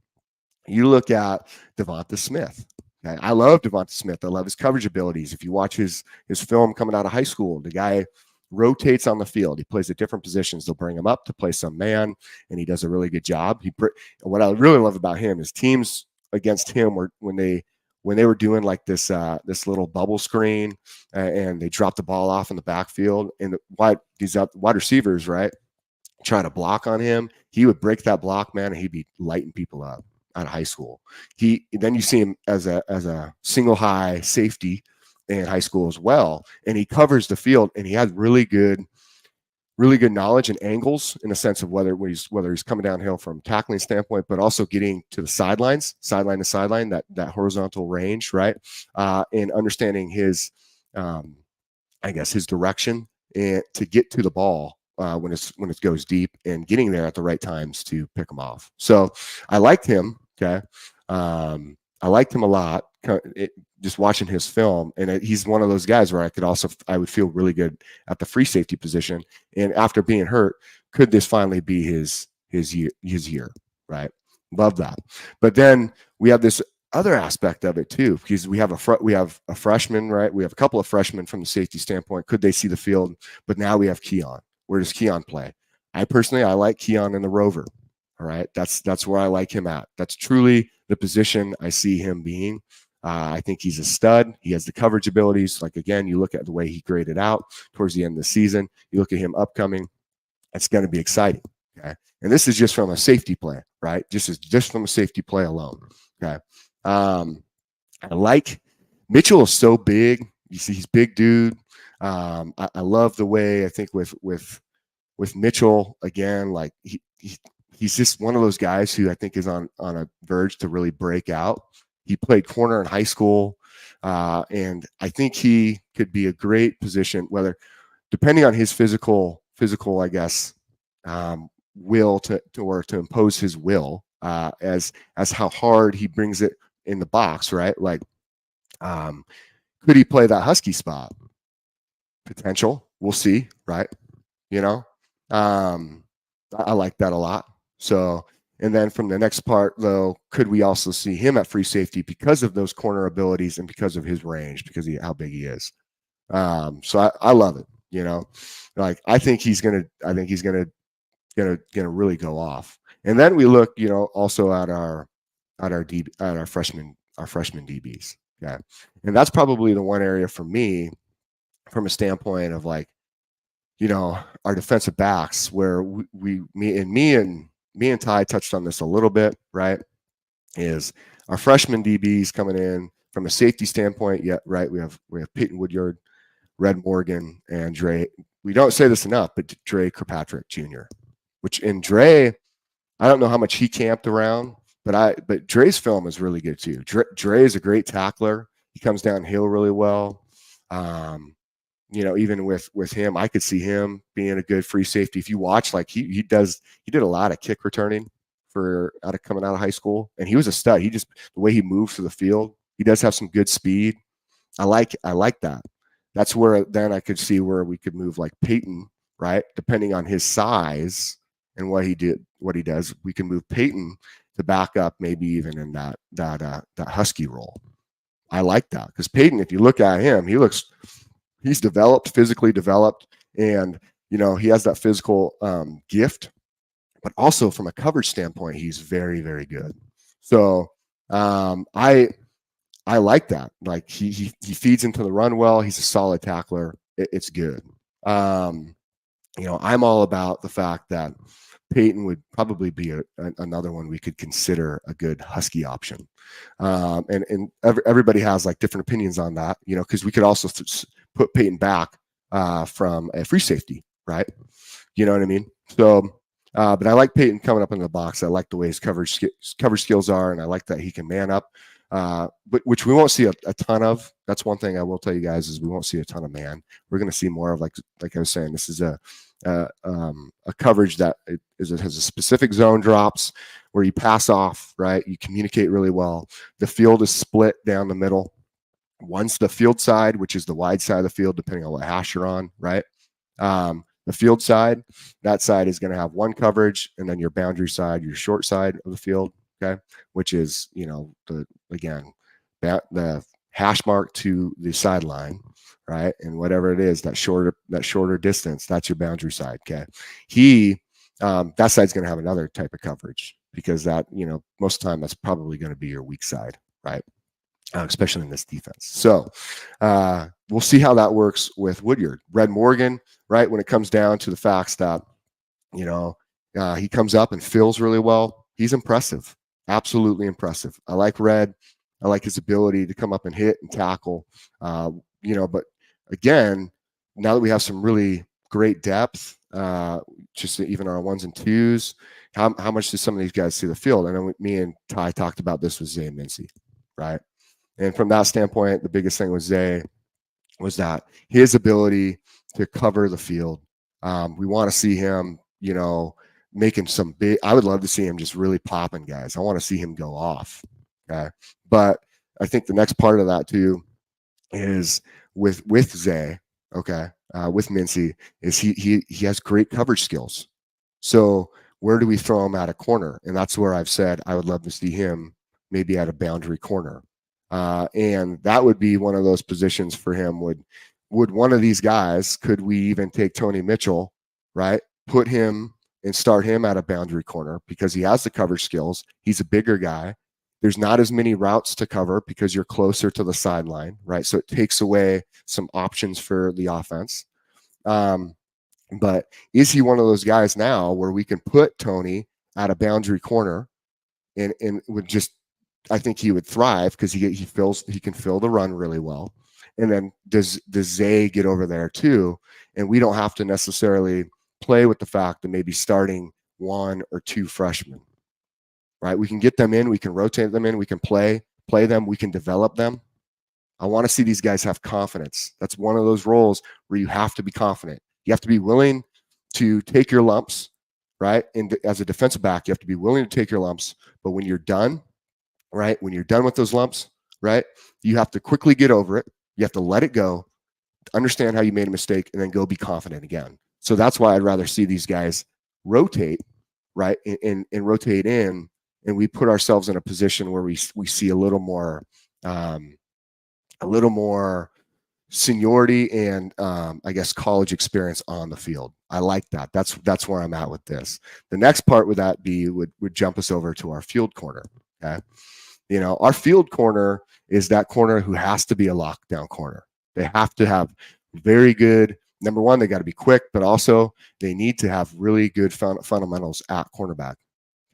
you look at Devonta Smith. Okay? I love Devonta Smith. I love his coverage abilities. If you watch his film coming out of high school, the guy rotates on the field. He plays at different positions. They'll bring him up to play some man, and he does a really good job. What I really love about him is teams against him were when they were doing like this little bubble screen and they dropped the ball off in the backfield, and wide receivers, right, trying to block on him, he would break that block, man, and he'd be lighting people up out of high school. Then you see him as a single high safety in high school as well, and he covers the field, and he has really good knowledge and angles in the sense of whether he's coming downhill from tackling standpoint, but also getting to the sideline to sideline, that horizontal range, right? And understanding his, I guess, his direction and to get to the ball when it goes deep, and getting there at the right times to pick him off. So I liked him. Okay. I liked him a lot. Just watching his film, and he's one of those guys where I would feel really good at the free safety position. And after being hurt, could this finally be his year? Right. Love that. But then we have this other aspect of it too, because we have a freshman, right? We have a couple of freshmen from the safety standpoint. Could they see the field? But now we have Keon. Where does Keon play? I like Keon in the rover. All right. That's where I like him at. That's truly the position I see him being. I think he's a stud. He has the coverage abilities. Like, again, you look at the way he graded out towards the end of the season. You look at him upcoming. It's going to be exciting. Okay. And this is just from a safety play, right? Just from a safety play alone. Okay. I like Mitchell is so big. You see, he's big dude. I love the way, I think with Mitchell, again, like he's just one of those guys who I think is on a verge to really break out. He played corner in high school, and I think he could be a great position, whether depending on his physical, I guess, will to impose his will as how hard he brings it in the box, right? Like, could he play that Husky spot? Potential, we'll see, right? you know. I like that a lot. So, and then from the next part, though, could we also see him at free safety because of those corner abilities and because of his range, because how big he is? So I love it. You know, like I think he's gonna really go off. And then we look, you know, also at our freshman DBs. Yeah, and that's probably the one area for me, from a standpoint of like, you know, our defensive backs, where me and Ty touched on this a little bit, right? Is our freshman DBs coming in from a safety standpoint? Yeah, right. We have Peyton Woodyard, Red Morgan, and Dre. We don't say this enough, but Dre Kirkpatrick Jr. Which in Dre, I don't know how much he camped around, but Dre's film is really good too. Dre is a great tackler. He comes downhill really well. You know, even with him, I could see him being a good free safety. If you watch, like he did a lot of kick returning coming out of high school, and he was a stud. The way he moves through the field, he does have some good speed. I like that. That's where then I could see where we could move like Peyton, right? Depending on his size and what he does, we can move Peyton to back up, maybe even in that Husky role. I like that, because Peyton, if you look at him, he's physically developed, and you know, he has that physical gift, but also from a coverage standpoint, he's very, very good. So I like that. Like he feeds into the run well. He's a solid tackler. It's good. You know, I'm all about the fact that Peyton would probably be another one we could consider a good Husky option. And everybody has like different opinions on that, you know, because we could also put Peyton back from a free safety, right? You know what I mean? So, but I like Peyton coming up in the box. I like the way his coverage skills are, and I like that he can man up, but which we won't see a ton of. That's one thing I will tell you guys, is we won't see a ton of man. We're going to see more of like I was saying, this is a coverage that has a specific zone drops where you pass off, right? You communicate really well. The field is split down the middle. One's the field side, which is the wide side of the field, depending on what hash you're on, right? The field side, that side is going to have one coverage, and then your boundary side, your short side of the field, okay, which is, you know, the hash mark to the sideline, right? And whatever it is, that shorter distance, that's your boundary side, okay? That side's going to have another type of coverage, because that, you know, most of the time that's probably going to be your weak side, right? Especially in this defense. So we'll see how that works with Woodyard. Red Morgan, right? When it comes down to the facts that, you know, he comes up and fills really well. He's impressive. Absolutely impressive. I like Red. I like his ability to come up and hit and tackle. You know, but again, now that we have some really great depth, just even our ones and twos, how much do some of these guys see the field? I know me and Ty talked about this with Zay and Mincy, right? And from that standpoint, the biggest thing with Zay was that his ability to cover the field. We want to see him, you know, making some big. I would love to see him just really popping guys. I want to see him go off. Okay, but I think the next part of that too is with Zay. Okay, with Mincy, is he has great coverage skills. So where do we throw him at a corner? And that's where I've said I would love to see him maybe at a boundary corner. And that would be one of those positions for him. Would one of these guys, could we even take Tony Mitchell, right? Put him and start him at a boundary corner, because he has the coverage skills. He's a bigger guy. There's not as many routes to cover because you're closer to the sideline, right? So it takes away some options for the offense. But is he one of those guys now where we can put Tony at a boundary corner and would just, I think he would thrive, because he can fill the run really well. And then does Zay get over there too? And we don't have to necessarily play with the fact that maybe starting one or two freshmen, right? We can get them in, we can rotate them in, we can play them, we can develop them. I want to see these guys have confidence. That's one of those roles where you have to be confident. You have to be willing to take your lumps, right? And as a defensive back, you have to be willing to take your lumps. But when you're done, right? When you're done with those lumps, right? You have to quickly get over it. You have to let it go, understand how you made a mistake, and then go be confident again. So that's why I'd rather see these guys rotate, right, and rotate in, and we put ourselves in a position where we see a little more seniority and I guess college experience on the field. I like that. That's where I'm at with this. The next part would jump us over to our field corner. Okay, our field corner is that corner who has to be a lockdown corner. They have to have very good. Number one, they got to be quick, but also they need to have really good fundamentals at cornerback.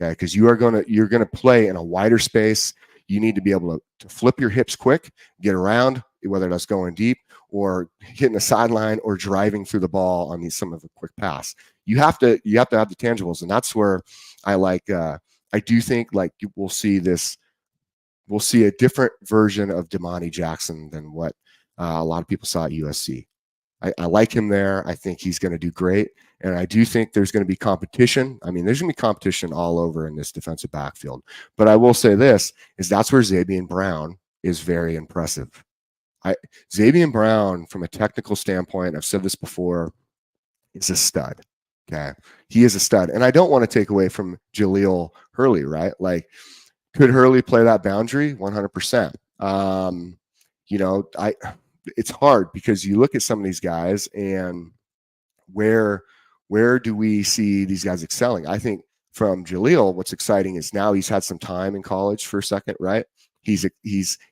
Okay, because you're gonna play in a wider space. You need to be able to flip your hips quick, get around, whether that's going deep or hitting the sideline or driving through the ball on some of the quick pass. You have to have the tangibles, and that's where I like. I do think like we'll see a different version of Damani Jackson than what a lot of people saw at USC. I like him there. I think he's going to do great. And I do think there's going to be competition. I mean, there's going to be competition all over in this defensive backfield. But I will say this, is that's where Zabian Brown is very impressive. Zabian Brown, from a technical standpoint, I've said this before, is a stud. Okay. He is a stud. And I don't want to take away from Jaleel Hurley, right? Like, could Hurley play that boundary? 100%. It's hard because you look at some of these guys and where do we see these guys excelling? I think from Jaleel, what's exciting is now he's had some time in college for a second, right? He's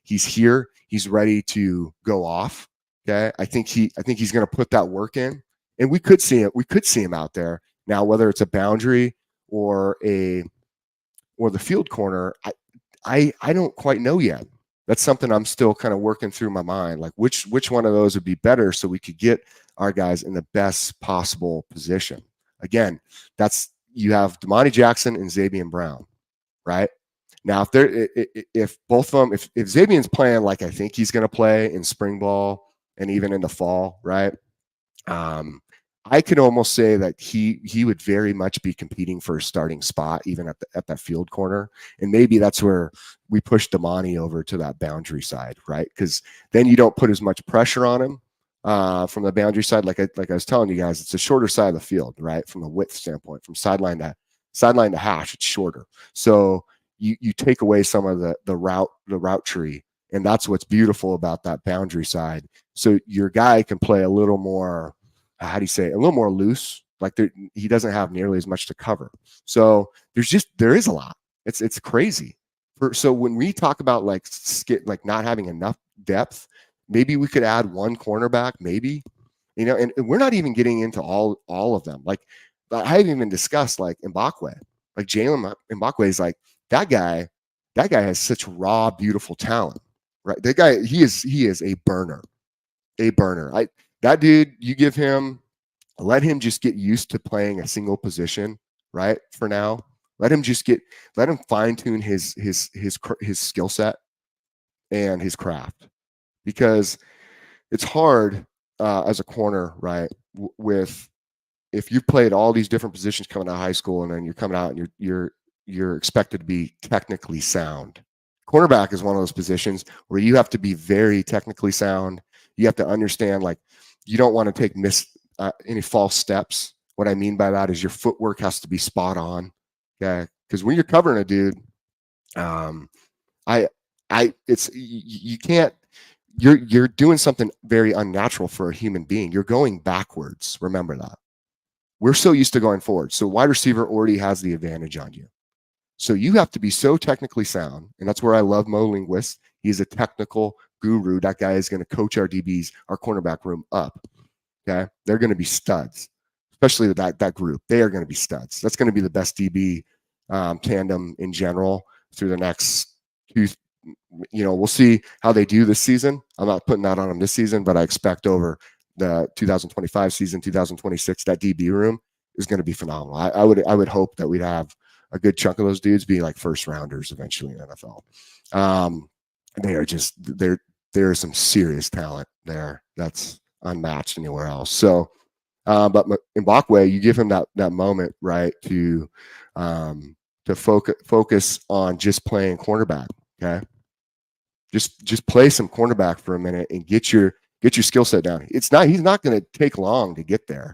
here. He's ready to go off. Okay. I think he's going to put that work in, and we could see it. We could see him out there now, whether it's a boundary or the field corner. I don't quite know yet. That's something I'm still kind of working through my mind, like which one of those would be better so we could get our guys in the best possible position. Again, you have Damani Jackson and Zabian Brown, right? Now, if both of them, if Zabian's playing like I think he's going to play in spring ball and even in the fall, right? I could almost say that he would very much be competing for a starting spot, even at that field corner. And maybe that's where we push Damani over to that boundary side, right? Because then you don't put as much pressure on him from the boundary side. Like I was telling you guys, it's a shorter side of the field, right? From a width standpoint, from sideline to hash, it's shorter. So you take away some of the route tree, and that's what's beautiful about that boundary side. So your guy can play a little more. How do you say it? A little more loose, like he doesn't have nearly as much to cover. So there is a lot. It's crazy. So when we talk about like not having enough depth, maybe we could add one cornerback, maybe, and we're not even getting into all of them. Like I haven't even discussed like Mbakwe, like Jalen Mbakwe is like that guy has such raw, beautiful talent, right? That guy, he is a burner. That dude, you give him, let him just get used to playing a single position, right? For now, let him fine tune his skill set and his craft, because it's hard as a corner, right? If you've played all these different positions coming out of high school, and then you're coming out and you're expected to be technically sound. Cornerback is one of those positions where you have to be very technically sound. You have to understand, like, you don't want to take any false steps. What I mean by that is your footwork has to be spot on. Okay. Because when you're covering a dude, you can't, you're doing something very unnatural for a human being. You're going backwards. Remember that. We're so used to going forward. So wide receiver already has the advantage on you. So you have to be so technically sound. And that's where I love Mo Linguist. He's a technical guru. That guy is going to coach our DBs, our cornerback room up. Okay. They're going to be studs, especially with that group. They are going to be studs. That's going to be the best DB tandem in general through the next two. We'll see how they do this season. I'm not putting that on them this season, but I expect over the 2025 season, 2026, that DB room is going to be phenomenal. I would hope that we'd have a good chunk of those dudes be like first rounders eventually in the NFL. They are just there is some serious talent there that's unmatched anywhere else. So, but Mbakwe, you give him that moment, right, to focus on just playing cornerback. Okay, just play some cornerback for a minute and get your skill set down. He's not going to take long to get there.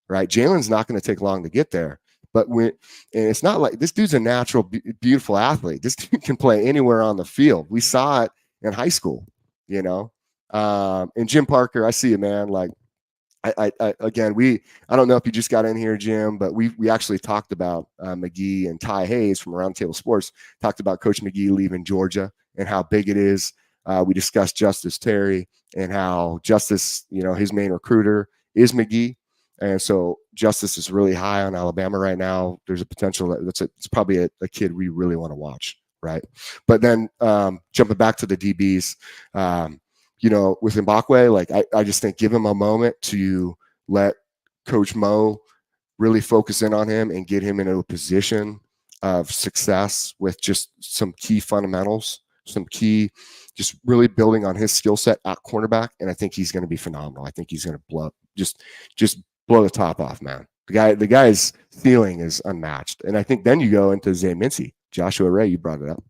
right? Jalen's not going to take long to get there. But and it's not like this dude's a natural, beautiful athlete. This dude can play anywhere on the field. We saw it in high school, you know. And Jim Parker, I see you, man. Like, I don't know if you just got in here, Jim, but we actually talked about McGee and Ty Hayes from Roundtable Sports, talked about Coach McGee leaving Georgia and how big it is. We discussed Justice Terry and how Justice, you know, his main recruiter is McGee. And so Justice is really high on Alabama right now. There's a potential that it's probably a kid we really want to watch, right? But then jumping back to the DBs, you know, with Mbakwe, like I just think give him a moment to let Coach Mo really focus in on him and get him into a position of success with just some key fundamentals, some key, just really building on his skill set at cornerback. And I think he's going to be phenomenal. I think he's going to blow, just blow the top off, man. The guy's ceiling is unmatched. And I think then you go into Zay Mincy, Joshua Ray, you brought it up.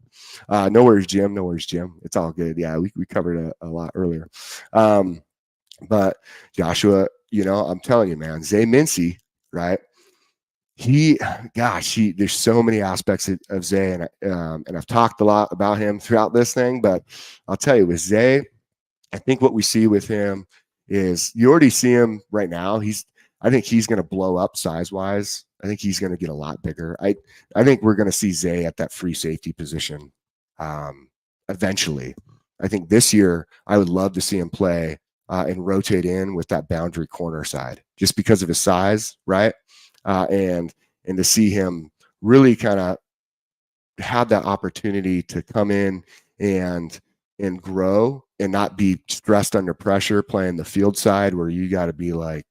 No worries, Jim. No worries, Jim. It's all good. Yeah, we covered a lot earlier. But Joshua, you know, I'm telling you, man, Zay Mincy, right? There's so many aspects of Zay, and I've talked a lot about him throughout this thing. But I'll tell you, with Zay, I think what we see with him is you already see him right now. I think he's going to blow up size-wise. I think he's going to get a lot bigger. I think we're going to see Zay at that free safety position eventually. I think this year I would love to see him play and rotate in with that boundary corner side just because of his size, right? And to see him really kind of have that opportunity to come in and grow and not be stressed under pressure playing the field side where you got to be like,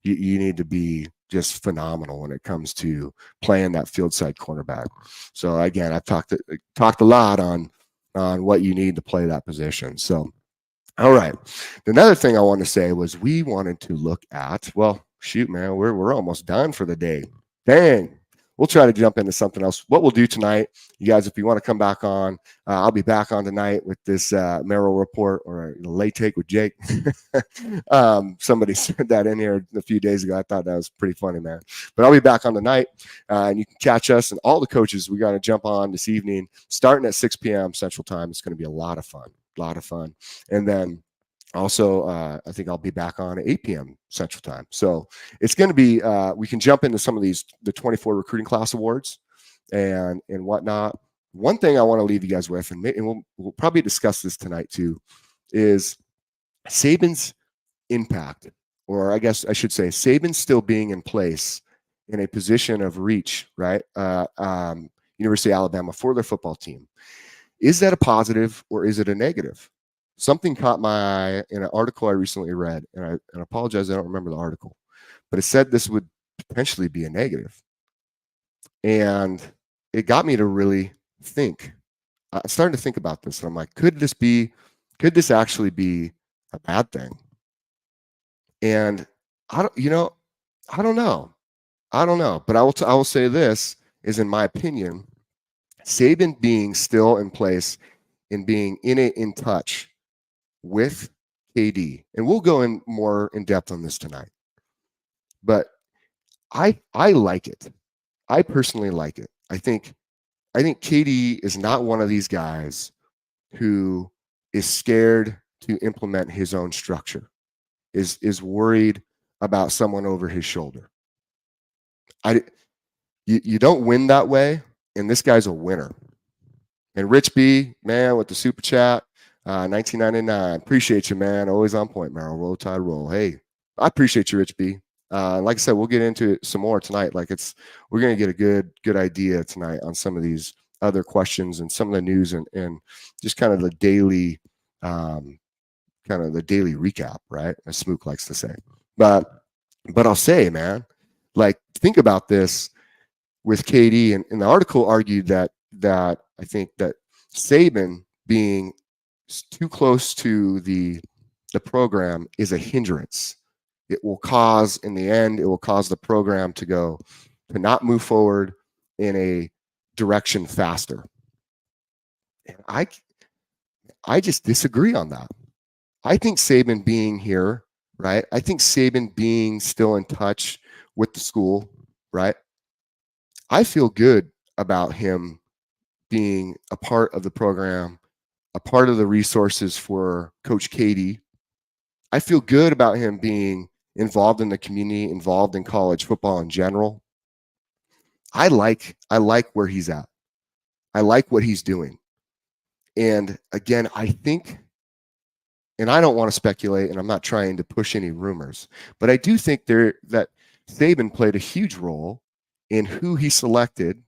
you need to be just phenomenal when it comes to playing that field side cornerback. So again, I've talked a lot on what you need to play that position. So, all right. Another thing I want to say was we wanted to look at, well, shoot, man, we're almost done for the day. Dang. We'll try to jump into something else. What we'll do tonight, you guys, if you want to come back on, I'll be back on tonight with this Merrill report or a late take with Jake. Somebody said that in here a few days ago. I thought that was pretty funny, man. But I'll be back on tonight, and you can catch us and all the coaches. We got to jump on this evening, starting at 6 p.m. Central Time. It's going to be a lot of fun. And then also, I think I'll be back on at 8 p.m. Central Time. So it's going to be, we can jump into some of the 24 recruiting class awards and whatnot. One thing I want to leave you guys with, and we'll probably discuss this tonight too, is Saban's impact, or I guess I should say Saban still being in place in a position of reach, right? University of Alabama for their football team. Is that a positive or is it a negative? Something caught my eye in an article I recently read, and I apologize, I don't remember the article, but it said this would potentially be a negative. And it got me to really think. I started to think about this, and I'm like, could this actually be a bad thing? And I don't know. But I will say this is, in my opinion, Saban being still in place and being in touch with KD, and we'll go in more in depth on this tonight. But I like it. I personally like it. I think KD is not one of these guys who is scared to implement his own structure, is worried about someone over his shoulder. You don't win that way, and this guy's a winner. And Rich B, man, with the super chat, 1999. Appreciate you, man. Always on point, Merrill. Roll Tide roll. Hey, I appreciate you, Rich B. Like I said, we'll get into it some more tonight. We're gonna get a good idea tonight on some of these other questions and some of the news and just kind of the daily recap, right? As Smook likes to say. But I'll say, man, like, think about this with KD, and the article argued that I think that Saban being too close to the program is a hindrance. It will cause, in the end, the program to not move forward in a direction faster. And I just disagree on that. I think Saban being here, right? I think Saban being still in touch with the school, right? I feel good about him being a part of the program, a part of the resources for Coach Katie. I feel good about him being involved in the community, involved in college football in general. I like where he's at. I like what he's doing. And again, I think, and I don't want to speculate, and I'm not trying to push any rumors, but I do think that Saban played a huge role in who he selected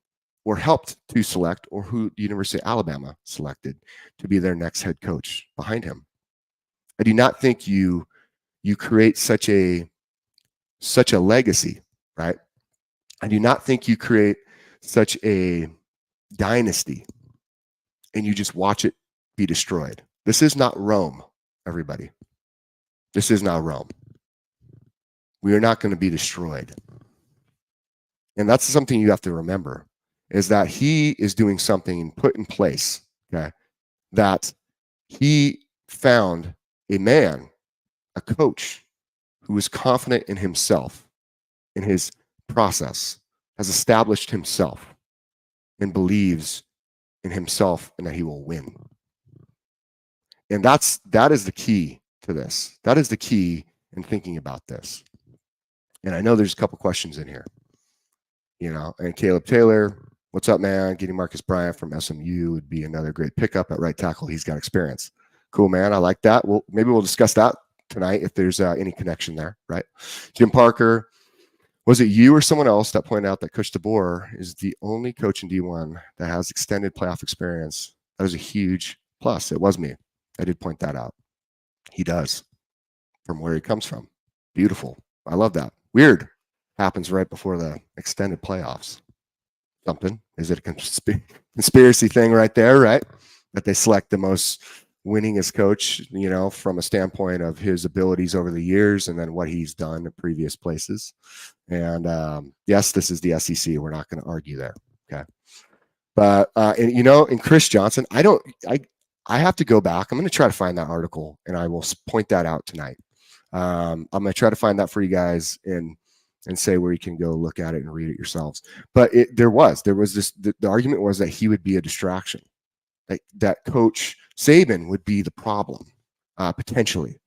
or helped to select, or who the University of Alabama selected to be their next head coach behind him. I do not think you create such a legacy, right? I do not think you create such a dynasty and you just watch it be destroyed. This is not Rome, everybody. This is not Rome. We are not going to be destroyed. And that's something you have to remember, is that he is doing something put in place, okay, that he found a man, a coach, who is confident in himself, in his process, has established himself, and believes in himself and that he will win. And that is the key to this. That is the key in thinking about this. And I know there's a couple questions in here, and Caleb Taylor, what's up, man? Getting Marcus Bryant from SMU would be another great pickup at right tackle. He's got experience. Cool, man. I like that. Maybe we'll discuss that tonight if there's any connection there, right? Jim Parker, was it you or someone else that pointed out that Coach DeBoer is the only coach in D1 that has extended playoff experience? That was a huge plus. It was me. I did point that out. He does, from where he comes from. Beautiful. I love that. Weird. Happens right before the extended playoffs. Something. Is it a conspiracy thing right there, right? That they select the most winningest coach, from a standpoint of his abilities over the years and then what he's done at previous places. And yes, this is the SEC. We're not going to argue there. Okay. But, and Chris Johnson, I have to go back. I'm going to try to find that article and I will point that out tonight. I'm going to try to find that for you guys and say where you can go look at it and read it yourselves. But there was this, the argument was that he would be a distraction, that Coach Saban would be the problem, potentially,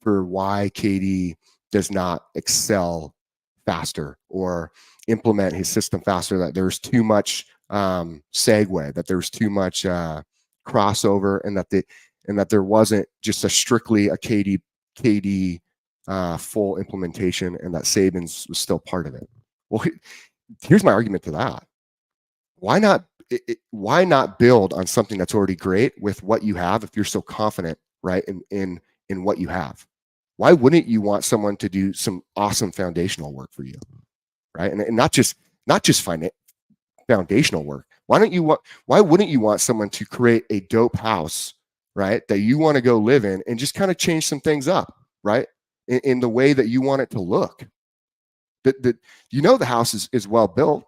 for why KD does not excel faster or implement his system faster, that there's too much segue, that there's too much crossover, and that there wasn't just strictly a KD full implementation, and that Saban's was still part of it. Well, here's my argument to that. Why not build on something that's already great with what you have if you're so confident, right, in what you have? Why wouldn't you want someone to do some awesome foundational work for you, right? And not just foundational work. Why wouldn't you want someone to create a dope house, right, that you want to go live in and just kind of change some things up, right, in the way that you want it to look? The house is well built,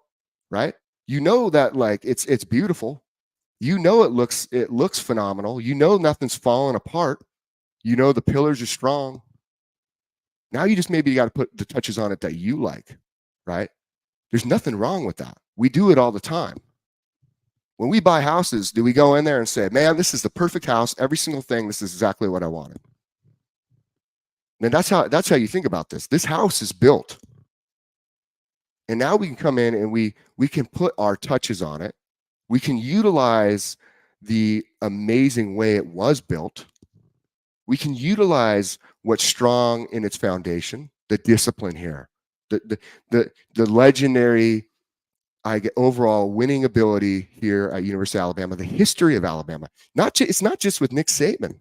right? That it's beautiful. It looks phenomenal. Nothing's falling apart. The pillars are strong. Now you just maybe got to put the touches on it that you like, right? There's nothing wrong with that. We do it all the time. When we buy houses, do we go in there and say, man, this is the perfect house, every single thing, this is exactly what I wanted? And that's how you think about this. This house is built. And now we can come in and we can put our touches on it. We can utilize the amazing way it was built. We can utilize what's strong in its foundation, the discipline here, the legendary overall winning ability here at University of Alabama, the history of Alabama. It's not just with Nick Saban.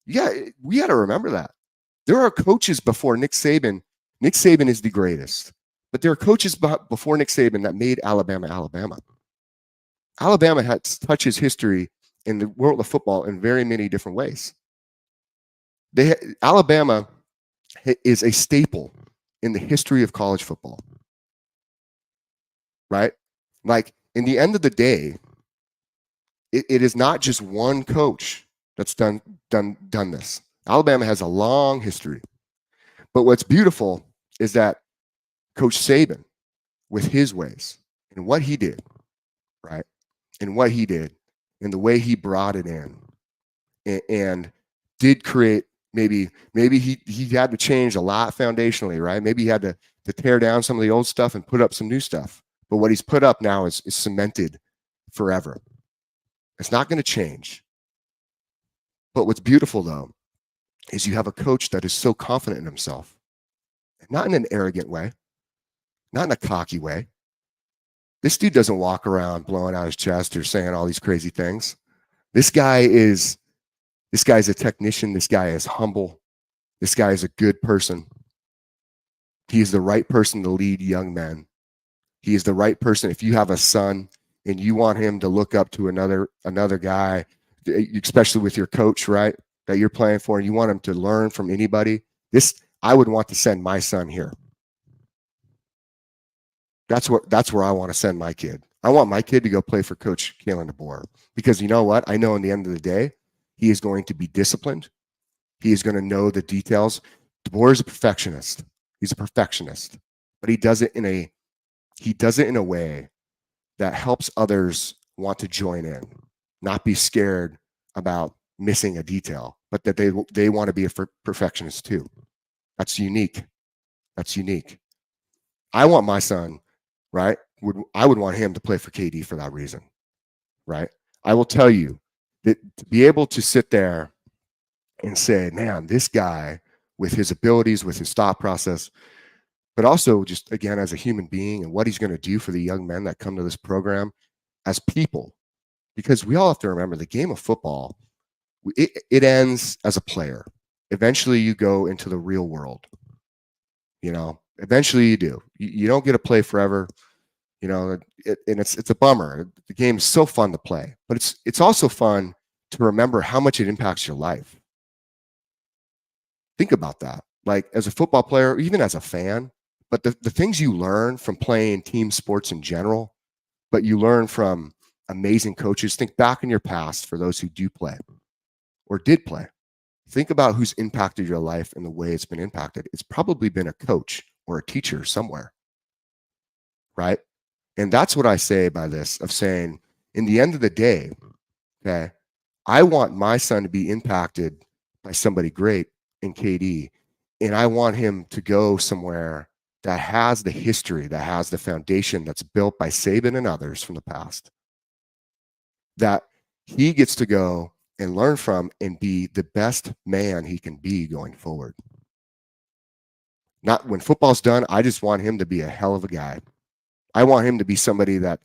We got to remember that. There are coaches before Nick Saban. Nick Saban is the greatest. But there are coaches before Nick Saban that made Alabama, Alabama. Alabama touches history in the world of football in very many different ways. Alabama is a staple in the history of college football, right? Like, in the end of the day, it is not just one coach that's done this. Alabama has a long history. But what's beautiful is that Coach Saban with his ways and what he did, right? And what he did and the way he brought it in and did create maybe he had to change a lot foundationally, right? Maybe he had to tear down some of the old stuff and put up some new stuff. But what he's put up now is cemented forever. It's not going to change. But what's beautiful, though, is you have a coach that is so confident in himself, not in an arrogant way, not in a cocky way. This dude doesn't walk around blowing out his chest or saying all these crazy things. This guy's a technician. This guy is humble. This guy is a good person. He is the right person to lead young men. He is the right person. If you have a son and you want him to look up to another guy, especially with your coach, right, that you're playing for, and you want him to learn from anybody, I would want to send my son here. That's where I want to send my kid. I want my kid to go play for Coach Kalen DeBoer, because you know what? I know in the end of the day, he is going to be disciplined. He is going to know the details. DeBoer is a perfectionist. He's a perfectionist, but he does it in a way that helps others want to join in, not be scared about missing a detail, but that they want to be a perfectionist too. That's unique. That's unique. I want my son, right? I would want him to play for KD for that reason, right? I will tell you that to be able to sit there and say, man, this guy with his abilities, with his thought process, but also just, again, as a human being and what he's going to do for the young men that come to this program as people, because we all have to remember the game of football, it ends as a player. Eventually you go into the real world, eventually you do. You don't get to play forever, and it's a bummer. The game is so fun to play, but it's also fun to remember how much it impacts your life. Think about that, like as a football player, even as a fan, but the things you learn from playing team sports in general, but you learn from amazing coaches. Think back in your past for those who do play or did play. Think about who's impacted your life and the way it's been impacted. It's probably been a coach or a teacher somewhere, right? And that's what I say by this, of saying, in the end of the day, okay, I want my son to be impacted by somebody great in KD, and I want him to go somewhere that has the history, that has the foundation that's built by Saban and others from the past, that he gets to go and learn from and be the best man he can be going forward. Not when football's done, I just want him to be a hell of a guy. I want him to be somebody that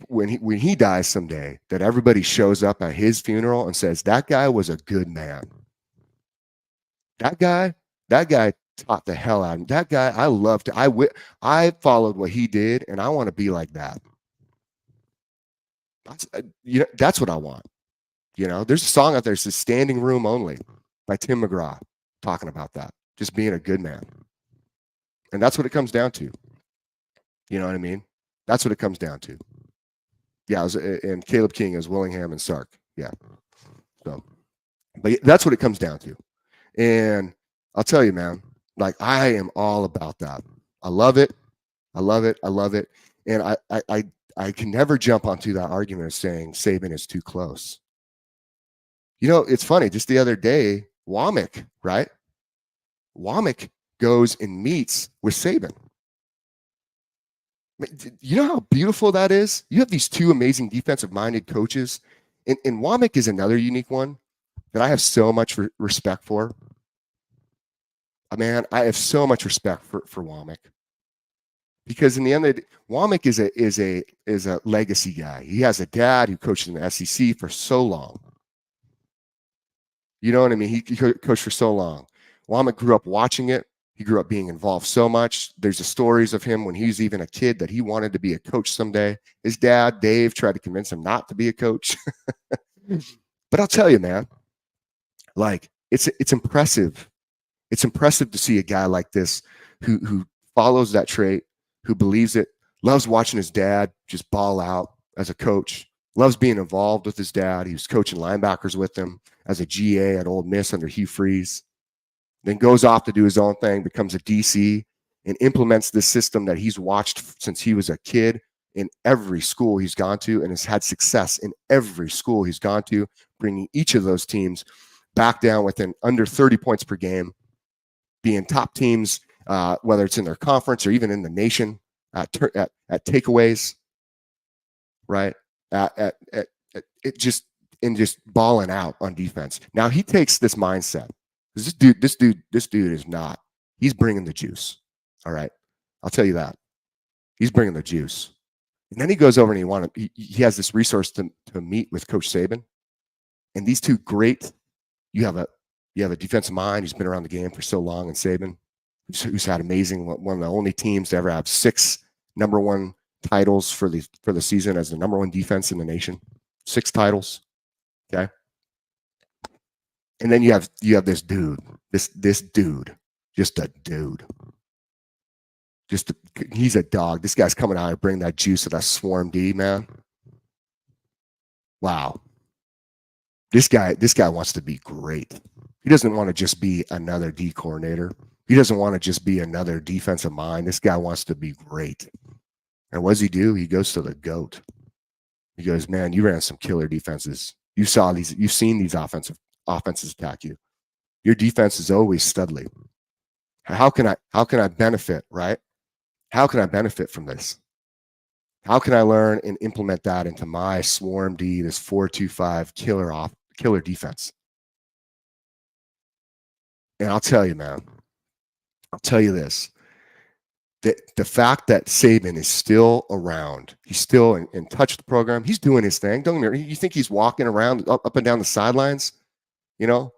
when he dies someday, that everybody shows up at his funeral and says, that guy was a good man. That guy taught the hell out of him. That guy, I loved it. I followed what he did, and I want to be like that. That's what I want. There's a song out there that says "Standing Room Only" by Tim McGraw, talking about that, just being a good man. And that's what it comes down to. You know what I mean? That's what it comes down to. Yeah, and Caleb King is Willingham and Sark. Yeah. So, but that's what it comes down to. And I'll tell you, man, like, I am all about that. I love it. I love it. I love it. And I can never jump onto that argument of saying Saban is too close. It's funny. Just the other day, Womack, right? Womack goes and meets with Saban. You know how beautiful that is? You have these two amazing defensive-minded coaches, and Womack is another unique one that I have so much respect for. Man, I have so much respect for Womack, because in the end of the day, Womack is a legacy guy. He has a dad who coached in the SEC for so long. You know what I mean? He coached for so long. Womack grew up watching it. He grew up being involved so much. There's the stories of him when he was even a kid that he wanted to be a coach someday. His dad, Dave, tried to convince him not to be a coach. But I'll tell you, man, like, it's impressive. It's impressive to see a guy like this who follows that trait, who believes it, loves watching his dad just ball out as a coach, loves being involved with his dad. He was coaching linebackers with him as a GA at Ole Miss under Hugh Freeze. Then goes off to do his own thing, becomes a DC, and implements this system that he's watched since he was a kid in every school he's gone to, and has had success in every school he's gone to, bringing each of those teams back down within under 30 points per game, being top teams, whether it's in their conference or even in the nation, at takeaways, right? At it just balling out on defense. Now he takes this mindset. This dude is not. He's bringing the juice. All right, I'll tell you that. He's bringing the juice. And then he goes over and he has this resource to meet with Coach Saban. And these two great, you have a defensive mind who's been around the game for so long, and Saban, who's had amazing, one of the only teams to ever have 6 number 1 titles for the season as the number 1 defense in the nation. 6 titles. Okay. And then you have this dude, this dude, just a dude. He's a dog. This guy's coming out and bring that juice of that swarm D, man. Wow. This guy wants to be great. He doesn't want to just be another D coordinator. He doesn't want to just be another defensive mind. This guy wants to be great. And what does he do? He goes to the GOAT. He goes, man, you ran some killer defenses. You've seen these offenses attack you. Your defense is always studly. How can I benefit, right? How can I benefit from this? How can I learn and implement that into my swarm D, this 4-2-5 killer defense? And I'll tell you, man, I'll tell you this. The fact that Saban is still around, he's still in touch with the program, he's doing his thing. Don't get me wrong, you think he's walking around up and down the sidelines? You know,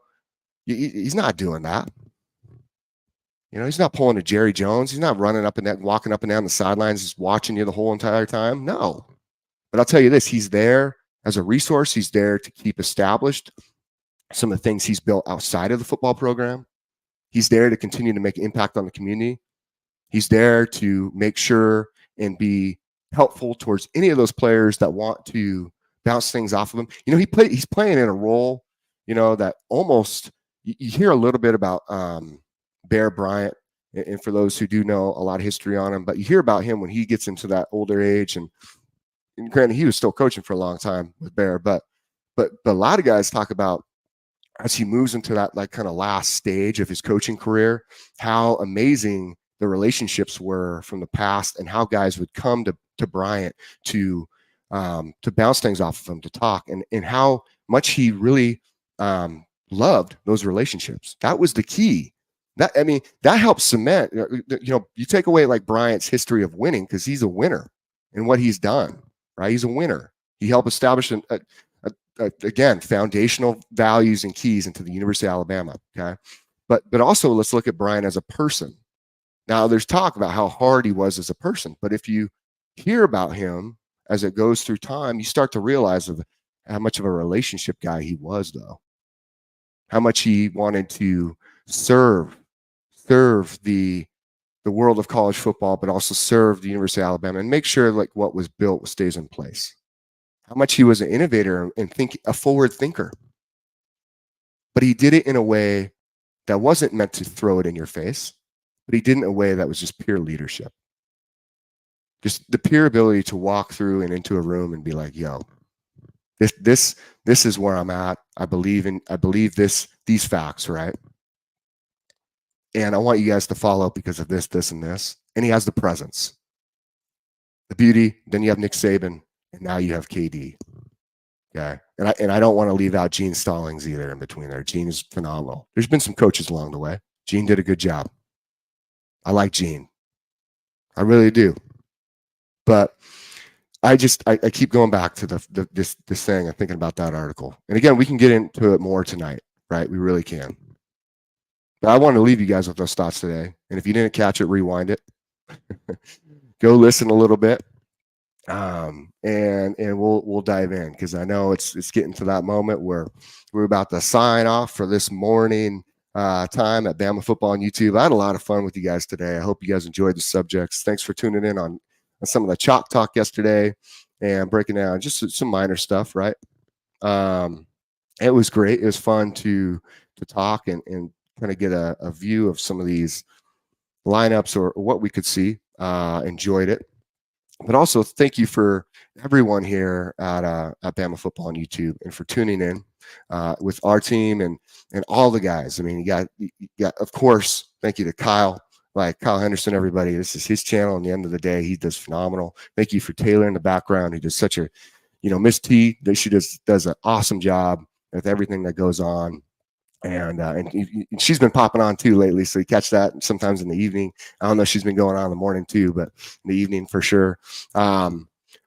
he's not doing that. You know, he's not pulling a Jerry Jones. He's not running up and down, walking up and down the sidelines, just watching you the whole entire time. No. But I'll tell you this, he's there as a resource. He's there to keep established some of the things he's built outside of the football program. He's there to continue to make an impact on the community. He's there to make sure and be helpful towards any of those players that want to bounce things off of him. You know, he's playing in a role, you know, that almost you hear a little bit about Bear Bryant, and for those who do know a lot of history on him, but you hear about him when he gets into that older age, and granted, he was still coaching for a long time with Bear, but a lot of guys talk about as he moves into that like kind of last stage of his coaching career, how amazing the relationships were from the past, and how guys would come to Bryant to bounce things off of him, to talk, and how much he really loved those relationships. That was the key. That helps cement. You know, you take away like Bryant's history of winning, because he's a winner in what he's done. Right, he's a winner. He helped establish again foundational values and keys into the University of Alabama. Okay, but also let's look at Bryant as a person. Now, there's talk about how hard he was as a person, but if you hear about him as it goes through time, you start to realize how much of a relationship guy he was, though. How much he wanted to serve the world of college football, but also serve the University of Alabama and make sure like what was built stays in place. How much he was an innovator and a forward thinker. But he did it in a way that wasn't meant to throw it in your face, but he did it in a way that was just pure leadership. Just the pure ability to walk through and into a room and be like, yo, this is where I'm at. I believe these facts, right? And I want you guys to follow up because of this, and this. And he has the presence, the beauty. Then you have Nick Saban, and now you have KD. Okay, and I don't want to leave out Gene Stallings either in between there. Gene is phenomenal. There's been some coaches along the way. Gene did a good job. I like Gene. I really do. But I keep going back to this thing. I'm thinking about that article. And again, we can get into it more tonight, right? We really can. But I want to leave you guys with those thoughts today. And if you didn't catch it, rewind it. Go listen a little bit. And we'll dive in, because I know it's getting to that moment where we're about to sign off for this morning time at Bama Football on YouTube. I had a lot of fun with you guys today. I hope you guys enjoyed the subjects. Thanks for tuning in on some of the chalk talk yesterday and breaking down just some minor stuff, right? It was great. It was fun to talk and kind of get a view of some of these lineups or what we could see. Enjoyed it. But also thank you for everyone here at Bama Football on YouTube and for tuning in with our team and all the guys. I mean, you got of course, thank you to Kyle, like Kyle Henderson, everybody. This is his channel. And the end of the day, he does phenomenal. Thank you for Taylor in the background. He does such a, Miss T, she does an awesome job with everything that goes on. And she's been popping on too lately, so you catch that sometimes in the evening. I don't know if she's been going on in the morning too, but in the evening for sure.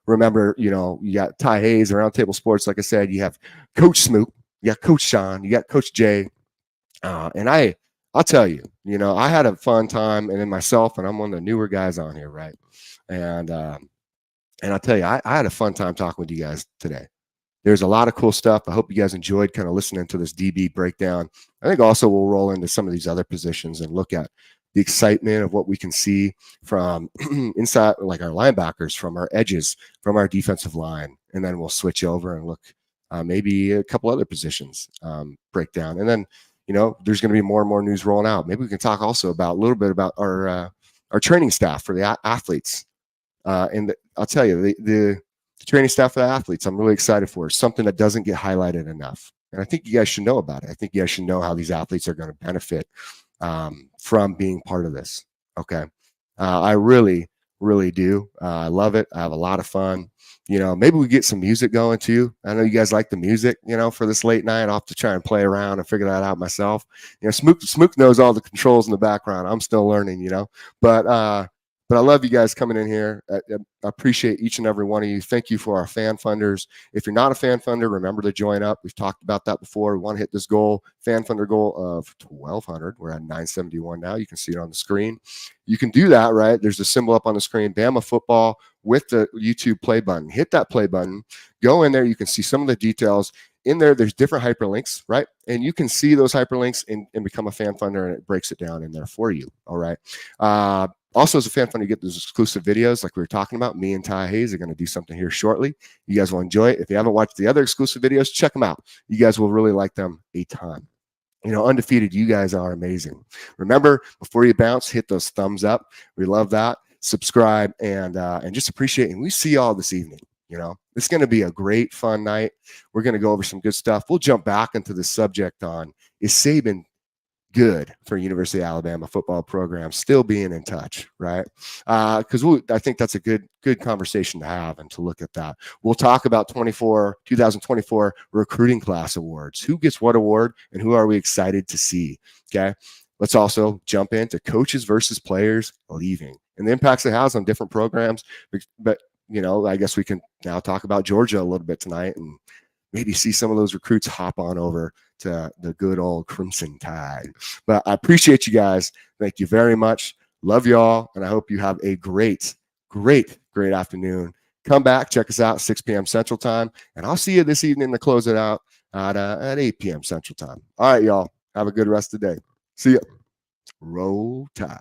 Remember, you got Ty Hayes, Roundtable Sports. Like I said, you have Coach Smoot, you got Coach Sean, you got Coach Jay, and I'll tell you, I had a fun time, and then myself, and I'm one of the newer guys on here, right? And I'll tell you, I had a fun time talking with you guys today. There's a lot of cool stuff. I hope you guys enjoyed kind of listening to this DB breakdown. I think also we'll roll into some of these other positions and look at the excitement of what we can see from inside, like our linebackers, from our edges, from our defensive line. And then we'll switch over and look maybe a couple other positions breakdown. And then, there's going to be more and more news rolling out. Maybe we can talk also about a little bit about our training staff for the athletes. I'll tell you, the training staff for the athletes, I'm really excited for. Something that doesn't get highlighted enough. And I think you guys should know about it. I think you guys should know how these athletes are going to benefit from being part of this. Okay. I really, really do. I love it. I have a lot of fun. Maybe we get some music going too. I know you guys like the music, for this late night. I'll have to try and play around and figure that out myself. Smook knows all the controls in the background. I'm still learning, but I love you guys coming in here. I appreciate each and every one of you. Thank you for our fan funders. If you're not a fan funder, remember to join up. We've talked about that before. We want to hit this goal, fan funder goal of 1,200. We're at 971 now. You can see it on the screen. You can do that, right? There's a symbol up on the screen, Bama Football with the YouTube play button. Hit that play button. Go in there. You can see some of the details. In there, there's different hyperlinks, right? And you can see those hyperlinks and become a fan funder, and it breaks it down in there for you, all right? Also, as a fan funder, you get those exclusive videos like we were talking about. Me and Ty Hayes are going to do something here shortly. You guys will enjoy it. If you haven't watched the other exclusive videos, check them out. You guys will really like them a ton. Undefeated, you guys are amazing. Remember, before you bounce, hit those thumbs up. We love that. Subscribe and just appreciate it. And we see you all this evening. It's going to be a great, fun night. We're going to go over some good stuff. We'll jump back into the subject on, is Saban good for University of Alabama football program still being in touch, right? Because I think that's a good conversation to have and to look at that. We'll talk about 2024 recruiting class awards. Who gets what award and who are we excited to see? Okay. Let's also jump into coaches versus players leaving and the impacts it has on different programs. But I guess we can now talk about Georgia a little bit tonight and maybe see some of those recruits hop on over to the good old Crimson Tide. But I appreciate you guys. Thank you very much. Love y'all. And I hope you have a great, great, great afternoon. Come back, check us out, 6 p.m. Central Time. And I'll see you this evening to close it out at 8 p.m. Central Time. All right, y'all. Have a good rest of the day. See ya. Roll Tide.